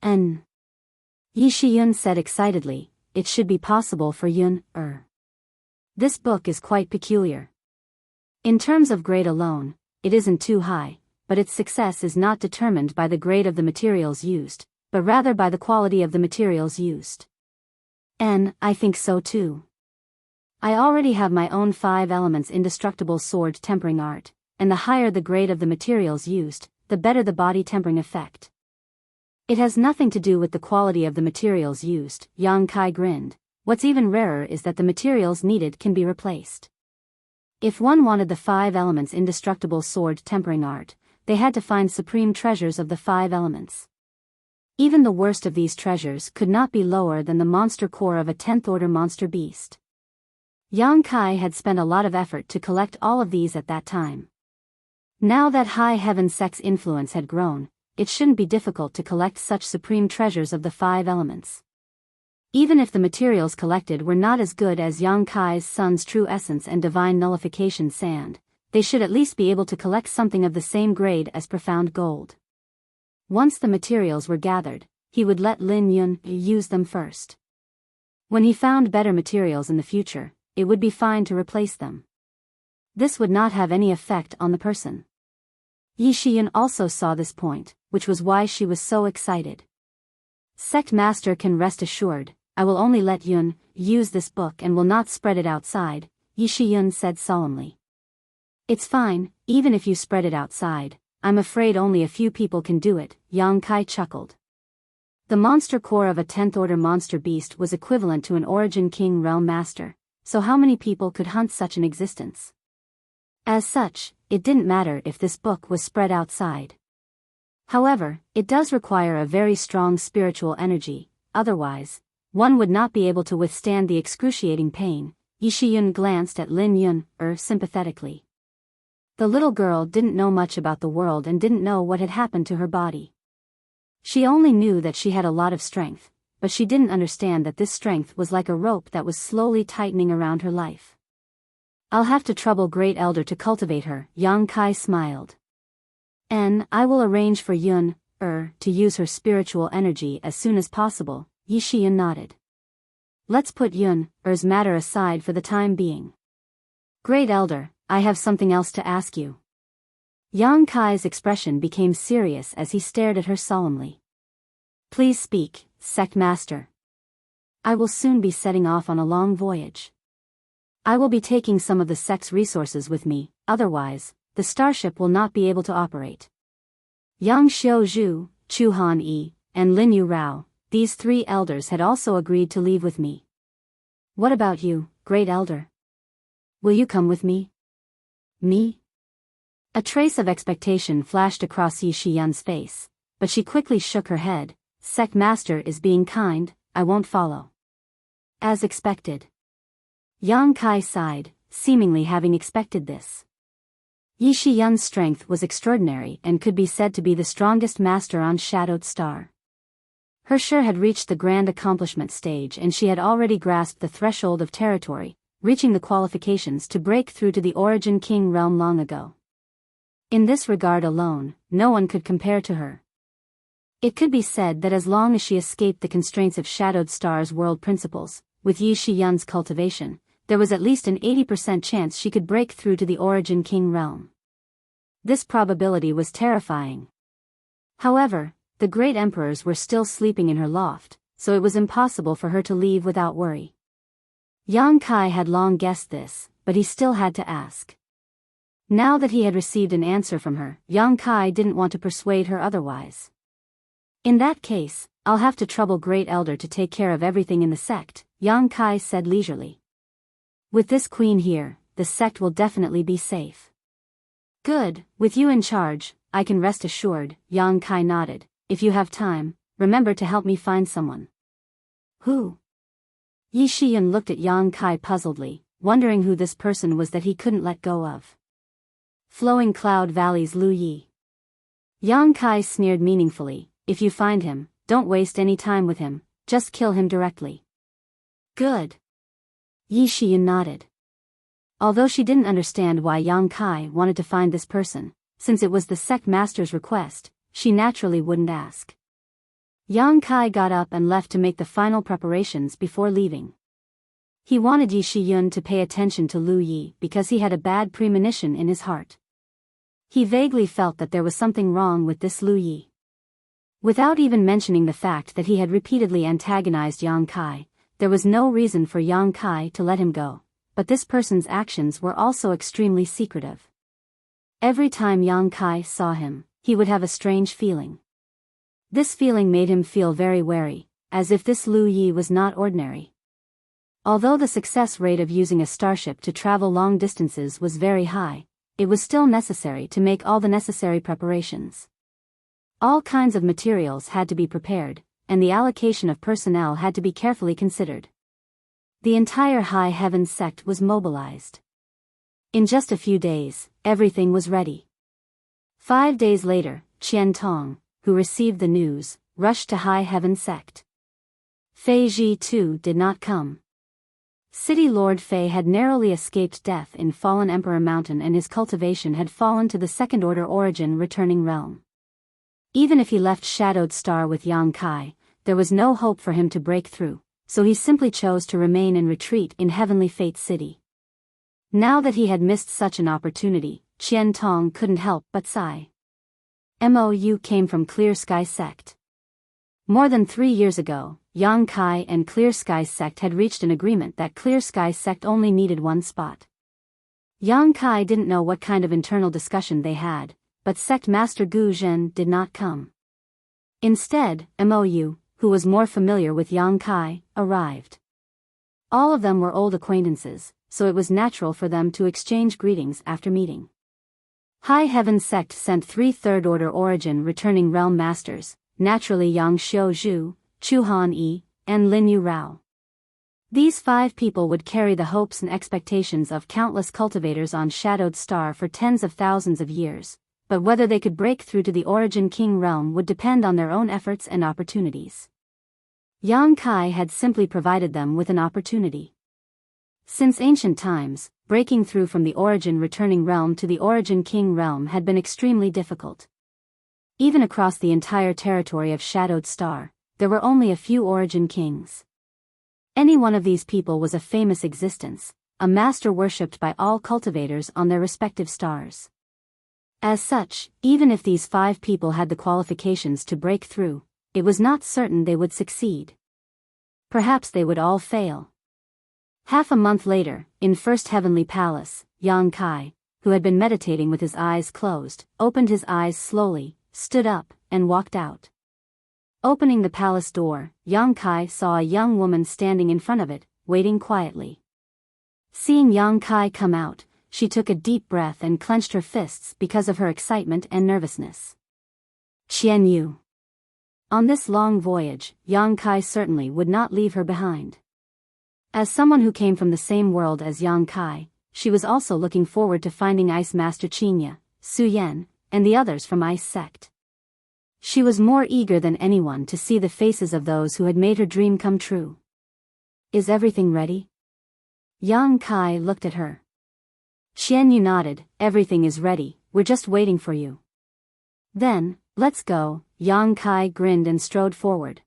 Yi Shiyun said excitedly, it should be possible for Yun. This book is quite peculiar. In terms of grade alone, it isn't too high, but its success is not determined by the grade of the materials used, but rather by the quality of the materials used. I think so too. I already have my own 5 elements indestructible sword tempering art, and the higher the grade of the materials used, the better the body tempering effect. It has nothing to do with the quality of the materials used, Yang Kai grinned. What's even rarer is that the materials needed can be replaced. If one wanted the 5 elements indestructible sword tempering art, they had to find supreme treasures of the 5 elements. Even the worst of these treasures could not be lower than the monster core of a 10th order monster beast. Yang Kai had spent a lot of effort to collect all of these at that time. Now that High Heaven Sect's influence had grown, it shouldn't be difficult to collect such supreme treasures of the 5 elements. Even if the materials collected were not as good as Yang Kai's son's true essence and divine nullification sand, they should at least be able to collect something of the same grade as profound gold. Once the materials were gathered, he would let Lin Yun use them first. When he found better materials in the future, it would be fine to replace them. This would not have any effect on the person. Yi Shiyun also saw this point, which was why she was so excited. Sect Master can rest assured, I will only let Yun use this book and will not spread it outside, Yi Shiyun said solemnly. It's fine, even if you spread it outside. I'm afraid only a few people can do it, Yang Kai chuckled. The monster core of a 10th order monster beast was equivalent to an Origin King Realm Master, so how many people could hunt such an existence? As such, it didn't matter if this book was spread outside. However, it does require a very strong spiritual energy, otherwise, one would not be able to withstand the excruciating pain, Yi Shiyun glanced at Lin Yun, sympathetically. The little girl didn't know much about the world and didn't know what had happened to her body. She only knew that she had a lot of strength, but she didn't understand that this strength was like a rope that was slowly tightening around her life. I'll have to trouble Great Elder to cultivate her, Yang Kai smiled. And I will arrange for Yun, to use her spiritual energy as soon as possible, Yi Shiyun nodded. Let's put Yun's matter aside for the time being. Great Elder, I have something else to ask you. Yang Kai's expression became serious as he stared at her solemnly. Please speak, Sect Master. I will soon be setting off on a long voyage. I will be taking some of the sect's resources with me, otherwise, the starship will not be able to operate. Yang Xiaozhu, Chu Han Yi, and Lin Yu Rao, these 3 elders had also agreed to leave with me. What about you, Great Elder? Will you come with me? Me? A trace of expectation flashed across Yi Shiyun's face, but she quickly shook her head. Sect Master is being kind, I won't follow. As expected. Yang Kai sighed, seemingly having expected this. Yi Shiyun's strength was extraordinary and could be said to be the strongest master on Shadowed Star. Her Shi had reached the grand accomplishment stage and she had already grasped the threshold of territory, reaching the qualifications to break through to the Origin King realm long ago. In this regard alone, no one could compare to her. It could be said that as long as she escaped the constraints of Shadowed Star's world principles, with Yi Shiyun's cultivation, there was at least an 80% chance she could break through to the Origin King realm. This probability was terrifying. However, the great emperors were still sleeping in her loft, so it was impossible for her to leave without worry. Yang Kai had long guessed this, but he still had to ask. Now that he had received an answer from her, Yang Kai didn't want to persuade her otherwise. In that case, I'll have to trouble Great Elder to take care of everything in the sect, Yang Kai said leisurely. With this queen here, the sect will definitely be safe. Good, with you in charge, I can rest assured, Yang Kai nodded. If you have time, remember to help me find someone. Who? Yi Shiyun looked at Yang Kai puzzledly, wondering who this person was that he couldn't let go of. Flowing Cloud Valley's Lu Yi. Yang Kai sneered meaningfully, if you find him, don't waste any time with him, just kill him directly. Good. Yi Shiyun nodded. Although she didn't understand why Yang Kai wanted to find this person, since it was the sect master's request, she naturally wouldn't ask. Yang Kai got up and left to make the final preparations before leaving. He wanted Yi Shiyun to pay attention to Lu Yi because he had a bad premonition in his heart. He vaguely felt that there was something wrong with this Lu Yi. Without even mentioning the fact that he had repeatedly antagonized Yang Kai, there was no reason for Yang Kai to let him go, but this person's actions were also extremely secretive. Every time Yang Kai saw him, he would have a strange feeling. This feeling made him feel very wary, as if this Lu Yi was not ordinary. Although the success rate of using a starship to travel long distances was very high, it was still necessary to make all the necessary preparations. All kinds of materials had to be prepared, and the allocation of personnel had to be carefully considered. The entire High Heaven sect was mobilized. In just a few days, everything was ready. 5 days later, Qian Tong, who received the news, rushed to High Heaven sect. Fei Ji too did not come. City Lord Fei had narrowly escaped death in Fallen Emperor Mountain and his cultivation had fallen to the Second Order Origin Returning Realm. Even if he left Shadowed Star with Yang Kai, there was no hope for him to break through, so he simply chose to remain in retreat in Heavenly Fate City. Now that he had missed such an opportunity, Qian Tong couldn't help but sigh. MOU came from Clear Sky Sect. More than 3 years ago, Yang Kai and Clear Sky Sect had reached an agreement that Clear Sky Sect only needed one spot. Yang Kai didn't know what kind of internal discussion they had, but Sect Master Gu Zhen did not come. Instead, MOU, who was more familiar with Yang Kai, arrived. All of them were old acquaintances, so it was natural for them to exchange greetings after meeting. High Heaven Sect sent 3 Third Order Origin Returning Realm Masters, naturally Yang Xiaozhu, Chu Han Yi, and Lin Yu Rao. These 5 people would carry the hopes and expectations of countless cultivators on Shadowed Star for tens of thousands of years, but whether they could break through to the Origin King realm would depend on their own efforts and opportunities. Yang Kai had simply provided them with an opportunity. Since ancient times, breaking through from the Origin Returning Realm to the Origin King realm had been extremely difficult. Even across the entire territory of Shadowed Star, there were only a few Origin Kings. Any one of these people was a famous existence, a master worshipped by all cultivators on their respective stars. As such, even if these 5 people had the qualifications to break through, it was not certain they would succeed. Perhaps they would all fail. Half a month later, in First Heavenly Palace, Yang Kai, who had been meditating with his eyes closed, opened his eyes slowly, stood up, and walked out. Opening the palace door, Yang Kai saw a young woman standing in front of it, waiting quietly. Seeing Yang Kai come out, she took a deep breath and clenched her fists because of her excitement and nervousness. Qian Yu. On this long voyage, Yang Kai certainly would not leave her behind. As someone who came from the same world as Yang Kai, she was also looking forward to finding Ice Master Qinya, Su Yan, and the others from Ice Sect. She was more eager than anyone to see the faces of those who had made her dream come true. Is everything ready? Yang Kai looked at her. Qian Yu nodded, everything is ready, we're just waiting for you. Then, let's go, Yang Kai grinned and strode forward.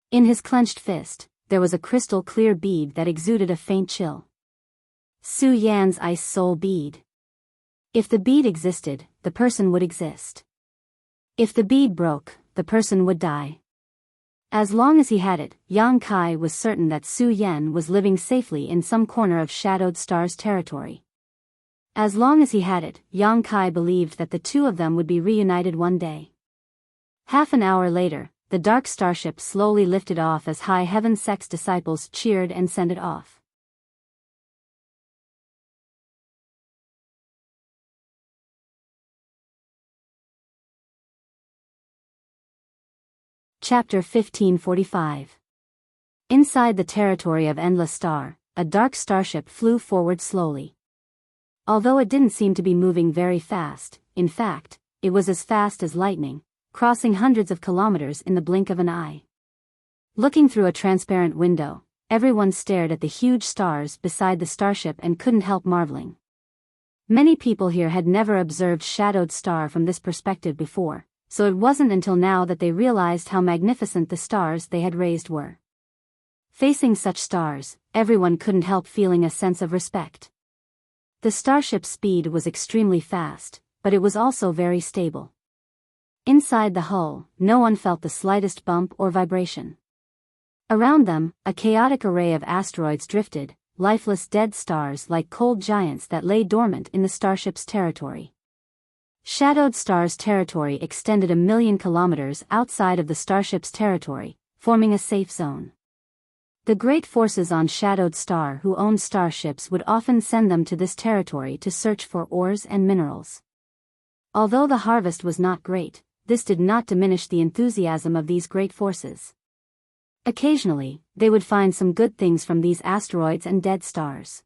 In his clenched fist, there was a crystal clear bead that exuded a faint chill. Su Yan's ice soul bead. If the bead existed, the person would exist. If the bead broke, the person would die. As long as he had it, Yang Kai was certain that Su Yan was living safely in some corner of Shadowed Star's territory. As long as he had it, Yang Kai believed that the two of them would be reunited one day. Half an hour later, the dark starship slowly lifted off as High Heaven Sect's disciples cheered and sent it off. Chapter 1545. Inside the territory of Endless Star, a dark starship flew forward slowly. Although it didn't seem to be moving very fast, in fact, it was as fast as lightning, crossing hundreds of kilometers in the blink of an eye. Looking through a transparent window, everyone stared at the huge stars beside the starship and couldn't help marveling. Many people here had never observed Shadowed Star from this perspective before, so it wasn't until now that they realized how magnificent the stars they had raised were. Facing such stars, everyone couldn't help feeling a sense of respect. The starship's speed was extremely fast, but it was also very stable. Inside the hull, no one felt the slightest bump or vibration. Around them, a chaotic array of asteroids drifted, lifeless dead stars like cold giants that lay dormant in the starship's territory. Shadowed Star's territory extended 1,000,000 kilometers outside of the starship's territory, forming a safe zone. The great forces on Shadowed Star who owned starships would often send them to this territory to search for ores and minerals. Although the harvest was not great, this did not diminish the enthusiasm of these great forces. Occasionally, they would find some good things from these asteroids and dead stars.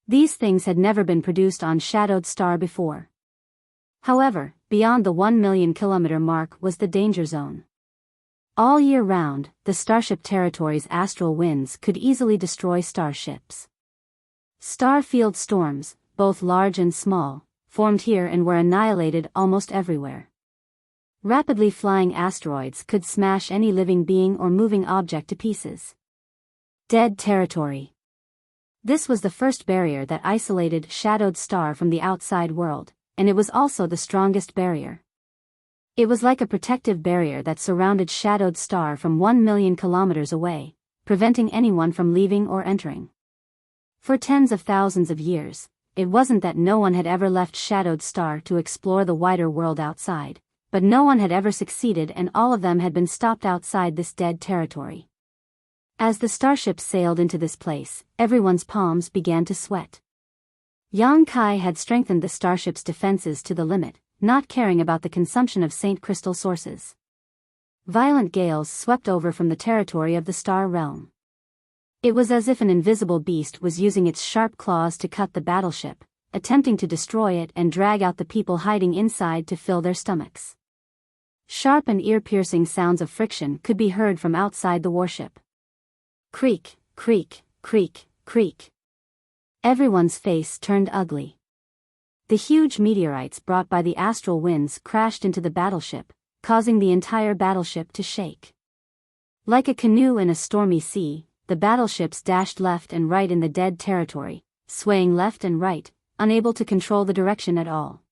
These things had never been produced on Shadowed Star before. However, beyond the 1,000,000 kilometer mark was the danger zone. All year round, the starship territory's astral winds could easily destroy starships. Star-field storms, both large and small, formed here and were annihilated almost everywhere. Rapidly flying asteroids could smash any living being or moving object to pieces. Dead territory. This was the first barrier that isolated Shadowed Star from the outside world, and it was also the strongest barrier. It was like a protective barrier that surrounded Shadowed Star from 1,000,000 kilometers away, preventing anyone from leaving or entering. For tens of thousands of years, it wasn't that no one had ever left Shadowed Star to explore the wider world outside, but no one had ever succeeded and all of them had been stopped outside this dead territory. As the starship sailed into this place, everyone's palms began to sweat. Yang Kai had strengthened the starship's defenses to the limit, not caring about the consumption of Saint Crystal sources. Violent gales swept over from the territory of the Star Realm. It was as if an invisible beast was using its sharp claws to cut the battleship, attempting to destroy it and drag out the people hiding inside to fill their stomachs. Sharp and ear-piercing sounds of friction could be heard from outside the warship. Creak, creak, creak, creak. Everyone's face turned ugly. The huge meteorites brought by the astral winds crashed into the battleship, causing the entire battleship to shake. Like a canoe in a stormy sea, the battleships dashed left and right in the dead territory, swaying left and right, unable to control the direction at all.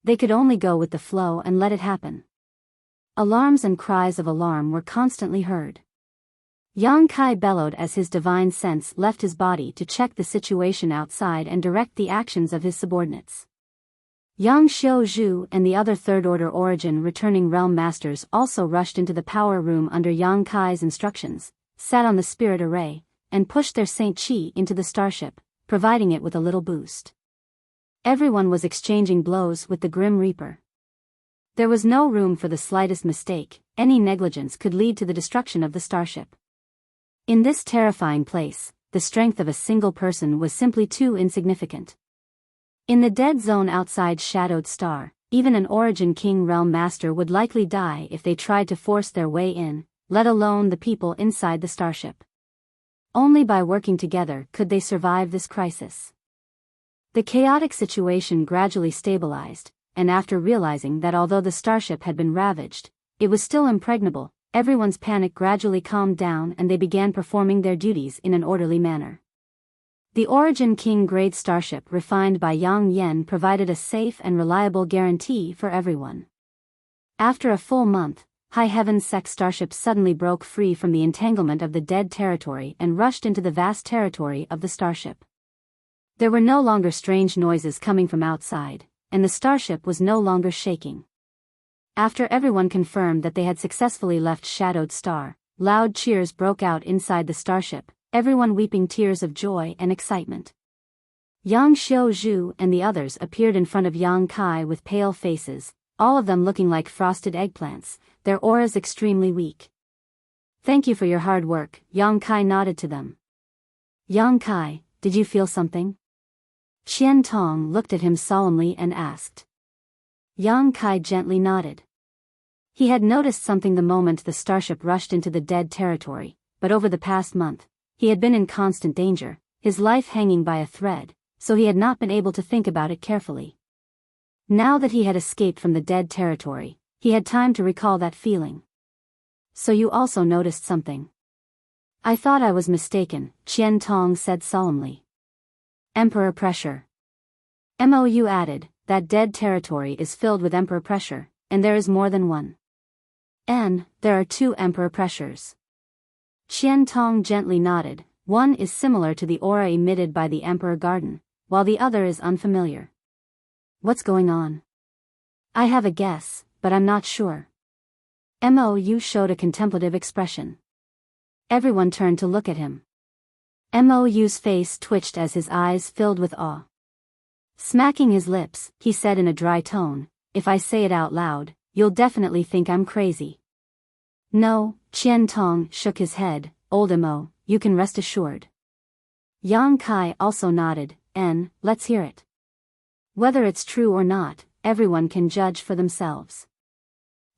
They could only go with the flow and let it happen. Alarms and cries of alarm were constantly heard. Yang Kai bellowed as his divine sense left his body to check the situation outside and direct the actions of his subordinates. Yang Xiaozhu and the other third-order origin returning realm masters also rushed into the power room under Yang Kai's instructions, sat on the spirit array, and pushed their Saint Chi into the starship, providing it with a little boost. Everyone was exchanging blows with the Grim Reaper. There was no room for the slightest mistake. Any negligence could lead to the destruction of the starship. In this terrifying place, the strength of a single person was simply too insignificant. In the dead zone outside Shadowed Star, even an Origin King Realm Master would likely die if they tried to force their way in, let alone the people inside the starship. Only by working together could they survive this crisis. The chaotic situation gradually stabilized, and after realizing that although the starship had been ravaged, it was still impregnable, everyone's panic gradually calmed down and they began performing their duties in an orderly manner. The Origin King grade starship refined by Yang Yen provided a safe and reliable guarantee for everyone. After a full month, High Heaven Sect starship suddenly broke free from the entanglement of the dead territory and rushed into the vast territory of the starship. There were no longer strange noises coming from outside, and the starship was no longer shaking. After everyone confirmed that they had successfully left Shadowed Star, loud cheers broke out inside the starship, everyone weeping tears of joy and excitement. Yang Xiaozhu and the others appeared in front of Yang Kai with pale faces, all of them looking like frosted eggplants, their auras extremely weak. Thank you for your hard work, Yang Kai nodded to them. Yang Kai, did you feel something? Qian Tong looked at him solemnly and asked. Yang Kai gently nodded. He had noticed something the moment the starship rushed into the dead territory, but over the past month, he had been in constant danger, his life hanging by a thread, so he had not been able to think about it carefully. Now that he had escaped from the dead territory, he had time to recall that feeling. So you also noticed something? I thought I was mistaken, Qian Tong said solemnly. Emperor pressure. Mou added, that dead territory is filled with emperor pressure, and there is more than one. There are two emperor pressures. Qian Tong gently nodded, one is similar to the aura emitted by the Emperor Garden, while the other is unfamiliar. What's going on? I have a guess, but I'm not sure. Mou showed a contemplative expression. Everyone turned to look at him. Mou's face twitched as his eyes filled with awe. Smacking his lips, he said in a dry tone, if I say it out loud, you'll definitely think I'm crazy. No, Qian Tong shook his head, old Mo, you can rest assured. Yang Kai also nodded, let's hear it. Whether it's true or not, everyone can judge for themselves.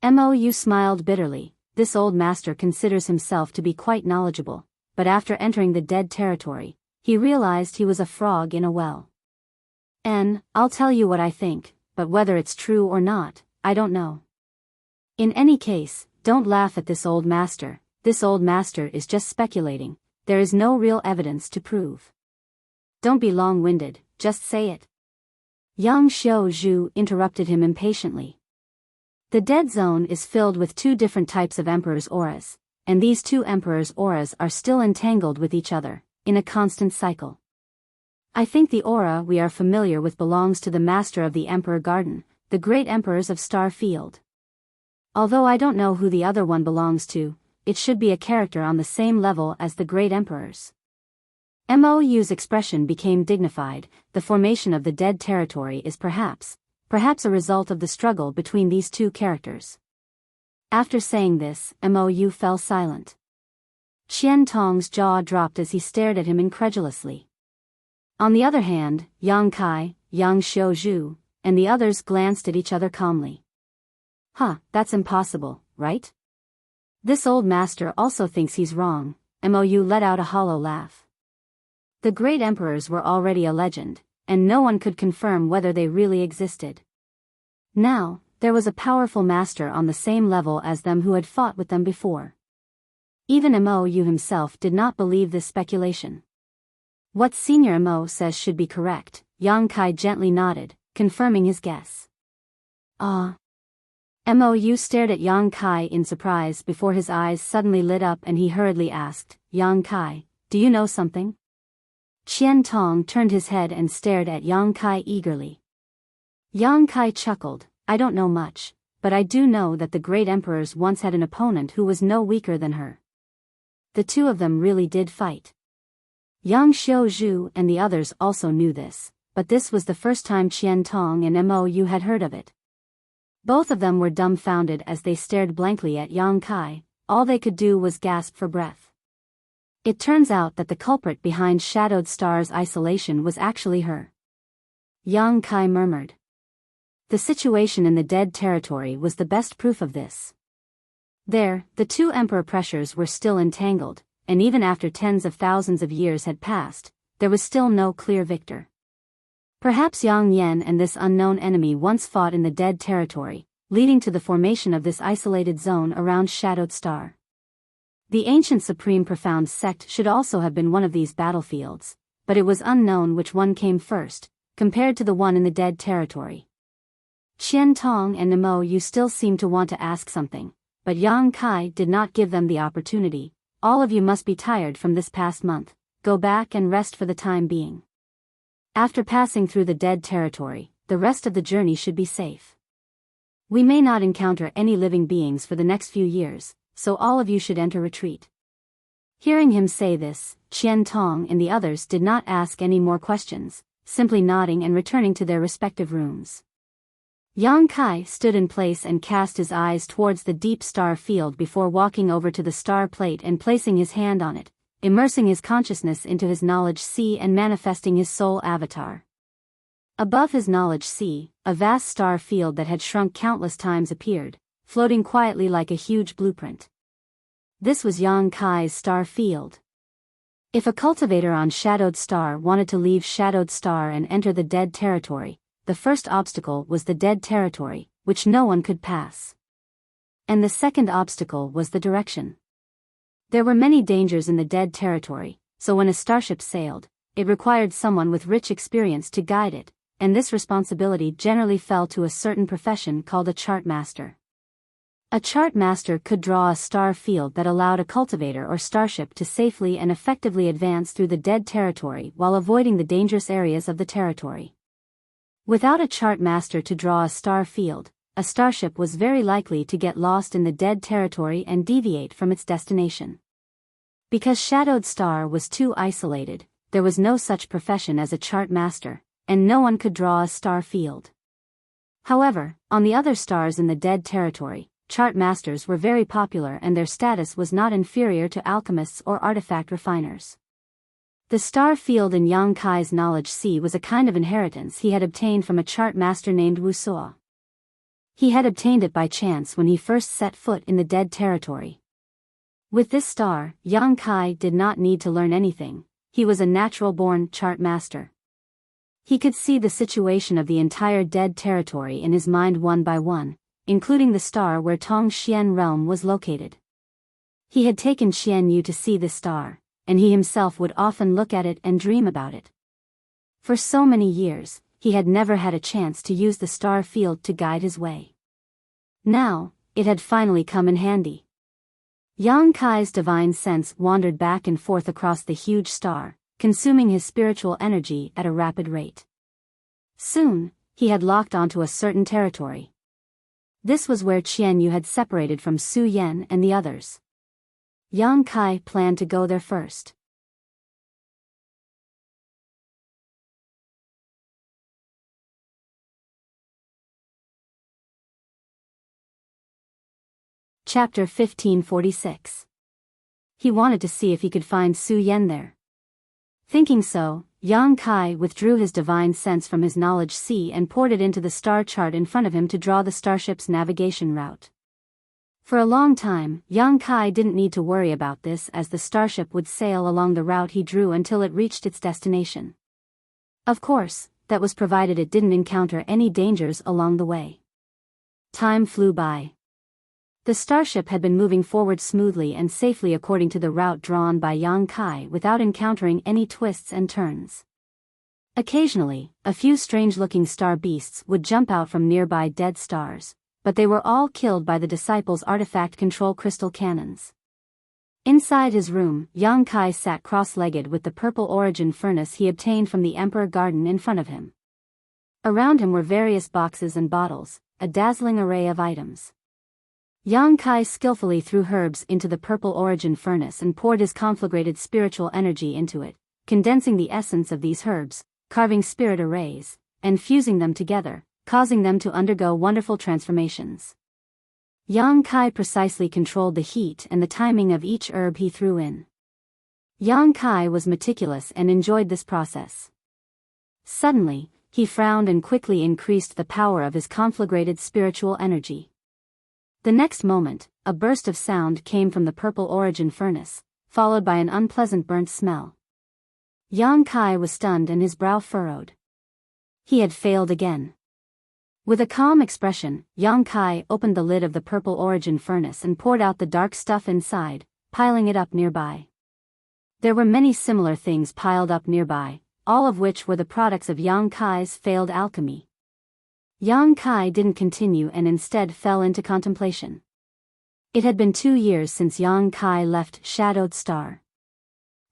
Mou smiled bitterly, this old master considers himself to be quite knowledgeable, but after entering the dead territory, he realized he was a frog in a well. I'll tell you what I think, but whether it's true or not, I don't know. In any case, don't laugh at this old master is just speculating, there is no real evidence to prove. Don't be long-winded, just say it. Yang Xiaozhu interrupted him impatiently. The dead zone is filled with two different types of emperor's auras, and these two emperor's auras are still entangled with each other, in a constant cycle. I think the aura we are familiar with belongs to the master of the Emperor Garden, the great emperors of Star Field. Although I don't know who the other one belongs to, it should be a character on the same level as the great emperors. Mou's expression became dignified, the formation of the dead territory is perhaps a result of the struggle between these two characters. After saying this, Mou fell silent. Qian Tong's jaw dropped as he stared at him incredulously. On the other hand, Yang Kai, Yang Xiuzhu, and the others glanced at each other calmly. That's impossible, right? This old master also thinks he's wrong. Mou let out a hollow laugh. The great emperors were already a legend, and no one could confirm whether they really existed. Now, there was a powerful master on the same level as them who had fought with them before. Even Mou himself did not believe this speculation. What Senior Mou says should be correct, Yang Kai gently nodded, confirming his guess. Mou stared at Yang Kai in surprise before his eyes suddenly lit up and he hurriedly asked, Yang Kai, do you know something? Qian Tong turned his head and stared at Yang Kai eagerly. Yang Kai chuckled, I don't know much, but I do know that the great emperors once had an opponent who was no weaker than her. The two of them really did fight. Yang Xiuzhu and the others also knew this, but this was the first time Qian Tong and Mou had heard of it. Both of them were dumbfounded as they stared blankly at Yang Kai. All they could do was gasp for breath. It turns out that the culprit behind Shadowed Star's isolation was actually her. Yang Kai murmured. The situation in the Dead Territory was the best proof of this. There, the two emperor pressures were still entangled, and even after tens of thousands of years had passed, there was still no clear victor. Perhaps Yang Yan and this unknown enemy once fought in the Dead Territory, leading to the formation of this isolated zone around Shadowed Star. The ancient Supreme Profound Sect should also have been one of these battlefields, but it was unknown which one came first, compared to the one in the Dead Territory. Qian Tong and Mou still seemed to want to ask something, but Yang Kai did not give them the opportunity. All of you must be tired from this past month, go back and rest for the time being. After passing through the Dead Territory, the rest of the journey should be safe. We may not encounter any living beings for the next few years, so all of you should enter retreat. Hearing him say this, Qian Tong and the others did not ask any more questions, simply nodding and returning to their respective rooms. Yang Kai stood in place and cast his eyes towards the deep star field before walking over to the star plate and placing his hand on it, immersing his consciousness into his knowledge sea and manifesting his soul avatar. Above his knowledge sea, a vast star field that had shrunk countless times appeared, floating quietly like a huge blueprint. This was Yang Kai's star field. If a cultivator on Shadowed Star wanted to leave Shadowed Star and enter the Dead Territory, the first obstacle was the Dead Territory, which no one could pass. And the second obstacle was the direction. There were many dangers in the Dead Territory, so when a starship sailed, it required someone with rich experience to guide it, and this responsibility generally fell to a certain profession called a chart master. A chart master could draw a star field that allowed a cultivator or starship to safely and effectively advance through the Dead Territory while avoiding the dangerous areas of the territory. Without a chart master to draw a star field, a starship was very likely to get lost in the Dead Territory and deviate from its destination. Because Shadowed Star was too isolated, there was no such profession as a chart master, and no one could draw a star field. However, on the other stars in the Dead Territory, chart masters were very popular and their status was not inferior to alchemists or artifact refiners. The star field in Yang Kai's knowledge sea was a kind of inheritance he had obtained from a chart master named Wuxia. He had obtained it by chance when he first set foot in the Dead Territory. With this star, Yang Kai did not need to learn anything. He was a natural-born chart master. He could see the situation of the entire Dead Territory in his mind one by one, including the star where Tongxian realm was located. He had taken Xian Yu to see this star, and he himself would often look at it and dream about it. For so many years, he had never had a chance to use the star field to guide his way. Now, it had finally come in handy. Yang Kai's divine sense wandered back and forth across the huge star, consuming his spiritual energy at a rapid rate. Soon, he had locked onto a certain territory. This was where Qian Yu had separated from Su Yan and the others. Yang Kai planned to go there first. Chapter 1546. He wanted to see if he could find Su Yen there. Thinking so, Yang Kai withdrew his divine sense from his knowledge sea and poured it into the star chart in front of him to draw the starship's navigation route. For a long time, Yang Kai didn't need to worry about this, as the starship would sail along the route he drew until it reached its destination. Of course, that was provided it didn't encounter any dangers along the way. Time flew by. The starship had been moving forward smoothly and safely according to the route drawn by Yang Kai without encountering any twists and turns. Occasionally, a few strange-looking star beasts would jump out from nearby dead stars, but they were all killed by the disciples' artifact control crystal cannons. Inside his room, Yang Kai sat cross-legged with the purple origin furnace he obtained from the Emperor Garden in front of him. Around him were various boxes and bottles, a dazzling array of items. Yang Kai skillfully threw herbs into the purple origin furnace and poured his conflagrated spiritual energy into it, condensing the essence of these herbs, carving spirit arrays, and fusing them together, causing them to undergo wonderful transformations. Yang Kai precisely controlled the heat and the timing of each herb he threw in. Yang Kai was meticulous and enjoyed this process. Suddenly, he frowned and quickly increased the power of his conflagrated spiritual energy. The next moment, a burst of sound came from the purple origin furnace, followed by an unpleasant burnt smell. Yang Kai was stunned and his brow furrowed. He had failed again. With a calm expression, Yang Kai opened the lid of the purple origin furnace and poured out the dark stuff inside, piling it up nearby. There were many similar things piled up nearby, all of which were the products of Yang Kai's failed alchemy. Yang Kai didn't continue and instead fell into contemplation. It had been 2 years since Yang Kai left Shadowed Star.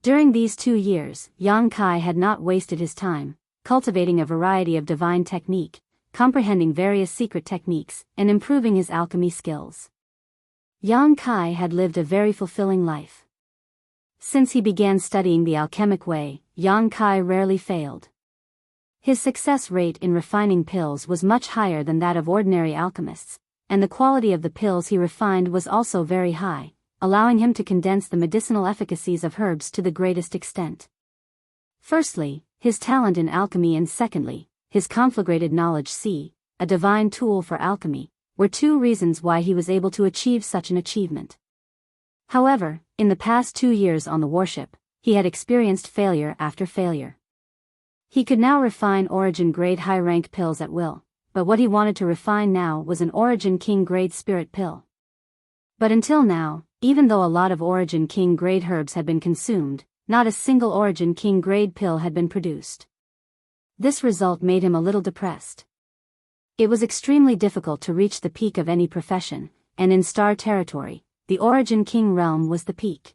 During these 2 years, Yang Kai had not wasted his time, cultivating a variety of divine technique, comprehending various secret techniques, and improving his alchemy skills. Yang Kai had lived a very fulfilling life. Since he began studying the alchemic way, Yang Kai rarely failed. His success rate in refining pills was much higher than that of ordinary alchemists, and the quality of the pills he refined was also very high, allowing him to condense the medicinal efficacies of herbs to the greatest extent. Firstly, his talent in alchemy, and secondly, his conflagrated knowledge sea, a divine tool for alchemy, were 2 reasons why he was able to achieve such an achievement. However, in the past 2 years on the warship, he had experienced failure after failure. He could now refine origin-grade high-rank pills at will, but what he wanted to refine now was an Origin King-grade spirit pill. But until now, even though a lot of Origin King-grade herbs had been consumed, not a single Origin King-grade pill had been produced. This result made him a little depressed. It was extremely difficult to reach the peak of any profession, and in Star Territory, the Origin King realm was the peak.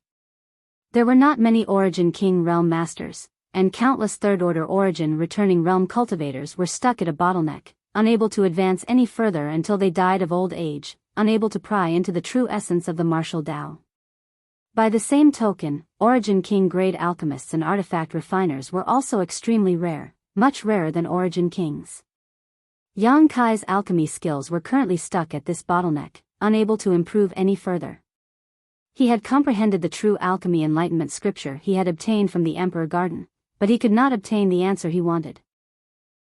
There were not many Origin King realm masters, and countless third-order origin returning realm cultivators were stuck at a bottleneck, unable to advance any further until they died of old age, unable to pry into the true essence of the martial Tao. By the same token, Origin King-grade alchemists and artifact refiners were also extremely rare, much rarer than Origin Kings. Yang Kai's alchemy skills were currently stuck at this bottleneck, unable to improve any further. He had comprehended the true alchemy enlightenment scripture he had obtained from the Emperor Garden, but he could not obtain the answer he wanted.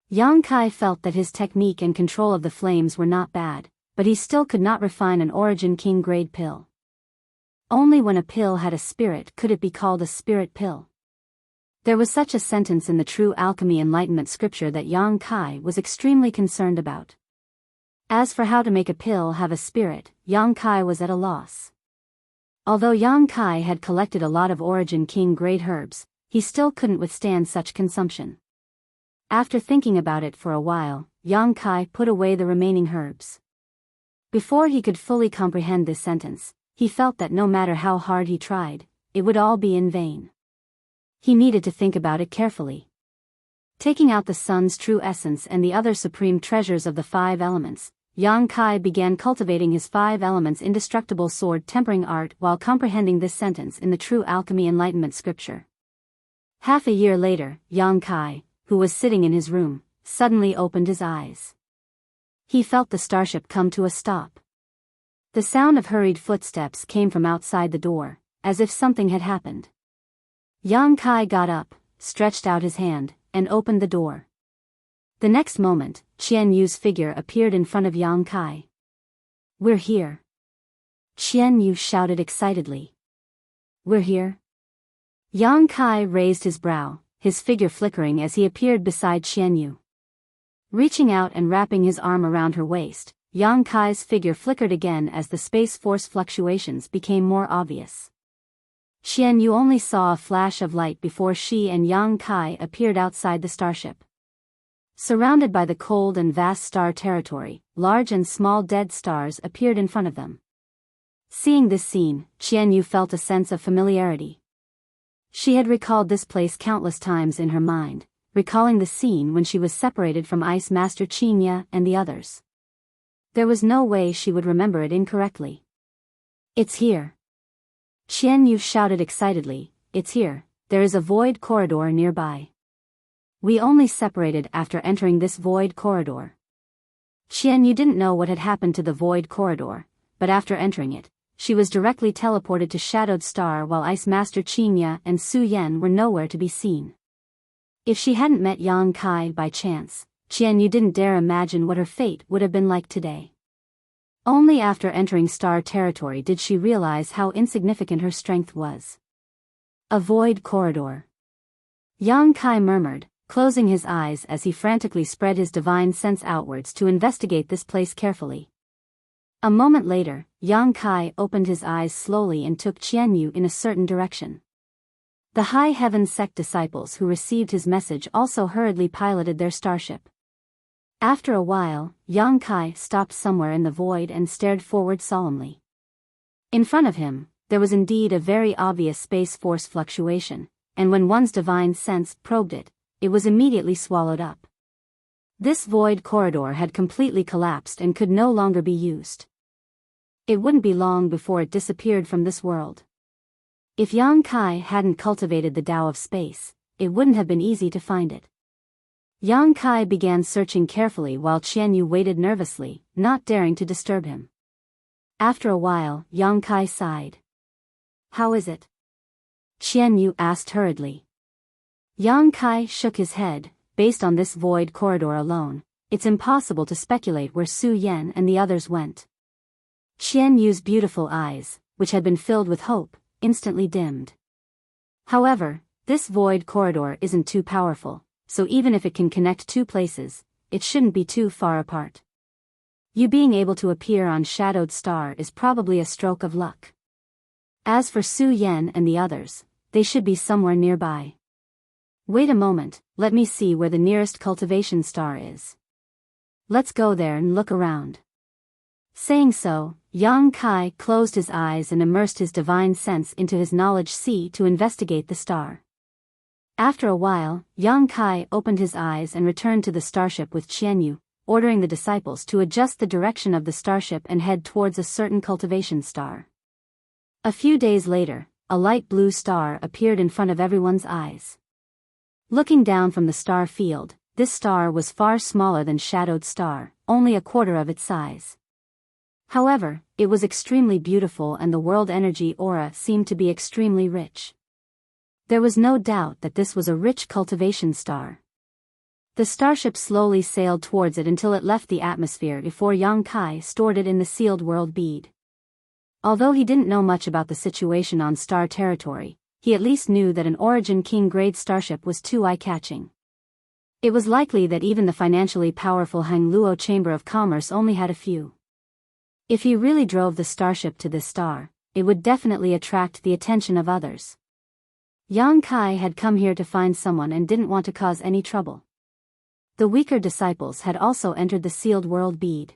Yang Kai felt that his technique and control of the flames were not bad, but he still could not refine an Origin King-grade pill. Only when a pill had a spirit could it be called a spirit pill. There was such a sentence in the true alchemy enlightenment scripture that Yang Kai was extremely concerned about. As for how to make a pill have a spirit, Yang Kai was at a loss. Although Yang Kai had collected a lot of Origin King-grade herbs, he still couldn't withstand such consumption. After thinking about it for a while, Yang Kai put away the remaining herbs. Before he could fully comprehend this sentence, he felt that no matter how hard he tried, it would all be in vain. He needed to think about it carefully. Taking out the sun's true essence and the other supreme treasures of the 5 elements, Yang Kai began cultivating his 5 elements indestructible sword tempering art while comprehending this sentence in the true alchemy enlightenment scripture. Half a year later, Yang Kai, who was sitting in his room, suddenly opened his eyes. He felt the starship come to a stop. The sound of hurried footsteps came from outside the door, as if something had happened. Yang Kai got up, stretched out his hand, and opened the door. The next moment, Qian Yu's figure appeared in front of Yang Kai. "We're here." Qian Yu shouted excitedly. "We're here?" Yang Kai raised his brow, his figure flickering as he appeared beside Qian Yu. Reaching out and wrapping his arm around her waist, Yang Kai's figure flickered again as the space force fluctuations became more obvious. Qian Yu only saw a flash of light before she and Yang Kai appeared outside the starship. Surrounded by the cold and vast star territory, large and small dead stars appeared in front of them. Seeing this scene, Qian Yu felt a sense of familiarity. She had recalled this place countless times in her mind, recalling the scene when she was separated from Ice Master Qingya and the others. There was no way she would remember it incorrectly. "It's here!" Qian Yu shouted excitedly, "It's here, there is a void corridor nearby. We only separated after entering this void corridor." Qian Yu didn't know what had happened to the void corridor, but after entering it, she was directly teleported to Shadowed Star while Ice Master Qingya and Su Yan were nowhere to be seen. If she hadn't met Yang Kai by chance, Qian Yu didn't dare imagine what her fate would have been like today. Only after entering star territory did she realize how insignificant her strength was. A void corridor. Yang Kai murmured, closing his eyes as he frantically spread his divine sense outwards to investigate this place carefully. A moment later, Yang Kai opened his eyes slowly and took Qian Yu in a certain direction. The High Heaven sect disciples who received his message also hurriedly piloted their starship. After a while, Yang Kai stopped somewhere in the void and stared forward solemnly. In front of him, there was indeed a very obvious space force fluctuation, and when one's divine sense probed it, it was immediately swallowed up. This void corridor had completely collapsed and could no longer be used. It wouldn't be long before it disappeared from this world. If Yang Kai hadn't cultivated the Tao of space, it wouldn't have been easy to find it. Yang Kai began searching carefully while Qian Yu waited nervously, not daring to disturb him. After a while, Yang Kai sighed. "How is it?" Qian Yu asked hurriedly. Yang Kai shook his head. "Based on this void corridor alone, it's impossible to speculate where Su Yan and the others went." Qian Yu's beautiful eyes, which had been filled with hope, instantly dimmed. "However, this void corridor isn't too powerful, so even if it can connect two places, it shouldn't be too far apart. You being able to appear on Shadowed Star is probably a stroke of luck. As for Su Yan and the others, they should be somewhere nearby. Wait a moment, let me see where the nearest cultivation star is. Let's go there and look around." Saying so, Yang Kai closed his eyes and immersed his divine sense into his knowledge sea to investigate the star. After a while, Yang Kai opened his eyes and returned to the starship with Qian Yu, ordering the disciples to adjust the direction of the starship and head towards a certain cultivation star. A few days later, a light blue star appeared in front of everyone's eyes. Looking down from the star field, this star was far smaller than Shadowed Star, only a quarter of its size. However, it was extremely beautiful and the world energy aura seemed to be extremely rich. There was no doubt that this was a rich cultivation star. The starship slowly sailed towards it until it left the atmosphere before Yang Kai stored it in the sealed world bead. Although he didn't know much about the situation on star territory, he at least knew that an Origin King-grade starship was too eye-catching. It was likely that even the financially powerful Hangluo Chamber of Commerce only had a few. If he really drove the starship to this star, it would definitely attract the attention of others. Yang Kai had come here to find someone and didn't want to cause any trouble. The weaker disciples had also entered the sealed world bead.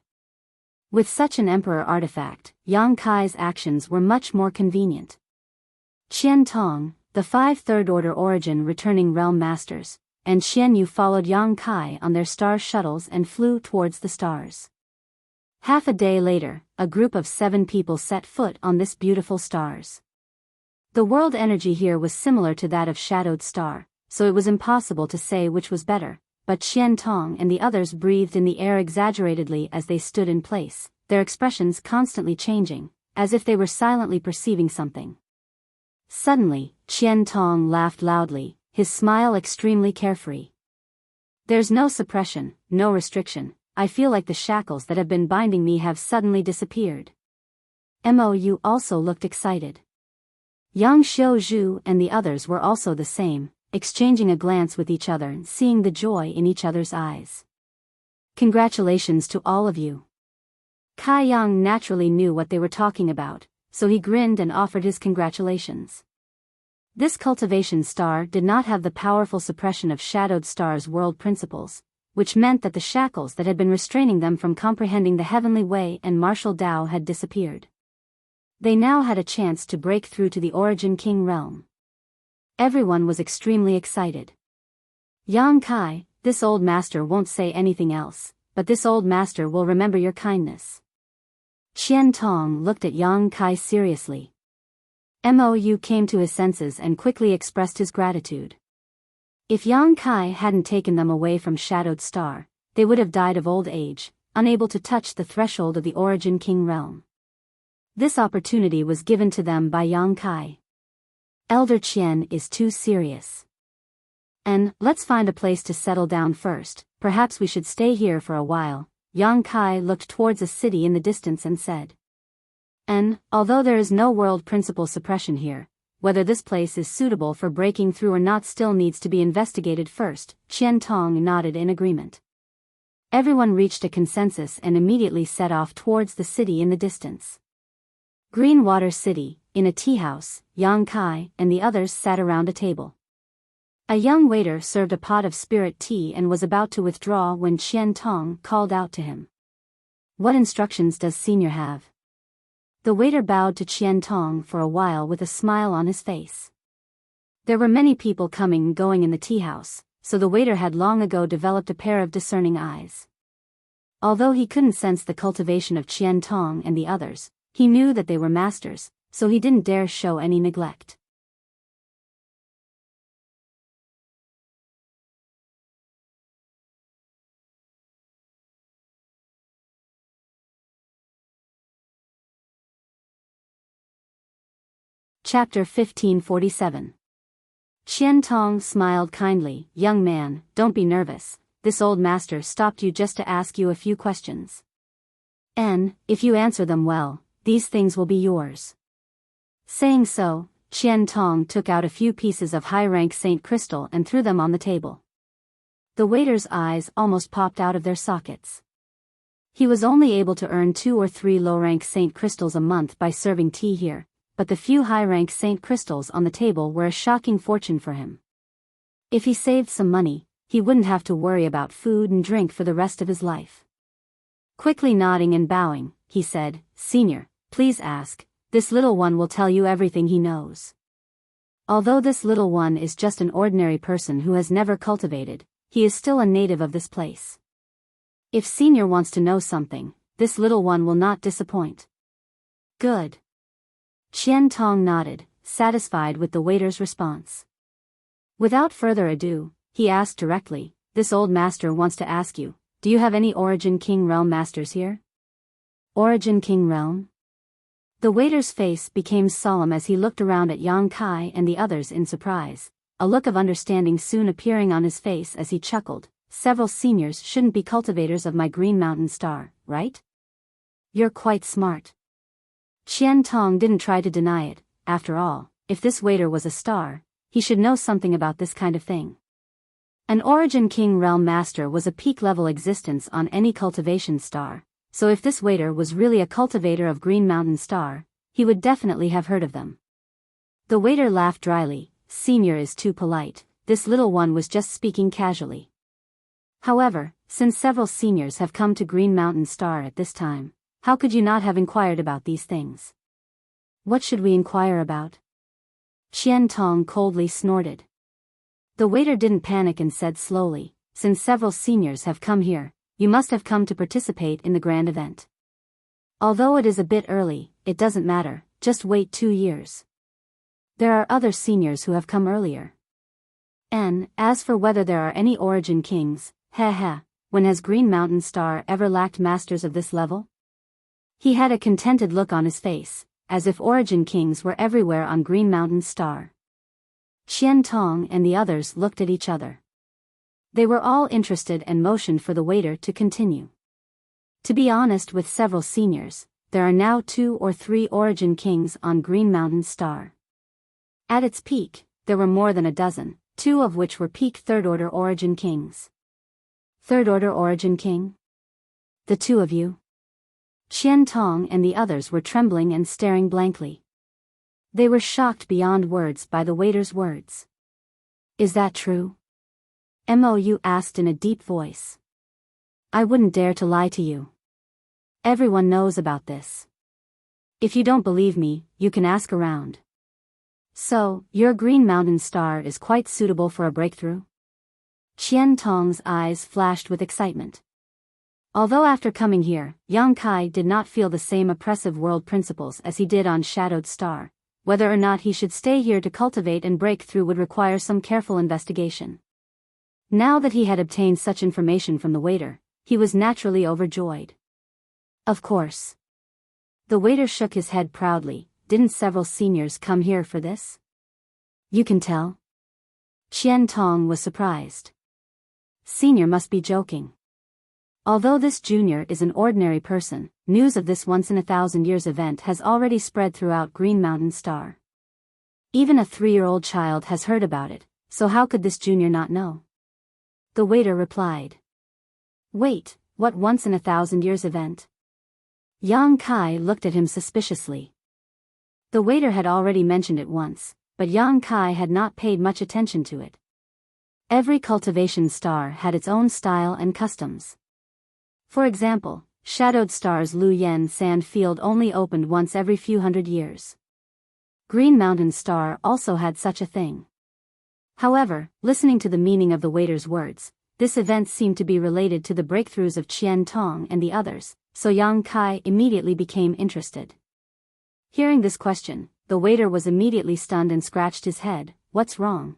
With such an emperor artifact, Yang Kai's actions were much more convenient. Qian Tong, the 5 third-order origin returning realm masters, and Qian Yu followed Yang Kai on their star shuttles and flew towards the stars. Half a day later, a group of 7 people set foot on this beautiful stars. The world energy here was similar to that of Shadowed Star, so it was impossible to say which was better, but Qian Tong and the others breathed in the air exaggeratedly as they stood in place, their expressions constantly changing, as if they were silently perceiving something. Suddenly, Qian Tong laughed loudly, his smile extremely carefree. There's no suppression, no restriction. I feel like the shackles that have been binding me have suddenly disappeared. Mou also looked excited. Yang Xiuzhu and the others were also the same, exchanging a glance with each other and seeing the joy in each other's eyes. Congratulations to all of you. Kai Yang naturally knew what they were talking about, so he grinned and offered his congratulations. This cultivation star did not have the powerful suppression of Shadowed Star's world principles, which meant that the shackles that had been restraining them from comprehending the heavenly way and martial Tao had disappeared. They now had a chance to break through to the Origin King realm. Everyone was extremely excited. Yang Kai, this old master won't say anything else, but this old master will remember your kindness. Qian Tong looked at Yang Kai seriously. Mou came to his senses and quickly expressed his gratitude. If Yang Kai hadn't taken them away from Shadowed Star, they would have died of old age, unable to touch the threshold of the Origin King realm. This opportunity was given to them by Yang Kai. Elder Qian is too serious. And, let's find a place to settle down first, perhaps we should stay here for a while. Yang Kai looked towards a city in the distance and said. And, although there is no world principle suppression here, whether this place is suitable for breaking through or not still needs to be investigated first. Qian Tong nodded in agreement. Everyone reached a consensus and immediately set off towards the city in the distance. Greenwater City, in a tea house, Yang Kai and the others sat around a table. A young waiter served a pot of spirit tea and was about to withdraw when Qian Tong called out to him. What instructions does Senior have? The waiter bowed to Qian Tong for a while with a smile on his face. There were many people coming and going in the tea house, so the waiter had long ago developed a pair of discerning eyes. Although he couldn't sense the cultivation of Qian Tong and the others, he knew that they were masters, so he didn't dare show any neglect. Chapter 1547. Qian Tong smiled kindly. Young man, don't be nervous, this old master stopped you just to ask you a few questions. And, if you answer them well, these things will be yours. Saying so, Qian Tong took out a few pieces of high-rank Saint crystal and threw them on the table. The waiter's eyes almost popped out of their sockets. He was only able to earn 2 or 3 low-rank Saint crystals a month by serving tea here, but the few high-rank Saint crystals on the table were a shocking fortune for him. If he saved some money, he wouldn't have to worry about food and drink for the rest of his life. Quickly nodding and bowing, he said, Senior, please ask, this little one will tell you everything he knows. Although this little one is just an ordinary person who has never cultivated, he is still a native of this place. If Senior wants to know something, this little one will not disappoint. Good. Qian Tong nodded, satisfied with the waiter's response. Without further ado, he asked directly, this old master wants to ask you, do you have any Origin King Realm masters here? Origin King Realm? The waiter's face became solemn as he looked around at Yang Kai and the others in surprise, a look of understanding soon appearing on his face as he chuckled. Several seniors shouldn't be cultivators of my Green Mountain Star, right? You're quite smart. Qian Tong didn't try to deny it. After all, if this waiter was a star, he should know something about this kind of thing. An Origin King Realm Master was a peak-level existence on any cultivation star, so if this waiter was really a cultivator of Green Mountain Star, he would definitely have heard of them. The waiter laughed dryly. Senior is too polite, this little one was just speaking casually. However, since several seniors have come to Green Mountain Star at this time, how could you not have inquired about these things? What should we inquire about? Qian Tong coldly snorted. The waiter didn't panic and said slowly, since several seniors have come here, you must have come to participate in the grand event. Although it is a bit early, it doesn't matter, just wait 2 years. There are other seniors who have come earlier. And, as for whether there are any Origin Kings, when has Green Mountain Star ever lacked masters of this level? He had a contented look on his face, as if Origin Kings were everywhere on Green Mountain Star. Qian Tong and the others looked at each other. They were all interested and motioned for the waiter to continue. To be honest with several seniors, there are now 2 or 3 Origin Kings on Green Mountain Star. At its peak, there were more than a dozen, 2 of which were peak third-order Origin Kings. Third-order Origin King? The 2 of you? Qian Tong and the others were trembling and staring blankly. They were shocked beyond words by the waiter's words. Is that true? Mou asked in a deep voice. I wouldn't dare to lie to you. Everyone knows about this. If you don't believe me, you can ask around. So, your Green Mountain Star is quite suitable for a breakthrough? Qian Tong's eyes flashed with excitement. Although after coming here, Yang Kai did not feel the same oppressive world principles as he did on Shadowed Star, whether or not he should stay here to cultivate and break through would require some careful investigation. Now that he had obtained such information from the waiter, he was naturally overjoyed. Of course. The waiter shook his head proudly. Didn't several seniors come here for this? You can tell? Qian Tong was surprised. Senior must be joking. Although this junior is an ordinary person, news of this once-in-a-thousand-years event has already spread throughout Green Mountain Star. Even a 3-year-old child has heard about it, so how could this junior not know? The waiter replied. Wait, what once-in-a-thousand-years event? Yang Kai looked at him suspiciously. The waiter had already mentioned it once, but Yang Kai had not paid much attention to it. Every cultivation star had its own style and customs. For example, Shadowed Star's Lu Yen sand field only opened once every few hundred years. Green Mountain Star also had such a thing. However, listening to the meaning of the waiter's words, this event seemed to be related to the breakthroughs of Qian Tong and the others, so Yang Kai immediately became interested. Hearing this question, the waiter was immediately stunned and scratched his head. What's wrong?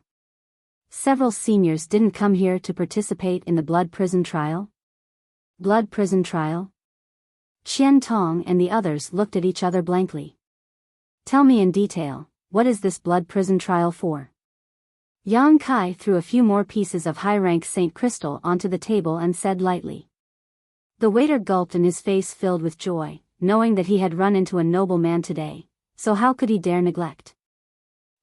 Several seniors didn't come here to participate in the blood prison trial? Blood prison trial? Qian Tong and the others looked at each other blankly. Tell me in detail, what is this blood prison trial for? Yang Kai threw a few more pieces of high-rank Saint Crystal onto the table and said lightly. The waiter gulped and his face filled with joy, knowing that he had run into a noble man today, so how could he dare neglect?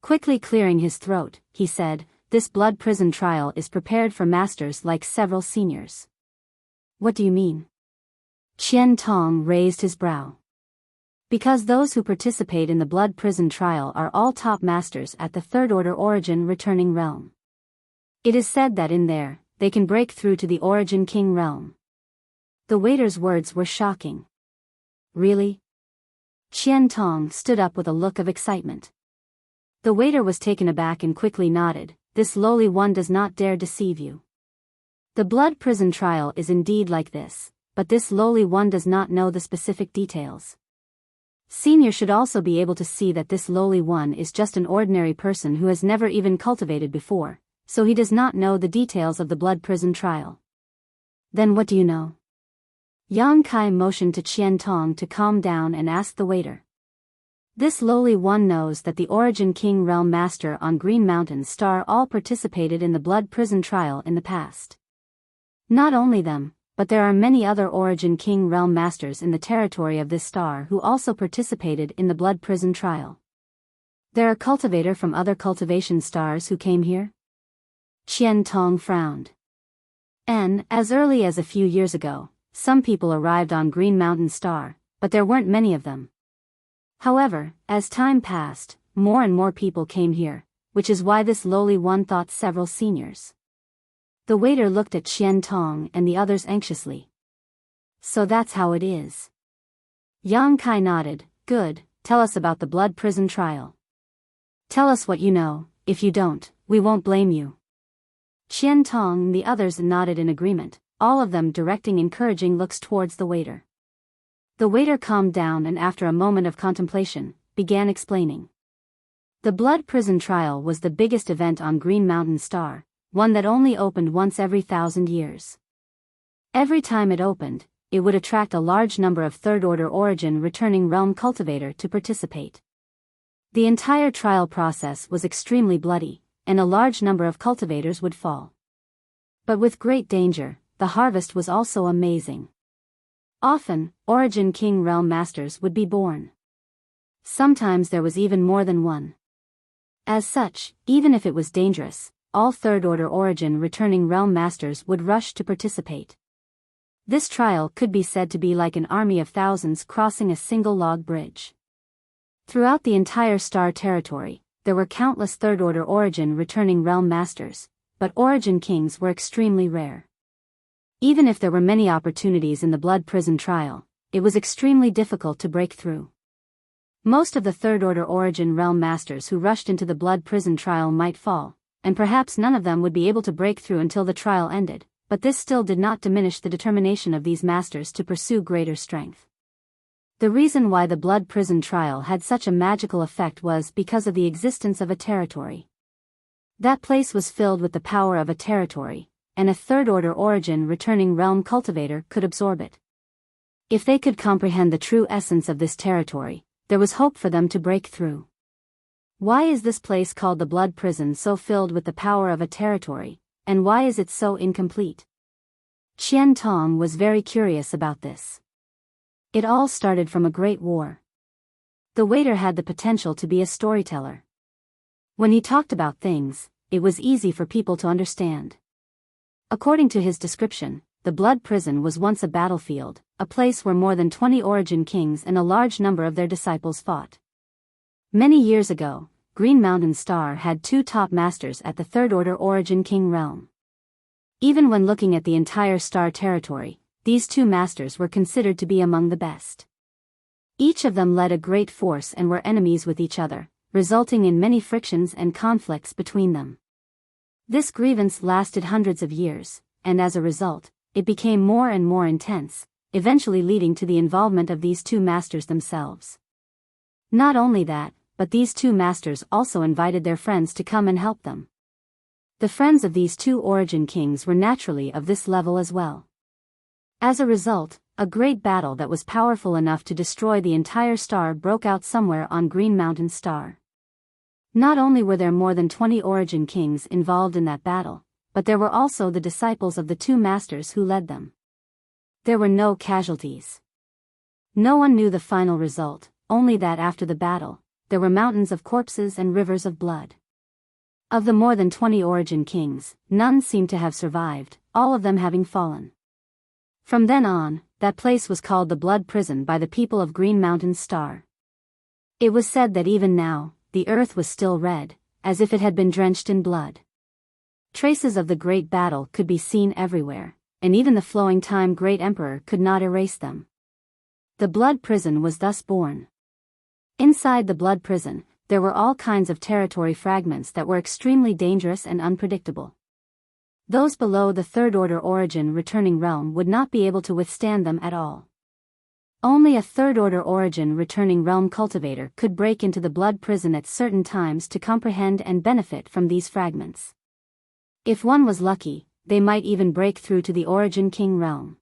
Quickly clearing his throat, he said, this blood prison trial is prepared for masters like several seniors. What do you mean? Qian Tong raised his brow. Because those who participate in the blood prison trial are all top masters at the third-order Origin returning realm. It is said that in there, they can break through to the Origin King realm. The waiter's words were shocking. Really? Qian Tong stood up with a look of excitement. The waiter was taken aback and quickly nodded. This lowly one does not dare deceive you. The blood prison trial is indeed like this, but this lowly one does not know the specific details. Senior should also be able to see that this lowly one is just an ordinary person who has never even cultivated before, so he does not know the details of the blood prison trial. Then what do you know? Yang Kai motioned to Qian Tong to calm down and asked the waiter. This lowly one knows that the Origin King Realm Master on Green Mountain Star all participated in the blood prison trial in the past. Not only them, but there are many other Origin King Realm Masters in the territory of this star who also participated in the blood prison trial. There are cultivators from other cultivation stars who came here? Qian Tong frowned. And, as early as a few years ago, some people arrived on Green Mountain Star, but there weren't many of them. However, as time passed, more and more people came here, which is why this lowly one thought several seniors. The waiter looked at Qian Tong and the others anxiously. So that's how it is. Yang Kai nodded. Good, tell us about the blood prison trial. Tell us what you know. If you don't, we won't blame you. Qian Tong and the others nodded in agreement, all of them directing encouraging looks towards the waiter. The waiter calmed down and after a moment of contemplation, began explaining. The blood prison trial was the biggest event on Green Mountain Star, one that only opened once every 1,000 years. Every time it opened, it would attract a large number of third-order origin returning realm cultivator to participate. The entire trial process was extremely bloody, and a large number of cultivators would fall. But with great danger, the harvest was also amazing. Often, Origin King Realm Masters would be born. Sometimes there was even more than one. As such, even if it was dangerous, all third-order origin returning Realm Masters would rush to participate. This trial could be said to be like an army of thousands crossing a single log bridge. Throughout the entire star territory, there were countless third-order origin returning Realm Masters, but Origin Kings were extremely rare. Even if there were many opportunities in the Blood Prison trial, it was extremely difficult to break through. Most of the third-order origin Realm Masters who rushed into the Blood Prison trial might fall, and perhaps none of them would be able to break through until the trial ended, but this still did not diminish the determination of these masters to pursue greater strength. The reason why the Blood Prison trial had such a magical effect was because of the existence of a territory. That place was filled with the power of a territory, and a third-order origin returning realm cultivator could absorb it. If they could comprehend the true essence of this territory, there was hope for them to break through. Why is this place called the Blood Prison so filled with the power of a territory, and why is it so incomplete? Qian Tong was very curious about this. It all started from a great war. The waiter had the potential to be a storyteller. When he talked about things, it was easy for people to understand. According to his description, the Blood Prison was once a battlefield, a place where more than 20 origin kings and a large number of their disciples fought. Many years ago, Green Mountain Star had 2 top masters at the third-order origin king realm. Even when looking at the entire star territory, these 2 masters were considered to be among the best. Each of them led a great force and were enemies with each other, resulting in many frictions and conflicts between them. This grievance lasted hundreds of years, and as a result, it became more and more intense, eventually leading to the involvement of these 2 masters themselves. Not only that, but these 2 masters also invited their friends to come and help them. The friends of these 2 origin kings were naturally of this level as well. As a result, a great battle that was powerful enough to destroy the entire star broke out somewhere on Green Mountain Star. Not only were there more than 20 origin kings involved in that battle, but there were also the disciples of the 2 masters who led them. There were no casualties. No one knew the final result, only that after the battle, there were mountains of corpses and rivers of blood. Of the more than 20 origin kings, none seemed to have survived, all of them having fallen. From then on, that place was called the Blood Prison by the people of Green Mountain Star. It was said that even now, the earth was still red, as if it had been drenched in blood. Traces of the great battle could be seen everywhere, and even the flowing time great emperor could not erase them. The Blood Prison was thus born. Inside the Blood Prison, there were all kinds of territory fragments that were extremely dangerous and unpredictable. Those below the third-order origin returning realm would not be able to withstand them at all. Only a third-order origin returning realm cultivator could break into the Blood Prison at certain times to comprehend and benefit from these fragments. If one was lucky, they might even break through to the origin king realm.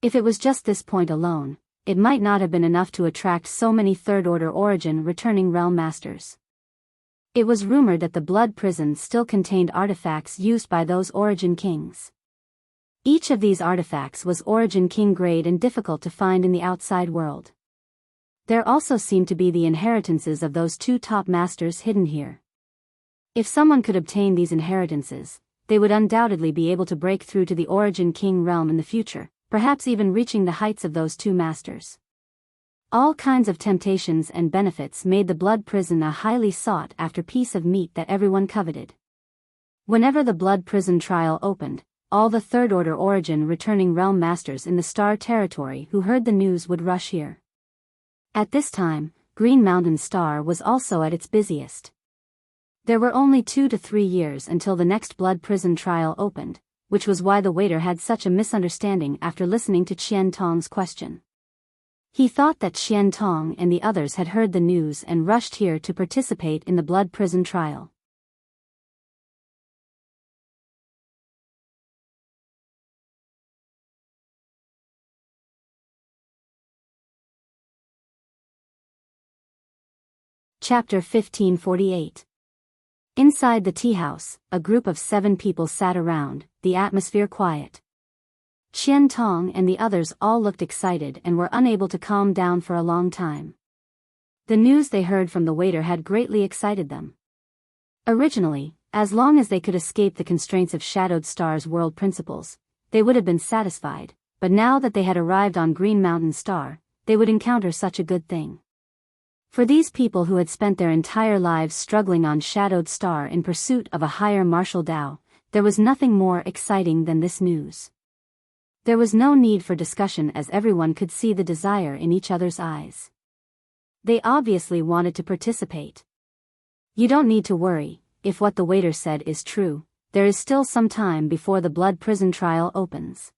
If it was just this point alone, it might not have been enough to attract so many third-order origin returning realm masters. It was rumored that the Blood Prison still contained artifacts used by those origin kings. Each of these artifacts was origin king grade and difficult to find in the outside world. There also seemed to be the inheritances of those 2 top masters hidden here. If someone could obtain these inheritances, they would undoubtedly be able to break through to the origin king realm in the future, perhaps even reaching the heights of those 2 masters. All kinds of temptations and benefits made the Blood Prison a highly sought-after piece of meat that everyone coveted. Whenever the Blood Prison trial opened, all the third-order origin returning realm masters in the Star Territory who heard the news would rush here. At this time, Green Mountain Star was also at its busiest. There were only 2 to 3 years until the next Blood Prison trial opened, which was why the waiter had such a misunderstanding after listening to Qian Tong's question. He thought that Qian Tong and the others had heard the news and rushed here to participate in the Blood Prison trial. Chapter 1548. Inside the tea house, a group of 7 people sat around, the atmosphere quiet. Qian Tong and the others all looked excited and were unable to calm down for a long time. The news they heard from the waiter had greatly excited them. Originally, as long as they could escape the constraints of Shadowed Star's world principles, they would have been satisfied, but now that they had arrived on Green Mountain Star, they would encounter such a good thing. For these people who had spent their entire lives struggling on Shadowed Star in pursuit of a higher martial Tao, there was nothing more exciting than this news. There was no need for discussion as everyone could see the desire in each other's eyes. They obviously wanted to participate. You don't need to worry, if what the waiter said is true, there is still some time before the blood prison trial opens.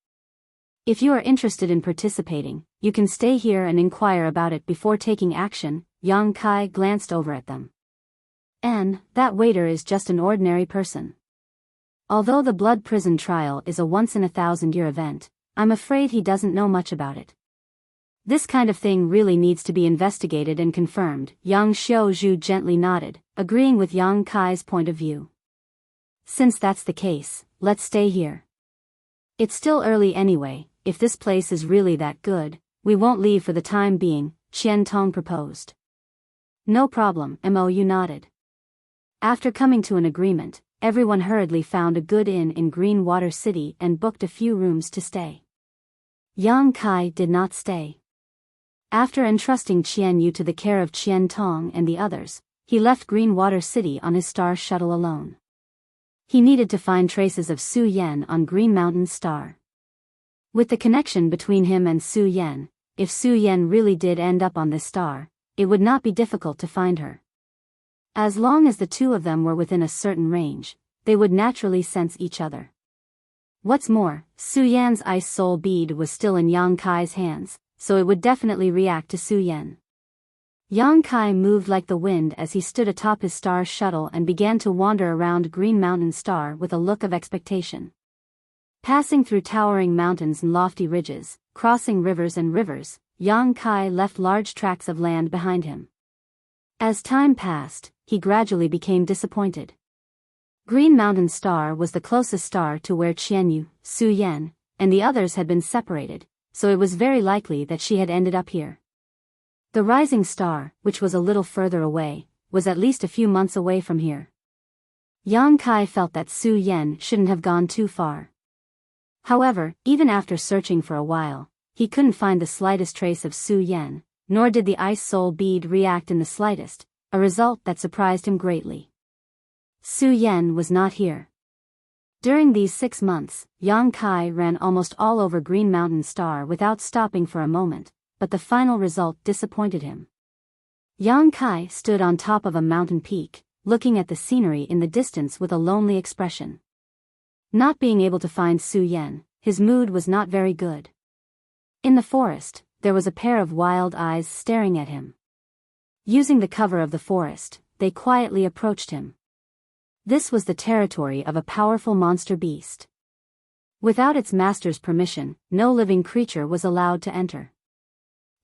If you are interested in participating, you can stay here and inquire about it before taking action. Yang Kai glanced over at them. And that waiter is just an ordinary person. Although the blood prison trial is a once-in-a-thousand-year event, I'm afraid he doesn't know much about it. This kind of thing really needs to be investigated and confirmed. Yang Xiaozhu gently nodded, agreeing with Yang Kai's point of view. Since that's the case, let's stay here. It's still early anyway. If this place is really that good, we won't leave for the time being, Qian Tong proposed. No problem, Mo nodded. After coming to an agreement, everyone hurriedly found a good inn in Greenwater City and booked a few rooms to stay. Yang Kai did not stay. After entrusting Qian Yu to the care of Qian Tong and the others, he left Greenwater City on his star shuttle alone. He needed to find traces of Su Yan on Green Mountain Star. With the connection between him and Su Yan, if Su Yan really did end up on this star, it would not be difficult to find her. As long as the two of them were within a certain range, they would naturally sense each other. What's more, Su Yan's ice soul bead was still in Yang Kai's hands, so it would definitely react to Su Yan. Yang Kai moved like the wind as he stood atop his star shuttle and began to wander around Green Mountain Star with a look of expectation. Passing through towering mountains and lofty ridges, crossing rivers and rivers, Yang Kai left large tracts of land behind him. As time passed, he gradually became disappointed. Green Mountain Star was the closest star to where Qianyu, Su Yan, and the others had been separated, so it was very likely that she had ended up here. The rising star, which was a little further away, was at least a few months away from here. Yang Kai felt that Su Yan shouldn't have gone too far. However, even after searching for a while, he couldn't find the slightest trace of Su Yan, nor did the ice soul bead react in the slightest, a result that surprised him greatly. Su Yan was not here. During these 6 months, Yang Kai ran almost all over Green Mountain Star without stopping for a moment, but the final result disappointed him. Yang Kai stood on top of a mountain peak, looking at the scenery in the distance with a lonely expression. Not being able to find Su Yan, his mood was not very good. In the forest, there was a pair of wild eyes staring at him. Using the cover of the forest, they quietly approached him. This was the territory of a powerful monster beast. Without its master's permission, no living creature was allowed to enter.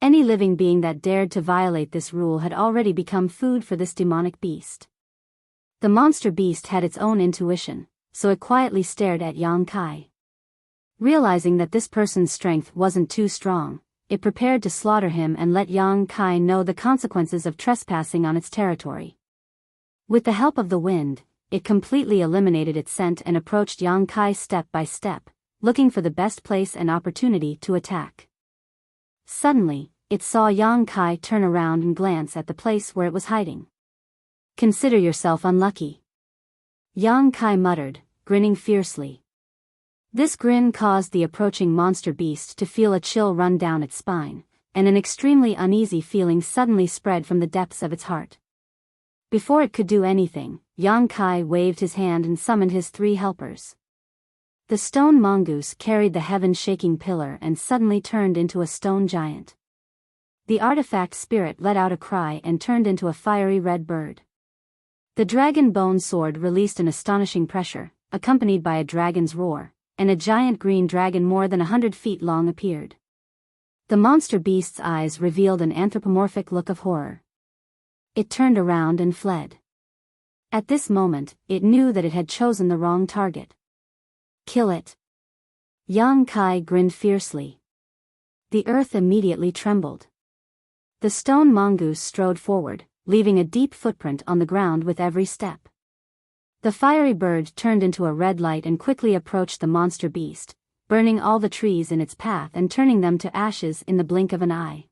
Any living being that dared to violate this rule had already become food for this demonic beast. The monster beast had its own intuition, so it quietly stared at Yang Kai. Realizing that this person's strength wasn't too strong, it prepared to slaughter him and let Yang Kai know the consequences of trespassing on its territory. With the help of the wind, it completely eliminated its scent and approached Yang Kai step by step, looking for the best place and opportunity to attack. Suddenly, it saw Yang Kai turn around and glance at the place where it was hiding. Consider yourself unlucky. Yang Kai muttered, grinning fiercely. This grin caused the approaching monster beast to feel a chill run down its spine, and an extremely uneasy feeling suddenly spread from the depths of its heart. Before it could do anything, Yang Kai waved his hand and summoned his 3 helpers. The stone mongoose carried the heaven-shaking pillar and suddenly turned into a stone giant. The artifact spirit let out a cry and turned into a fiery red bird. The dragon bone sword released an astonishing pressure, accompanied by a dragon's roar, and a giant green dragon more than 100 feet long appeared. The monster beast's eyes revealed an anthropomorphic look of horror. It turned around and fled. At this moment, it knew that it had chosen the wrong target. Kill it. Yang Kai grinned fiercely. The earth immediately trembled. The stone mongoose strode forward, leaving a deep footprint on the ground with every step. The fiery bird turned into a red light and quickly approached the monster beast, burning all the trees in its path and turning them to ashes in the blink of an eye.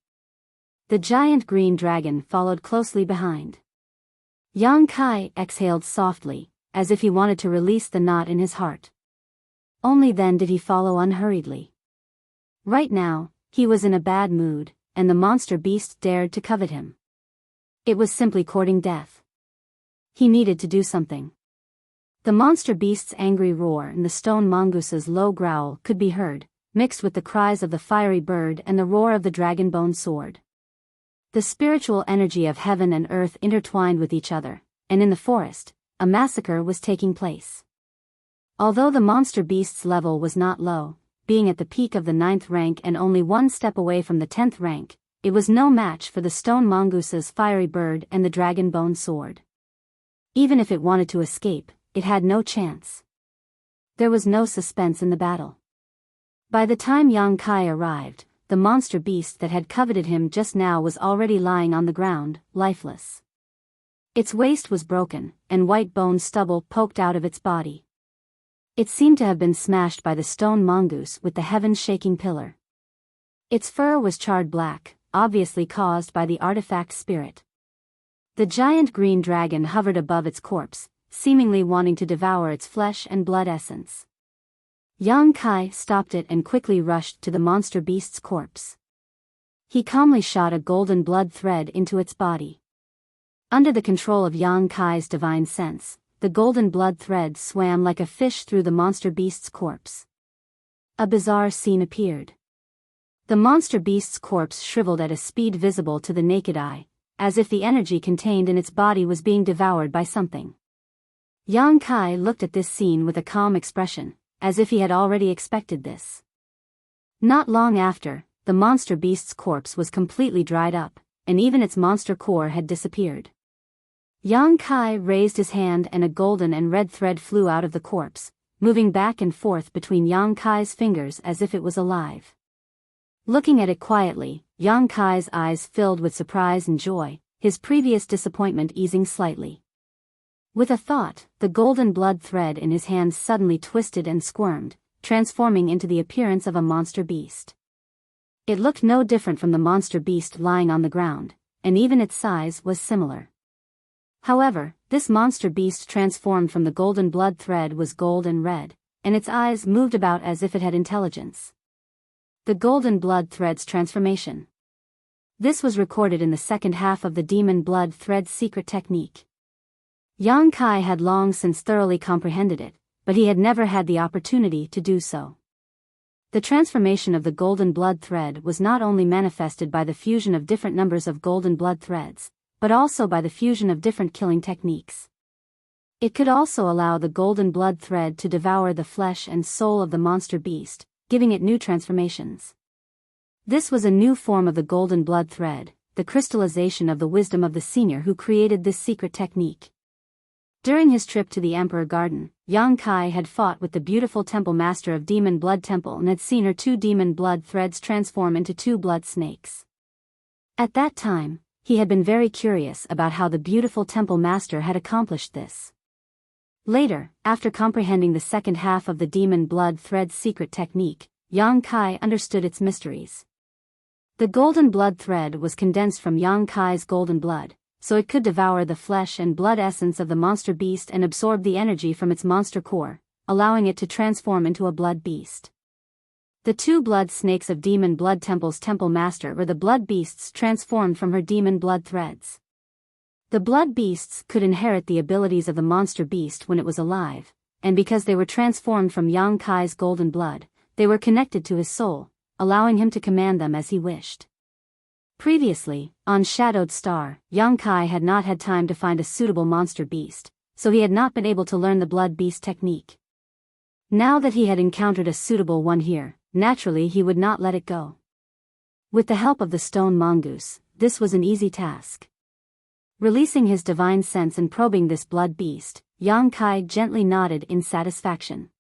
The giant green dragon followed closely behind. Yang Kai exhaled softly, as if he wanted to release the knot in his heart. Only then did he follow unhurriedly. Right now, he was in a bad mood, and the monster beast dared to covet him. It was simply courting death. He needed to do something. The monster beast's angry roar and the stone mongoose's low growl could be heard, mixed with the cries of the fiery bird and the roar of the dragon-bone sword. The spiritual energy of heaven and earth intertwined with each other, and in the forest, a massacre was taking place. Although the monster beast's level was not low, being at the peak of the 9th rank and only one step away from the 10th rank, it was no match for the stone mongoose's fiery bird and the dragon-bone sword. Even if it wanted to escape, it had no chance. There was no suspense in the battle. By the time Yang Kai arrived, the monster beast that had coveted him just now was already lying on the ground, lifeless. Its waist was broken, and white bone stubble poked out of its body. It seemed to have been smashed by the stone mongoose with the heaven-shaking pillar. Its fur was charred black, obviously caused by the artifact spirit. The giant green dragon hovered above its corpse, seemingly wanting to devour its flesh and blood essence. Yang Kai stopped it and quickly rushed to the monster beast's corpse. He calmly shot a golden blood thread into its body. Under the control of Yang Kai's divine sense, the golden blood thread swam like a fish through the monster beast's corpse. A bizarre scene appeared. The monster beast's corpse shriveled at a speed visible to the naked eye, as if the energy contained in its body was being devoured by something. Yang Kai looked at this scene with a calm expression, as if he had already expected this. Not long after, the monster beast's corpse was completely dried up, and even its monster core had disappeared. Yang Kai raised his hand and a golden and red thread flew out of the corpse, moving back and forth between Yang Kai's fingers as if it was alive. Looking at it quietly, Yang Kai's eyes filled with surprise and joy, his previous disappointment easing slightly. With a thought, the golden blood thread in his hand suddenly twisted and squirmed, transforming into the appearance of a monster beast. It looked no different from the monster beast lying on the ground, and even its size was similar. However, this monster beast transformed from the golden blood thread was gold and red, and its eyes moved about as if it had intelligence. The golden blood thread's transformation. This was recorded in the second half of the demon blood thread's secret technique. Yang Kai had long since thoroughly comprehended it, but he had never had the opportunity to do so. The transformation of the golden blood thread was not only manifested by the fusion of different numbers of golden blood threads, but also by the fusion of different killing techniques. It could also allow the golden blood thread to devour the flesh and soul of the monster beast, giving it new transformations. This was a new form of the golden blood thread, the crystallization of the wisdom of the senior who created this secret technique. During his trip to the Emperor Garden, Yang Kai had fought with the beautiful temple master of Demon Blood Temple and had seen her 2 demon blood threads transform into 2 blood snakes. At that time, he had been very curious about how the beautiful temple master had accomplished this. Later, after comprehending the second half of the demon blood thread's secret technique, Yang Kai understood its mysteries. The golden blood thread was condensed from Yang Kai's golden blood, so it could devour the flesh and blood essence of the monster beast and absorb the energy from its monster core, allowing it to transform into a blood beast. The 2 blood snakes of Demon Blood Temple's temple master were the blood beasts transformed from her demon blood threads. The blood beasts could inherit the abilities of the monster beast when it was alive, and because they were transformed from Yang Kai's golden blood, they were connected to his soul, allowing him to command them as he wished. Previously, on Shadowed Star, Yang Kai had not had time to find a suitable monster beast, so he had not been able to learn the blood beast technique. Now that he had encountered a suitable one here, naturally he would not let it go. With the help of the stone mongoose, this was an easy task. Releasing his divine sense and probing this blood beast, Yang Kai gently nodded in satisfaction.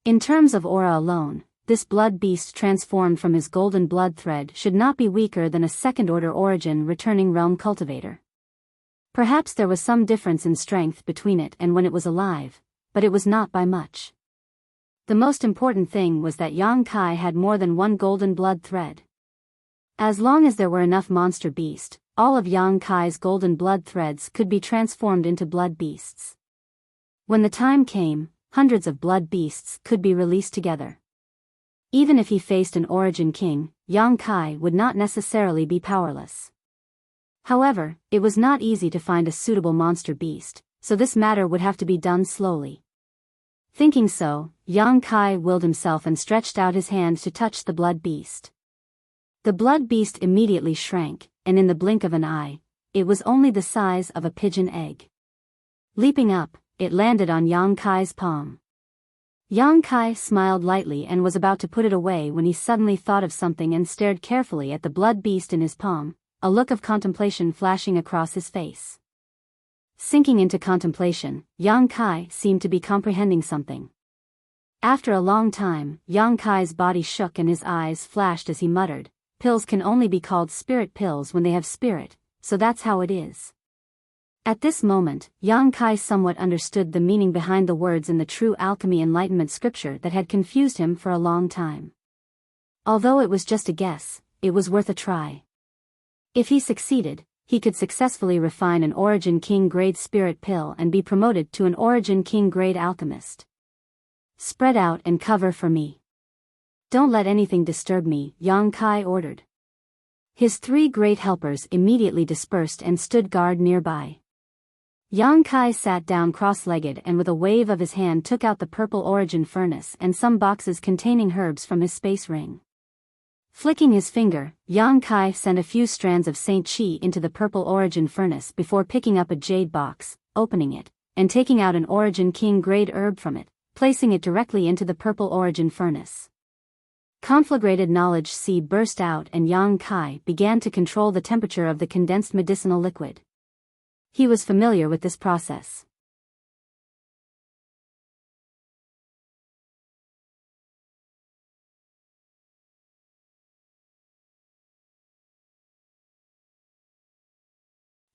In terms of aura alone, this blood beast transformed from his golden blood thread should not be weaker than a second-order origin returning realm cultivator. Perhaps there was some difference in strength between it and when it was alive, but it was not by much. The most important thing was that Yang Kai had more than one golden blood thread. As long as there were enough monster beast, all of Yang Kai's golden blood threads could be transformed into blood beasts. When the time came, hundreds of blood beasts could be released together. Even if he faced an origin king, Yang Kai would not necessarily be powerless. However, it was not easy to find a suitable monster beast, so this matter would have to be done slowly. Thinking so, Yang Kai willed himself and stretched out his hand to touch the blood beast. The blood beast immediately shrank, and in the blink of an eye, it was only the size of a pigeon egg. Leaping up, it landed on Yang Kai's palm. Yang Kai smiled lightly and was about to put it away when he suddenly thought of something and stared carefully at the blood beast in his palm, a look of contemplation flashing across his face. Sinking into contemplation, Yang Kai seemed to be comprehending something. After a long time, Yang Kai's body shook and his eyes flashed as he muttered, "Pills can only be called spirit pills when they have spirit, so that's how it is." At this moment, Yang Kai somewhat understood the meaning behind the words in the true alchemy enlightenment scripture that had confused him for a long time. Although it was just a guess, it was worth a try. If he succeeded, he could successfully refine an Origin King grade spirit pill and be promoted to an Origin King grade alchemist. "Spread out and cover for me. Don't let anything disturb me," Yang Kai ordered. His three great helpers immediately dispersed and stood guard nearby. Yang Kai sat down cross-legged and with a wave of his hand took out the purple origin furnace and some boxes containing herbs from his space ring. Flicking his finger, Yang Kai sent a few strands of Saint Chi into the purple origin furnace before picking up a jade box, opening it, and taking out an Origin King grade herb from it, placing it directly into the purple origin furnace. Conflagrated knowledge C burst out and Yang Kai began to control the temperature of the condensed medicinal liquid. He was familiar with this process.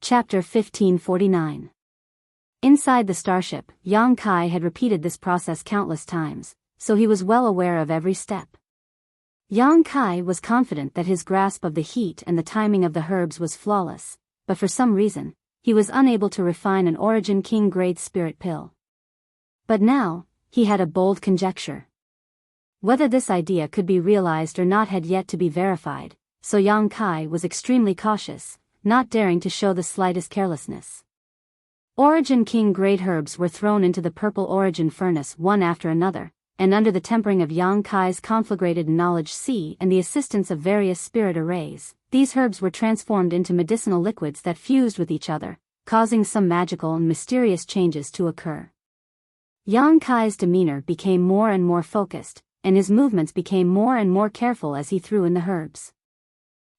Chapter 1549. Inside the starship, Yang Kai had repeated this process countless times, so he was well aware of every step. Yang Kai was confident that his grasp of the heat and the timing of the herbs was flawless, but for some reason, he was unable to refine an Origin King grade spirit pill. But now, he had a bold conjecture. Whether this idea could be realized or not had yet to be verified, so Yang Kai was extremely cautious, not daring to show the slightest carelessness. Origin King grade herbs were thrown into the purple origin furnace one after another, and under the tempering of Yang Kai's conflagrated knowledge C and the assistance of various spirit arrays, these herbs were transformed into medicinal liquids that fused with each other, causing some magical and mysterious changes to occur. Yang Kai's demeanor became more and more focused, and his movements became more and more careful as he threw in the herbs.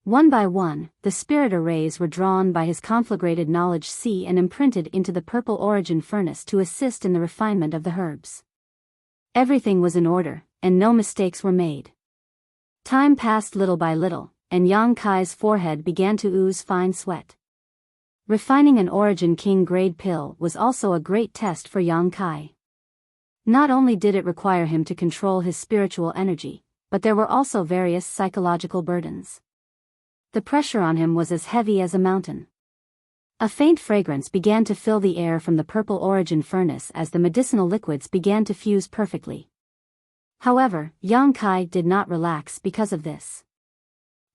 One by one, the spirit arrays were drawn by his conflagrated knowledge C and imprinted into the purple origin furnace to assist in the refinement of the herbs. Everything was in order, and no mistakes were made. Time passed little by little, and Yang Kai's forehead began to ooze fine sweat. Refining an Origin King grade pill was also a great test for Yang Kai. Not only did it require him to control his spiritual energy, but there were also various psychological burdens. The pressure on him was as heavy as a mountain. A faint fragrance began to fill the air from the purple origin furnace as the medicinal liquids began to fuse perfectly. However, Yang Kai did not relax because of this.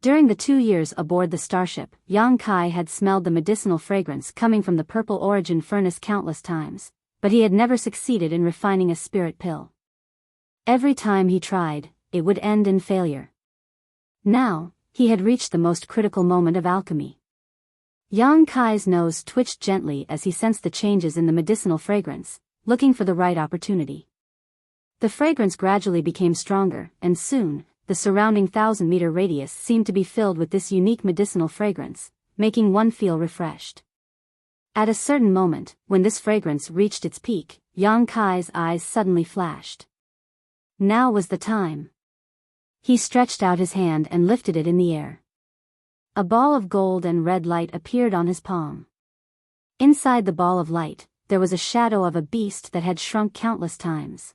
During the 2 years aboard the starship, Yang Kai had smelled the medicinal fragrance coming from the purple origin furnace countless times, but he had never succeeded in refining a spirit pill. Every time he tried, it would end in failure. Now, he had reached the most critical moment of alchemy. Yang Kai's nose twitched gently as he sensed the changes in the medicinal fragrance, looking for the right opportunity. The fragrance gradually became stronger, and soon, the surrounding 1,000-meter radius seemed to be filled with this unique medicinal fragrance, making one feel refreshed. At a certain moment, when this fragrance reached its peak, Yang Kai's eyes suddenly flashed. Now was the time. He stretched out his hand and lifted it in the air. A ball of gold and red light appeared on his palm. Inside the ball of light, there was a shadow of a beast that had shrunk countless times.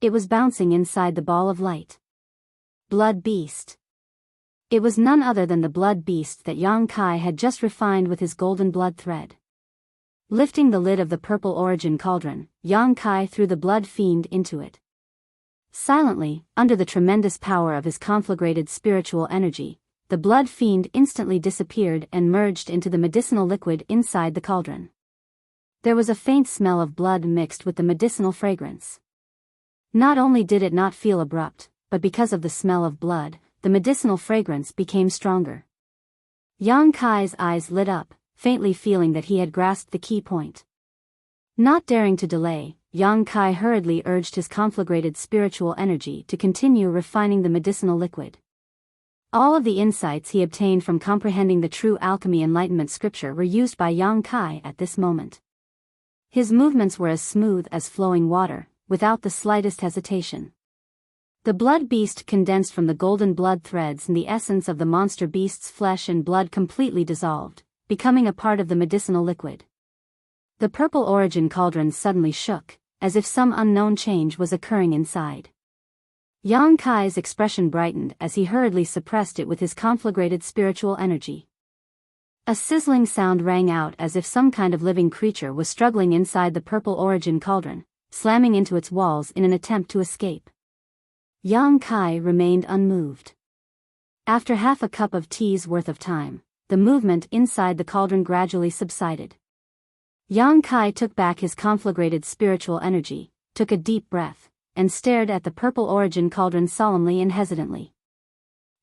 It was bouncing inside the ball of light. Blood Beast. It was none other than the blood beast that Yang Kai had just refined with his golden blood thread. Lifting the lid of the purple origin cauldron, Yang Kai threw the blood fiend into it. Silently, under the tremendous power of his conflagrated spiritual energy, the blood fiend instantly disappeared and merged into the medicinal liquid inside the cauldron. There was a faint smell of blood mixed with the medicinal fragrance. Not only did it not feel abrupt, but because of the smell of blood, the medicinal fragrance became stronger. Yang Kai's eyes lit up, faintly feeling that he had grasped the key point. Not daring to delay, Yang Kai hurriedly urged his conflagrated spiritual energy to continue refining the medicinal liquid. All of the insights he obtained from comprehending the true alchemy enlightenment scripture were used by Yang Kai at this moment. His movements were as smooth as flowing water, without the slightest hesitation. The blood beast condensed from the golden blood threads and the essence of the monster beast's flesh and blood completely dissolved, becoming a part of the medicinal liquid. The purple origin cauldron suddenly shook, as if some unknown change was occurring inside. Yang Kai's expression brightened as he hurriedly suppressed it with his conflagrated spiritual energy. A sizzling sound rang out as if some kind of living creature was struggling inside the purple origin cauldron, slamming into its walls in an attempt to escape. Yang Kai remained unmoved. After half a cup of tea's worth of time, the movement inside the cauldron gradually subsided. Yang Kai took back his conflagrated spiritual energy, took a deep breath, and stared at the purple origin cauldron solemnly and hesitantly.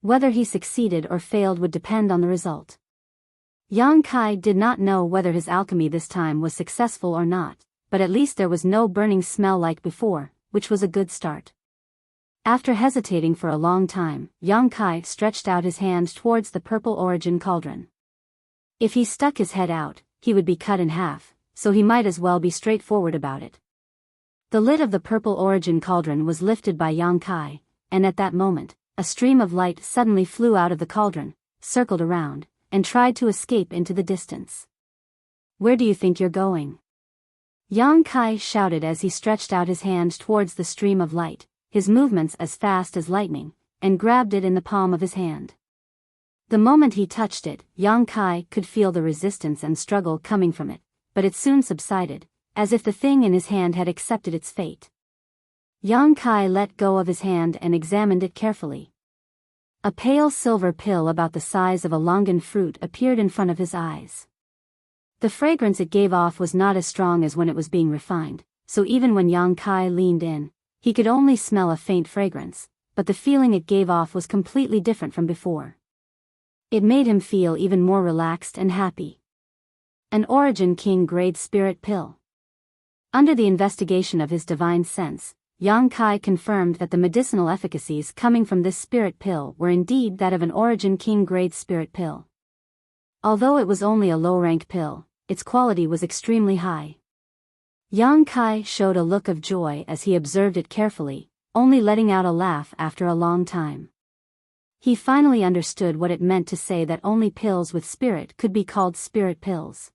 Whether he succeeded or failed would depend on the result. Yang Kai did not know whether his alchemy this time was successful or not, but at least there was no burning smell like before, which was a good start. After hesitating for a long time, Yang Kai stretched out his hand towards the purple origin cauldron. If he stuck his head out, he would be cut in half, so he might as well be straightforward about it. The lid of the purple origin cauldron was lifted by Yang Kai, and at that moment, a stream of light suddenly flew out of the cauldron, circled around, and tried to escape into the distance. "Where do you think you're going?" Yang Kai shouted as he stretched out his hand towards the stream of light, his movements as fast as lightning, and grabbed it in the palm of his hand. The moment he touched it, Yang Kai could feel the resistance and struggle coming from it, but it soon subsided, as if the thing in his hand had accepted its fate. Yang Kai let go of his hand and examined it carefully. A pale silver pill about the size of a longan fruit appeared in front of his eyes. The fragrance it gave off was not as strong as when it was being refined, so even when Yang Kai leaned in, he could only smell a faint fragrance, but the feeling it gave off was completely different from before. It made him feel even more relaxed and happy. An Origin King Grade Spirit Pill. Under the investigation of his divine sense, Yang Kai confirmed that the medicinal efficacies coming from this spirit pill were indeed that of an Origin King Grade Spirit Pill. Although it was only a low-rank pill, its quality was extremely high. Yang Kai showed a look of joy as he observed it carefully, only letting out a laugh after a long time. He finally understood what it meant to say that only pills with spirit could be called spirit pills.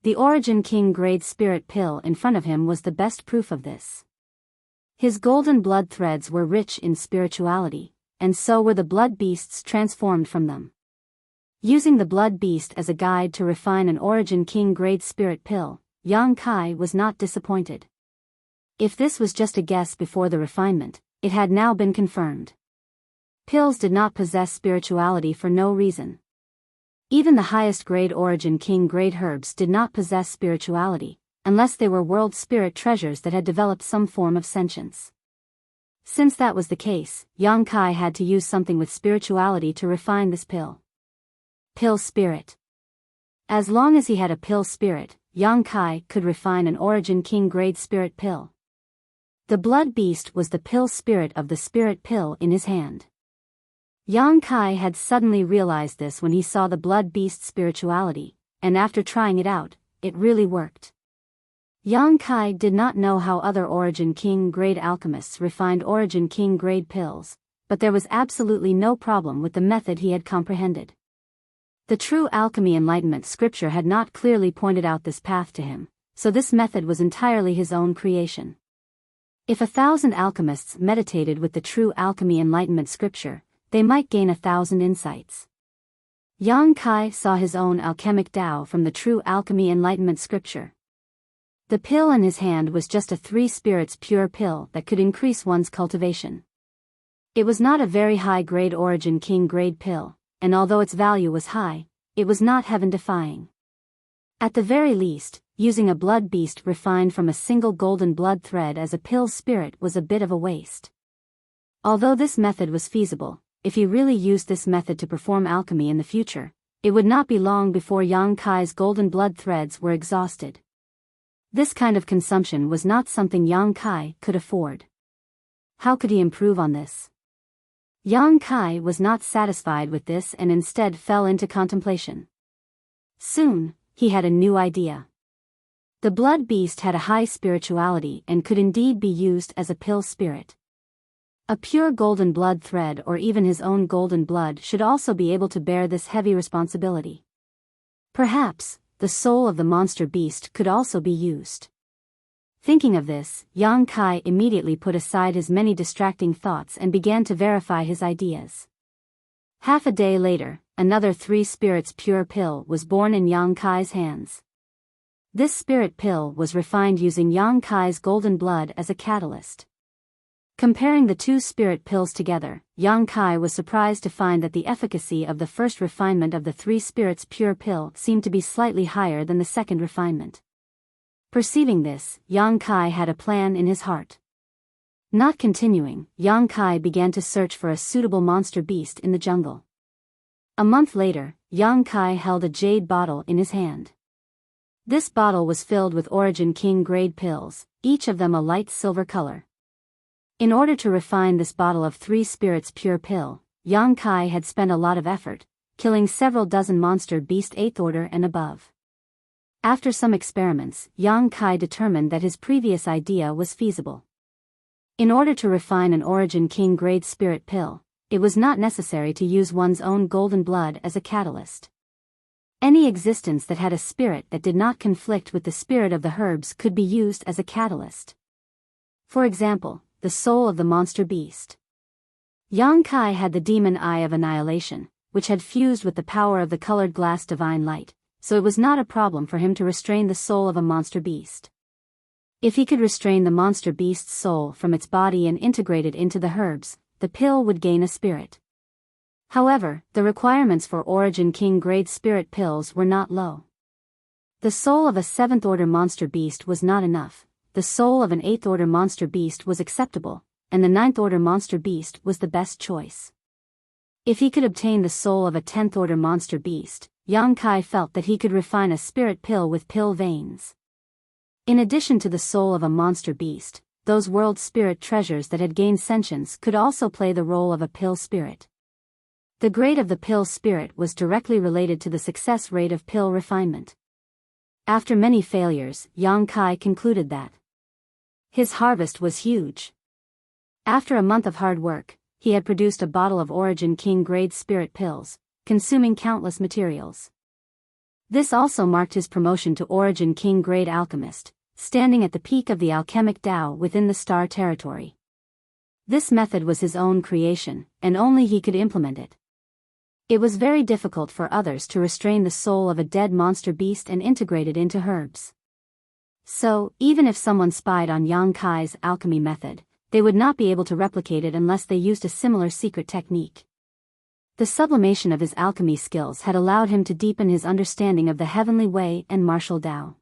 The Origin King Grade Spirit Pill in front of him was the best proof of this. His golden blood threads were rich in spirituality, and so were the blood beasts transformed from them. Using the blood beast as a guide to refine an Origin King Grade Spirit Pill, Yang Kai was not disappointed. If this was just a guess before the refinement, it had now been confirmed. Pills did not possess spirituality for no reason. Even the highest grade Origin King Grade herbs did not possess spirituality, unless they were world spirit treasures that had developed some form of sentience. Since that was the case, Yang Kai had to use something with spirituality to refine this pill. Pill spirit. As long as he had a pill spirit, Yang Kai could refine an Origin King Grade Spirit Pill. The blood beast was the pill spirit of the spirit pill in his hand. Yang Kai had suddenly realized this when he saw the blood beast's spirituality, and after trying it out, it really worked. Yang Kai did not know how other Origin King grade alchemists refined Origin King grade pills, but there was absolutely no problem with the method he had comprehended. The true alchemy enlightenment scripture had not clearly pointed out this path to him, so this method was entirely his own creation. If 1,000 alchemists meditated with the true alchemy enlightenment scripture, they might gain 1,000 insights. Yang Kai saw his own alchemic Tao from the true alchemy enlightenment scripture. The pill in his hand was just a 3 spirits pure pill that could increase one's cultivation. It was not a very high-grade Origin King grade pill, and although its value was high, it was not heaven-defying. At the very least, using a blood beast refined from a single golden blood thread as a pill spirit was a bit of a waste. Although this method was feasible, if he really used this method to perform alchemy in the future, it would not be long before Yang Kai's golden blood threads were exhausted. This kind of consumption was not something Yang Kai could afford. How could he improve on this? Yang Kai was not satisfied with this and instead fell into contemplation. Soon, he had a new idea. The blood beast had a high spirituality and could indeed be used as a pill spirit. A pure golden blood thread or even his own golden blood should also be able to bear this heavy responsibility. Perhaps, the soul of the monster beast could also be used. Thinking of this, Yang Kai immediately put aside his many distracting thoughts and began to verify his ideas. Half a day later, another 3 spirits pure pill was born in Yang Kai's hands. This spirit pill was refined using Yang Kai's golden blood as a catalyst. Comparing the 2 spirit pills together, Yang Kai was surprised to find that the efficacy of the first refinement of the 3 spirits pure pill seemed to be slightly higher than the second refinement. Perceiving this, Yang Kai had a plan in his heart. Not continuing, Yang Kai began to search for a suitable monster beast in the jungle. A month later, Yang Kai held a jade bottle in his hand. This bottle was filled with Origin King grade pills, each of them a light silver color. In order to refine this bottle of 3 spirits pure pill, Yang Kai had spent a lot of effort, killing several dozen monster beast 8th order and above. After some experiments, Yang Kai determined that his previous idea was feasible. In order to refine an Origin King grade spirit pill, it was not necessary to use one's own golden blood as a catalyst. Any existence that had a spirit that did not conflict with the spirit of the herbs could be used as a catalyst. For example, the soul of the monster beast. Yang Kai had the demon eye of annihilation, which had fused with the power of the colored glass divine light, so it was not a problem for him to restrain the soul of a monster beast. If he could restrain the monster beast's soul from its body and integrate it into the herbs, the pill would gain a spirit. However, the requirements for Origin King grade spirit pills were not low. The soul of a 7th order monster beast was not enough. The soul of an 8th order monster beast was acceptable, and the 9th order monster beast was the best choice. If he could obtain the soul of a 10th order monster beast, Yang Kai felt that he could refine a spirit pill with pill veins. In addition to the soul of a monster beast, those world spirit treasures that had gained sentience could also play the role of a pill spirit. The grade of the pill spirit was directly related to the success rate of pill refinement. After many failures, Yang Kai concluded that his harvest was huge. After a month of hard work, he had produced a bottle of Origin King grade spirit pills, consuming countless materials. This also marked his promotion to Origin King grade alchemist, standing at the peak of the alchemic Tao within the star territory. This method was his own creation, and only he could implement it. It was very difficult for others to restrain the soul of a dead monster beast and integrate it into herbs. So, even if someone spied on Yang Kai's alchemy method, they would not be able to replicate it unless they used a similar secret technique. The sublimation of his alchemy skills had allowed him to deepen his understanding of the heavenly way and martial Tao.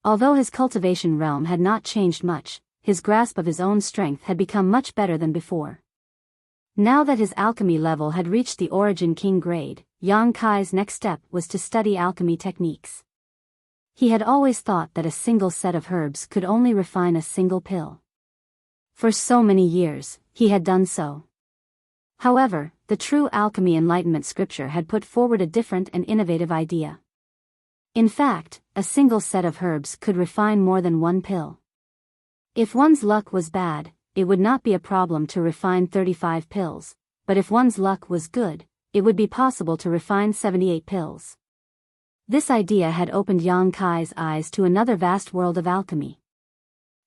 Although his cultivation realm had not changed much, his grasp of his own strength had become much better than before. Now that his alchemy level had reached the Origin King grade, Yang Kai's next step was to study alchemy techniques. He had always thought that a single set of herbs could only refine a single pill. For so many years, he had done so. However, the true alchemy enlightenment scripture had put forward a different and innovative idea. In fact, a single set of herbs could refine more than one pill. If one's luck was bad, it would not be a problem to refine 35 pills, but if one's luck was good, it would be possible to refine 78 pills. This idea had opened Yang Kai's eyes to another vast world of alchemy.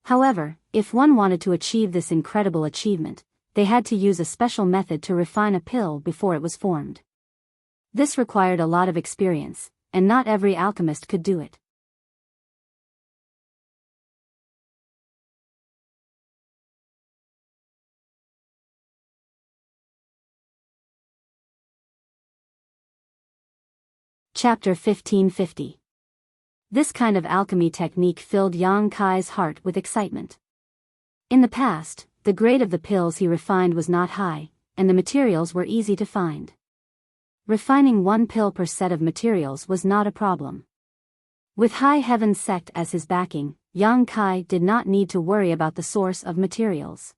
However, if one wanted to achieve this incredible achievement, they had to use a special method to refine a pill before it was formed. This required a lot of experience, and not every alchemist could do it. Chapter 1550. This kind of alchemy technique filled Yang Kai's heart with excitement. In the past, the grade of the pills he refined was not high, and the materials were easy to find. Refining one pill per set of materials was not a problem. With High Heaven Sect as his backing, Yang Kai did not need to worry about the source of materials.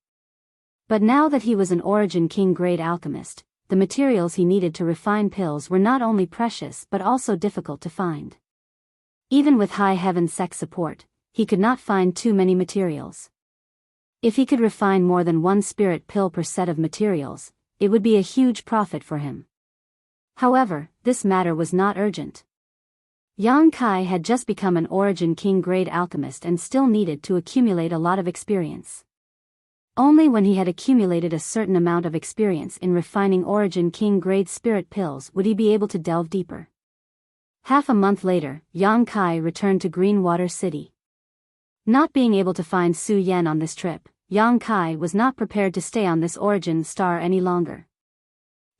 But now that he was an Origin King grade alchemist, the materials he needed to refine pills were not only precious but also difficult to find. Even with High Heaven Sect support, he could not find too many materials. If he could refine more than one spirit pill per set of materials, it would be a huge profit for him. However, this matter was not urgent. Yang Kai had just become an Origin King grade alchemist and still needed to accumulate a lot of experience. Only when he had accumulated a certain amount of experience in refining Origin King grade spirit pills would he be able to delve deeper. Half a month later, Yang Kai returned to Greenwater City. Not being able to find Su Yan on this trip, Yang Kai was not prepared to stay on this Origin star any longer.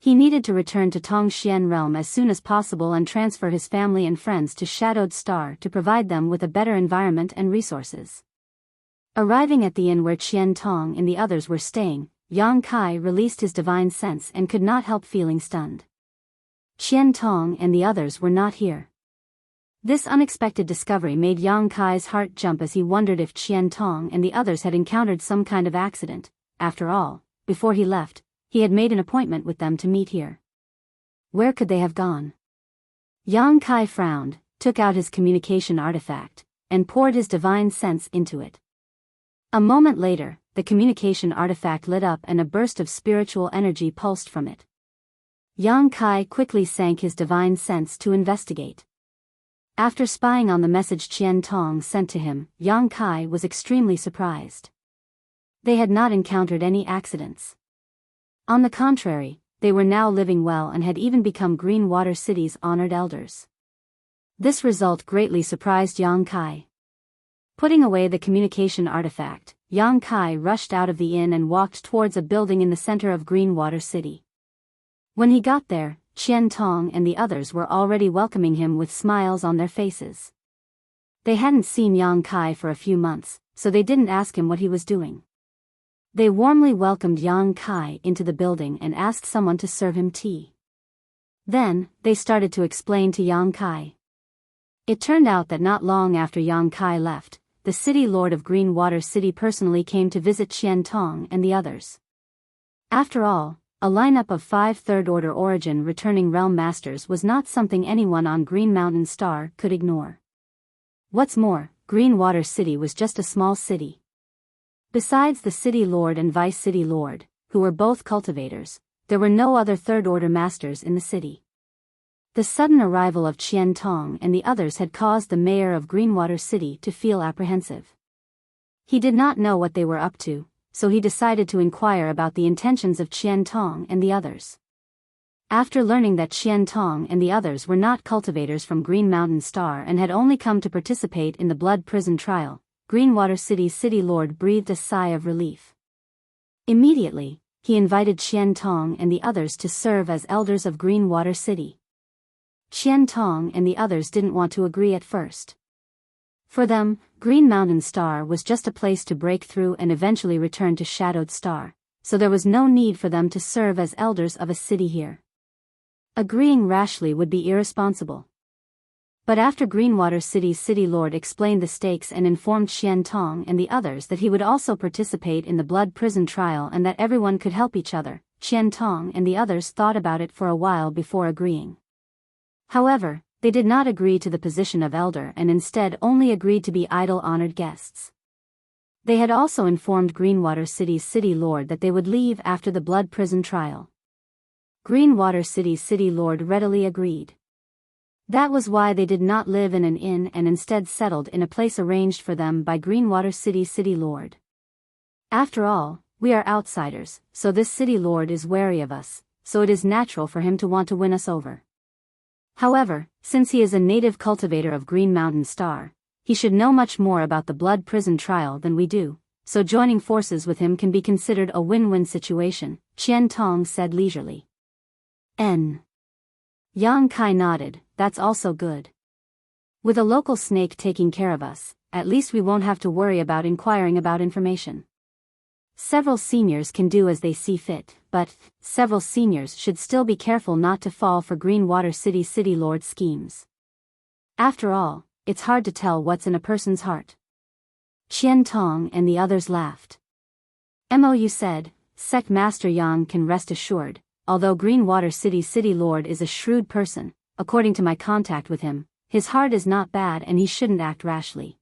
He needed to return to Tongxian realm as soon as possible and transfer his family and friends to Shadowed Star to provide them with a better environment and resources. Arriving at the inn where Qian Tong and the others were staying, Yang Kai released his divine sense and could not help feeling stunned. Qian Tong and the others were not here. This unexpected discovery made Yang Kai's heart jump as he wondered if Qian Tong and the others had encountered some kind of accident. After all, before he left, he had made an appointment with them to meet here. Where could they have gone? Yang Kai frowned, took out his communication artifact, and poured his divine sense into it. A moment later, the communication artifact lit up and a burst of spiritual energy pulsed from it. Yang Kai quickly sank his divine sense to investigate. After spying on the message Qian Tong sent to him, Yang Kai was extremely surprised. They had not encountered any accidents. On the contrary, they were now living well and had even become Greenwater City's honored elders. This result greatly surprised Yang Kai. Putting away the communication artifact, Yang Kai rushed out of the inn and walked towards a building in the center of Greenwater City. When he got there, Qian Tong and the others were already welcoming him with smiles on their faces. They hadn't seen Yang Kai for a few months, so they didn't ask him what he was doing. They warmly welcomed Yang Kai into the building and asked someone to serve him tea. Then, they started to explain to Yang Kai. It turned out that not long after Yang Kai left, the city lord of Greenwater City personally came to visit Qian Tong and the others. After all, a lineup of 5 third-order origin returning realm masters was not something anyone on Green Mountain Star could ignore. What's more, Greenwater City was just a small city. Besides the city lord and vice city lord, who were both cultivators, there were no other third-order masters in the city. The sudden arrival of Qian Tong and the others had caused the mayor of Greenwater City to feel apprehensive. He did not know what they were up to, so he decided to inquire about the intentions of Qian Tong and the others. After learning that Qian Tong and the others were not cultivators from Green Mountain Star and had only come to participate in the blood prison trial, Greenwater City's city lord breathed a sigh of relief. Immediately, he invited Qian Tong and the others to serve as elders of Greenwater City. Qian Tong and the others didn't want to agree at first. For them, Green Mountain Star was just a place to break through and eventually return to Shadowed Star, so there was no need for them to serve as elders of a city here. Agreeing rashly would be irresponsible. But after Greenwater City's city lord explained the stakes and informed Qian Tong and the others that he would also participate in the blood prison trial and that everyone could help each other, Qian Tong and the others thought about it for a while before agreeing. However, They did not agree to the position of elder and instead only agreed to be idle honored guests. They had also informed Greenwater City's city lord that they would leave after the blood prison trial. Greenwater City's city lord readily agreed. That was why they did not live in an inn and instead settled in a place arranged for them by Greenwater City's city lord. After all, we are outsiders, so this city lord is wary of us, so it is natural for him to want to win us over. However, since he is a native cultivator of Green Mountain Star, he should know much more about the blood prison trial than we do, so joining forces with him can be considered a win-win situation, Qian Tong said leisurely. Yang Kai nodded, that's also good. With a local snake taking care of us, at least we won't have to worry about inquiring about information. Several seniors can do as they see fit, but several seniors should still be careful not to fall for Greenwater City's city lord schemes. After all, it's hard to tell what's in a person's heart. Qian Tong and the others laughed. Mou said, Sect Master Yang can rest assured, although Greenwater City's city lord is a shrewd person, according to my contact with him, his heart is not bad and he shouldn't act rashly.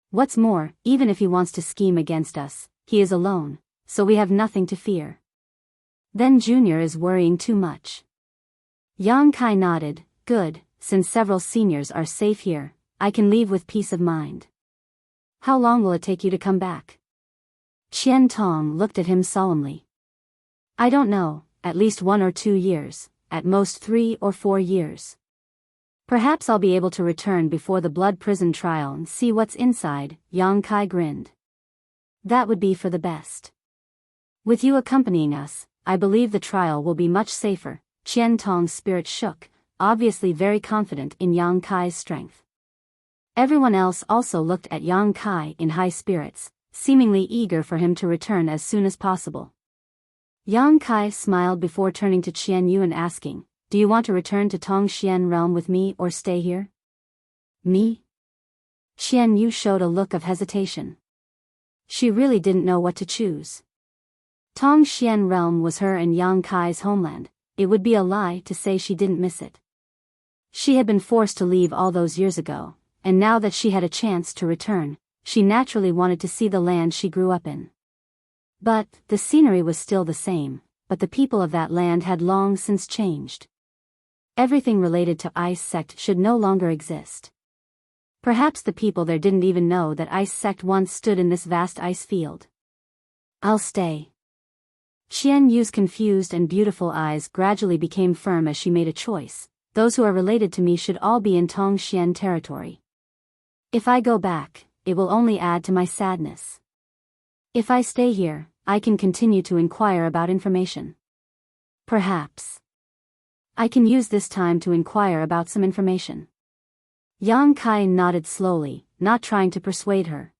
What's more, even if he wants to scheme against us, he is alone, so we have nothing to fear. Then Junior is worrying too much. Yang Kai nodded, good, since several seniors are safe here, I can leave with peace of mind. How long will it take you to come back? Qian Tong looked at him solemnly. I don't know, at least 1 or 2 years, at most 3 or 4 years. Perhaps I'll be able to return before the blood prison trial and see what's inside, Yang Kai grinned. That would be for the best. With you accompanying us, I believe the trial will be much safer. Qian Tong's spirit shook, obviously very confident in Yang Kai's strength. Everyone else also looked at Yang Kai in high spirits, seemingly eager for him to return as soon as possible. Yang Kai smiled before turning to Qian Yu and asking, do you want to return to Tongxian realm with me or stay here? Me? Qian Yu showed a look of hesitation. She really didn't know what to choose. Tongxian realm was her and Yang Kai's homeland, it would be a lie to say she didn't miss it. She had been forced to leave all those years ago, and now that she had a chance to return, she naturally wanted to see the land she grew up in. But the scenery was still the same, but the people of that land had long since changed. Everything related to Ice Sect should no longer exist. Perhaps the people there didn't even know that Ice Sect once stood in this vast ice field. I'll stay. Qian Yu's confused and beautiful eyes gradually became firm as she made a choice. Those who are related to me should all be in Tongxian territory. If I go back, it will only add to my sadness. If I stay here, I can continue to inquire about information. Perhaps I can use this time to inquire about some information. Yang Kai nodded slowly, not trying to persuade her.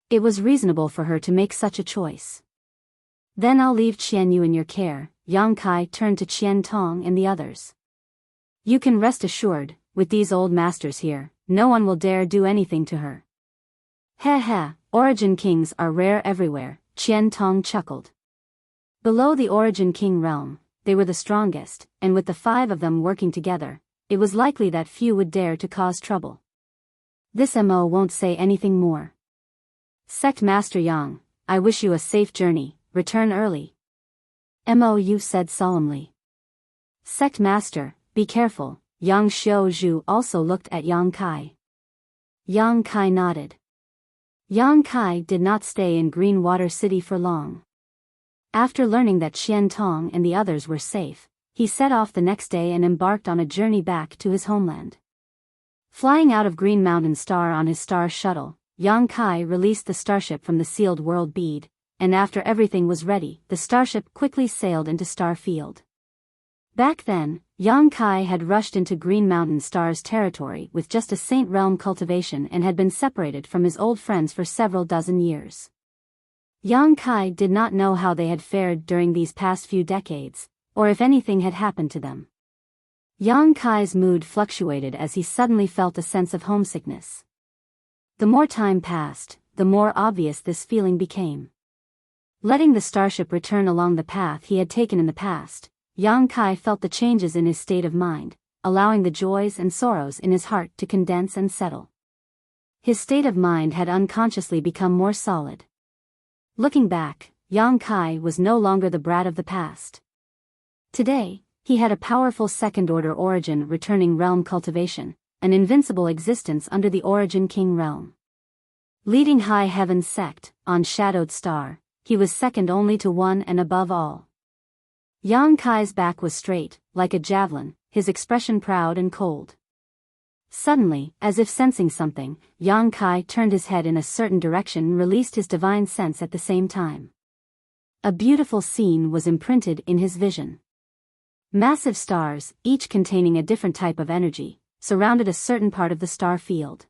It was reasonable for her to make such a choice. Then I'll leave Qian Yu in your care. Yang Kai turned to Qian Tong and the others. You can rest assured, with these old masters here, no one will dare do anything to her. Heh, Origin Kings are rare everywhere, Qian Tong chuckled. Below the Origin King realm, they were the strongest, and with the 5 of them working together, it was likely that few would dare to cause trouble. This Mo won't say anything more. Sect Master Yang, I wish you a safe journey, return early. Mou said solemnly. Sect Master, be careful. Yang Xiaozhu also looked at Yang Kai. Yang Kai nodded. Yang Kai did not stay in Greenwater City for long. After learning that Qian Tong and the others were safe, he set off the next day and embarked on a journey back to his homeland. Flying out of Green Mountain Star on his star shuttle, Yang Kai released the starship from the sealed world bead, and after everything was ready, the starship quickly sailed into Star Field. Back then, Yang Kai had rushed into Green Mountain Star's territory with just a Saint Realm cultivation and had been separated from his old friends for several dozen years. Yang Kai did not know how they had fared during these past few decades, or if anything had happened to them. Yang Kai's mood fluctuated as he suddenly felt a sense of homesickness. The more time passed, the more obvious this feeling became. Letting the starship return along the path he had taken in the past, Yang Kai felt the changes in his state of mind, allowing the joys and sorrows in his heart to condense and settle. His state of mind had unconsciously become more solid. Looking back, Yang Kai was no longer the brat of the past. Today, he had a powerful second-order origin returning realm cultivation, an invincible existence under the Origin King realm. Leading High Heaven's sect, on Shadowed Star, he was second only to one and above all. Yang Kai's back was straight, like a javelin, his expression proud and cold. Suddenly, as if sensing something, Yang Kai turned his head in a certain direction and released his divine sense at the same time. A beautiful scene was imprinted in his vision. Massive stars, each containing a different type of energy, surrounded a certain part of the star field.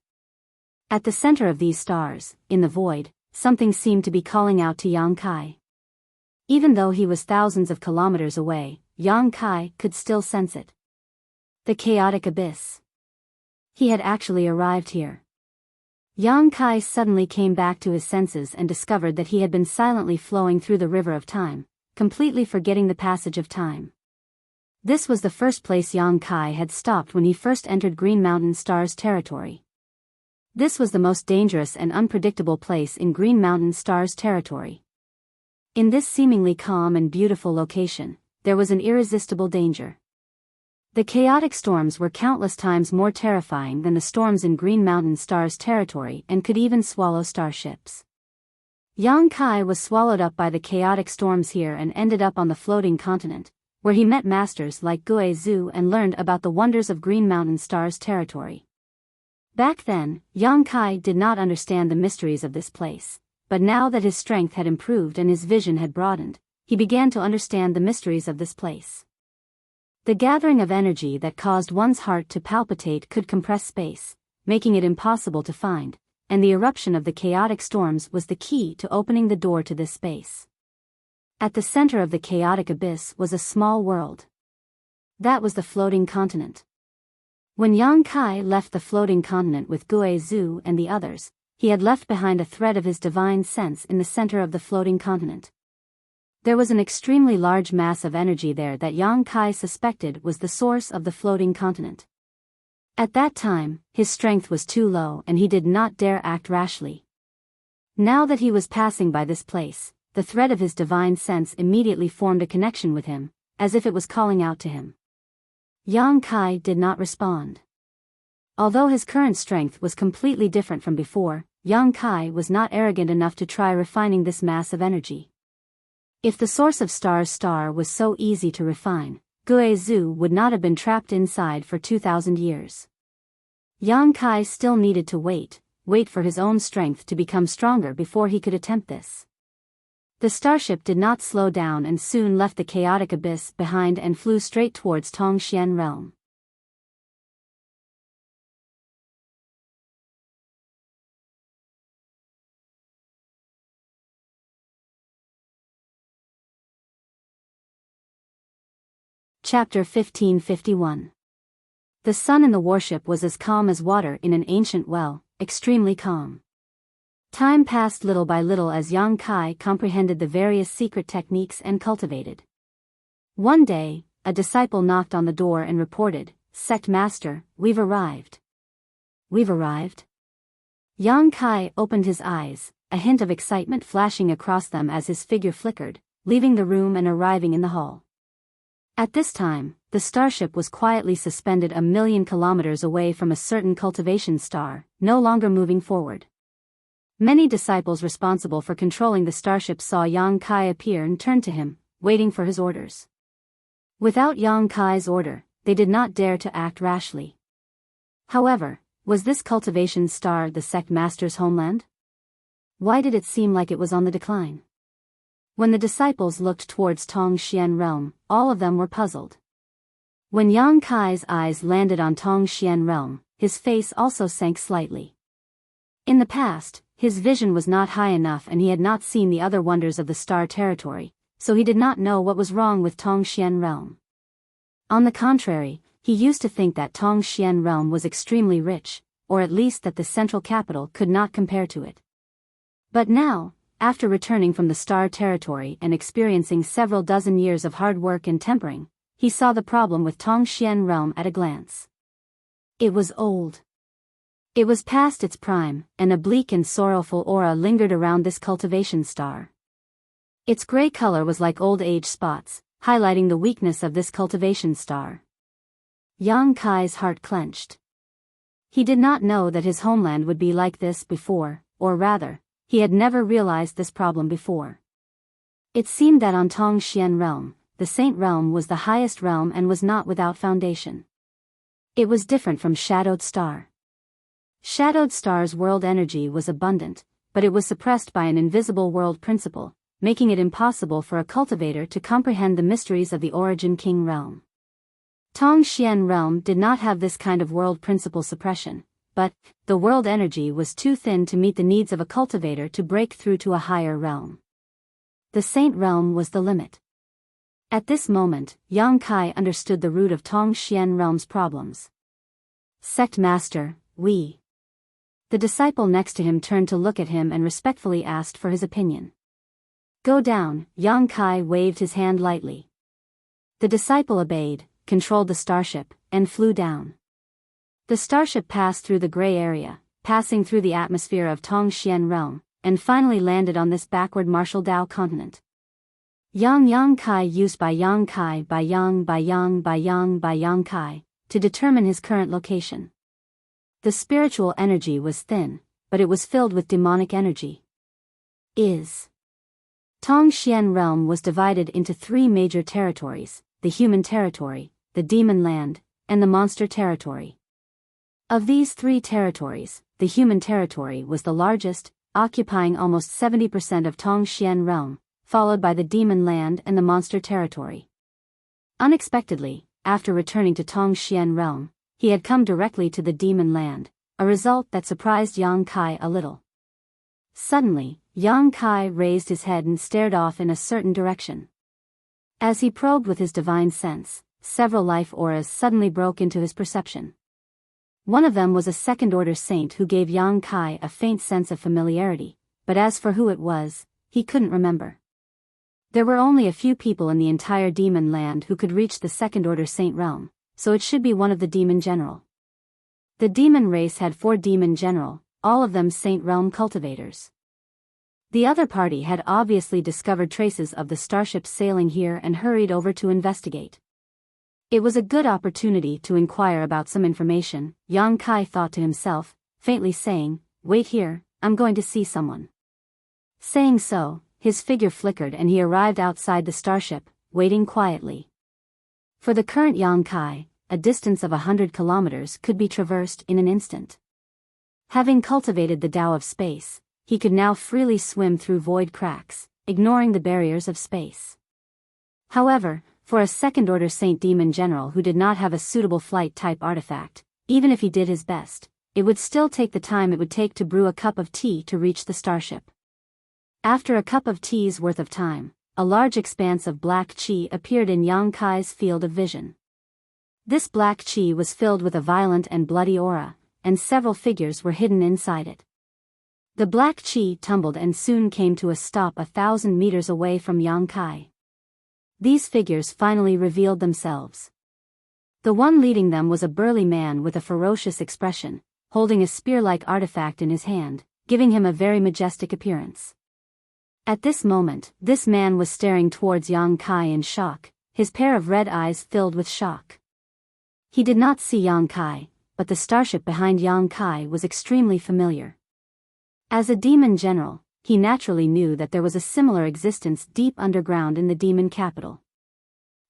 At the center of these stars, in the void, something seemed to be calling out to Yang Kai. Even though he was thousands of kilometers away, Yang Kai could still sense it. The chaotic abyss. He had actually arrived here. Yang Kai suddenly came back to his senses and discovered that he had been silently flowing through the river of time, completely forgetting the passage of time. This was the first place Yang Kai had stopped when he first entered Green Mountain Star's territory. This was the most dangerous and unpredictable place in Green Mountain Star's territory. In this seemingly calm and beautiful location, there was an irresistible danger. The chaotic storms were countless times more terrifying than the storms in Green Mountain Star's territory and could even swallow starships. Yang Kai was swallowed up by the chaotic storms here and ended up on the floating continent, where he met masters like Gue Zhu and learned about the wonders of Green Mountain Star's territory. Back then, Yang Kai did not understand the mysteries of this place, but now that his strength had improved and his vision had broadened, he began to understand the mysteries of this place. The gathering of energy that caused one's heart to palpitate could compress space, making it impossible to find, and the eruption of the chaotic storms was the key to opening the door to this space. At the center of the chaotic abyss was a small world. That was the floating continent. When Yang Kai left the floating continent with Gue Zhu and the others, he had left behind a thread of his divine sense in the center of the floating continent. There was an extremely large mass of energy there that Yang Kai suspected was the source of the floating continent. At that time, his strength was too low and he did not dare act rashly. Now that he was passing by this place, the thread of his divine sense immediately formed a connection with him, as if it was calling out to him. Yang Kai did not respond. Although his current strength was completely different from before, Yang Kai was not arrogant enough to try refining this mass of energy. If the source of Star's star was so easy to refine, Gue Zhu would not have been trapped inside for 2,000 years. Yang Kai still needed to wait for his own strength to become stronger before he could attempt this. The starship did not slow down and soon left the chaotic abyss behind and flew straight towards Tongxian realm. Chapter 1551. The sun in the warship was as calm as water in an ancient well, extremely calm. Time passed little by little as Yang Kai comprehended the various secret techniques and cultivated. One day, a disciple knocked on the door and reported, "Sect Master, we've arrived." "We've arrived?" Yang Kai opened his eyes, a hint of excitement flashing across them as his figure flickered, leaving the room and arriving in the hall. At this time, the starship was quietly suspended a million kilometers away from a certain cultivation star, no longer moving forward. Many disciples responsible for controlling the starship saw Yang Kai appear and turned to him, waiting for his orders. Without Yang Kai's order, they did not dare to act rashly. However, was this cultivation star the sect master's homeland? Why did it seem like it was on the decline? When the disciples looked towards Tongxian realm, all of them were puzzled. When Yang Kai's eyes landed on Tongxian realm, his face also sank slightly. In the past, his vision was not high enough and he had not seen the other wonders of the star territory, so he did not know what was wrong with Tongxian realm. On the contrary, he used to think that Tongxian realm was extremely rich, or at least that the central capital could not compare to it. But now, after returning from the star territory and experiencing several dozen years of hard work and tempering, he saw the problem with Tongxian realm at a glance. It was old. It was past its prime, and a bleak and sorrowful aura lingered around this cultivation star. Its gray color was like old age spots, highlighting the weakness of this cultivation star. Yang Kai's heart clenched. He did not know that his homeland would be like this before, or rather, he had never realized this problem before. It seemed that on Tongxian realm, the Saint realm was the highest realm and was not without foundation. It was different from Shadowed Star. Shadowed Star's world energy was abundant, but it was suppressed by an invisible world principle, making it impossible for a cultivator to comprehend the mysteries of the Origin King realm. Tongxian realm did not have this kind of world principle suppression, but the world energy was too thin to meet the needs of a cultivator to break through to a higher realm. The Saint realm was the limit. At this moment, Yang Kai understood the root of Tongxian realm's problems. Sect Master, we. The disciple next to him turned to look at him and respectfully asked for his opinion. Go down, Yang Kai waved his hand lightly. The disciple obeyed, controlled the starship, and flew down. The starship passed through the gray area, passing through the atmosphere of Tongxian realm, and finally landed on this backward Martial Dao continent. Yang Kai used by Yang Kai by Yang Kai, to determine his current location. The spiritual energy was thin, but it was filled with demonic energy. Tongxian realm was divided into 3 major territories, the human territory, the demon land, and the monster territory. Of these 3 territories, the human territory was the largest, occupying almost 70% of Tongxian realm, followed by the demon land and the monster territory. Unexpectedly, after returning to Tongxian realm, he had come directly to the demon land, a result that surprised Yang Kai a little. Suddenly, Yang Kai raised his head and stared off in a certain direction. As he probed with his divine sense, several life auras suddenly broke into his perception. One of them was a second-order saint who gave Yang Kai a faint sense of familiarity, but as for who it was, he couldn't remember. There were only a few people in the entire demon land who could reach the second-order saint realm, so it should be one of the demon general. The demon race had 4 demon general, all of them saint realm cultivators. The other party had obviously discovered traces of the starship sailing here and hurried over to investigate. It was a good opportunity to inquire about some information, Yang Kai thought to himself, faintly saying, "Wait here, I'm going to see someone." Saying so, his figure flickered and he arrived outside the starship, waiting quietly. For the current Yang Kai, a distance of 100 kilometers could be traversed in an instant. Having cultivated the Tao of space, he could now freely swim through void cracks, ignoring the barriers of space. However, for a second-order Saint Demon General who did not have a suitable flight-type artifact, even if he did his best, it would still take the time it would take to brew a cup of tea to reach the starship. After a cup of tea's worth of time, a large expanse of black chi appeared in Yang Kai's field of vision. This black chi was filled with a violent and bloody aura, and several figures were hidden inside it. The black chi tumbled and soon came to a stop 1,000 meters away from Yang Kai. These figures finally revealed themselves. The one leading them was a burly man with a ferocious expression, holding a spear-like artifact in his hand, giving him a very majestic appearance. At this moment, this man was staring towards Yang Kai in shock, his pair of red eyes filled with shock. He did not see Yang Kai, but the starship behind Yang Kai was extremely familiar. As a demon general, he naturally knew that there was a similar existence deep underground in the demon capital.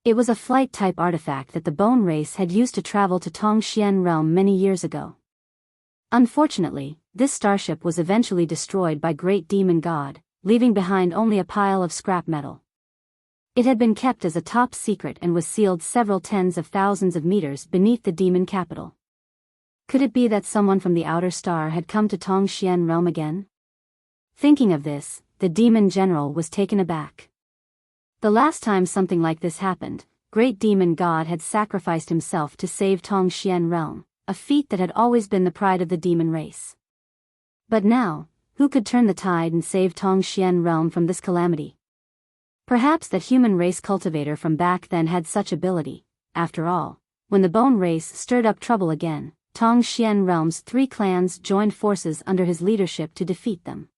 It was a flight-type artifact that the bone race had used to travel to Tongxian realm many years ago. Unfortunately, this starship was eventually destroyed by Great Demon God, leaving behind only a pile of scrap metal. It had been kept as a top secret and was sealed several tens of thousands of meters beneath the demon capital. Could it be that someone from the outer star had come to Tongxian realm again? Thinking of this, the demon general was taken aback. The last time something like this happened, Great Demon God had sacrificed himself to save Tongxian realm, a feat that had always been the pride of the demon race. But now, who could turn the tide and save Tongxian realm from this calamity? Perhaps that human race cultivator from back then had such ability. After all, when the bone race stirred up trouble again, Tongxian realm's 3 clans joined forces under his leadership to defeat them.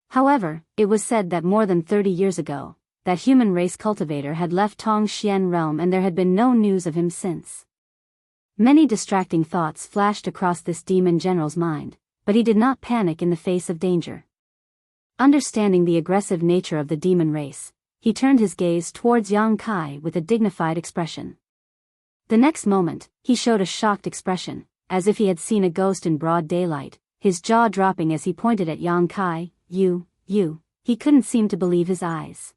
However, it was said that more than 30 years ago, that human race cultivator had left Tongxian realm and there had been no news of him since. Many distracting thoughts flashed across this demon general's mind, but he did not panic in the face of danger. Understanding the aggressive nature of the demon race, he turned his gaze towards Yang Kai with a dignified expression. The next moment, he showed a shocked expression, as if he had seen a ghost in broad daylight, his jaw dropping as he pointed at Yang Kai. He couldn't seem to believe his eyes.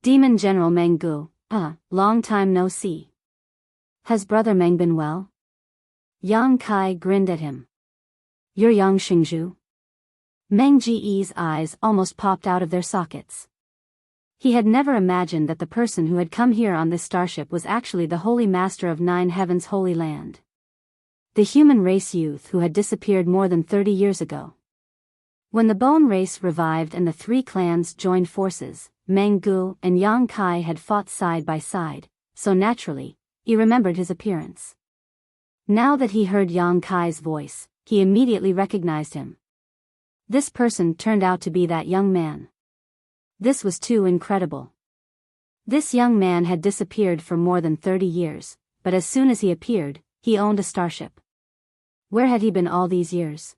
Demon General Meng Gu, long time no see. Has Brother Meng been well? Yang Kai grinned at him. You're Yang Xingzhu? Meng Ji's eyes almost popped out of their sockets. He had never imagined that the person who had come here on this starship was actually the Holy Master of 9 Heavens' Holy Land. The human race youth who had disappeared more than 30 years ago. When the bone race revived and the 3 clans joined forces, Meng Gu and Yang Kai had fought side by side, so naturally, he remembered his appearance. Now that he heard Yang Kai's voice, he immediately recognized him. This person turned out to be that young man. This was too incredible. This young man had disappeared for more than 30 years, but as soon as he appeared, he owned a starship. Where had he been all these years?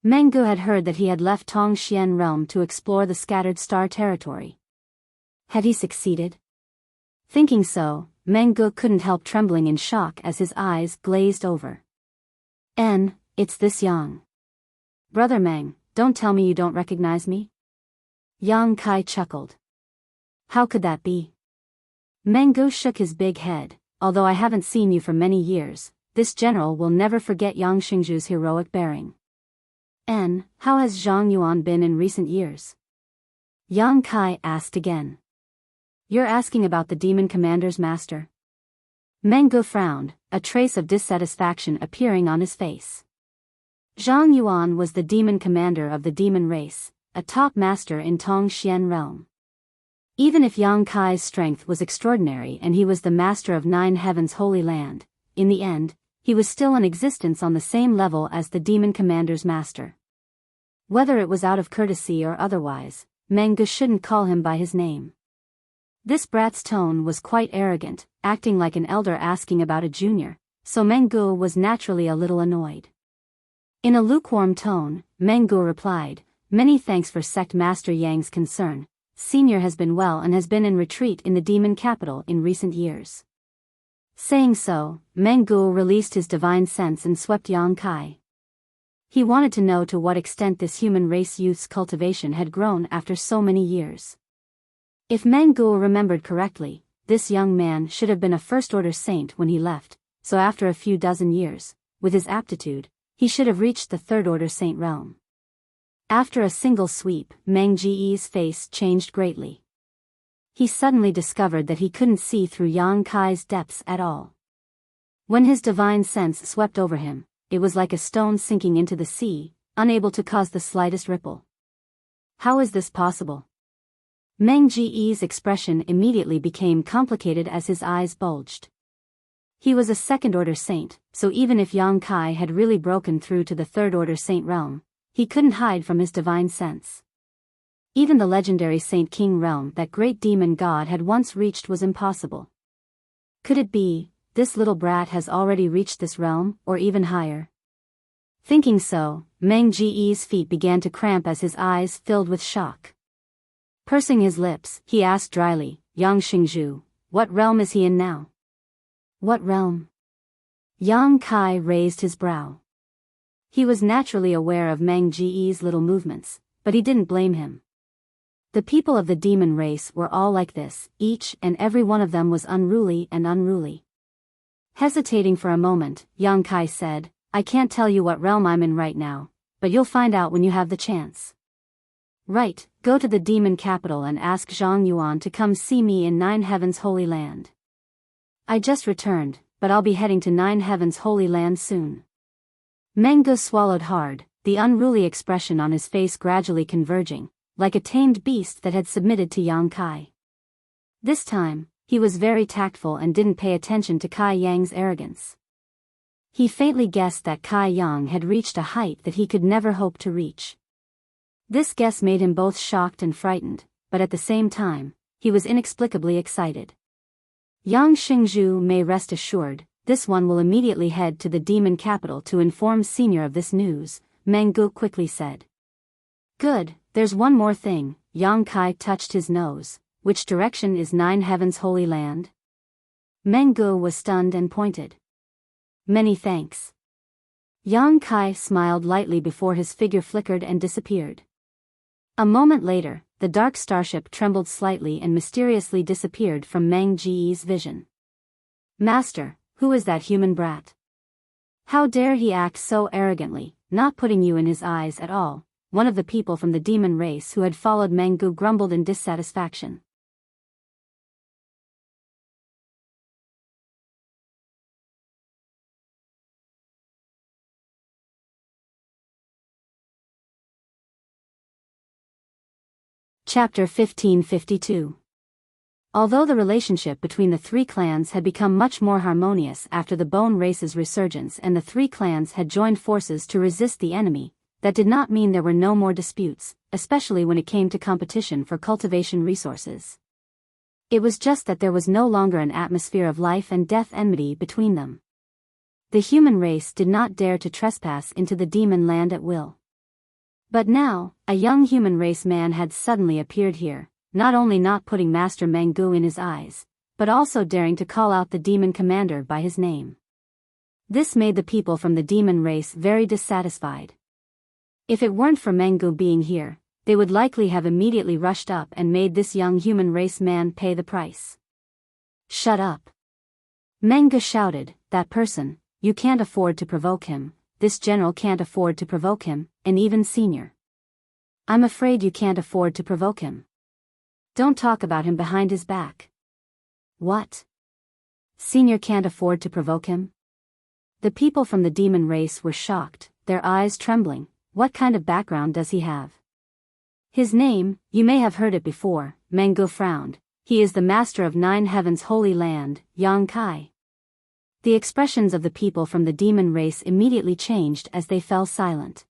Meng Gu had heard that he had left Tongxian realm to explore the scattered star territory. Had he succeeded? Thinking so, Meng Gu couldn't help trembling in shock as his eyes glazed over. It's this Yang. Brother Meng, don't tell me you don't recognize me? Yang Kai chuckled. How could that be? Meng Gu shook his big head. Although I haven't seen you for many years, this general will never forget Yang Xingzhu's heroic bearing. How has Zhang Yuan been in recent years? Yang Kai asked again. You're asking about the demon commander's master? Meng Gu frowned, a trace of dissatisfaction appearing on his face. Zhang Yuan was the demon commander of the demon race, a top master in Tongxian realm. Even if Yang Kai's strength was extraordinary and he was the master of 9 Heavens' Holy Land, in the end, he was still in existence on the same level as the demon commander's master. Whether it was out of courtesy or otherwise, Meng Gu shouldn't call him by his name. This brat's tone was quite arrogant, acting like an elder asking about a junior, so Meng Gu was naturally a little annoyed. In a lukewarm tone, Meng Gu replied, Many thanks for Sect Master Yang's concern. Senior has been well and has been in retreat in the demon capital in recent years. Saying so, Meng Gu released his divine sense and swept Yang Kai. He wanted to know to what extent this human race youth's cultivation had grown after so many years. If Meng Gu remembered correctly, this young man should have been a first-order saint when he left, so after a few dozen years, with his aptitude, he should have reached the third-order saint realm. After a single sweep, Meng Ji's face changed greatly. He suddenly discovered that he couldn't see through Yang Kai's depths at all. When his divine sense swept over him, it was like a stone sinking into the sea, unable to cause the slightest ripple. How is this possible? Meng Ji's expression immediately became complicated as his eyes bulged. He was a second-order saint, so even if Yang Kai had really broken through to the third-order saint realm, he couldn't hide from his divine sense. Even the legendary Saint King realm that great demon god had once reached was impossible. Could it be, this little brat has already reached this realm, or even higher? Thinking so, Meng Ji's feet began to cramp as his eyes filled with shock. Pursing his lips, he asked dryly, Yang Xingzhu, what realm is he in now? What realm? Yang Kai raised his brow. He was naturally aware of Meng Ji's little movements, but he didn't blame him. The people of the demon race were all like this, each and every one of them was unruly and unruly. Hesitating for a moment, Yang Kai said, I can't tell you what realm I'm in right now, but you'll find out when you have the chance. Right, go to the demon capital and ask Zhang Yuan to come see me in 9 Heavens' Holy Land. I just returned, but I'll be heading to 9 Heavens' Holy Land soon. Meng Gu swallowed hard, the unruly expression on his face gradually converging, like a tamed beast that had submitted to Yang Kai. This time, he was very tactful and didn't pay attention to Kai Yang's arrogance. He faintly guessed that Kai Yang had reached a height that he could never hope to reach. This guess made him both shocked and frightened, but at the same time, he was inexplicably excited. Yang Xingzhu may rest assured, this one will immediately head to the demon capital to inform Senior of this news, Meng Gu quickly said. Good, there's one more thing. Yang Kai touched his nose. Which direction is Nine Heavens' Holy Land? Meng Gu was stunned and pointed. Many thanks. Yang Kai smiled lightly before his figure flickered and disappeared. A moment later, the dark starship trembled slightly and mysteriously disappeared from Meng Ji's vision. Master, who is that human brat? How dare he act so arrogantly, not putting you in his eyes at all? One of the people from the demon race who had followed Meng Gu grumbled in dissatisfaction. Chapter 1552. Although the relationship between the three clans had become much more harmonious after the Bone Race's resurgence and the three clans had joined forces to resist the enemy, that did not mean there were no more disputes, especially when it came to competition for cultivation resources. It was just that there was no longer an atmosphere of life and death enmity between them. The human race did not dare to trespass into the demon land at will. But now, a young human race man had suddenly appeared here, not only not putting Master Meng Gu in his eyes, but also daring to call out the demon commander by his name. This made the people from the demon race very dissatisfied. If it weren't for Meng Gu being here, they would likely have immediately rushed up and made this young human race man pay the price. Shut up! Meng Gu shouted, that person, you can't afford to provoke him. This general can't afford to provoke him, and even Senior. I'm afraid you can't afford to provoke him. Don't talk about him behind his back. What? Senior can't afford to provoke him? The people from the demon race were shocked, their eyes trembling. What kind of background does he have? His name, you may have heard it before, Meng Gu frowned. He is the master of Nine Heavens' Holy Land, Yang Kai. The expressions of the people from the demon race immediately changed as they fell silent.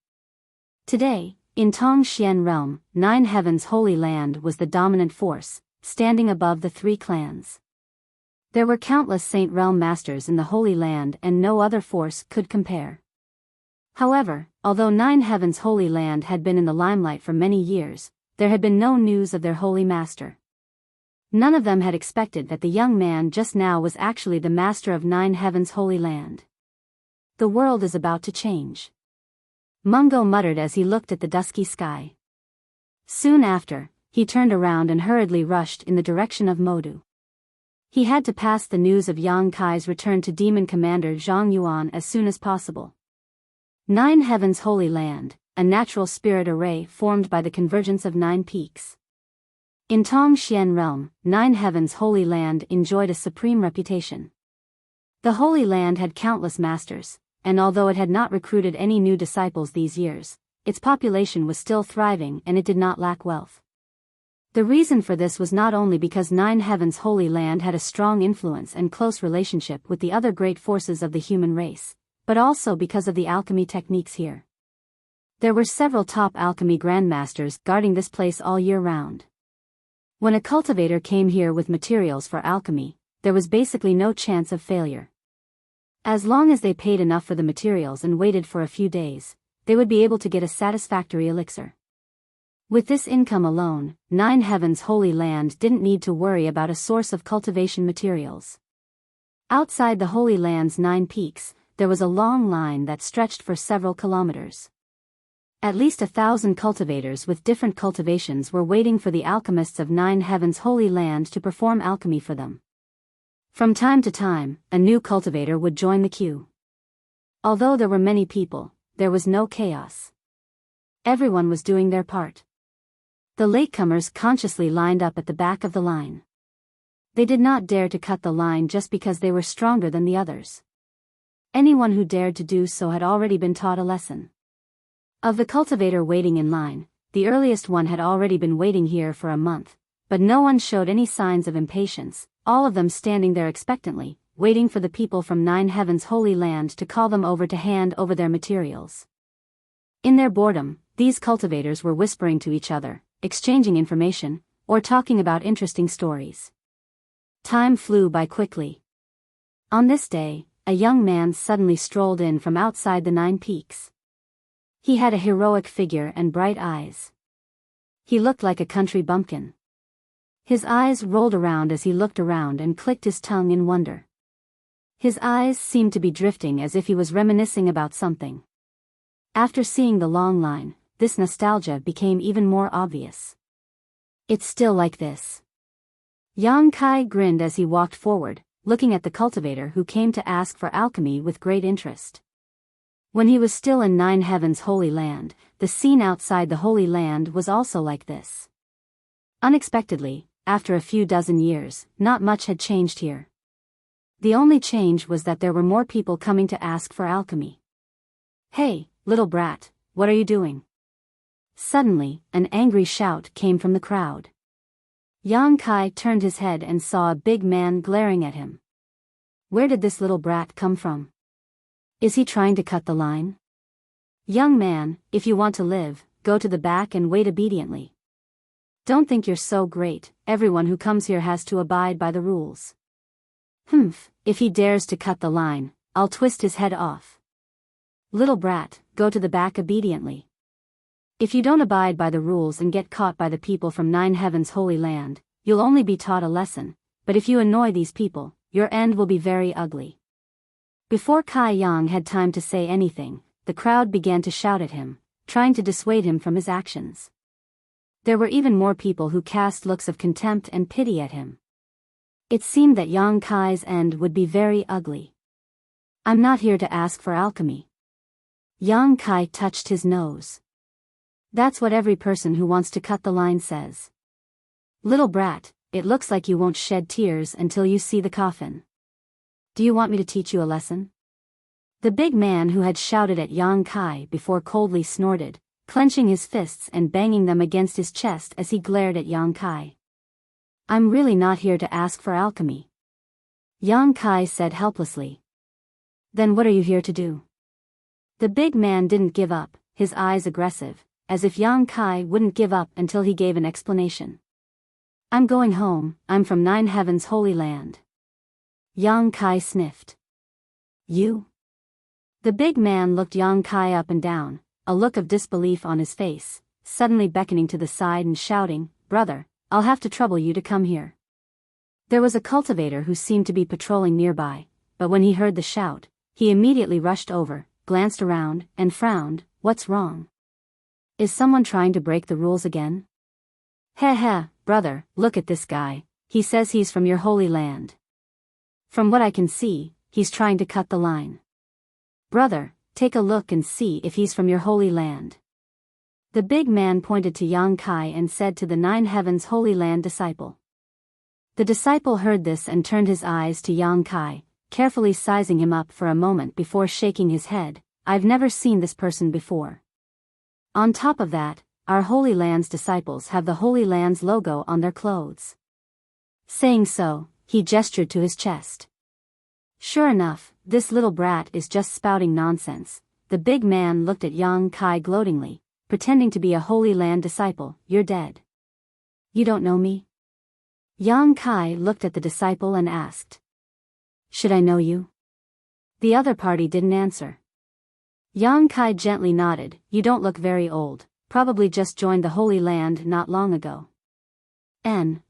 Today, in Tongxian realm, Nine Heavens' Holy Land was the dominant force, standing above the three clans. There were countless Saint Realm masters in the Holy Land and no other force could compare. However, although Nine Heavens' Holy Land had been in the limelight for many years, there had been no news of their holy master. None of them had expected that the young man just now was actually the master of Nine Heavens' Holy Land. The world is about to change. Mungo muttered as he looked at the dusky sky. Soon after, he turned around and hurriedly rushed in the direction of Modu. He had to pass the news of Yang Kai's return to Demon Commander Zhang Yuan as soon as possible. Nine Heavens' Holy Land, a natural spirit array formed by the convergence of 9 peaks. In Tongxian realm, Nine Heavens' Holy Land enjoyed a supreme reputation. The Holy Land had countless masters, and although it had not recruited any new disciples these years, its population was still thriving and it did not lack wealth. The reason for this was not only because Nine Heavens' Holy Land had a strong influence and close relationship with the other great forces of the human race, but also because of the alchemy techniques here. There were several top alchemy grandmasters guarding this place all year round. When a cultivator came here with materials for alchemy, there was basically no chance of failure. As long as they paid enough for the materials and waited for a few days, they would be able to get a satisfactory elixir. With this income alone, Nine Heavens' Holy Land didn't need to worry about a source of cultivation materials. Outside the Holy Land's 9 peaks, there was a long line that stretched for several kilometers. At least 1,000 cultivators with different cultivations were waiting for the alchemists of Nine Heavens' Holy Land to perform alchemy for them. From time to time, a new cultivator would join the queue. Although there were many people, there was no chaos. Everyone was doing their part. The latecomers consciously lined up at the back of the line. They did not dare to cut the line just because they were stronger than the others. Anyone who dared to do so had already been taught a lesson. Of the cultivator waiting in line, the earliest one had already been waiting here for a month, but no one showed any signs of impatience, all of them standing there expectantly, waiting for the people from Nine Heavens' Holy Land to call them over to hand over their materials. In their boredom, these cultivators were whispering to each other, exchanging information, or talking about interesting stories. Time flew by quickly. On this day, a young man suddenly strolled in from outside the 9 Peaks. He had a heroic figure and bright eyes. He looked like a country bumpkin. His eyes rolled around as he looked around and clicked his tongue in wonder. His eyes seemed to be drifting as if he was reminiscing about something. After seeing the long line, this nostalgia became even more obvious. It's still like this. Yang Kai grinned as he walked forward, looking at the cultivator who came to ask for alchemy with great interest. When he was still in Nine Heavens' Holy Land, the scene outside the Holy Land was also like this. Unexpectedly, after a few dozen years, not much had changed here. The only change was that there were more people coming to ask for alchemy. "Hey, little brat, what are you doing?" Suddenly, an angry shout came from the crowd. Yang Kai turned his head and saw a big man glaring at him. Where did this little brat come from? Is he trying to cut the line? Young man, if you want to live, go to the back and wait obediently. Don't think you're so great, everyone who comes here has to abide by the rules. Humph, if he dares to cut the line, I'll twist his head off. Little brat, go to the back obediently. If you don't abide by the rules and get caught by the people from Nine Heavens' Holy Land, you'll only be taught a lesson, but if you annoy these people, your end will be very ugly. Before Kai Yang had time to say anything, the crowd began to shout at him, trying to dissuade him from his actions. There were even more people who cast looks of contempt and pity at him. It seemed that Yang Kai's end would be very ugly. I'm not here to ask for alchemy. Yang Kai touched his nose. That's what every person who wants to cut the line says. Little brat, it looks like you won't shed tears until you see the coffin. Do you want me to teach you a lesson? The big man who had shouted at Yang Kai before coldly snorted, clenching his fists and banging them against his chest as he glared at Yang Kai. I'm really not here to ask for alchemy. Yang Kai said helplessly. Then what are you here to do? The big man didn't give up, his eyes aggressive, as if Yang Kai wouldn't give up until he gave an explanation. I'm going home, I'm from Nine Heavens' Holy Land. Yang Kai sniffed. You? The big man looked Yang Kai up and down, a look of disbelief on his face, suddenly beckoning to the side and shouting, Brother, I'll have to trouble you to come here. There was a cultivator who seemed to be patrolling nearby, but when he heard the shout, he immediately rushed over, glanced around, and frowned. What's wrong? Is someone trying to break the rules again? Heh, brother, look at this guy, he says he's from your holy land. From what I can see, he's trying to cut the line. Brother, take a look and see if he's from your holy land. The big man pointed to Yang Kai and said to the Nine Heavens Holy Land disciple. The disciple heard this and turned his eyes to Yang Kai, carefully sizing him up for a moment before shaking his head. I've never seen this person before. On top of that, our Holy Land's disciples have the Holy Land's logo on their clothes. Saying so, he gestured to his chest. Sure enough, this little brat is just spouting nonsense. The big man looked at Yang Kai gloatingly, pretending to be a Holy Land disciple. You're dead. You don't know me? Yang Kai looked at the disciple and asked. Should I know you? The other party didn't answer. Yang Kai gently nodded. You don't look very old, probably just joined the Holy Land not long ago.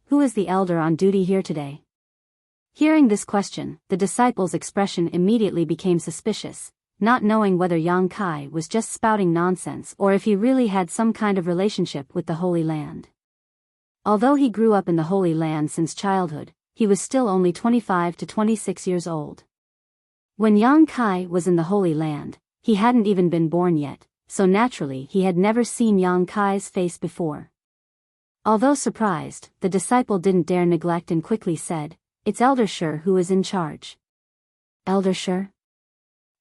Who is the elder on duty here today? Hearing this question, the disciple's expression immediately became suspicious, not knowing whether Yang Kai was just spouting nonsense or if he really had some kind of relationship with the Holy Land. Although he grew up in the Holy Land since childhood, he was still only 25 to 26 years old. When Yang Kai was in the Holy Land, he hadn't even been born yet, so naturally he had never seen Yang Kai's face before. Although surprised, the disciple didn't dare neglect and quickly said, It's Elder Shi who is in charge. Elder Shi?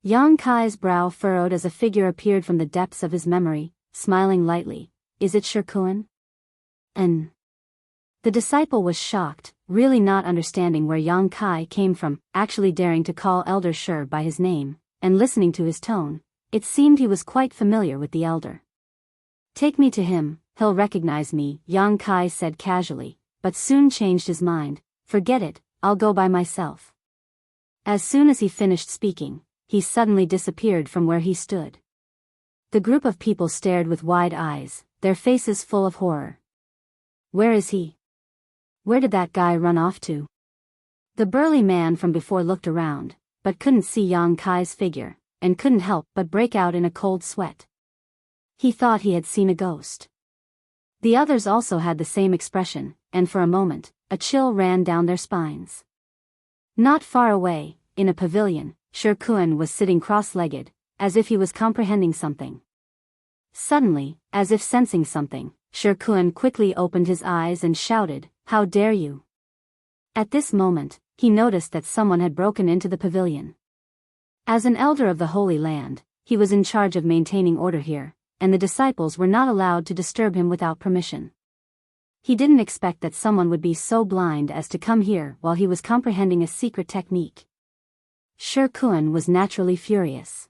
Yang Kai's brow furrowed as a figure appeared from the depths of his memory, smiling lightly. is it Shirkuan? And the disciple was shocked, really not understanding where Yang Kai came from, actually daring to call Elder Shir by his name, and listening to his tone. It seemed he was quite familiar with the elder. Take me to him, he'll recognize me, Yang Kai said casually, but soon changed his mind. Forget it, I'll go by myself. As soon as he finished speaking, he suddenly disappeared from where he stood. The group of people stared with wide eyes, their faces full of horror. Where is he? Where did that guy run off to? The burly man from before looked around, but couldn't see Yang Kai's figure, and couldn't help but break out in a cold sweat. He thought he had seen a ghost. The others also had the same expression, and for a moment, a chill ran down their spines. Not far away, in a pavilion, Shirkuan was sitting cross-legged, as if he was comprehending something. Suddenly, as if sensing something, Shirkuan quickly opened his eyes and shouted, "How dare you!" At this moment, he noticed that someone had broken into the pavilion. As an elder of the Holy Land, he was in charge of maintaining order here, and the disciples were not allowed to disturb him without permission. He didn't expect that someone would be so blind as to come here while he was comprehending a secret technique. Shirkuan was naturally furious.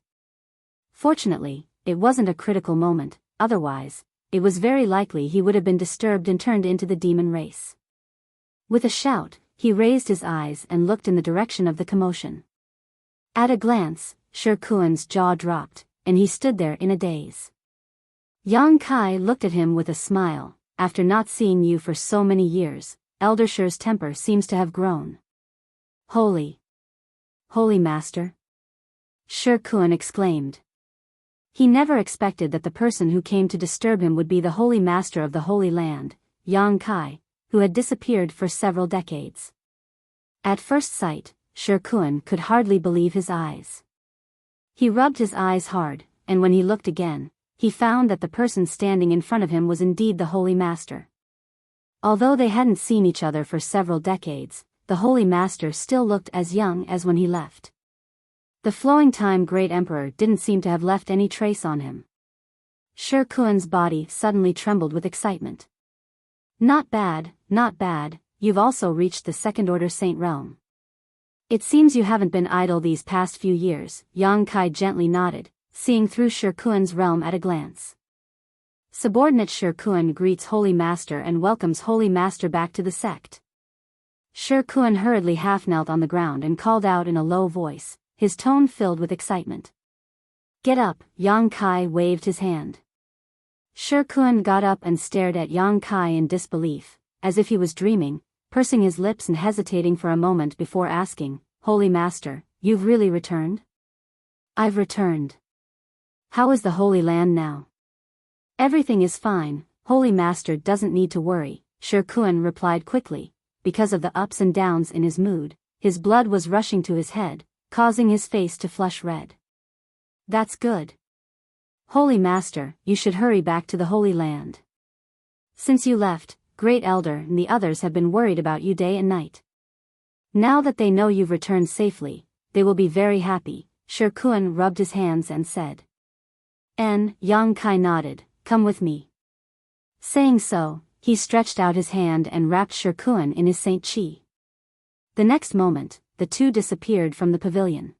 Fortunately, it wasn't a critical moment, otherwise, it was very likely he would have been disturbed and turned into the demon race. With a shout, he raised his eyes and looked in the direction of the commotion. At a glance, Shirkuan's jaw dropped, and he stood there in a daze. Yang Kai looked at him with a smile. After not seeing you for so many years, Elder Shir's temper seems to have grown. Holy Master? Shirkuan exclaimed. He never expected that the person who came to disturb him would be the Holy Master of the Holy Land, Yang Kai, who had disappeared for several decades. At first sight, Shirkuan could hardly believe his eyes. He rubbed his eyes hard, and when he looked again, he found that the person standing in front of him was indeed the Holy Master. Although they hadn't seen each other for several decades, the Holy Master still looked as young as when he left. The flowing time Great Emperor didn't seem to have left any trace on him. Shirkuan's body suddenly trembled with excitement. Not bad, you've also reached the Second Order Saint realm. It seems you haven't been idle these past few years, Yang Kai gently nodded, seeing through Shirkuan's realm at a glance. Subordinate Shirkuan greets Holy Master and welcomes Holy Master back to the sect. Shirkuan hurriedly half-knelt on the ground and called out in a low voice, his tone filled with excitement. Get up, Yang Kai waved his hand. Shirkuan got up and stared at Yang Kai in disbelief, as if he was dreaming, pursing his lips and hesitating for a moment before asking, Holy Master, you've really returned? I've returned. How is the Holy Land now? Everything is fine, Holy Master doesn't need to worry, Shirkuan replied quickly. Because of the ups and downs in his mood, his blood was rushing to his head, causing his face to flush red. That's good. Holy Master, you should hurry back to the Holy Land. Since you left, Great Elder and the others have been worried about you day and night. Now that they know you've returned safely, they will be very happy, Shirkuan rubbed his hands and said. Yang Kai nodded, come with me. Saying so, he stretched out his hand and wrapped Shirkuan in his Saint Chi. The next moment, the two disappeared from the pavilion.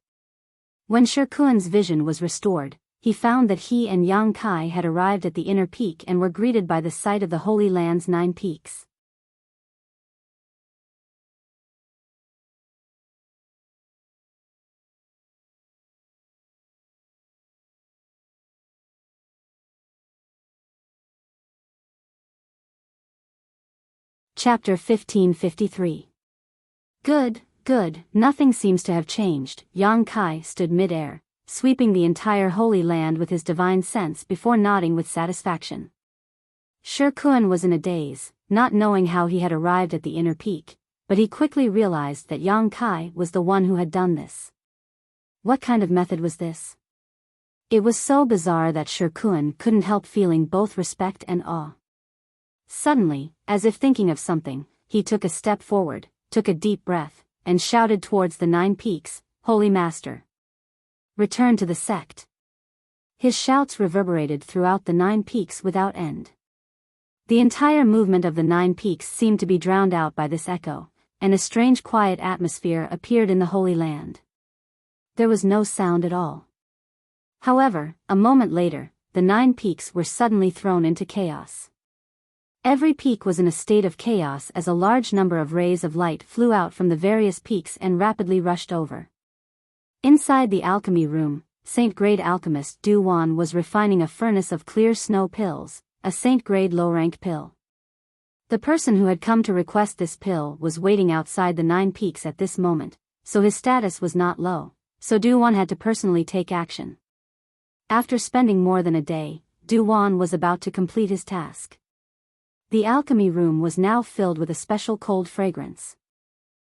When Shirkuan's vision was restored, he found that he and Yang Kai had arrived at the inner peak and were greeted by the sight of the Holy Land's 9 peaks. Chapter 1553. Good, nothing seems to have changed. Yang Kai stood mid-air, sweeping the entire Holy Land with his divine sense before nodding with satisfaction. Shirkuan was in a daze, not knowing how he had arrived at the inner peak, but he quickly realized that Yang Kai was the one who had done this. What kind of method was this? It was so bizarre that Shirkuan couldn't help feeling both respect and awe. Suddenly, as if thinking of something, he took a step forward, took a deep breath, and shouted towards the 9 peaks, Holy Master, return to the sect. His shouts reverberated throughout the 9 peaks without end. The entire movement of the 9 peaks seemed to be drowned out by this echo, and a strange quiet atmosphere appeared in the Holy Land. There was no sound at all. However, a moment later, the 9 peaks were suddenly thrown into chaos. Every peak was in a state of chaos as a large number of rays of light flew out from the various peaks and rapidly rushed over. Inside the alchemy room, Saint-grade alchemist Du Wan was refining a furnace of clear snow pills, a Saint-grade low-rank pill. The person who had come to request this pill was waiting outside the 9 peaks at this moment, so his status was not low, so Du Wan had to personally take action. After spending more than a day, Du Wan was about to complete his task. The alchemy room was now filled with a special cold fragrance.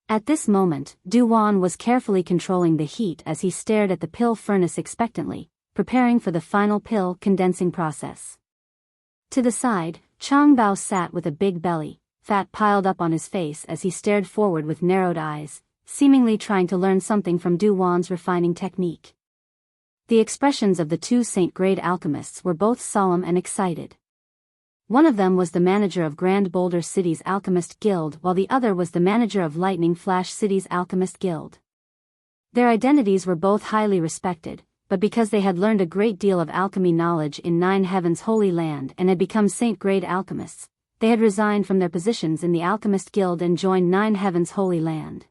At this moment, Du Wan was carefully controlling the heat as he stared at the pill furnace expectantly, preparing for the final pill condensing process. To the side, Chang Bao sat with a big belly, fat piled up on his face as he stared forward with narrowed eyes, seemingly trying to learn something from Du Wan's refining technique. The expressions of the 2 Saint-grade alchemists were both solemn and excited. One of them was the manager of Grand Boulder City's Alchemist Guild while the other was the manager of Lightning Flash City's Alchemist Guild. Their identities were both highly respected, but because they had learned a great deal of alchemy knowledge in 9 Heaven's Holy Land and had become Saint-grade alchemists, they had resigned from their positions in the Alchemist Guild and joined 9 Heaven's Holy Land.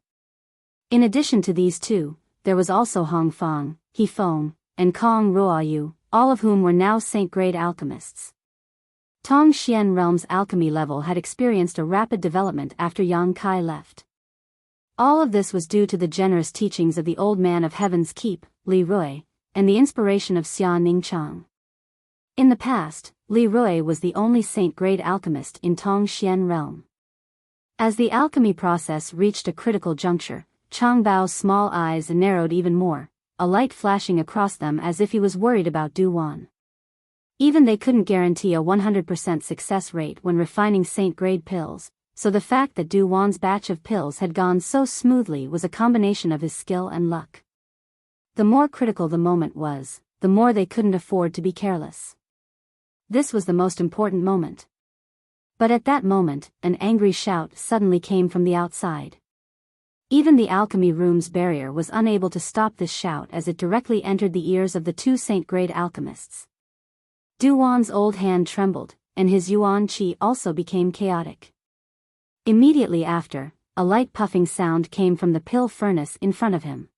In addition to these 2, there was also Hong Fong, He Feng, and Kong Ruoyu, all of whom were now Saint-grade alchemists. Tong Xian Realm's alchemy level had experienced a rapid development after Yang Kai left. All of this was due to the generous teachings of the Old Man of Heaven's Keep, Li Rui, and the inspiration of Xia Ningchang. In the past, Li Rui was the only Saint-grade alchemist in Tong Xian Realm. As the alchemy process reached a critical juncture, Chang Bao's small eyes narrowed even more, a light flashing across them as if he was worried about Du Wan. Even they couldn't guarantee a 100% success rate when refining Saint-grade pills, so the fact that Du Wan's batch of pills had gone so smoothly was a combination of his skill and luck. The more critical the moment was, the more they couldn't afford to be careless. This was the most important moment. But at that moment, an angry shout suddenly came from the outside. Even the alchemy room's barrier was unable to stop this shout as it directly entered the ears of the 2 Saint-grade alchemists. Du Wan's old hand trembled, and his yuan qi also became chaotic. Immediately after, a light puffing sound came from the pill furnace in front of him.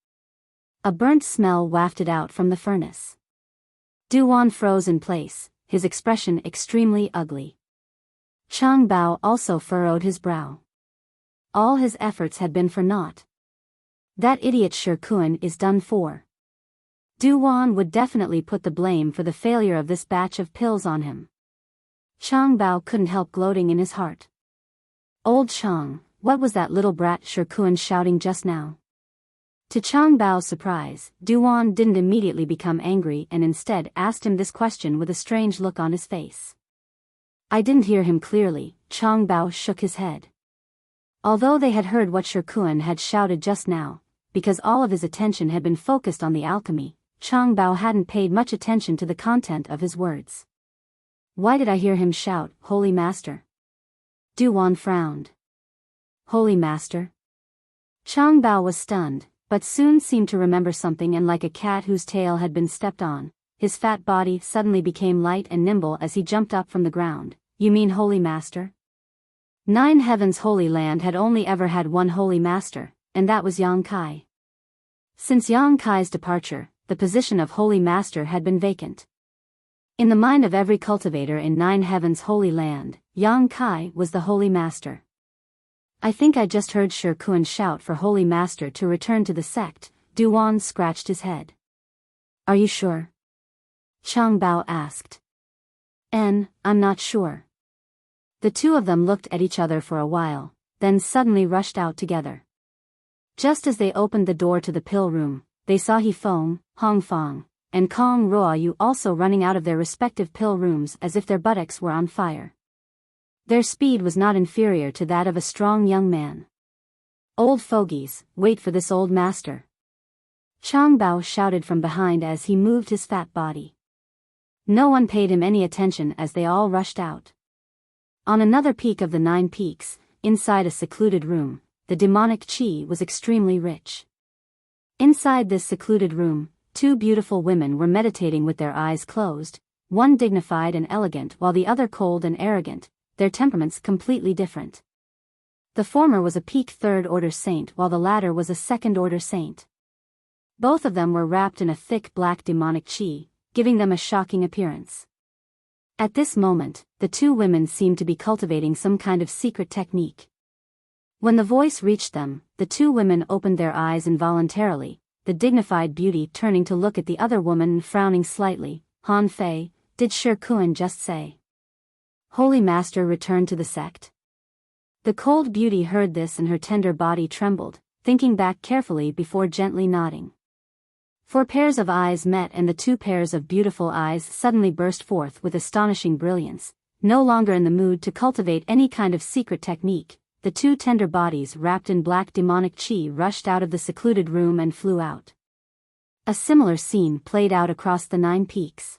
A burnt smell wafted out from the furnace. Du Wan froze in place, his expression extremely ugly. Chang Bao also furrowed his brow. All his efforts had been for naught. That idiot Shirkuan is done for. Du Wan would definitely put the blame for the failure of this batch of pills on him. Chang Bao couldn't help gloating in his heart. Old Chang, what was that little brat Shirkuan shouting just now? To Chang Bao's surprise, Du Wan didn't immediately become angry and instead asked him this question with a strange look on his face. I didn't hear him clearly, Chang Bao shook his head. Although they had heard what Shirkuan had shouted just now, because all of his attention had been focused on the alchemy, Chang Bao hadn't paid much attention to the content of his words. Why did I hear him shout, Holy Master? Du Wan frowned. Holy Master? Chang Bao was stunned, but soon seemed to remember something and like a cat whose tail had been stepped on, his fat body suddenly became light and nimble as he jumped up from the ground. You mean Holy Master? 9 Heaven's Holy Land had only ever had one Holy Master, and that was Yang Kai. Since Yang Kai's departure, the position of Holy Master had been vacant. In the mind of every cultivator in 9 Heaven's Holy Land, Yang Kai was the Holy Master. I think I just heard Shirkuan shout for Holy Master to return to the sect. Du Wan scratched his head. Are you sure? Chang Bao asked. I'm not sure. The two of them looked at each other for a while, then suddenly rushed out together. Just as they opened the door to the pill room, they saw He Feng, Hong Fong, and Kong Ruoyu also running out of their respective pill rooms as if their buttocks were on fire. Their speed was not inferior to that of a strong young man. Old fogies, wait for this old master. Chang Bao shouted from behind as he moved his fat body. No one paid him any attention as they all rushed out. On another peak of the 9 peaks, inside a secluded room, the demonic chi was extremely rich. Inside this secluded room, 2 beautiful women were meditating with their eyes closed, one dignified and elegant while the other cold and arrogant, their temperaments completely different. The former was a peak 3rd order saint while the latter was a 2nd order saint. Both of them were wrapped in a thick black demonic chi, giving them a shocking appearance. At this moment, the 2 women seemed to be cultivating some kind of secret technique. When the voice reached them, the 2 women opened their eyes involuntarily, the dignified beauty turning to look at the other woman and frowning slightly. Han Fei, did Shi Kuan just say? Holy Master returned to the sect? The cold beauty heard this and her tender body trembled, thinking back carefully before gently nodding. 4 pairs of eyes met and the 2 pairs of beautiful eyes suddenly burst forth with astonishing brilliance. No longer in the mood to cultivate any kind of secret technique, the 2 tender bodies wrapped in black demonic chi rushed out of the secluded room and flew out. A similar scene played out across the 9 peaks.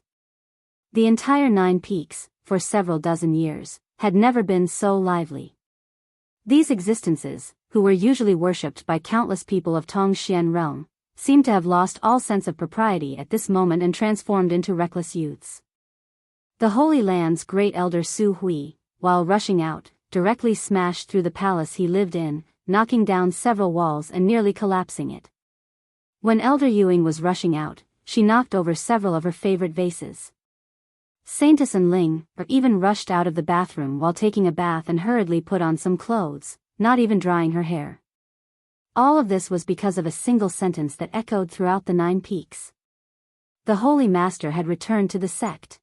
The entire 9 peaks, for several dozen years, had never been so lively. These existences, who were usually worshipped by countless people of Tongxian realm, seemed to have lost all sense of propriety at this moment and transformed into reckless youths. The Holy Land's great elder Su Hui, while rushing out, directly smashed through the palace he lived in, knocking down several walls and nearly collapsing it. When Elder Yuing was rushing out, she knocked over several of her favorite vases. Saintess and Ling even rushed out of the bathroom while taking a bath and hurriedly put on some clothes, not even drying her hair. All of this was because of a single sentence that echoed throughout the 9 peaks. The Holy Master had returned to the sect.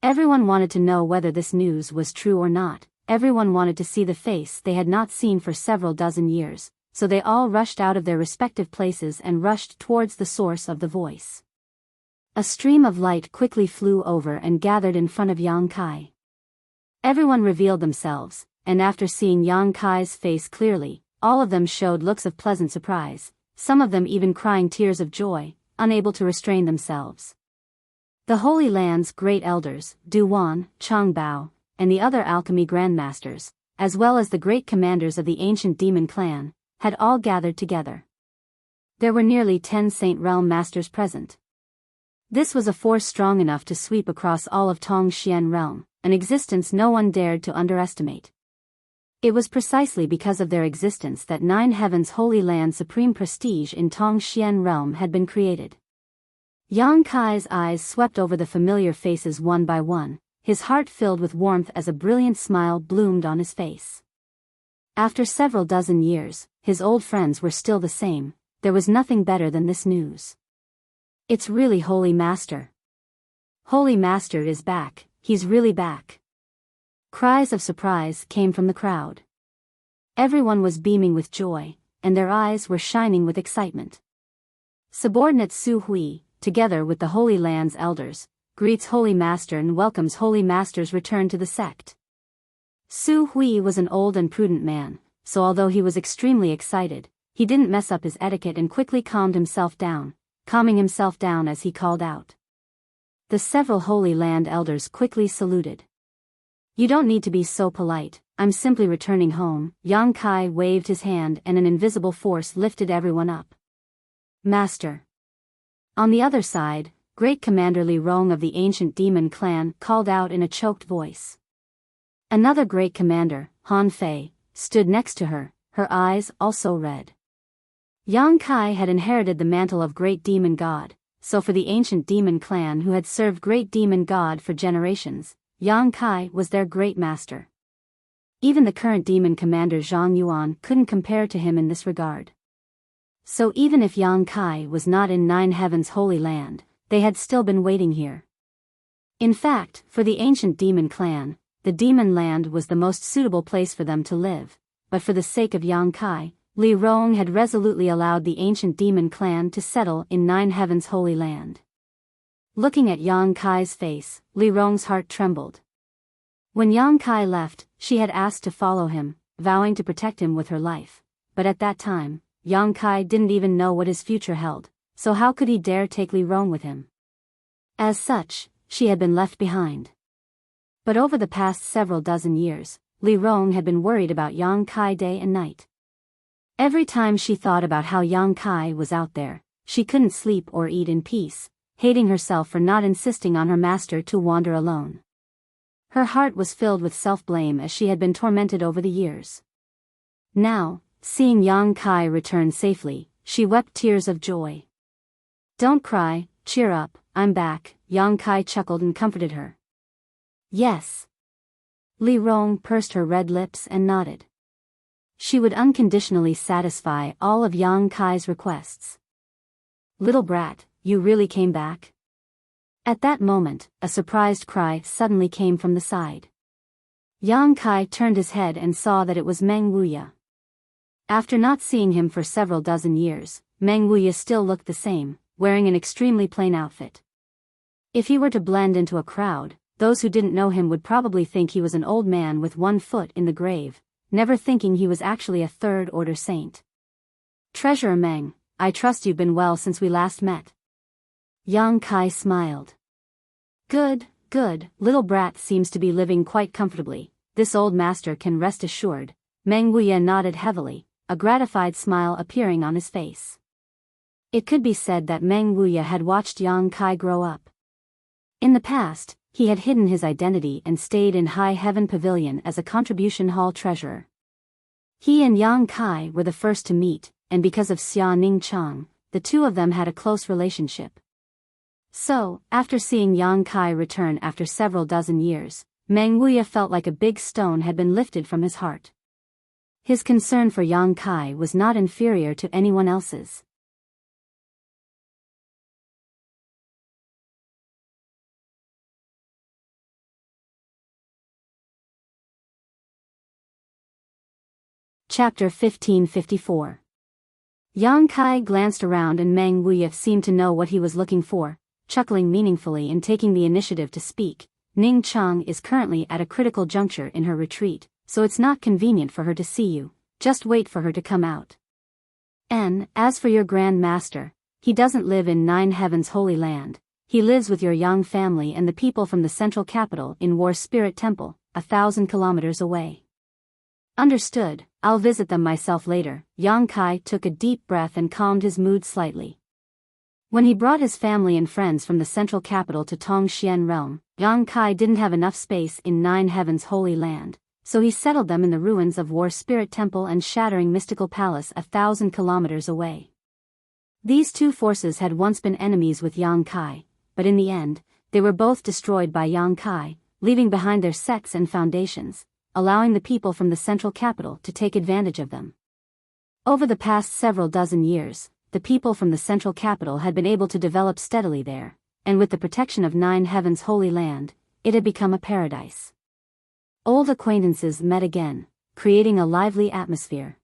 Everyone wanted to know whether this news was true or not. Everyone wanted to see the face they had not seen for several dozen years, so they all rushed out of their respective places and rushed towards the source of the voice. A stream of light quickly flew over and gathered in front of Yang Kai. Everyone revealed themselves, and after seeing Yang Kai's face clearly, all of them showed looks of pleasant surprise, some of them even crying tears of joy, unable to restrain themselves. The Holy Land's great elders, Du Wan, Chang Bao, and the other alchemy grandmasters, as well as the great commanders of the ancient demon clan, had all gathered together. There were nearly 10 Saint Realm masters present. This was a force strong enough to sweep across all of Tongxian realm, an existence no one dared to underestimate. It was precisely because of their existence that 9 Heavens Holy Land's supreme prestige in Tongxian realm had been created. Yang Kai's eyes swept over the familiar faces one by one, his heart filled with warmth as a brilliant smile bloomed on his face. After several dozen years, his old friends were still the same. There was nothing better than this news. It's really Holy Master. Holy Master is back, he's really back. Cries of surprise came from the crowd. Everyone was beaming with joy, and their eyes were shining with excitement. Subordinate Su Hui, together with the Holy Land's elders, greets Holy Master and welcomes Holy Master's return to the sect. Su Hui was an old and prudent man, so although he was extremely excited, he didn't mess up his etiquette and quickly calming himself down as he called out. The several Holy Land elders quickly saluted. You don't need to be so polite, I'm simply returning home. Yang Kai waved his hand and an invisible force lifted everyone up. Master. On the other side, Great Commander Li Rong of the ancient demon clan called out in a choked voice. Another great commander, Han Fei, stood next to her, her eyes also red. Yang Kai had inherited the mantle of Great Demon God, so for the ancient demon clan who had served Great Demon God for generations, Yang Kai was their great master. Even the current demon commander Zhang Yuan couldn't compare to him in this regard. So even if Yang Kai was not in 9 Heavens Holy Land, they had still been waiting here. In fact, for the ancient demon clan, the demon land was the most suitable place for them to live, but for the sake of Yang Kai, Li Rong had resolutely allowed the ancient demon clan to settle in 9 Heavens Holy Land. Looking at Yang Kai's face, Li Rong's heart trembled. When Yang Kai left, she had asked to follow him, vowing to protect him with her life, but at that time, Yang Kai didn't even know what his future held, so how could he dare take Li Rong with him? As such, she had been left behind. But over the past several dozen years, Li Rong had been worried about Yang Kai day and night. Every time she thought about how Yang Kai was out there, she couldn't sleep or eat in peace, hating herself for not insisting on her master to wander alone. Her heart was filled with self-blame as she had been tormented over the years. Now, seeing Yang Kai return safely, she wept tears of joy. "Don't cry, cheer up, I'm back," Yang Kai chuckled and comforted her. "Yes." Li Rong pursed her red lips and nodded. She would unconditionally satisfy all of Yang Kai's requests. "Little brat, you really came back?" At that moment, a surprised cry suddenly came from the side. Yang Kai turned his head and saw that it was Meng Wuya. After not seeing him for several dozen years, Meng Wuya still looked the same, wearing an extremely plain outfit. If he were to blend into a crowd, those who didn't know him would probably think he was an old man with one foot in the grave, never thinking he was actually a third-order saint. "Treasurer Meng, I trust you've been well since we last met." Yang Kai smiled. Good, little brat seems to be living quite comfortably, this old master can rest assured." Meng Wuya nodded heavily, a gratified smile appearing on his face. It could be said that Meng Wuya had watched Yang Kai grow up. In the past, he had hidden his identity and stayed in High Heaven Pavilion as a contribution hall treasurer. He and Yang Kai were the first to meet, and because of Xia Ning Chang, the two of them had a close relationship. So, after seeing Yang Kai return after several dozen years, Meng Wuya felt like a big stone had been lifted from his heart. His concern for Yang Kai was not inferior to anyone else's. Chapter 1554. Yang Kai glanced around and Meng Wuya seemed to know what he was looking for, chuckling meaningfully and taking the initiative to speak. "Ning Chang is currently at a critical juncture in her retreat, so it's not convenient for her to see you, just wait for her to come out. And, as for your Grand Master, he doesn't live in Nine Heavens Holy Land, he lives with your Yang family and the people from the central capital in War Spirit Temple, 1,000 kilometers away." "Understood, I'll visit them myself later." Yang Kai took a deep breath and calmed his mood slightly. When he brought his family and friends from the central capital to Tongxian realm, Yang Kai didn't have enough space in Nine Heavens Holy Land, so he settled them in the ruins of War Spirit Temple and Shattering Mystical Palace 1,000 kilometers away. These two forces had once been enemies with Yang Kai, but in the end, they were both destroyed by Yang Kai, leaving behind their sects and foundations, allowing the people from the central capital to take advantage of them. Over the past several dozen years, the people from the central capital had been able to develop steadily there, and with the protection of Nine Heavens Holy Land, it had become a paradise. Old acquaintances met again, creating a lively atmosphere.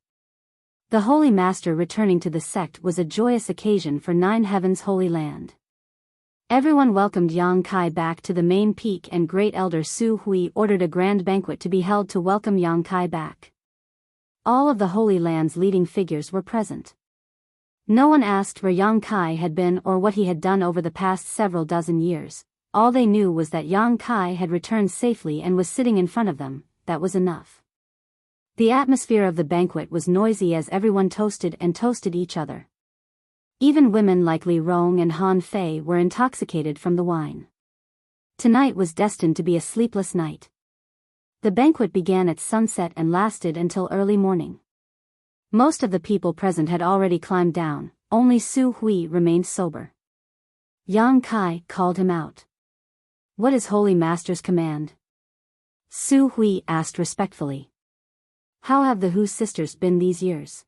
The Holy Master returning to the sect was a joyous occasion for Nine Heavens Holy Land. Everyone welcomed Yang Kai back to the main peak, and Great Elder Su Hui ordered a grand banquet to be held to welcome Yang Kai back. All of the Holy Land's leading figures were present. No one asked where Yang Kai had been or what he had done over the past several dozen years. All they knew was that Yang Kai had returned safely and was sitting in front of them. That was enough. The atmosphere of the banquet was noisy as everyone toasted each other. Even women like Li Rong and Han Fei were intoxicated from the wine. Tonight was destined to be a sleepless night. The banquet began at sunset and lasted until early morning. Most of the people present had already climbed down, only Su Hui remained sober. Yang Kai called him out. "What is Holy Master's command?" Su Hui asked respectfully. "How have the Hu sisters been these years?"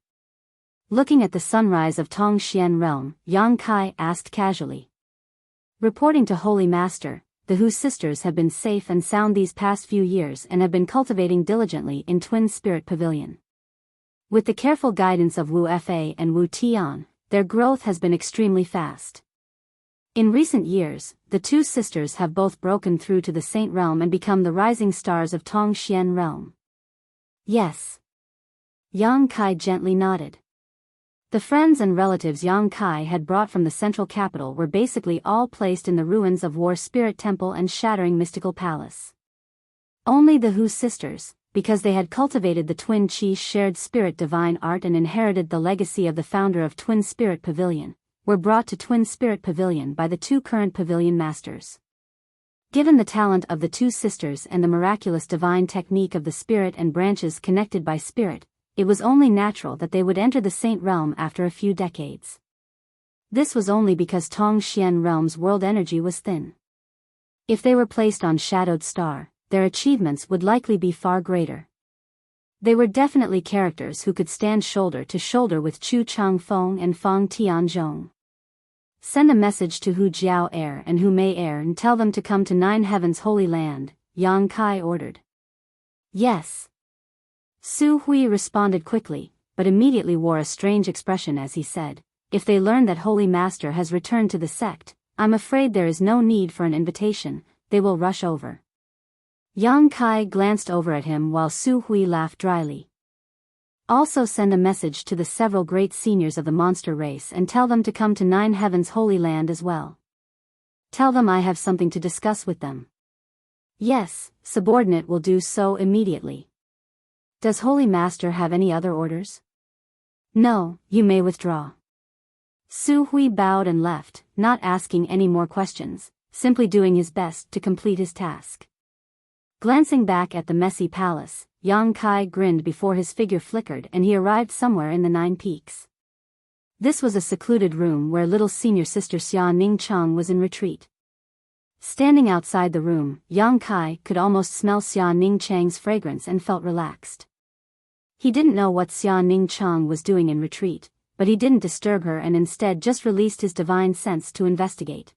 Looking at the sunrise of Tongxian realm, Yang Kai asked casually. Reporting to Holy Master, the Hu sisters have been safe and sound these past few years and have been cultivating diligently in Twin Spirit Pavilion. With the careful guidance of Wu Fa and Wu Tian, their growth has been extremely fast. In recent years, the two sisters have both broken through to the Saint Realm and become the rising stars of Tongxian Realm. Yes. Yang Kai gently nodded. The friends and relatives Yang Kai had brought from the central capital were basically all placed in the ruins of War Spirit Temple and Shattering Mystical Palace. Only the Hu sisters, because they had cultivated the Twin Chi shared spirit divine art and inherited the legacy of the founder of Twin Spirit Pavilion, were brought to Twin Spirit Pavilion by the two current pavilion masters. Given the talent of the two sisters and the miraculous divine technique of the spirit and branches connected by spirit, it was only natural that they would enter the Saint Realm after a few decades. This was only because Tongxian Realm's world energy was thin. If they were placed on Shadowed Star, their achievements would likely be far greater. They were definitely characters who could stand shoulder to shoulder with Chu Changfeng and Fang Tianzhong. Send a message to Hu Jiao Air and Hu Mei Air and tell them to come to Nine Heaven's Holy Land, Yang Kai ordered. Yes. Su Hui responded quickly, but immediately wore a strange expression as he said, if they learn that Holy Master has returned to the sect, I'm afraid there is no need for an invitation, they will rush over. Yang Kai glanced over at him while Su Hui laughed dryly. Also send a message to the several great seniors of the monster race and tell them to come to Nine Heaven's Holy Land as well. Tell them I have something to discuss with them. Yes, subordinate will do so immediately. Does Holy Master have any other orders? No, you may withdraw. Su Hui bowed and left, not asking any more questions, simply doing his best to complete his task. Glancing back at the messy palace, Yang Kai grinned before his figure flickered and he arrived somewhere in the Nine Peaks. This was a secluded room where little senior sister Xia Ningchang was in retreat. Standing outside the room, Yang Kai could almost smell Xia Ningchang's fragrance and felt relaxed. He didn't know what Xia Ningchang was doing in retreat, but he didn't disturb her and instead just released his divine sense to investigate.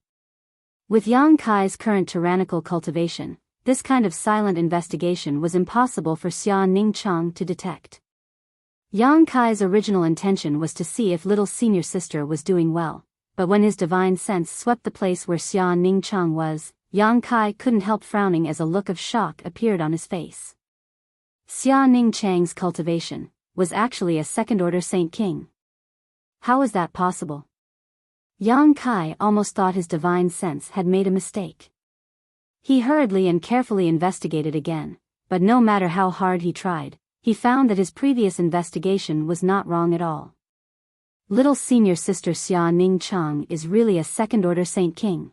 With Yang Kai's current tyrannical cultivation, this kind of silent investigation was impossible for Xia Ningchang to detect. Yang Kai's original intention was to see if little senior sister was doing well, but when his divine sense swept the place where Xia Ningchang was, Yang Kai couldn't help frowning as a look of shock appeared on his face. Xia Ningchang's cultivation was actually a second-order Saint King. How was that possible? Yang Kai almost thought his divine sense had made a mistake. He hurriedly and carefully investigated again, but no matter how hard he tried, he found that his previous investigation was not wrong at all. Little senior sister Xia Ningchang is really a second-order Saint King.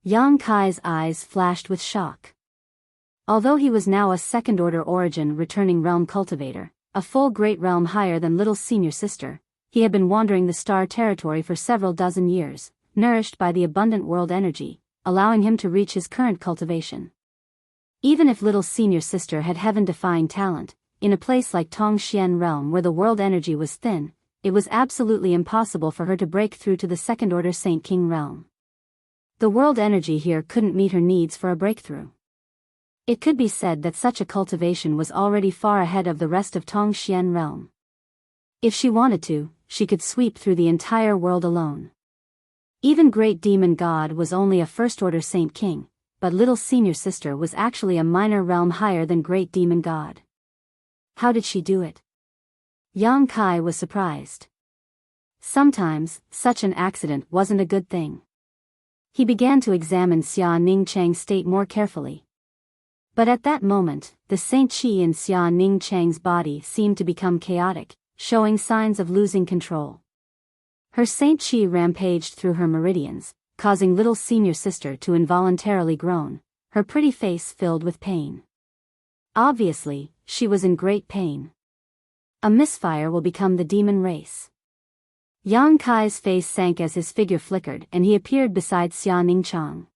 Yang Kai's eyes flashed with shock. Although he was now a second-order origin returning realm cultivator, a full great realm higher than little senior sister, he had been wandering the star territory for several dozen years, nourished by the abundant world energy, allowing him to reach his current cultivation. Even if little senior sister had heaven-defying talent, in a place like Tongxian Realm where the world energy was thin, it was absolutely impossible for her to break through to the second-order Saint King realm. The world energy here couldn't meet her needs for a breakthrough. It could be said that such a cultivation was already far ahead of the rest of Tongxian Realm. If she wanted to, she could sweep through the entire world alone. Even Great Demon God was only a first-order Saint King, but little senior sister was actually a minor realm higher than Great Demon God. How did she do it? Yang Kai was surprised. Sometimes, such an accident wasn't a good thing. He began to examine Xia Ningchang's state more carefully. But at that moment, the Saint Chi in Xia Ningchang's body seemed to become chaotic, showing signs of losing control. Her Saint Chi rampaged through her meridians, causing little senior sister to involuntarily groan, her pretty face filled with pain. Obviously, she was in great pain. A misfire will become the demon race. Yang Kai's face sank as his figure flickered and he appeared beside Xia Ningchang.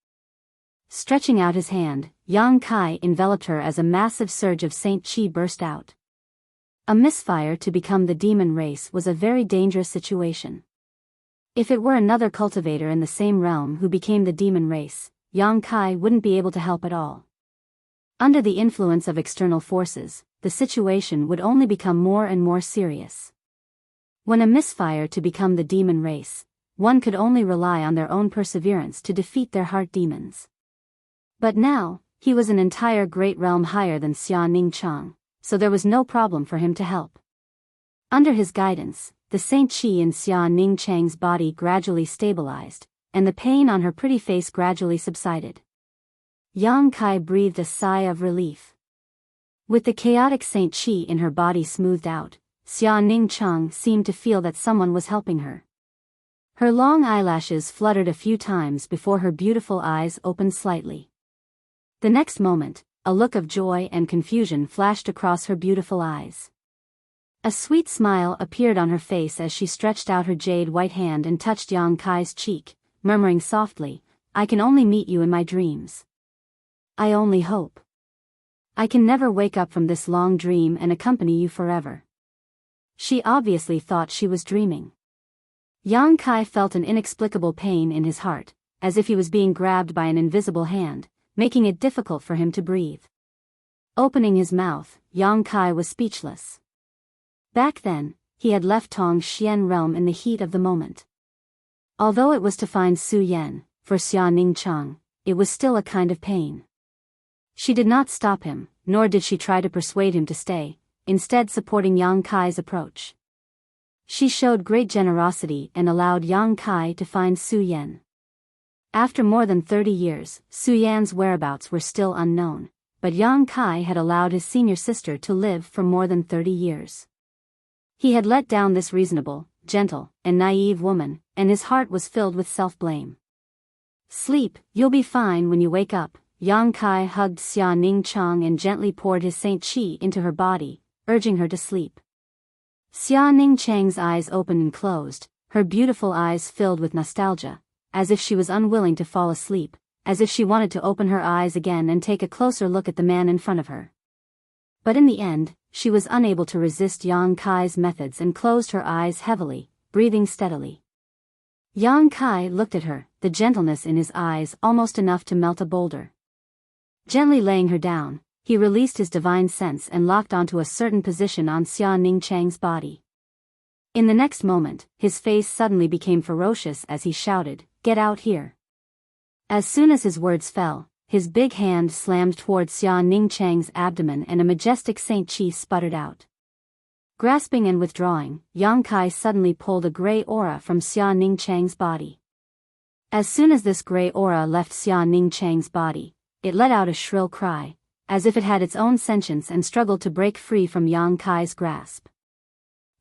Stretching out his hand, Yang Kai enveloped her as a massive surge of Saint Chi burst out. A misfire to become the demon race was a very dangerous situation. If it were another cultivator in the same realm who became the demon race, Yang Kai wouldn't be able to help at all. Under the influence of external forces, the situation would only become more and more serious. When a misfire to become the demon race, one could only rely on their own perseverance to defeat their heart demons. But now, he was an entire great realm higher than Xia Ningchang, so there was no problem for him to help. Under his guidance, the Saint Chi in Xia Ningchang's body gradually stabilized, and the pain on her pretty face gradually subsided. Yang Kai breathed a sigh of relief. With the chaotic Saint Chi in her body smoothed out, Xia Ningcheng seemed to feel that someone was helping her. Her long eyelashes fluttered a few times before her beautiful eyes opened slightly. The next moment, a look of joy and confusion flashed across her beautiful eyes. A sweet smile appeared on her face as she stretched out her jade white hand and touched Yang Kai's cheek, murmuring softly, "I can only meet you in my dreams. I only hope I can never wake up from this long dream and accompany you forever." She obviously thought she was dreaming. Yang Kai felt an inexplicable pain in his heart, as if he was being grabbed by an invisible hand, making it difficult for him to breathe. Opening his mouth, Yang Kai was speechless. Back then, he had left Tong Xian realm in the heat of the moment. Although it was to find Su Yan, for Xia Ningcheng, it was still a kind of pain. She did not stop him, nor did she try to persuade him to stay, instead supporting Yang Kai's approach. She showed great generosity and allowed Yang Kai to find Su Yan. After more than 30 years, Su Yan's whereabouts were still unknown, but Yang Kai had allowed his senior sister to live for more than 30 years. He had let down this reasonable, gentle, and naive woman, and his heart was filled with self-blame. "Sleep, you'll be fine when you wake up." Yang Kai hugged Xia Ningcheng and gently poured his Saint Chi into her body, urging her to sleep. Xia Ningcheng's eyes opened and closed, her beautiful eyes filled with nostalgia, as if she was unwilling to fall asleep, as if she wanted to open her eyes again and take a closer look at the man in front of her. But in the end, she was unable to resist Yang Kai's methods and closed her eyes heavily, breathing steadily. Yang Kai looked at her, the gentleness in his eyes almost enough to melt a boulder. Gently laying her down, he released his divine sense and locked onto a certain position on Xia Ningcheng's body. In the next moment, his face suddenly became ferocious as he shouted, "Get out here!" As soon as his words fell, his big hand slammed towards Xia Ningcheng's abdomen and a majestic Saint Chi sputtered out. Grasping and withdrawing, Yang Kai suddenly pulled a gray aura from Xia Ningcheng's body. As soon as this gray aura left Xia Ningcheng's body, it let out a shrill cry, as if it had its own sentience and struggled to break free from Yang Kai's grasp.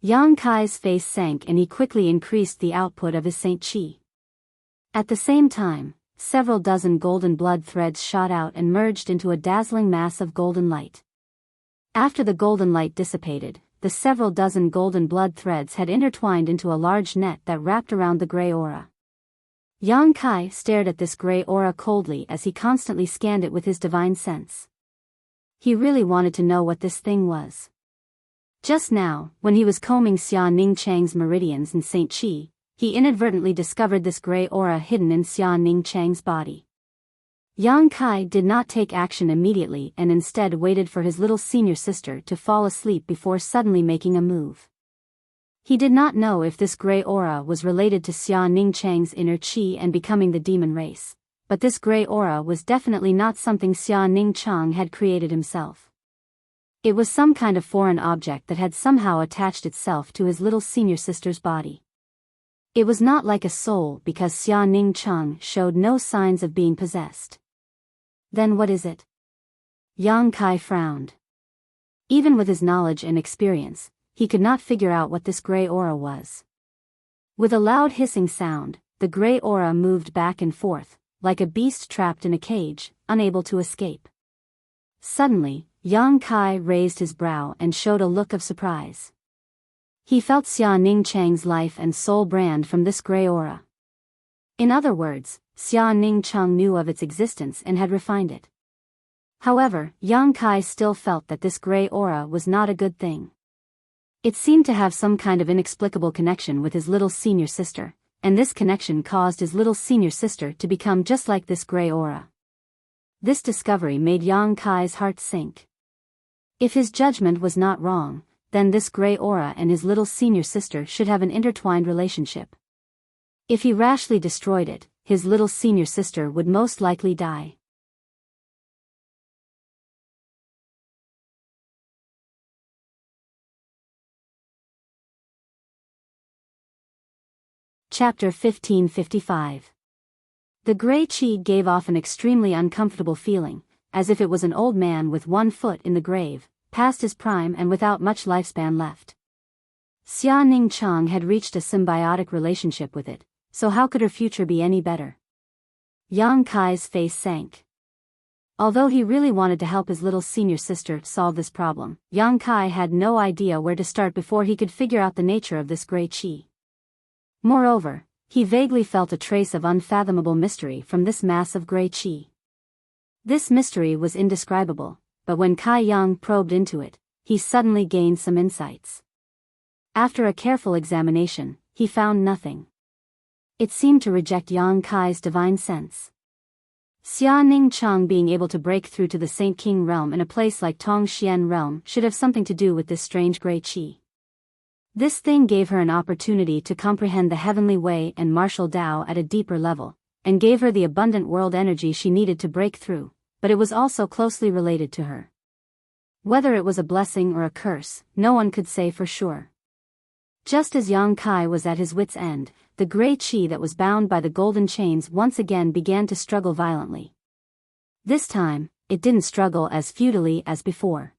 Yang Kai's face sank and he quickly increased the output of his Saint Chi. At the same time, several dozen golden blood threads shot out and merged into a dazzling mass of golden light. After the golden light dissipated, the several dozen golden blood threads had intertwined into a large net that wrapped around the gray aura. Yang Kai stared at this gray aura coldly as he constantly scanned it with his divine sense. He really wanted to know what this thing was. Just now, when he was combing Xia Ningcheng's meridians and Saint Chi, he inadvertently discovered this gray aura hidden in Xia Ningcheng's body. Yang Kai did not take action immediately and instead waited for his little senior sister to fall asleep before suddenly making a move. He did not know if this gray aura was related to Xia Ningcheng's inner Qi and becoming the demon race, but this gray aura was definitely not something Xia Ningcheng had created himself. It was some kind of foreign object that had somehow attached itself to his little senior sister's body. It was not like a soul because Xia Ningcheng showed no signs of being possessed. Then what is it? Yang Kai frowned. Even with his knowledge and experience, he could not figure out what this gray aura was. With a loud hissing sound, the gray aura moved back and forth, like a beast trapped in a cage, unable to escape. Suddenly, Yang Kai raised his brow and showed a look of surprise. He felt Xia Ningcheng's life and soul brand from this gray aura. In other words, Xia Ningcheng knew of its existence and had refined it. However, Yang Kai still felt that this gray aura was not a good thing. It seemed to have some kind of inexplicable connection with his little senior sister, and this connection caused his little senior sister to become just like this gray aura. This discovery made Yang Kai's heart sink. If his judgment was not wrong, then this gray aura and his little senior sister should have an intertwined relationship. If he rashly destroyed it, his little senior sister would most likely die. Chapter 1555. The gray chi gave off an extremely uncomfortable feeling, as if it was an old man with one foot in the grave, past his prime and without much lifespan left. Xia Ning Chang had reached a symbiotic relationship with it, so how could her future be any better? Yang Kai's face sank. Although he really wanted to help his little senior sister solve this problem, Yang Kai had no idea where to start before he could figure out the nature of this gray chi. Moreover, he vaguely felt a trace of unfathomable mystery from this mass of gray chi. This mystery was indescribable, but when Kai Yang probed into it, he suddenly gained some insights. After a careful examination, he found nothing. It seemed to reject Yang Kai's divine sense. Xia Ning Chang being able to break through to the Saint King realm in a place like Tong Xian realm should have something to do with this strange gray chi. This thing gave her an opportunity to comprehend the heavenly way and martial Tao at a deeper level, and gave her the abundant world energy she needed to break through, but it was also closely related to her. Whether it was a blessing or a curse, no one could say for sure. Just as Yang Kai was at his wit's end, the gray chi that was bound by the golden chains once again began to struggle violently. This time, it didn't struggle as futilely as before.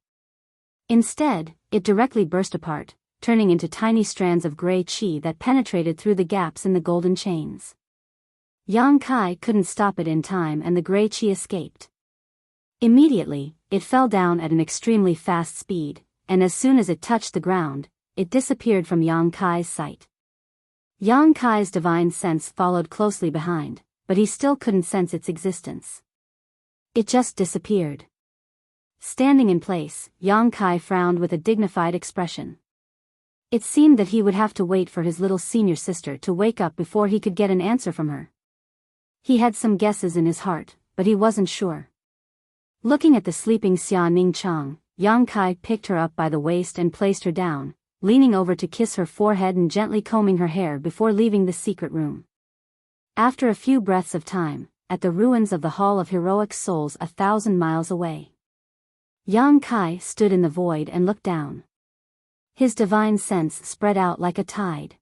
Instead, it directly burst apart, turning into tiny strands of gray chi that penetrated through the gaps in the golden chains. Yang Kai couldn't stop it in time and the gray chi escaped. Immediately, it fell down at an extremely fast speed, and as soon as it touched the ground, it disappeared from Yang Kai's sight. Yang Kai's divine sense followed closely behind, but he still couldn't sense its existence. It just disappeared. Standing in place, Yang Kai frowned with a dignified expression. It seemed that he would have to wait for his little senior sister to wake up before he could get an answer from her. He had some guesses in his heart, but he wasn't sure. Looking at the sleeping Xia Ning Chang, Yang Kai picked her up by the waist and placed her down, leaning over to kiss her forehead and gently combing her hair before leaving the secret room. After a few breaths of time, at the ruins of the Hall of Heroic Souls 1,000 miles away, Yang Kai stood in the void and looked down. His divine sense spread out like a tide.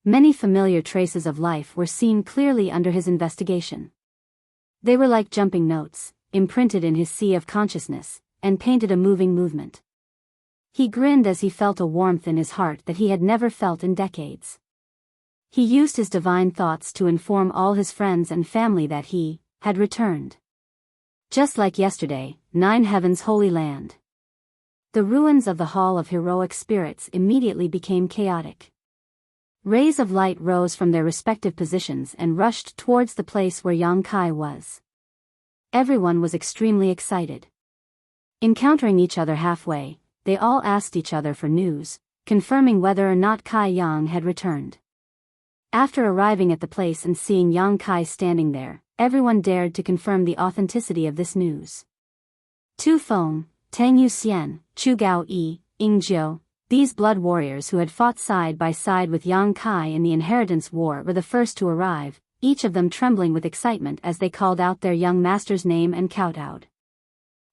Many familiar traces of life were seen clearly under his investigation. They were like jumping notes, imprinted in his sea of consciousness, and painted a moving movement. He grinned as he felt a warmth in his heart that he had never felt in decades. He used his divine thoughts to inform all his friends and family that he had returned. Just like yesterday, Nine Heaven's holy land. The ruins of the Hall of Heroic Spirits immediately became chaotic. Rays of light rose from their respective positions and rushed towards the place where Yang Kai was. Everyone was extremely excited. Encountering each other halfway, they all asked each other for news, confirming whether or not Kai Yang had returned. After arriving at the place and seeing Yang Kai standing there, everyone dared to confirm the authenticity of this news. Tu Feng, Tang Yu Xian, Chu Gao Yi, Ying Jiu, these blood warriors who had fought side by side with Yang Kai in the Inheritance War were the first to arrive, each of them trembling with excitement as they called out their young master's name and kowtowed.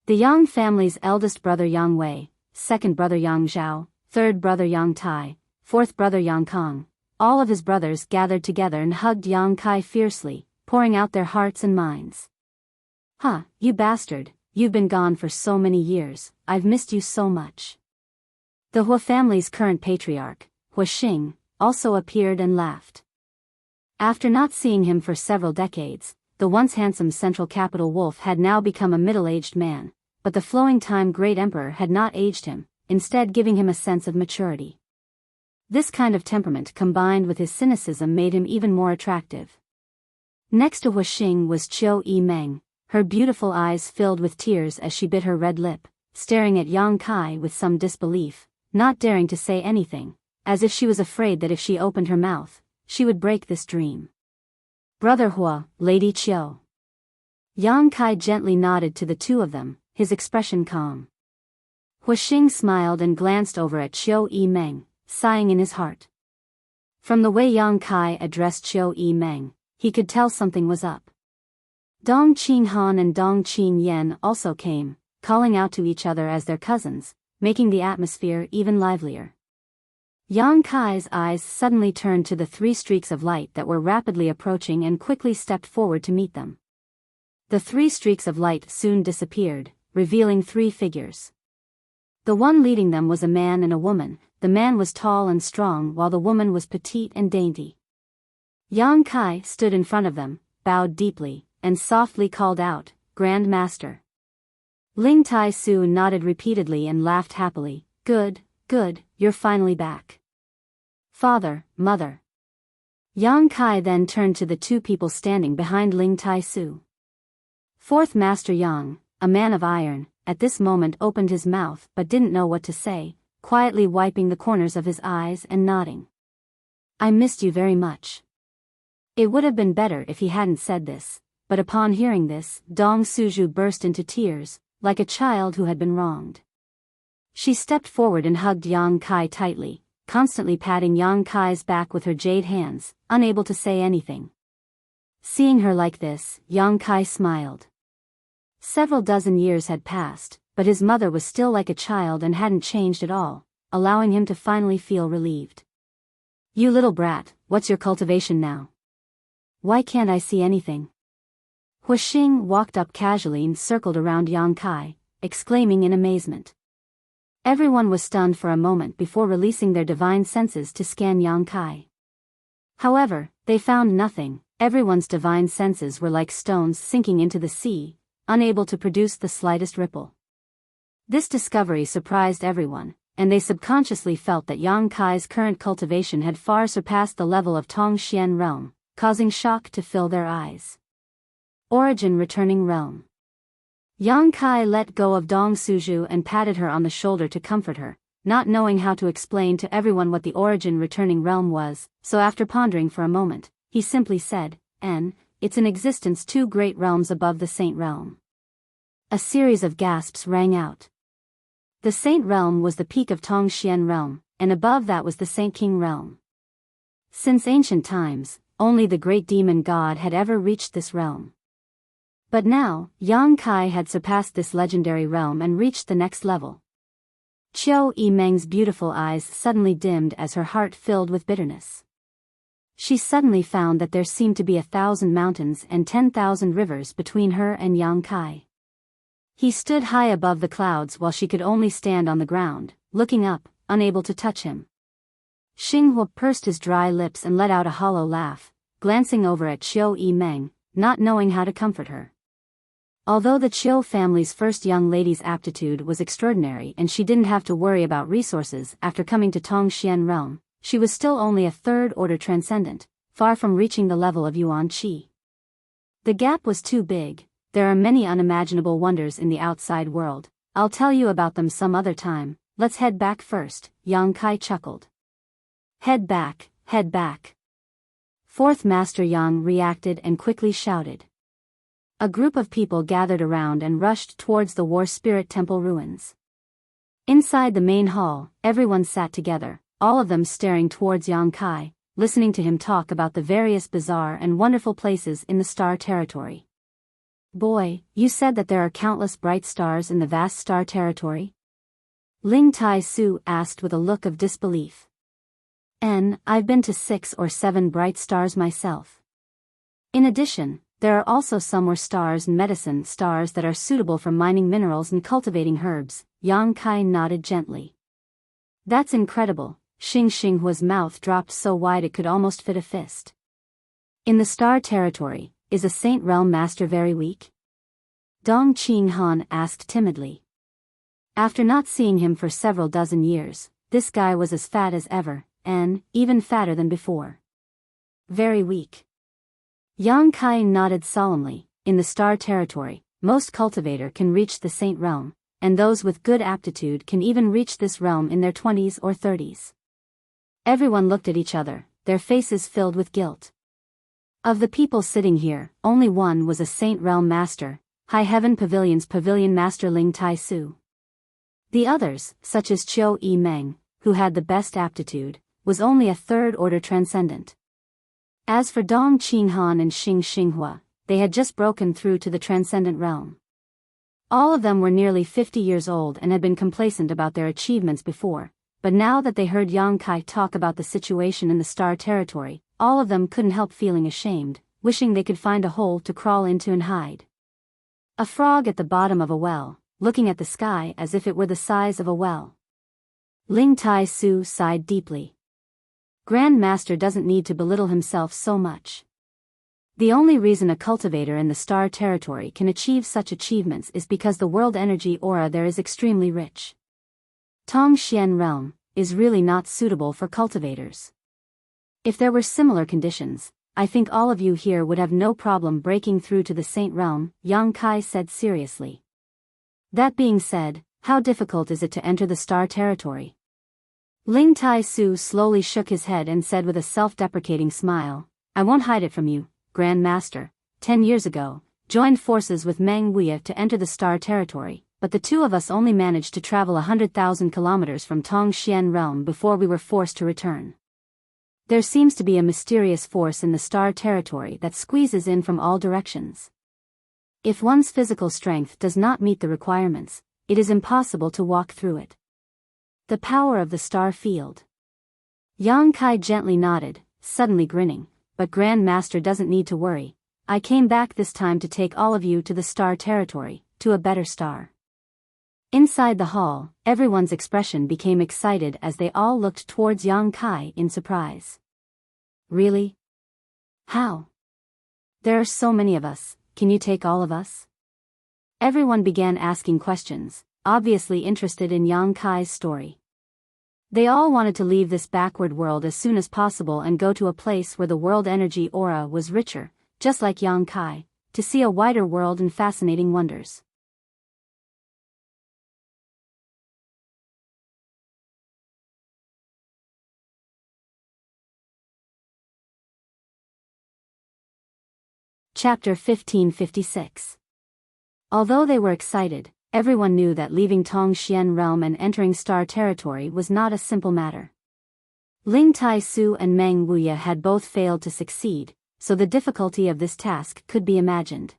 The Yang family's eldest brother Yang Wei, second brother Yang Zhao, third brother Yang Tai, fourth brother Yang Kong, all of his brothers gathered together and hugged Yang Kai fiercely, pouring out their hearts and minds. "Huh, you bastard, you've been gone for so many years, I've missed you so much." The Hua family's current patriarch, Hua Xing, also appeared and laughed. After not seeing him for several decades, the once handsome central capital wolf had now become a middle-aged man, but the flowing time great emperor had not aged him, instead giving him a sense of maturity. This kind of temperament combined with his cynicism made him even more attractive. Next to Hua Xing was Chiu Yi Meng, her beautiful eyes filled with tears as she bit her red lip, staring at Yang Kai with some disbelief, not daring to say anything, as if she was afraid that if she opened her mouth, she would break this dream. "Brother Hua, Lady Chiu." Yang Kai gently nodded to the two of them, his expression calm. Hua Xing smiled and glanced over at Chiu Yi Meng, sighing in his heart. From the way Yang Kai addressed Chiu Yi Meng, he could tell something was up. Dong Qin Han and Dong Qin Yen also came, calling out to each other as their cousins, making the atmosphere even livelier. Yang Kai's eyes suddenly turned to the 3 streaks of light that were rapidly approaching and quickly stepped forward to meet them. The 3 streaks of light soon disappeared, revealing 3 figures. The one leading them was a man and a woman. The man was tall and strong while the woman was petite and dainty. Yang Kai stood in front of them, bowed deeply, and softly called out, "Grand Master." Ling Tai Su nodded repeatedly and laughed happily. Good, you're finally back. Father, mother. Yang Kai then turned to the 2 people standing behind Ling Tai Su. 4th Master Yang, a man of iron, at this moment opened his mouth but didn't know what to say, quietly wiping the corners of his eyes and nodding. I missed you very much. It would have been better if he hadn't said this, but upon hearing this, Dong Suju burst into tears, like a child who had been wronged. She stepped forward and hugged Yang Kai tightly, constantly patting Yang Kai's back with her jade hands, unable to say anything. Seeing her like this, Yang Kai smiled. Several dozen years had passed, but his mother was still like a child and hadn't changed at all, allowing him to finally feel relieved. You little brat, what's your cultivation now? Why can't I see anything? Huixing walked up casually and circled around Yang Kai, exclaiming in amazement. Everyone was stunned for a moment before releasing their divine senses to scan Yang Kai. However, they found nothing. Everyone's divine senses were like stones sinking into the sea, unable to produce the slightest ripple. This discovery surprised everyone, and they subconsciously felt that Yang Kai's current cultivation had far surpassed the level of Tongxian realm, causing shock to fill their eyes. Origin returning realm. Yang Kai let go of Dong Suju and patted her on the shoulder to comfort her, not knowing how to explain to everyone what the origin returning realm was, so after pondering for a moment, he simply said, it's an existence 2 great realms above the Saint realm. A series of gasps rang out. The Saint realm was the peak of Tongxian realm, and above that was the Saint King realm. Since ancient times, only the great demon god had ever reached this realm. But now, Yang Kai had surpassed this legendary realm and reached the next level. Qiu Yimeng's beautiful eyes suddenly dimmed as her heart filled with bitterness. She suddenly found that there seemed to be 1,000 mountains and 10,000 rivers between her and Yang Kai. He stood high above the clouds while she could only stand on the ground, looking up, unable to touch him. Xinghua pursed his dry lips and let out a hollow laugh, glancing over at Qiu Yimeng, not knowing how to comfort her. Although the Qiu family's first young lady's aptitude was extraordinary and she didn't have to worry about resources after coming to Tongxian realm, she was still only a 3rd-order transcendent, far from reaching the level of Yuan Qi. The gap was too big. There are many unimaginable wonders in the outside world. I'll tell you about them some other time. Let's head back first, Yang Kai chuckled. Head back, head back. 4th Master Yang reacted and quickly shouted. A group of people gathered around and rushed towards the War Spirit Temple ruins. Inside the main hall, everyone sat together, all of them staring towards Yang Kai, listening to him talk about the various bizarre and wonderful places in the star territory. Boy, you said that there are countless bright stars in the vast star territory? Ling Tai Su asked with a look of disbelief. I've been to 6 or 7 bright stars myself. In addition, there are also some more stars and medicine stars that are suitable for mining minerals and cultivating herbs. Yang Kai nodded gently. That's incredible. Xinghua's mouth dropped so wide it could almost fit a fist. In the star territory, is a Saint Realm Master very weak? Dong Qinghan asked timidly. After not seeing him for several dozen years, this guy was as fat as ever, and even fatter than before. Very weak. Yang Kai nodded solemnly. In the star territory, most cultivator can reach the Saint Realm, and those with good aptitude can even reach this realm in their 20s or 30s. Everyone looked at each other, their faces filled with guilt. Of the people sitting here, only one was a Saint Realm Master, High Heaven Pavilion's Pavilion Master Ling Tai Su. The others, such as Qiu Yimeng, who had the best aptitude, was only a 3rd-order transcendent. As for Dong Qinghan and Xinghua, they had just broken through to the transcendent realm. All of them were nearly 50 years old and had been complacent about their achievements before, but now that they heard Yang Kai talk about the situation in the Star Territory, all of them couldn't help feeling ashamed, wishing they could find a hole to crawl into and hide. A frog at the bottom of a well, looking at the sky as if it were the size of a well. Ling Tai Su sighed deeply. Grand Master doesn't need to belittle himself so much. The only reason a cultivator in the Star Territory can achieve such achievements is because the world energy aura there is extremely rich. Tongxian realm is really not suitable for cultivators. If there were similar conditions, I think all of you here would have no problem breaking through to the Saint realm, Yang Kai said seriously. That being said, how difficult is it to enter the Star Territory? Ling Tai Su slowly shook his head and said with a self-deprecating smile, I won't hide it from you, Grand Master. 10 years ago, joined forces with Meng Wuya to enter the Star Territory, but the two of us only managed to travel 100,000 kilometers from Tongxian realm before we were forced to return. There seems to be a mysterious force in the Star Territory that squeezes in from all directions. If one's physical strength does not meet the requirements, it is impossible to walk through it. The power of the star field. Yang Kai gently nodded, suddenly grinning, but Grand Master doesn't need to worry. I came back this time to take all of you to the Star Territory, to a better star. Inside the hall, everyone's expression became excited as they all looked towards Yang Kai in surprise. Really? How? There are so many of us, can you take all of us? Everyone began asking questions, obviously interested in Yang Kai's story. They all wanted to leave this backward world as soon as possible and go to a place where the world energy aura was richer, just like Yang Kai, to see a wider world and fascinating wonders. Chapter 1556. Although they were excited, everyone knew that leaving Tongxian realm and entering Star Territory was not a simple matter. Ling Tai Su and Meng Wuya had both failed to succeed, so the difficulty of this task could be imagined.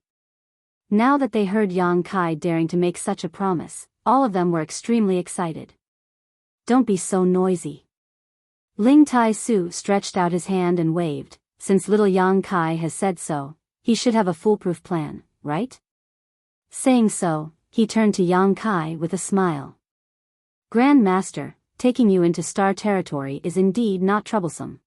Now that they heard Yang Kai daring to make such a promise, all of them were extremely excited. Don't be so noisy. Ling Tai Su stretched out his hand and waved. Since little Yang Kai has said so, he should have a foolproof plan, right? Saying so, he turned to Yang Kai with a smile. Grand Master, taking you into Star Territory is indeed not troublesome.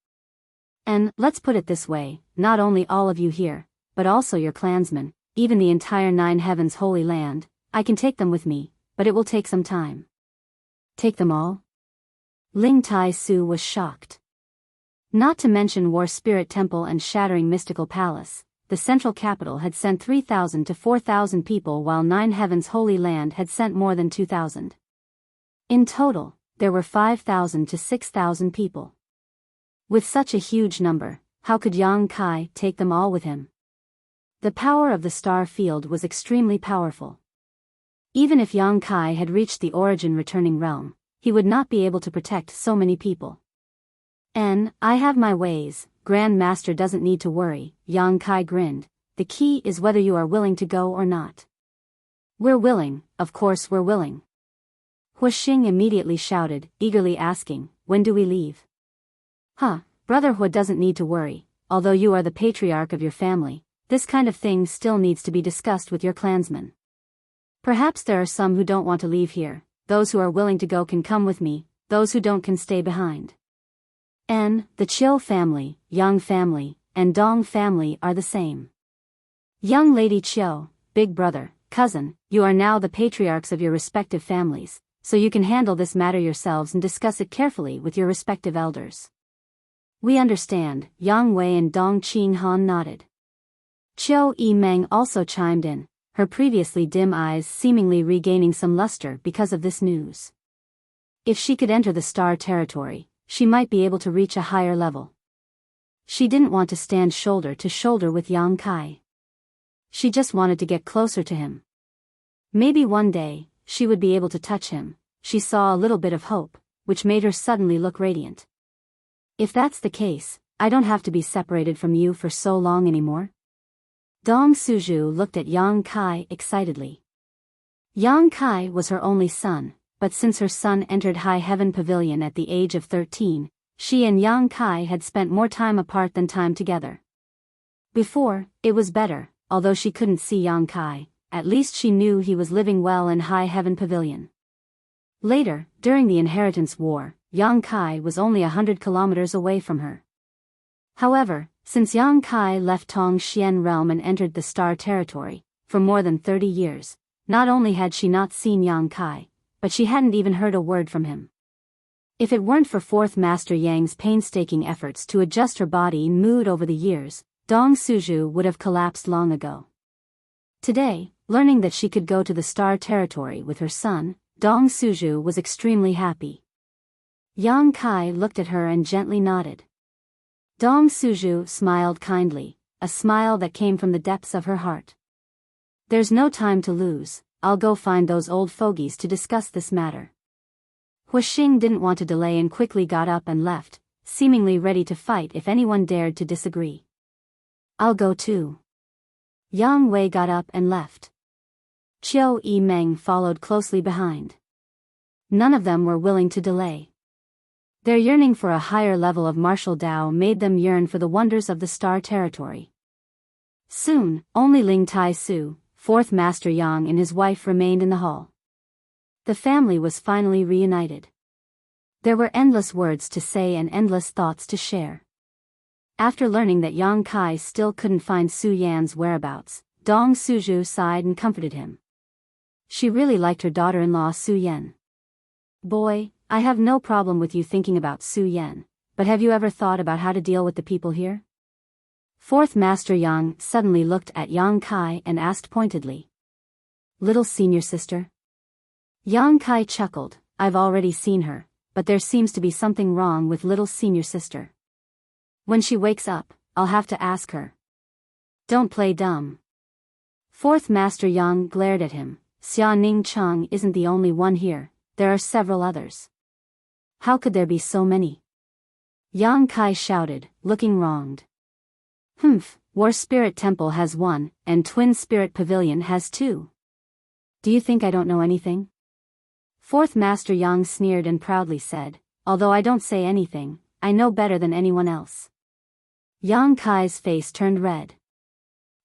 And, let's put it this way, not only all of you here, but also your clansmen, even the entire Nine Heavens Holy Land, I can take them with me, but it will take some time. Take them all? Ling Tai Su was shocked. Not to mention War Spirit Temple and Shattering Mystical Palace, the central capital had sent 3,000 to 4,000 people while Nine Heavens Holy Land had sent more than 2,000. In total, there were 5,000 to 6,000 people. With such a huge number, how could Yang Kai take them all with him? The power of the star field was extremely powerful. Even if Yang Kai had reached the origin returning realm, he would not be able to protect so many people. I have my ways, Grand Master doesn't need to worry, Yang Kai grinned. The key is whether you are willing to go or not. We're willing, of course we're willing. Huixing immediately shouted, eagerly asking, when do we leave? Brother Hu doesn't need to worry, although you are the patriarch of your family, this kind of thing still needs to be discussed with your clansmen. Perhaps there are some who don't want to leave here, those who are willing to go can come with me, those who don't can stay behind. The Chiu family, Yang family, and Dong family are the same. Young Lady Chiu, big brother, cousin, you are now the patriarchs of your respective families, so you can handle this matter yourselves and discuss it carefully with your respective elders. We understand, Yang Wei and Dong Qing Han nodded. Chiu Yi Meng also chimed in, her previously dim eyes seemingly regaining some luster because of this news. If she could enter the Star Territory, she might be able to reach a higher level. She didn't want to stand shoulder to shoulder with Yang Kai. She just wanted to get closer to him. Maybe one day, she would be able to touch him. She saw a little bit of hope, which made her suddenly look radiant. If that's the case, I don't have to be separated from you for so long anymore. Dong Suju looked at Yang Kai excitedly. Yang Kai was her only son, but since her son entered High Heaven Pavilion at the age of 13, she and Yang Kai had spent more time apart than time together. Before, it was better, although she couldn't see Yang Kai, at least she knew he was living well in High Heaven Pavilion. Later, during the Inheritance War, Yang Kai was only 100 kilometers away from her. However, since Yang Kai left Tong Xian realm and entered the Star Territory, for more than 30 years, not only had she not seen Yang Kai, but she hadn't even heard a word from him. If it weren't for Fourth Master Yang's painstaking efforts to adjust her body and mood over the years, Dong Suju would have collapsed long ago. Today, learning that she could go to the Star Territory with her son, Dong Suju was extremely happy. Yang Kai looked at her and gently nodded. Dong Suju smiled kindly, a smile that came from the depths of her heart. There's no time to lose, I'll go find those old fogies to discuss this matter. Huixing didn't want to delay and quickly got up and left, seemingly ready to fight if anyone dared to disagree. I'll go too. Yang Wei got up and left. Qiu Yimeng followed closely behind. None of them were willing to delay. Their yearning for a higher level of martial Tao made them yearn for the wonders of the Star Territory. Soon, only Ling Tai Su, Fourth Master Yang and his wife remained in the hall. The family was finally reunited. There were endless words to say and endless thoughts to share. After learning that Yang Kai still couldn't find Su Yan's whereabouts, Dong Suju sighed and comforted him. She really liked her daughter-in-law Su Yan. Boy, I have no problem with you thinking about Su Yan, but have you ever thought about how to deal with the people here? Fourth Master Yang suddenly looked at Yang Kai and asked pointedly. Little senior sister? Yang Kai chuckled, I've already seen her, but there seems to be something wrong with little senior sister. When she wakes up, I'll have to ask her. Don't play dumb. Fourth Master Yang glared at him. Xia Ning Cheng isn't the only one here, there are several others. How could there be so many? Yang Kai shouted, looking wronged. War Spirit Temple has one, and Twin Spirit Pavilion has two. Do you think I don't know anything? Fourth Master Yang sneered and proudly said, although I don't say anything, I know better than anyone else. Yang Kai's face turned red.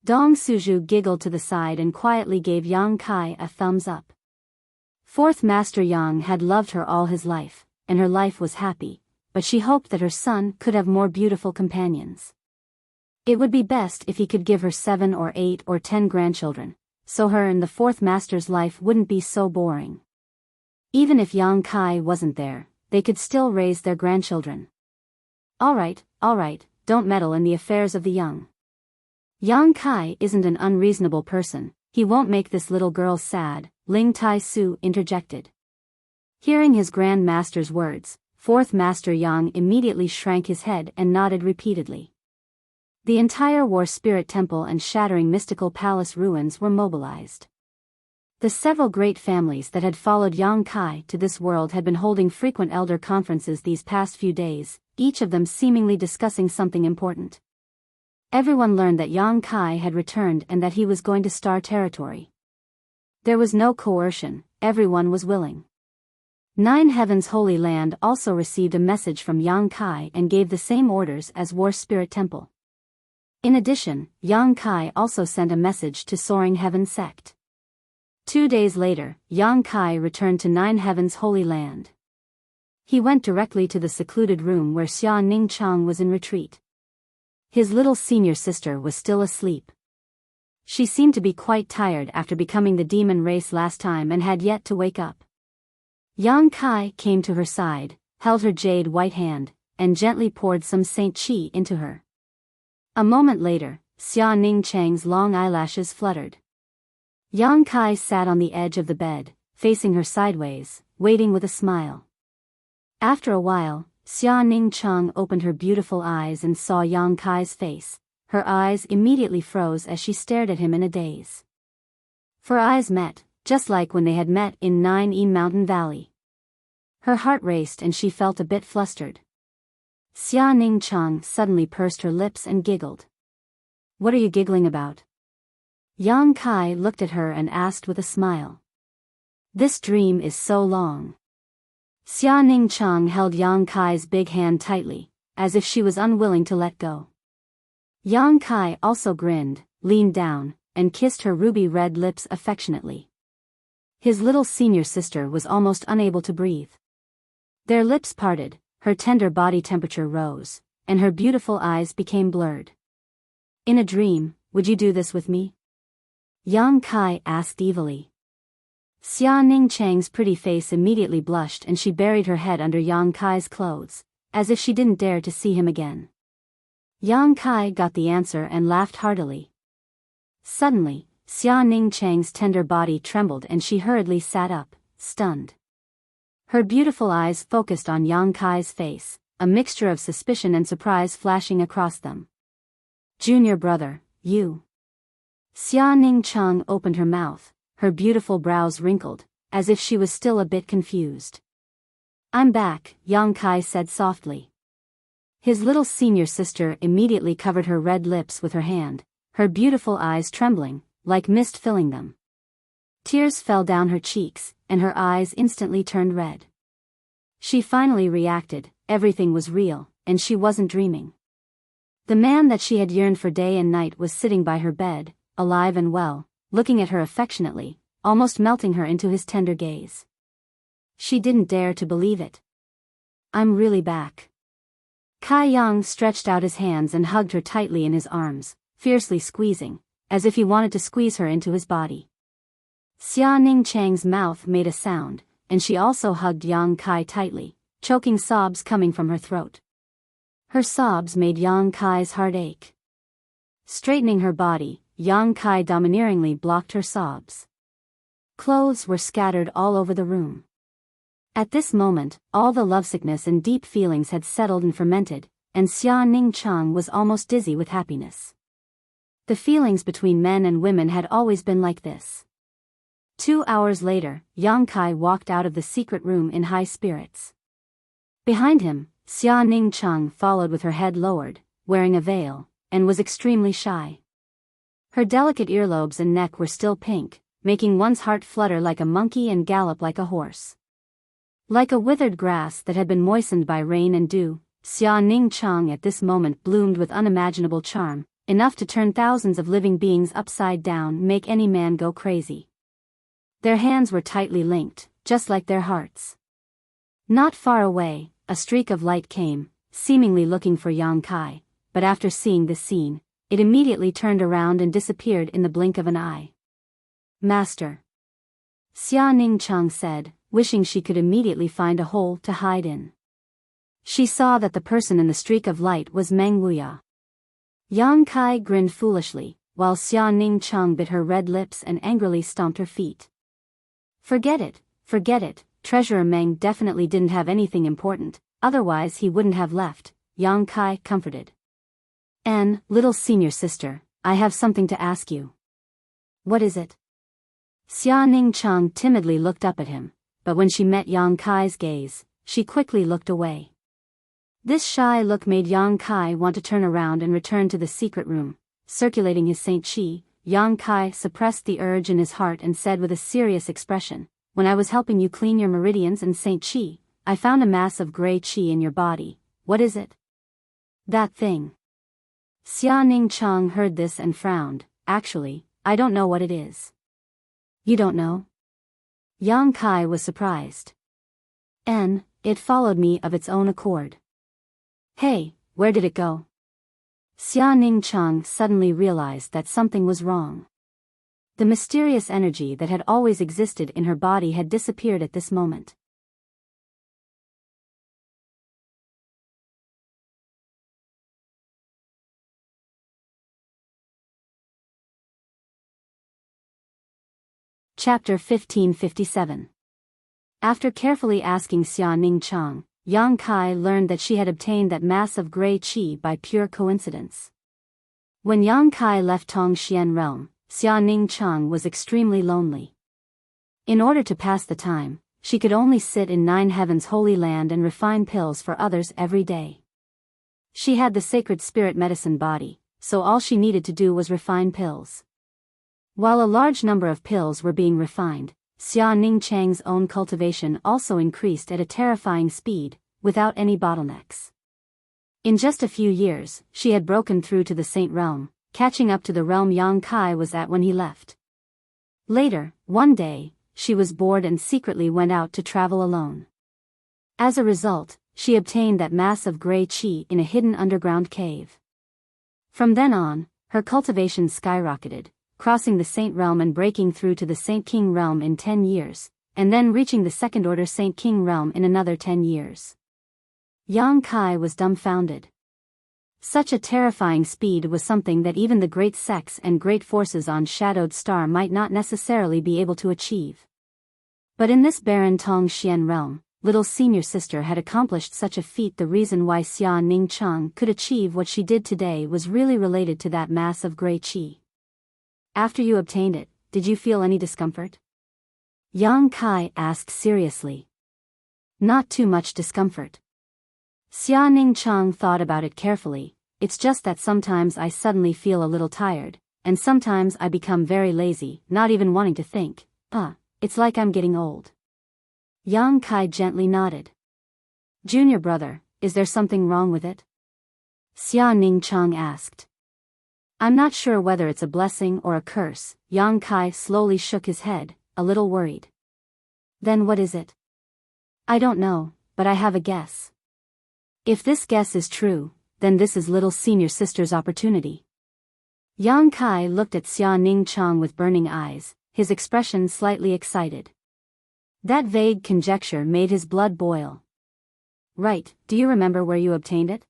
Dong Suju giggled to the side and quietly gave Yang Kai a thumbs up. Fourth Master Yang had loved her all his life, and her life was happy, but she hoped that her son could have more beautiful companions. It would be best if he could give her 7 or 8 or 10 grandchildren, so her and the Fourth Master's life wouldn't be so boring. Even if Yang Kai wasn't there, they could still raise their grandchildren. All right, don't meddle in the affairs of the young. Yang Kai isn't an unreasonable person, he won't make this little girl sad, Ling Tai Su interjected. Hearing his Grand Master's words, Fourth Master Yang immediately shrank his head and nodded repeatedly. The entire War Spirit Temple and shattering mystical palace ruins were mobilized. The several great families that had followed Yang Kai to this world had been holding frequent elder conferences these past few days, each of them seemingly discussing something important. Everyone learned that Yang Kai had returned and that he was going to Star Territory. There was no coercion, everyone was willing. Nine Heavens Holy Land also received a message from Yang Kai and gave the same orders as War Spirit Temple. In addition, Yang Kai also sent a message to Soaring Heaven Sect. 2 days later, Yang Kai returned to Nine Heavens Holy Land. He went directly to the secluded room where Xia Ning Cheng was in retreat. His little senior sister was still asleep. She seemed to be quite tired after becoming the demon race last time and had yet to wake up. Yang Kai came to her side, held her jade white hand, and gently poured some Saint Qi into her. A moment later, Xia Ning Cheng's long eyelashes fluttered. Yang Kai sat on the edge of the bed, facing her sideways, waiting with a smile. After a while, Xia Ning Cheng opened her beautiful eyes and saw Yang Kai's face. Her eyes immediately froze as she stared at him in a daze. For eyes met, just like when they had met in 9E Mountain Valley. Her heart raced and she felt a bit flustered. Xia Ning Cheng suddenly pursed her lips and giggled. What are you giggling about? Yang Kai looked at her and asked with a smile. This dream is so long. Xia Ningchang held Yang Kai's big hand tightly, as if she was unwilling to let go. Yang Kai also grinned, leaned down, and kissed her ruby-red lips affectionately. His little senior sister was almost unable to breathe. Their lips parted, her tender body temperature rose, and her beautiful eyes became blurred. In a dream, would you do this with me? Yang Kai asked evilly. Xia Ningchang's pretty face immediately blushed and she buried her head under Yang Kai's clothes, as if she didn't dare to see him again. Yang Kai got the answer and laughed heartily. Suddenly, Xia Ningchang's tender body trembled and she hurriedly sat up, stunned. Her beautiful eyes focused on Yang Kai's face, a mixture of suspicion and surprise flashing across them. Junior brother, you. Xia Ningchang opened her mouth, her beautiful brows wrinkled, as if she was still a bit confused. I'm back, Yang Kai said softly. His little senior sister immediately covered her red lips with her hand, her beautiful eyes trembling, like mist filling them. Tears fell down her cheeks, and her eyes instantly turned red. She finally reacted, everything was real, and she wasn't dreaming. The man that she had yearned for day and night was sitting by her bed, alive and well, looking at her affectionately, almost melting her into his tender gaze. She didn't dare to believe it. I'm really back. Kai Yang stretched out his hands and hugged her tightly in his arms, fiercely squeezing, as if he wanted to squeeze her into his body. Xia Ningchang's mouth made a sound, and she also hugged Yang Kai tightly, choking sobs coming from her throat. Her sobs made Yang Kai's heart ache. Straightening her body, Yang Kai domineeringly blocked her sobs. Clothes were scattered all over the room. At this moment, all the lovesickness and deep feelings had settled and fermented, and Xia Ningchang was almost dizzy with happiness. The feelings between men and women had always been like this. 2 hours later, Yang Kai walked out of the secret room in high spirits. Behind him, Xia Ningchang followed with her head lowered, wearing a veil, and was extremely shy. Her delicate earlobes and neck were still pink, making one's heart flutter like a monkey and gallop like a horse. Like a withered grass that had been moistened by rain and dew, Xia Ningchang at this moment bloomed with unimaginable charm, enough to turn thousands of living beings upside down, make any man go crazy. Their hands were tightly linked, just like their hearts. Not far away, a streak of light came, seemingly looking for Yang Kai, but after seeing this scene, it immediately turned around and disappeared in the blink of an eye. Master. Xia Ningchang said, wishing she could immediately find a hole to hide in. She saw that the person in the streak of light was Meng Wuya. Yang Kai grinned foolishly, while Xia Ningchang bit her red lips and angrily stomped her feet. Forget it, Treasurer Meng definitely didn't have anything important, otherwise he wouldn't have left, Yang Kai comforted. Little senior sister, I have something to ask you. What is it? Xia Ningchang timidly looked up at him, but when she met Yang Kai's gaze, she quickly looked away. This shy look made Yang Kai want to turn around and return to the secret room. Circulating his Saint Qi, Yang Kai suppressed the urge in his heart and said with a serious expression, when I was helping you clean your meridians and Saint Qi, I found a mass of gray qi in your body. What is it? That thing. Xia Ningchang heard this and frowned. Actually, I don't know what it is. You don't know? Yang Kai was surprised. It followed me of its own accord. Hey, where did it go? Xia Ningchang suddenly realized that something was wrong. The mysterious energy that had always existed in her body had disappeared at this moment. Chapter 1557. After carefully asking Xia Ningchang, Yang Kai learned that she had obtained that mass of gray qi by pure coincidence. When Yang Kai left Tongxian realm, Xia Ningchang was extremely lonely. In order to pass the time, she could only sit in Nine Heavens Holy Land and refine pills for others every day. She had the sacred spirit medicine body, so all she needed to do was refine pills. While a large number of pills were being refined, Xia Ningchang's own cultivation also increased at a terrifying speed, without any bottlenecks. In just a few years, she had broken through to the Saint Realm, catching up to the realm Yang Kai was at when he left. Later, one day, she was bored and secretly went out to travel alone. As a result, she obtained that mass of gray qi in a hidden underground cave. From then on, her cultivation skyrocketed, crossing the Saint Realm and breaking through to the Saint King Realm in 10 years, and then reaching the second-order Saint King Realm in another 10 years. Yang Kai was dumbfounded. Such a terrifying speed was something that even the great sects and great forces on Shadowed Star might not necessarily be able to achieve. But in this barren Tongxian realm, little senior sister had accomplished such a feat. The reason why Xia Ningchang could achieve what she did today was really related to that mass of gray qi. After you obtained it, did you feel any discomfort? Yang Kai asked seriously. Not too much discomfort. Xia Ningchang thought about it carefully. It's just that sometimes I suddenly feel a little tired, and sometimes I become very lazy, not even wanting to think. It's like I'm getting old. Yang Kai gently nodded. Junior brother, is there something wrong with it? Xia Ningchang asked. I'm not sure whether it's a blessing or a curse. Yang Kai slowly shook his head, a little worried. Then what is it? I don't know, but I have a guess. If this guess is true, then this is little senior sister's opportunity. Yang Kai looked at Xia Ningchang with burning eyes, his expression slightly excited. That vague conjecture made his blood boil. Right, do you remember where you obtained it?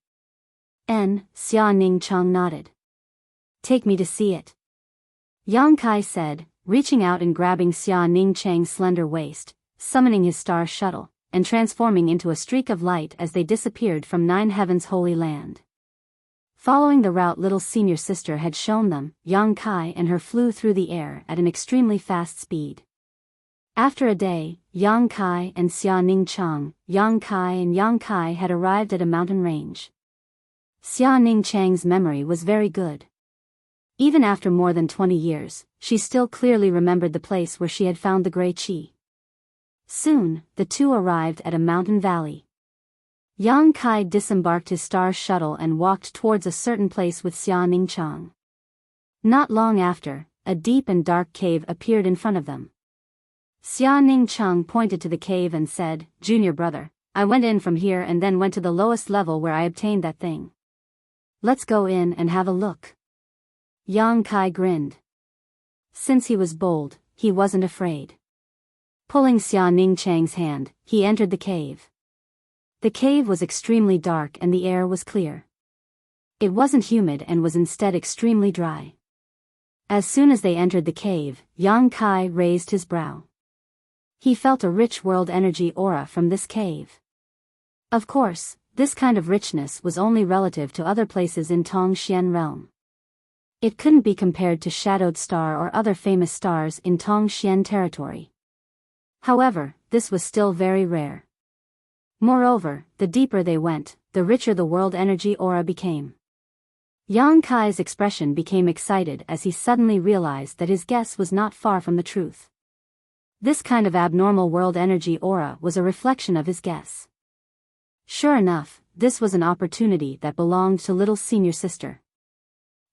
Xia Ningchang nodded. Take me to see it. Yang Kai said, reaching out and grabbing Xia Ningchang's slender waist, summoning his star shuttle, and transforming into a streak of light as they disappeared from Nine Heaven's holy land. Following the route little senior sister had shown them, Yang Kai and her flew through the air at an extremely fast speed. After a day, Yang Kai and Xia Ningchang, Yang Kai had arrived at a mountain range. Xia Ningchang's memory was very good. Even after more than 20 years, she still clearly remembered the place where she had found the gray qi. Soon, the two arrived at a mountain valley. Yang Kai disembarked his star shuttle and walked towards a certain place with Xia Ningchang. Not long after, a deep and dark cave appeared in front of them. Xia Ningchang pointed to the cave and said, Junior brother, I went in from here and then went to the lowest level where I obtained that thing. Let's go in and have a look. Yang Kai grinned. Since he was bold, he wasn't afraid. Pulling Xia Ningchang's hand, he entered the cave. The cave was extremely dark and the air was clear. It wasn't humid and was instead extremely dry. As soon as they entered the cave, Yang Kai raised his brow. He felt a rich world energy aura from this cave. Of course, this kind of richness was only relative to other places in Tongxian realm. It couldn't be compared to Shadowed Star or other famous stars in Tongxian territory. However, this was still very rare. Moreover, the deeper they went, the richer the world energy aura became. Yang Kai's expression became excited as he suddenly realized that his guess was not far from the truth. This kind of abnormal world energy aura was a reflection of his guess. Sure enough, this was an opportunity that belonged to little senior sister.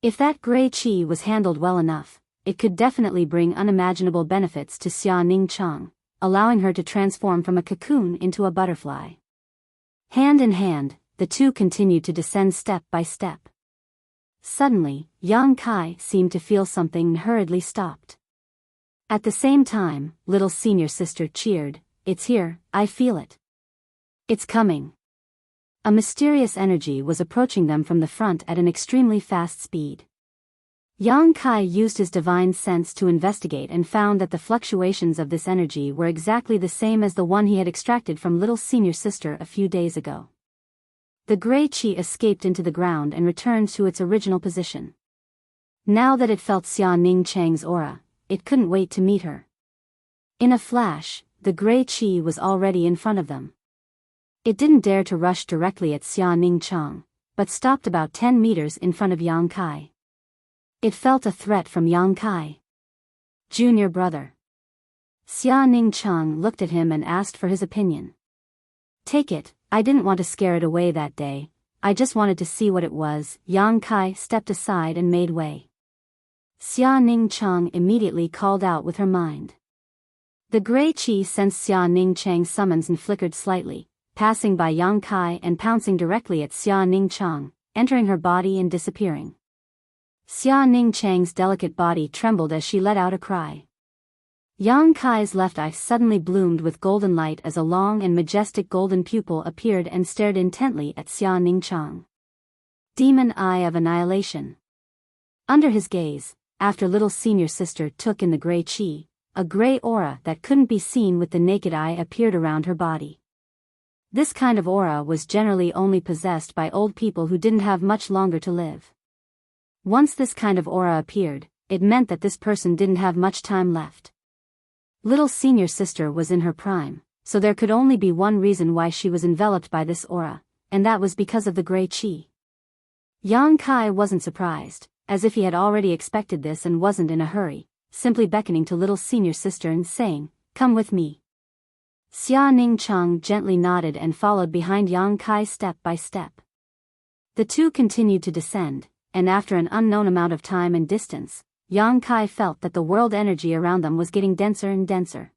If that gray qi was handled well enough, it could definitely bring unimaginable benefits to Xia Ningchang, allowing her to transform from a cocoon into a butterfly. Hand in hand, the two continued to descend step by step. Suddenly, Yang Kai seemed to feel something and hurriedly stopped. At the same time, little senior sister cheered, It's here, I feel it. It's coming. A mysterious energy was approaching them from the front at an extremely fast speed. Yang Kai used his divine sense to investigate and found that the fluctuations of this energy were exactly the same as the one he had extracted from little senior sister a few days ago. The gray qi escaped into the ground and returned to its original position. Now that it felt Xia Ningchang's aura, it couldn't wait to meet her. In a flash, the gray qi was already in front of them. It didn't dare to rush directly at Xia Ningchang, but stopped about 10 meters in front of Yang Kai. It felt a threat from Yang Kai. Junior brother. Xia Ningcheng looked at him and asked for his opinion. Take it, I didn't want to scare it away that day, I just wanted to see what it was. Yang Kai stepped aside and made way. Xia Ningcheng immediately called out with her mind. The Grey Qi sensed Xia Ningcheng's summons and flickered slightly, passing by Yang Kai and pouncing directly at Xia Ningcheng, entering her body and disappearing. Xia Ningcheng's delicate body trembled as she let out a cry. Yang Kai's left eye suddenly bloomed with golden light as a long and majestic golden pupil appeared and stared intently at Xia Ningcheng. Demon Eye of Annihilation. Under his gaze, after little senior sister took in the Grey Qi, a gray aura that couldn't be seen with the naked eye appeared around her body. This kind of aura was generally only possessed by old people who didn't have much longer to live. Once this kind of aura appeared, it meant that this person didn't have much time left. Little senior sister was in her prime, so there could only be one reason why she was enveloped by this aura, and that was because of the Grey Qi. Yang Kai wasn't surprised, as if he had already expected this and wasn't in a hurry, simply beckoning to little senior sister and saying, "Come with me." Xia Ningcheng gently nodded and followed behind Yang Kai step by step. The two continued to descend, and after an unknown amount of time and distance, Yang Kai felt that the world energy around them was getting denser and denser.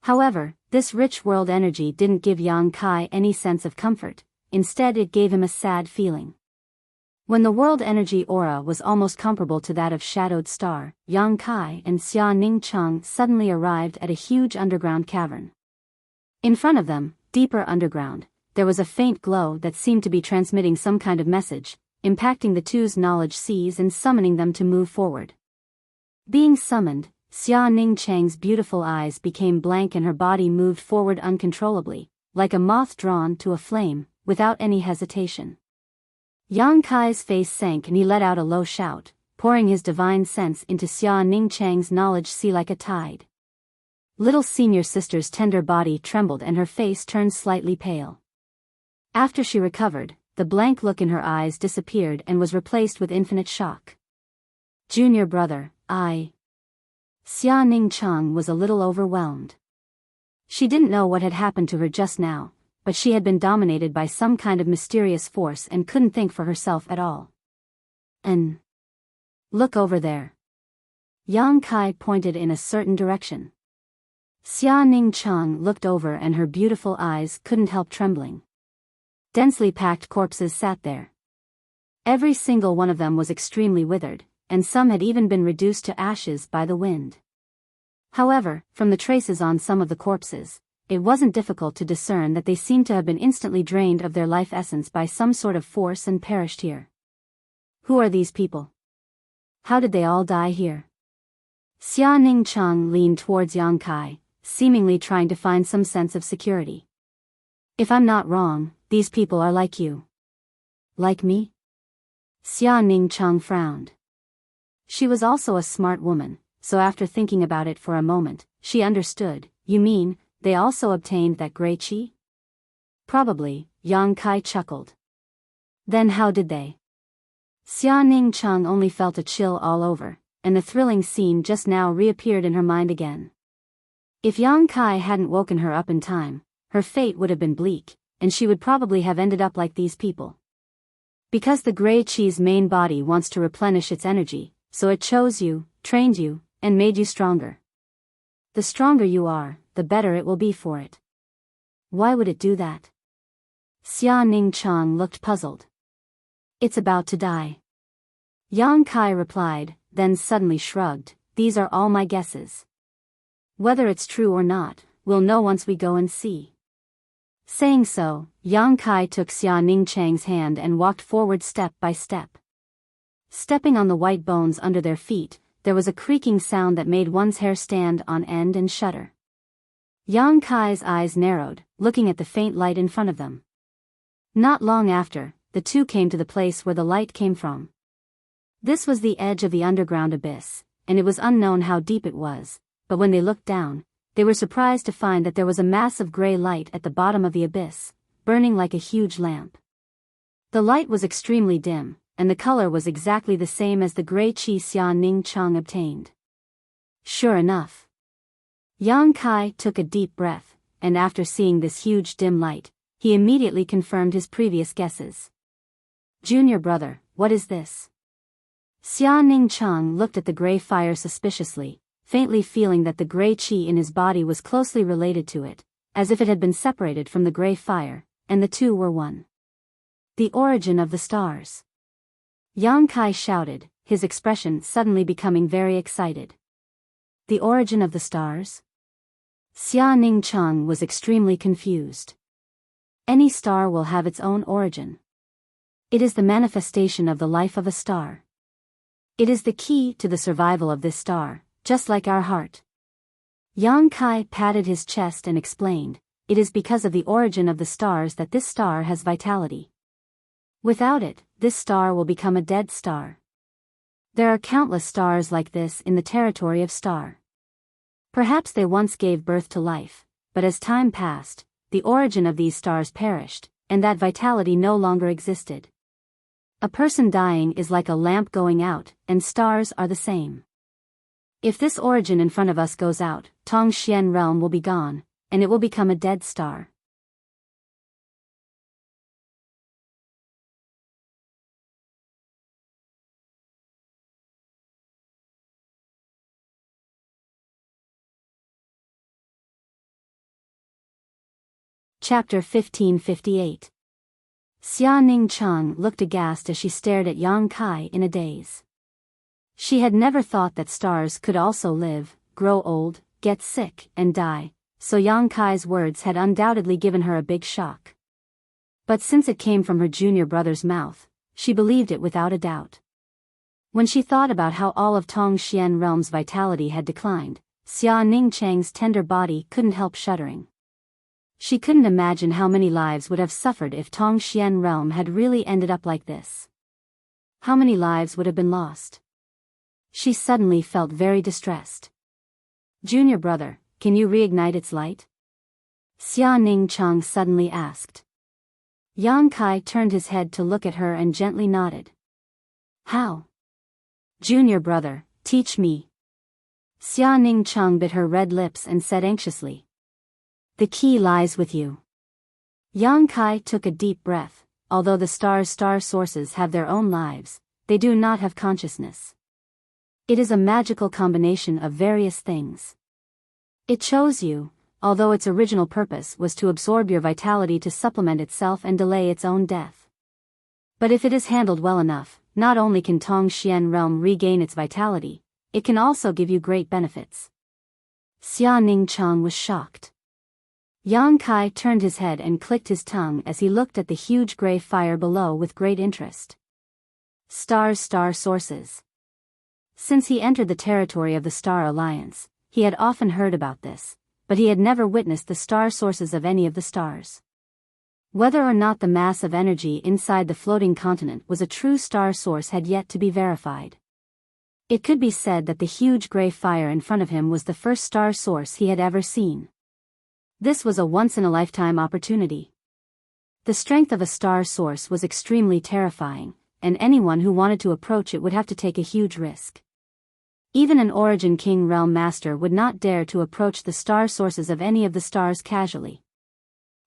However, this rich world energy didn't give Yang Kai any sense of comfort, instead it gave him a sad feeling. When the world energy aura was almost comparable to that of Shadowed Star, Yang Kai and Xia Ningcheng suddenly arrived at a huge underground cavern. In front of them, deeper underground, there was a faint glow that seemed to be transmitting some kind of message, impacting the two's knowledge seas and summoning them to move forward. Being summoned, Xia Ningcheng's beautiful eyes became blank and her body moved forward uncontrollably, like a moth drawn to a flame, without any hesitation. Yang Kai's face sank and he let out a low shout, pouring his divine sense into Xia Ningcheng's knowledge sea like a tide. Little senior sister's tender body trembled and her face turned slightly pale. After she recovered, the blank look in her eyes disappeared and was replaced with infinite shock. Junior brother, I. Xia Ningcheng was a little overwhelmed. She didn't know what had happened to her just now, but she had been dominated by some kind of mysterious force and couldn't think for herself at all. Look over there. Yang Kai pointed in a certain direction. Xia Ningcheng looked over and her beautiful eyes couldn't help trembling. Densely packed corpses sat there. Every single one of them was extremely withered, and some had even been reduced to ashes by the wind. However, from the traces on some of the corpses, it wasn't difficult to discern that they seemed to have been instantly drained of their life essence by some sort of force and perished here. Who are these people? How did they all die here? Xia Ningcheng leaned towards Yang Kai, seemingly trying to find some sense of security. If I'm not wrong, these people are like you. Like me? Xia Ningcheng frowned. She was also a smart woman, so after thinking about it for a moment, she understood. You mean, they also obtained that Grey Qi? Probably, Yang Kai chuckled. Then how did they? Xia Ningcheng only felt a chill all over, and the thrilling scene just now reappeared in her mind again. If Yang Kai hadn't woken her up in time, her fate would have been bleak, and she would probably have ended up like these people. Because the Grey Qi's main body wants to replenish its energy, so it chose you, trained you, and made you stronger. The stronger you are, the better it will be for it. Why would it do that? Xia Ningcheng looked puzzled. It's about to die. Yang Kai replied, then suddenly shrugged. These are all my guesses. Whether it's true or not, we'll know once we go and see. Saying so, Yang Kai took Xia Ningcheng's hand and walked forward step by step. Stepping on the white bones under their feet, there was a creaking sound that made one's hair stand on end and shudder. Yang Kai's eyes narrowed, looking at the faint light in front of them. Not long after, the two came to the place where the light came from. This was the edge of the underground abyss, and it was unknown how deep it was, but when they looked down, they were surprised to find that there was a mass of gray light at the bottom of the abyss, burning like a huge lamp. The light was extremely dim, and the color was exactly the same as the Grey Qi Xia Ningcheng obtained. Sure enough. Yang Kai took a deep breath, and after seeing this huge dim light, he immediately confirmed his previous guesses. Junior brother, what is this? Xia Ning Chang looked at the gray fire suspiciously, faintly feeling that the gray qi in his body was closely related to it, as if it had been separated from the gray fire, and the two were one. The origin of the stars. Yang Kai shouted, his expression suddenly becoming very excited. The origin of the stars? Xia Ning Chang was extremely confused. Any star will have its own origin. It is the manifestation of the life of a star. It is the key to the survival of this star, just like our heart. Yang Kai patted his chest and explained, it is because of the origin of the stars that this star has vitality. Without it, this star will become a dead star. There are countless stars like this in the territory of star. Perhaps they once gave birth to life, but as time passed, the origin of these stars perished, and that vitality no longer existed. A person dying is like a lamp going out, and stars are the same. If this origin in front of us goes out, Tongxian realm will be gone, and it will become a dead star. Chapter 1558. Xia Ning Chang looked aghast as she stared at Yang Kai in a daze. She had never thought that stars could also live, grow old, get sick, and die, so Yang Kai's words had undoubtedly given her a big shock. But since it came from her junior brother's mouth, she believed it without a doubt. When she thought about how all of Tongxian realm's vitality had declined, Xia Ning Chang's tender body couldn't help shuddering. She couldn't imagine how many lives would have suffered if Tongxian realm had really ended up like this. How many lives would have been lost? She suddenly felt very distressed. Junior brother, can you reignite its light? Xia Ning Chang suddenly asked. Yang Kai turned his head to look at her and gently nodded. How? Junior brother, teach me. Xia Ning Chang bit her red lips and said anxiously. The key lies with you. Yang Kai took a deep breath. Although the star sources have their own lives, they do not have consciousness. It is a magical combination of various things. It chose you, although its original purpose was to absorb your vitality to supplement itself and delay its own death. But if it is handled well enough, not only can Tongxian realm regain its vitality, it can also give you great benefits. Xia Ning Chang was shocked. Yang Kai turned his head and clicked his tongue as he looked at the huge gray fire below with great interest. Star sources. Since he entered the territory of the Star Alliance, he had often heard about this, but he had never witnessed the star sources of any of the stars. Whether or not the mass of energy inside the floating continent was a true star source had yet to be verified. It could be said that the huge gray fire in front of him was the first star source he had ever seen. This was a once-in-a-lifetime opportunity. The strength of a star source was extremely terrifying, and anyone who wanted to approach it would have to take a huge risk. Even an Origin King Realm Master would not dare to approach the star sources of any of the stars casually.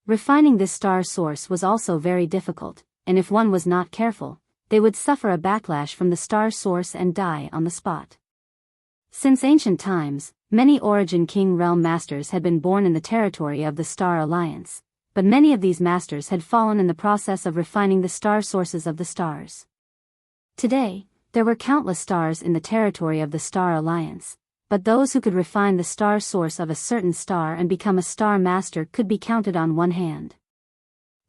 Refining this star source was also very difficult, and if one was not careful, they would suffer a backlash from the star source and die on the spot. Since ancient times, many Origin King Realm Masters had been born in the territory of the Star Alliance, but many of these masters had fallen in the process of refining the star sources of the stars. Today, there were countless stars in the territory of the Star Alliance, but those who could refine the star source of a certain star and become a star master could be counted on one hand.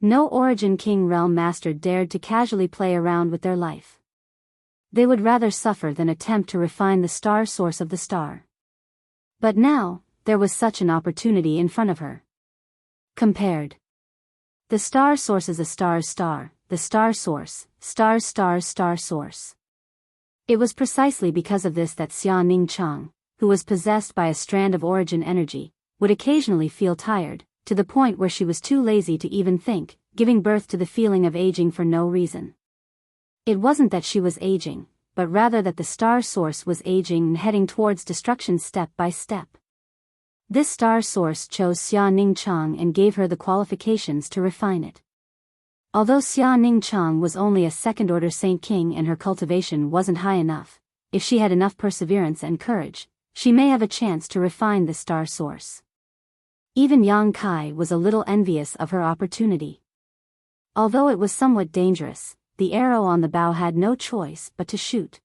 No Origin King Realm Master dared to casually play around with their life. They would rather suffer than attempt to refine the star source of the star. But now, there was such an opportunity in front of her. Compared. The star source is a star's star, the star source, star's star source. It was precisely because of this that Xia Ning Chang, who was possessed by a strand of origin energy, would occasionally feel tired, to the point where she was too lazy to even think, giving birth to the feeling of aging for no reason. It wasn't that she was aging, but rather that the star source was aging and heading towards destruction step by step. This star source chose Xia Ningchang and gave her the qualifications to refine it. Although Xia Ningchang was only a second-order Saint King and her cultivation wasn't high enough, if she had enough perseverance and courage, she may have a chance to refine this star source. Even Yang Kai was a little envious of her opportunity. Although it was somewhat dangerous, the arrow on the bow had no choice but to shoot.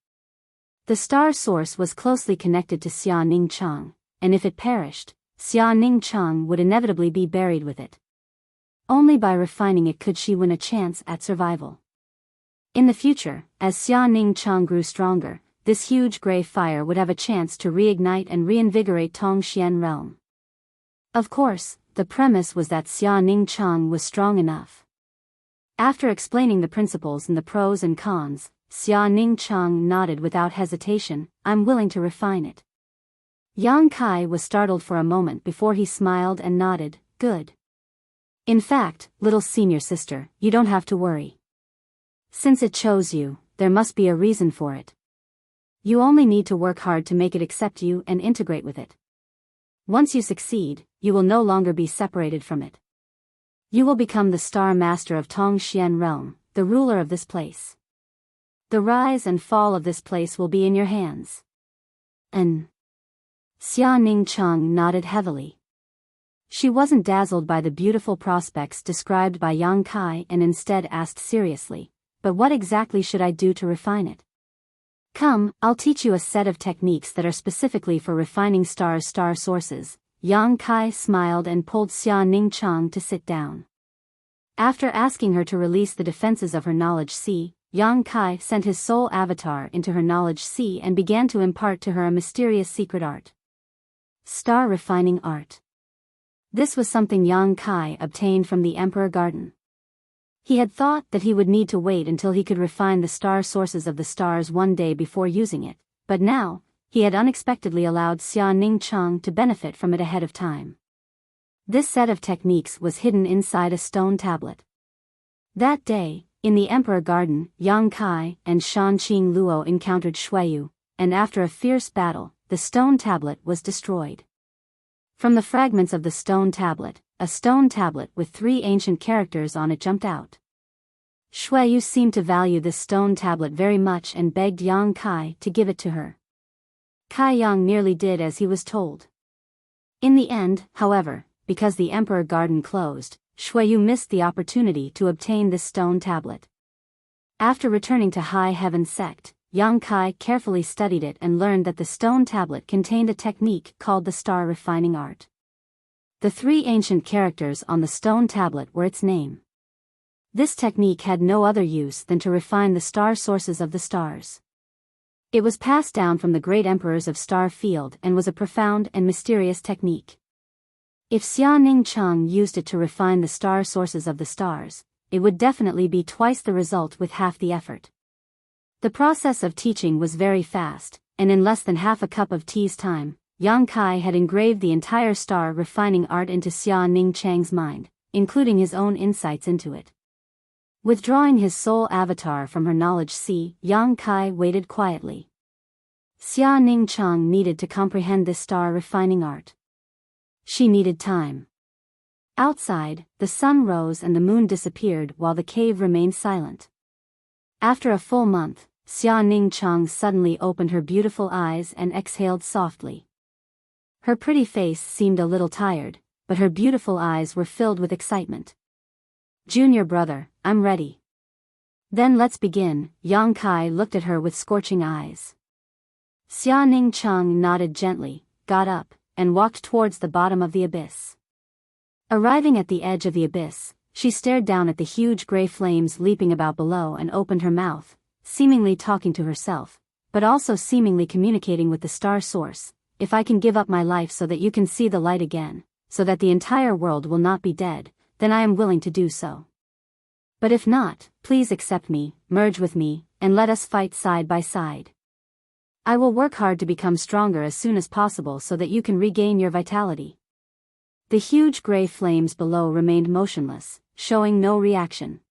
The star source was closely connected to Xia Ningchang, and if it perished, Xia Ningchang would inevitably be buried with it. Only by refining it could she win a chance at survival. In the future, as Xia Ningchang grew stronger, this huge gray fire would have a chance to reignite and reinvigorate Tongxian realm. Of course, the premise was that Xia Ningchang was strong enough. After explaining the principles and the pros and cons, Xia Ningchang nodded without hesitation, "I'm willing to refine it." Yang Kai was startled for a moment before he smiled and nodded, "Good. In fact, little senior sister, you don't have to worry. Since it chose you, there must be a reason for it. You only need to work hard to make it accept you and integrate with it. Once you succeed, you will no longer be separated from it. You will become the star master of Tongxian realm, the ruler of this place. The rise and fall of this place will be in your hands." And Xia Ningchang nodded heavily. She wasn't dazzled by the beautiful prospects described by Yang Kai and instead asked seriously, "But what exactly should I do to refine it?" "Come, I'll teach you a set of techniques that are specifically for refining star sources." Yang Kai smiled and pulled Xia Ningchang to sit down. After asking her to release the defenses of her knowledge sea, Yang Kai sent his soul avatar into her knowledge sea and began to impart to her a mysterious secret art. Star refining art. This was something Yang Kai obtained from the Emperor Garden. He had thought that he would need to wait until he could refine the star sources of the stars one day before using it, but now, he had unexpectedly allowed Xia Ningchang to benefit from it ahead of time. This set of techniques was hidden inside a stone tablet. That day, in the Emperor Garden, Yang Kai and Shanqing Luo encountered Shuiyu, and after a fierce battle, the stone tablet was destroyed. From the fragments of the stone tablet, a stone tablet with 3 ancient characters on it jumped out. Shuiyu seemed to value this stone tablet very much and begged Yang Kai to give it to her. Kai Yang merely did as he was told. In the end, however, because the Emperor Garden closed, Shuiyu missed the opportunity to obtain this stone tablet. After returning to High Heaven Sect, Yang Kai carefully studied it and learned that the stone tablet contained a technique called the star refining art. The 3 ancient characters on the stone tablet were its name. This technique had no other use than to refine the star sources of the stars. It was passed down from the great emperors of Star Field and was a profound and mysterious technique. If Xia Ningchang used it to refine the star sources of the stars, it would definitely be twice the result with half the effort. The process of teaching was very fast, and in less than half a cup of tea's time, Yang Kai had engraved the entire star refining art into Xia Ningchang's mind, including his own insights into it. Withdrawing his soul avatar from her knowledge sea, Yang Kai waited quietly. Xia Ningchang needed to comprehend this star refining art. She needed time. Outside, the sun rose and the moon disappeared while the cave remained silent. After a full month, Xia Ningchang suddenly opened her beautiful eyes and exhaled softly. Her pretty face seemed a little tired, but her beautiful eyes were filled with excitement. "Junior brother, I'm ready." "Then let's begin." Yang Kai looked at her with scorching eyes. Xia Ningchang nodded gently, got up, and walked towards the bottom of the abyss. Arriving at the edge of the abyss, she stared down at the huge gray flames leaping about below and opened her mouth, seemingly talking to herself, but also seemingly communicating with the star source. "If I can give up my life so that you can see the light again, so that the entire world will not be dead, then I am willing to do so. But if not, please accept me, merge with me, and let us fight side by side. I will work hard to become stronger as soon as possible so that you can regain your vitality." The huge gray flames below remained motionless, showing no reaction.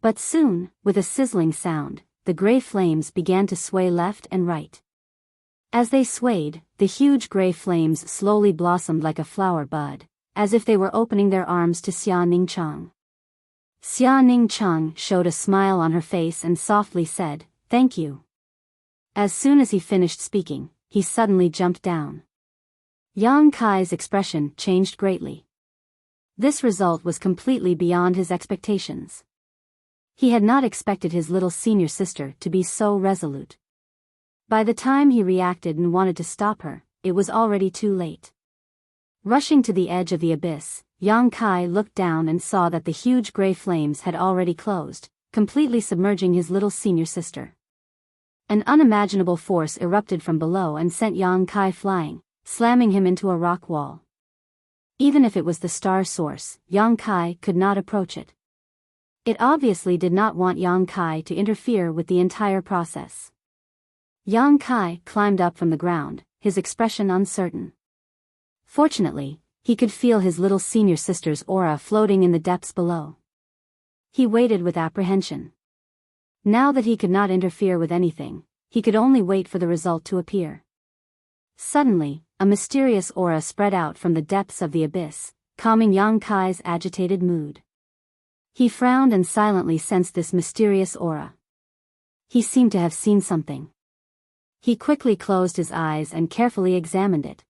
But soon, with a sizzling sound, the gray flames began to sway left and right. As they swayed, the huge gray flames slowly blossomed like a flower bud, as if they were opening their arms to Xia Ningchang. Xia Ningchang showed a smile on her face and softly said, "Thank you." As soon as he finished speaking, he suddenly jumped down. Yang Kai's expression changed greatly. This result was completely beyond his expectations. He had not expected his little senior sister to be so resolute. By the time he reacted and wanted to stop her, it was already too late. Rushing to the edge of the abyss, Yang Kai looked down and saw that the huge gray flames had already closed, completely submerging his little senior sister. An unimaginable force erupted from below and sent Yang Kai flying, slamming him into a rock wall. Even if it was the star source, Yang Kai could not approach it. It obviously did not want Yang Kai to interfere with the entire process. Yang Kai climbed up from the ground, his expression uncertain. Fortunately, he could feel his little senior sister's aura floating in the depths below. He waited with apprehension. Now that he could not interfere with anything, he could only wait for the result to appear. Suddenly, a mysterious aura spread out from the depths of the abyss, calming Yang Kai's agitated mood. He frowned and silently sensed this mysterious aura. He seemed to have seen something. He quickly closed his eyes and carefully examined it.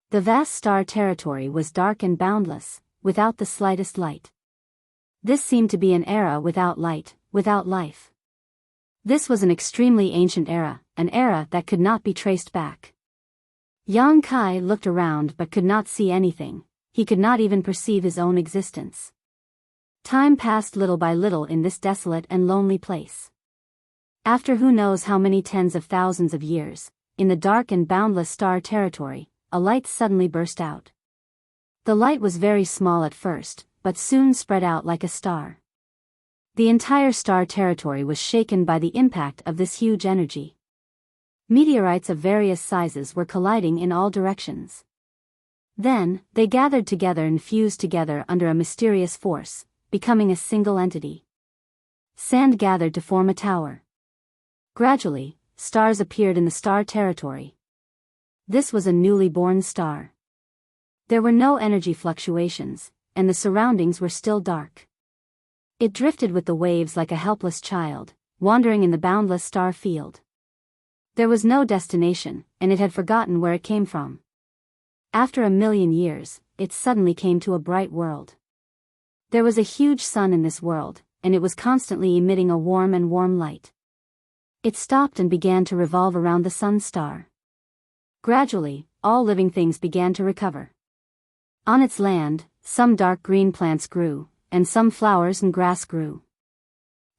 The vast star territory was dark and boundless, without the slightest light. This seemed to be an era without light, without life. This was an extremely ancient era, an era that could not be traced back. Yang Kai looked around but could not see anything. He could not even perceive his own existence. Time passed little by little in this desolate and lonely place. After who knows how many tens of thousands of years, in the dark and boundless star territory, a light suddenly burst out. The light was very small at first, but soon spread out like a star. The entire star territory was shaken by the impact of this huge energy. Meteorites of various sizes were colliding in all directions. Then, they gathered together and fused together under a mysterious force, becoming a single entity. Sand gathered to form a tower. Gradually, stars appeared in the star territory. This was a newly born star. There were no energy fluctuations, and the surroundings were still dark. It drifted with the waves like a helpless child, wandering in the boundless star field. There was no destination, and it had forgotten where it came from. After 1,000,000 years, it suddenly came to a bright world. There was a huge sun in this world, and it was constantly emitting a warm light. It stopped and began to revolve around the sun star. Gradually, all living things began to recover. On its land, some dark green plants grew, and some flowers and grass grew.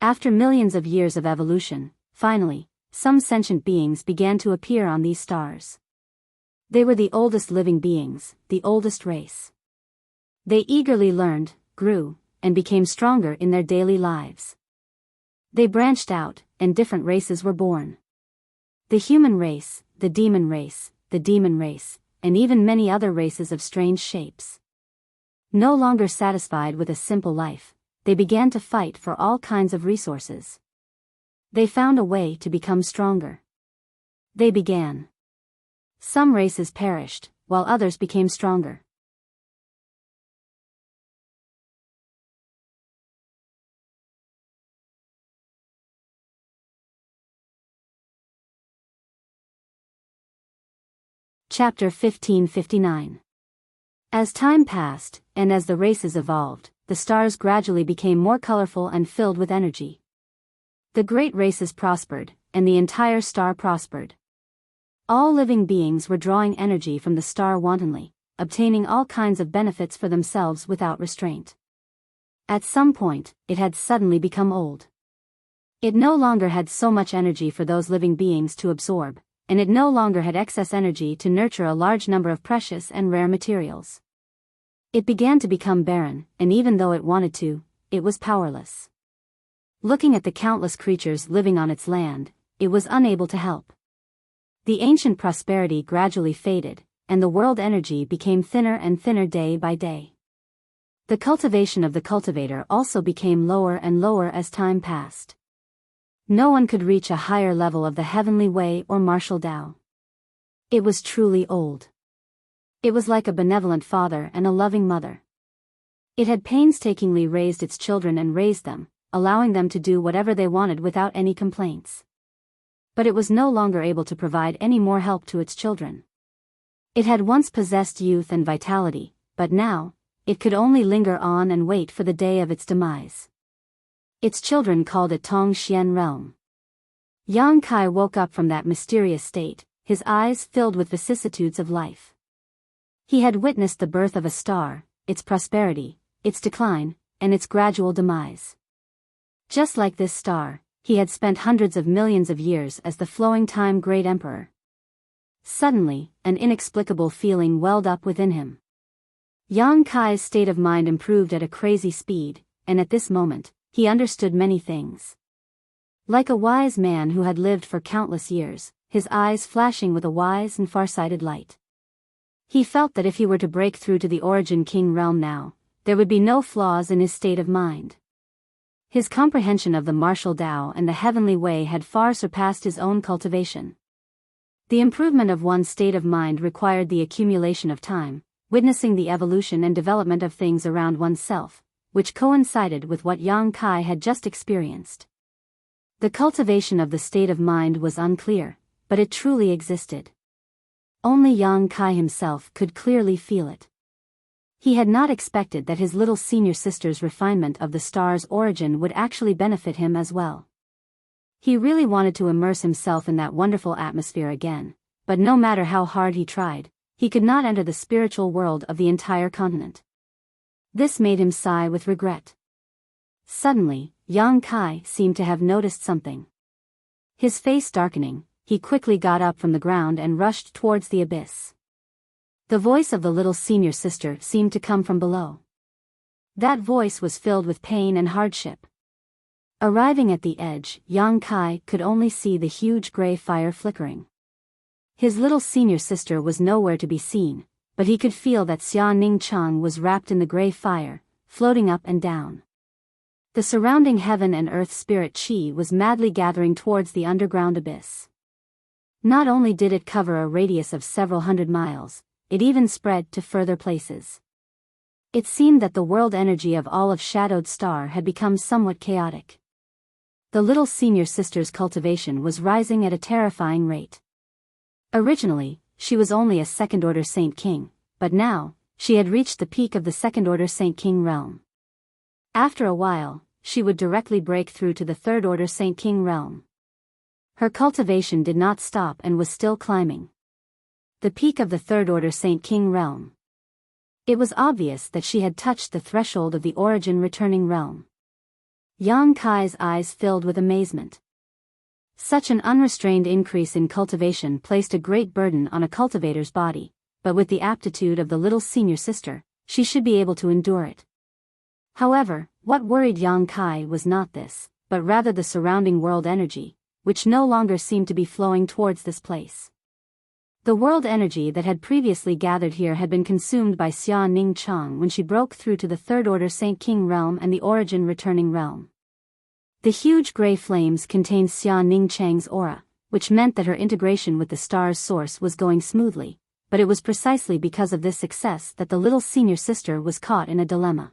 After millions of years of evolution, finally, some sentient beings began to appear on these stars. They were the oldest living beings, the oldest race. They eagerly learned, grew, and became stronger in their daily lives. They branched out, and different races were born. The human race, the demon race, and even many other races of strange shapes. No longer satisfied with a simple life, they began to fight for all kinds of resources. They found a way to become stronger. They began. Some races perished, while others became stronger. Chapter 1559. As time passed, and as the races evolved, the stars gradually became more colorful and filled with energy. The great races prospered, and the entire star prospered. All living beings were drawing energy from the star wantonly, obtaining all kinds of benefits for themselves without restraint. At some point, it had suddenly become old. It no longer had so much energy for those living beings to absorb, and it no longer had excess energy to nurture a large number of precious and rare materials. It began to become barren, and even though it wanted to, it was powerless. Looking at the countless creatures living on its land, it was unable to help. The ancient prosperity gradually faded, and the world energy became thinner and thinner day by day. The cultivation of the cultivator also became lower and lower as time passed. No one could reach a higher level of the heavenly way or martial Tao. It was truly old. It was like a benevolent father and a loving mother. It had painstakingly raised its children and raised them, allowing them to do whatever they wanted without any complaints. But it was no longer able to provide any more help to its children. It had once possessed youth and vitality, but now, it could only linger on and wait for the day of its demise. Its children called it Tongxian realm. Yang Kai woke up from that mysterious state, his eyes filled with vicissitudes of life. He had witnessed the birth of a star, its prosperity, its decline, and its gradual demise. Just like this star, he had spent hundreds of millions of years as the flowing time great emperor. Suddenly, an inexplicable feeling welled up within him. Yang Kai's state of mind improved at a crazy speed, and at this moment, he understood many things. Like a wise man who had lived for countless years, his eyes flashing with a wise and far-sighted light. He felt that if he were to break through to the Origin King realm now, there would be no flaws in his state of mind. His comprehension of the martial Tao and the heavenly way had far surpassed his own cultivation. The improvement of one's state of mind required the accumulation of time, witnessing the evolution and development of things around oneself, which coincided with what Yang Kai had just experienced. The cultivation of the state of mind was unclear, but it truly existed. Only Yang Kai himself could clearly feel it. He had not expected that his little senior sister's refinement of the star's origin would actually benefit him as well. He really wanted to immerse himself in that wonderful atmosphere again, but no matter how hard he tried, he could not enter the spiritual world of the entire continent. This made him sigh with regret. Suddenly, Yang Kai seemed to have noticed something. His face darkening, he quickly got up from the ground and rushed towards the abyss. The voice of the little senior sister seemed to come from below. That voice was filled with pain and hardship. Arriving at the edge, Yang Kai could only see the huge gray fire flickering. His little senior sister was nowhere to be seen, but he could feel that Xia Ning Chang was wrapped in the gray fire, floating up and down. The surrounding heaven and earth spirit chi was madly gathering towards the underground abyss. Not only did it cover a radius of several hundred miles, it even spread to further places. It seemed that the world energy of all of Shadowed Star had become somewhat chaotic. The little senior sister's cultivation was rising at a terrifying rate. Originally, she was only a second-order Saint King, but now, she had reached the peak of the second-order Saint King realm. After a while, she would directly break through to the third-order Saint King realm. Her cultivation did not stop and was still climbing. The peak of the third-order Saint King realm. It was obvious that she had touched the threshold of the Origin Returning realm. Yang Kai's eyes filled with amazement. Such an unrestrained increase in cultivation placed a great burden on a cultivator's body, but with the aptitude of the little senior sister, she should be able to endure it. However, what worried Yang Kai was not this, but rather the surrounding world energy, which no longer seemed to be flowing towards this place. The world energy that had previously gathered here had been consumed by Xia Ning Chang when she broke through to the third-order Saint King realm and the Origin Returning realm. The huge gray flames contained Xia Ning Chang's aura, which meant that her integration with the star's source was going smoothly, but it was precisely because of this success that the little senior sister was caught in a dilemma.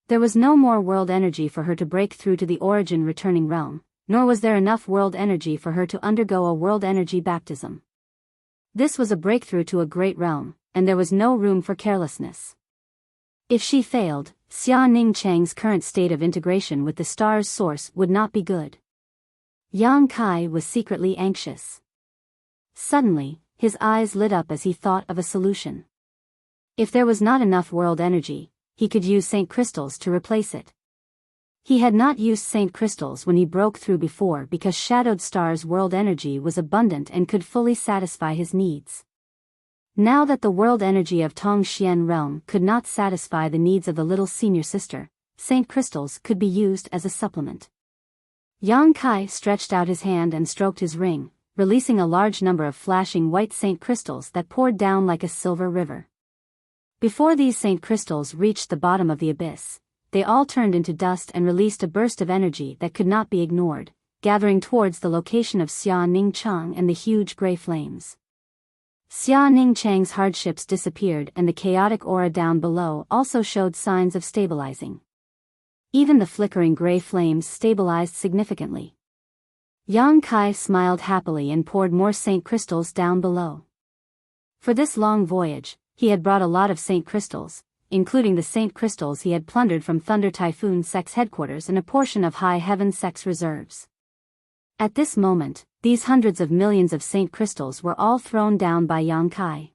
There was no more world energy for her to break through to the Origin Returning realm, nor was there enough world energy for her to undergo a world energy baptism. This was a breakthrough to a great realm, and there was no room for carelessness. If she failed, Xia Ning Chang's current state of integration with the star's source would not be good. Yang Kai was secretly anxious. Suddenly, his eyes lit up as he thought of a solution. If there was not enough world energy, he could use Saint Crystals to replace it. He had not used Saint Crystals when he broke through before because Shadowed Star's world energy was abundant and could fully satisfy his needs. Now that the world energy of Tongxian realm could not satisfy the needs of the little senior sister, Saint Crystals could be used as a supplement. Yang Kai stretched out his hand and stroked his ring, releasing a large number of flashing white Saint Crystals that poured down like a silver river. Before these Saint Crystals reached the bottom of the abyss, they all turned into dust and released a burst of energy that could not be ignored, gathering towards the location of Xia Ning Chang and the huge gray flames. Xia Ningchang's hardships disappeared and the chaotic aura down below also showed signs of stabilizing. Even the flickering gray flames stabilized significantly. Yang Kai smiled happily and poured more saint crystals down below. For this long voyage, he had brought a lot of saint crystals, including the saint crystals he had plundered from Thunder Typhoon Sect's headquarters and a portion of High Heaven Sect's reserves. At this moment, these hundreds of millions of saint crystals were all thrown down by Yang Kai.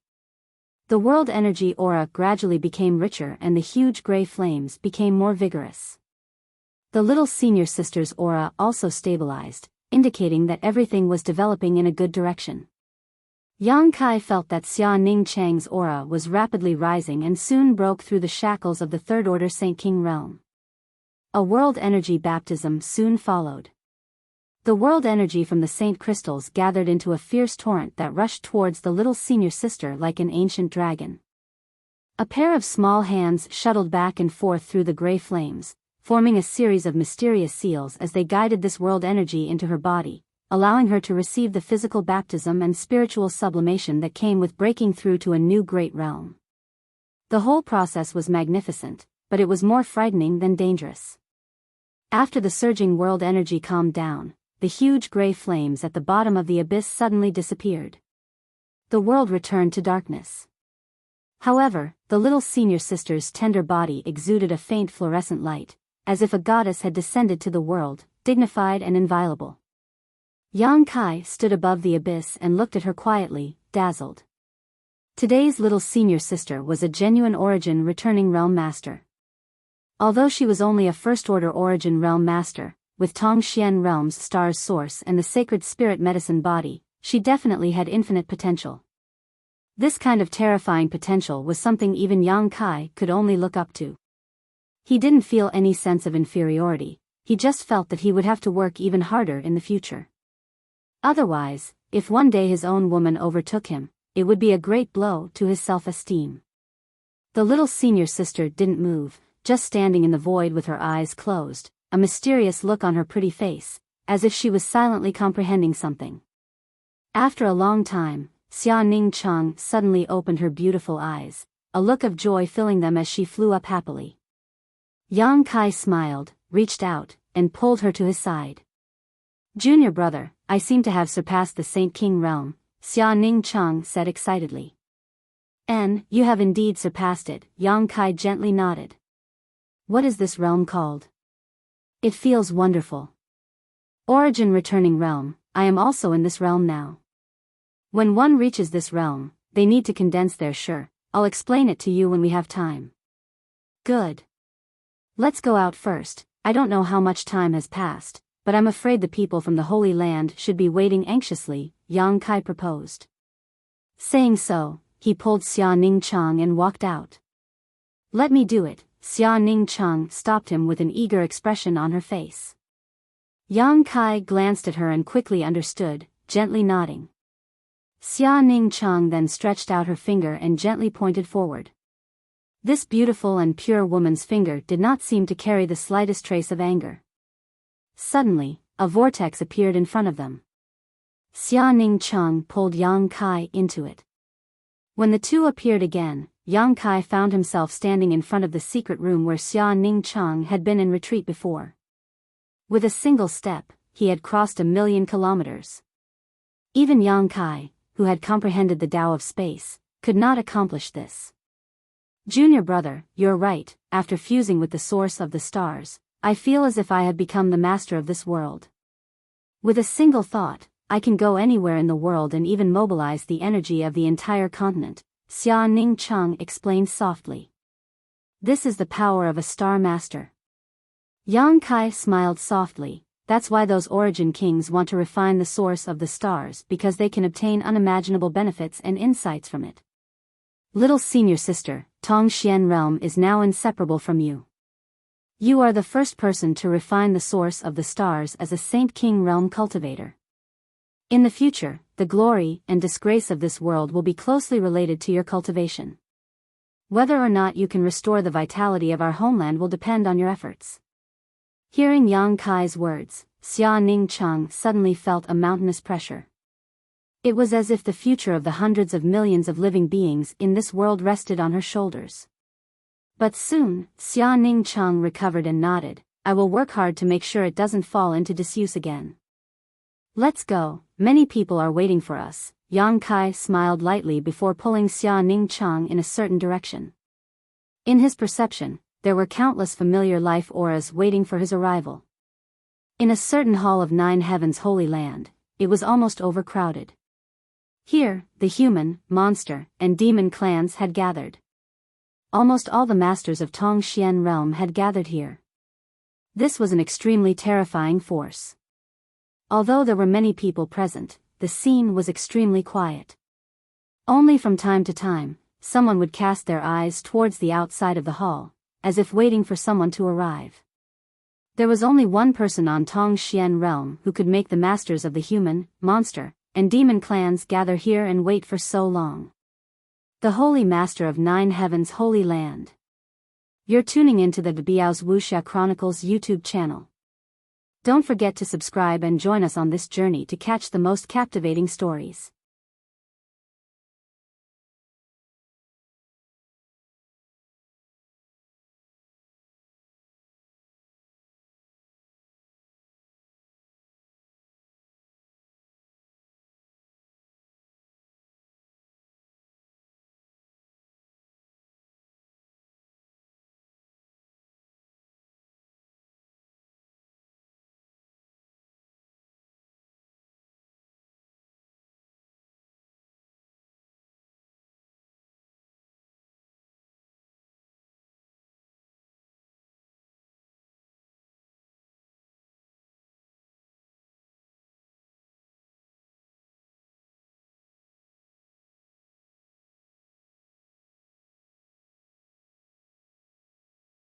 The world energy aura gradually became richer and the huge gray flames became more vigorous. The little senior sister's aura also stabilized, indicating that everything was developing in a good direction. Yang Kai felt that Xia Ningchang's aura was rapidly rising and soon broke through the shackles of the Third Order Saint King realm. A world energy baptism soon followed. The world energy from the saint crystals gathered into a fierce torrent that rushed towards the little senior sister like an ancient dragon. A pair of small hands shuttled back and forth through the gray flames, forming a series of mysterious seals as they guided this world energy into her body, allowing her to receive the physical baptism and spiritual sublimation that came with breaking through to a new great realm. The whole process was magnificent, but it was more frightening than dangerous. After the surging world energy calmed down, the huge gray flames at the bottom of the abyss suddenly disappeared. The world returned to darkness. However, the little senior sister's tender body exuded a faint fluorescent light, as if a goddess had descended to the world, dignified and inviolable. Yang Kai stood above the abyss and looked at her quietly, dazzled. Today's little senior sister was a genuine origin returning realm master. Although she was only a first-order origin realm master, with Tongxian Realm's star's source and the sacred spirit medicine body, she definitely had infinite potential. This kind of terrifying potential was something even Yang Kai could only look up to. He didn't feel any sense of inferiority, he just felt that he would have to work even harder in the future. Otherwise, if one day his own woman overtook him, it would be a great blow to his self-esteem. The little senior sister didn't move, just standing in the void with her eyes closed, a mysterious look on her pretty face, as if she was silently comprehending something. After a long time, Xia Ningchang suddenly opened her beautiful eyes, a look of joy filling them as she flew up happily. Yang Kai smiled, reached out, and pulled her to his side. "Junior brother, I seem to have surpassed the Saint King realm," Xia Ningchang said excitedly. You have indeed surpassed it," Yang Kai gently nodded. "What is this realm called?" "It feels wonderful. Origin returning realm, I am also in this realm now. When one reaches this realm, they need to condense their sure, I'll explain it to you when we have time." "Good. Let's go out first. I don't know how much time has passed, but I'm afraid the people from the Holy Land should be waiting anxiously," Yang Kai proposed. Saying so, he pulled Xia Ningchang and walked out. "Let me do it," Xia Ningchang stopped him with an eager expression on her face. Yang Kai glanced at her and quickly understood, gently nodding. Xia Ningchang then stretched out her finger and gently pointed forward. This beautiful and pure woman's finger did not seem to carry the slightest trace of anger. Suddenly, a vortex appeared in front of them. Xia Ningchang pulled Yang Kai into it. When the two appeared again, Yang Kai found himself standing in front of the secret room where Xia Ningchang had been in retreat before. With a single step, he had crossed 1,000,000 kilometers. Even Yang Kai, who had comprehended the Tao of space, could not accomplish this. "Junior brother, you're right, after fusing with the source of the stars, I feel as if I had become the master of this world. With a single thought, I can go anywhere in the world and even mobilize the energy of the entire continent," Xia Ningchang explained softly. "This is the power of a star master." Yang Kai smiled softly. "That's why those origin kings want to refine the source of the stars, because they can obtain unimaginable benefits and insights from it. Little senior sister, Tongxian realm is now inseparable from you. You are the first person to refine the source of the stars as a Saint King realm cultivator. In the future, the glory and disgrace of this world will be closely related to your cultivation. Whether or not you can restore the vitality of our homeland will depend on your efforts." Hearing Yang Kai's words, Xia Ningchang suddenly felt a mountainous pressure. It was as if the future of the hundreds of millions of living beings in this world rested on her shoulders. But soon, Xia Ningcheng recovered and nodded. I will work hard to make sure it doesn't fall into disuse again. Let's go, many people are waiting for us. Yang Kai smiled lightly before pulling Xia Ningcheng in a certain direction. In his perception, there were countless familiar life auras waiting for his arrival. In a certain hall of 9 heavens holy land, it was almost overcrowded. Here, the human, monster, and demon clans had gathered. Almost all the masters of Tongxian realm had gathered here. This was an extremely terrifying force. Although there were many people present, the scene was extremely quiet. Only from time to time, someone would cast their eyes towards the outside of the hall, as if waiting for someone to arrive. There was only one person on Tongxian realm who could make the masters of the human, monster, and demon clans gather here and wait for so long. The Holy Master of 9 Heavens Holy Land. You're tuning into the Biyao's Wuxia Chronicles YouTube channel. Don't forget to subscribe and join us on this journey to catch the most captivating stories.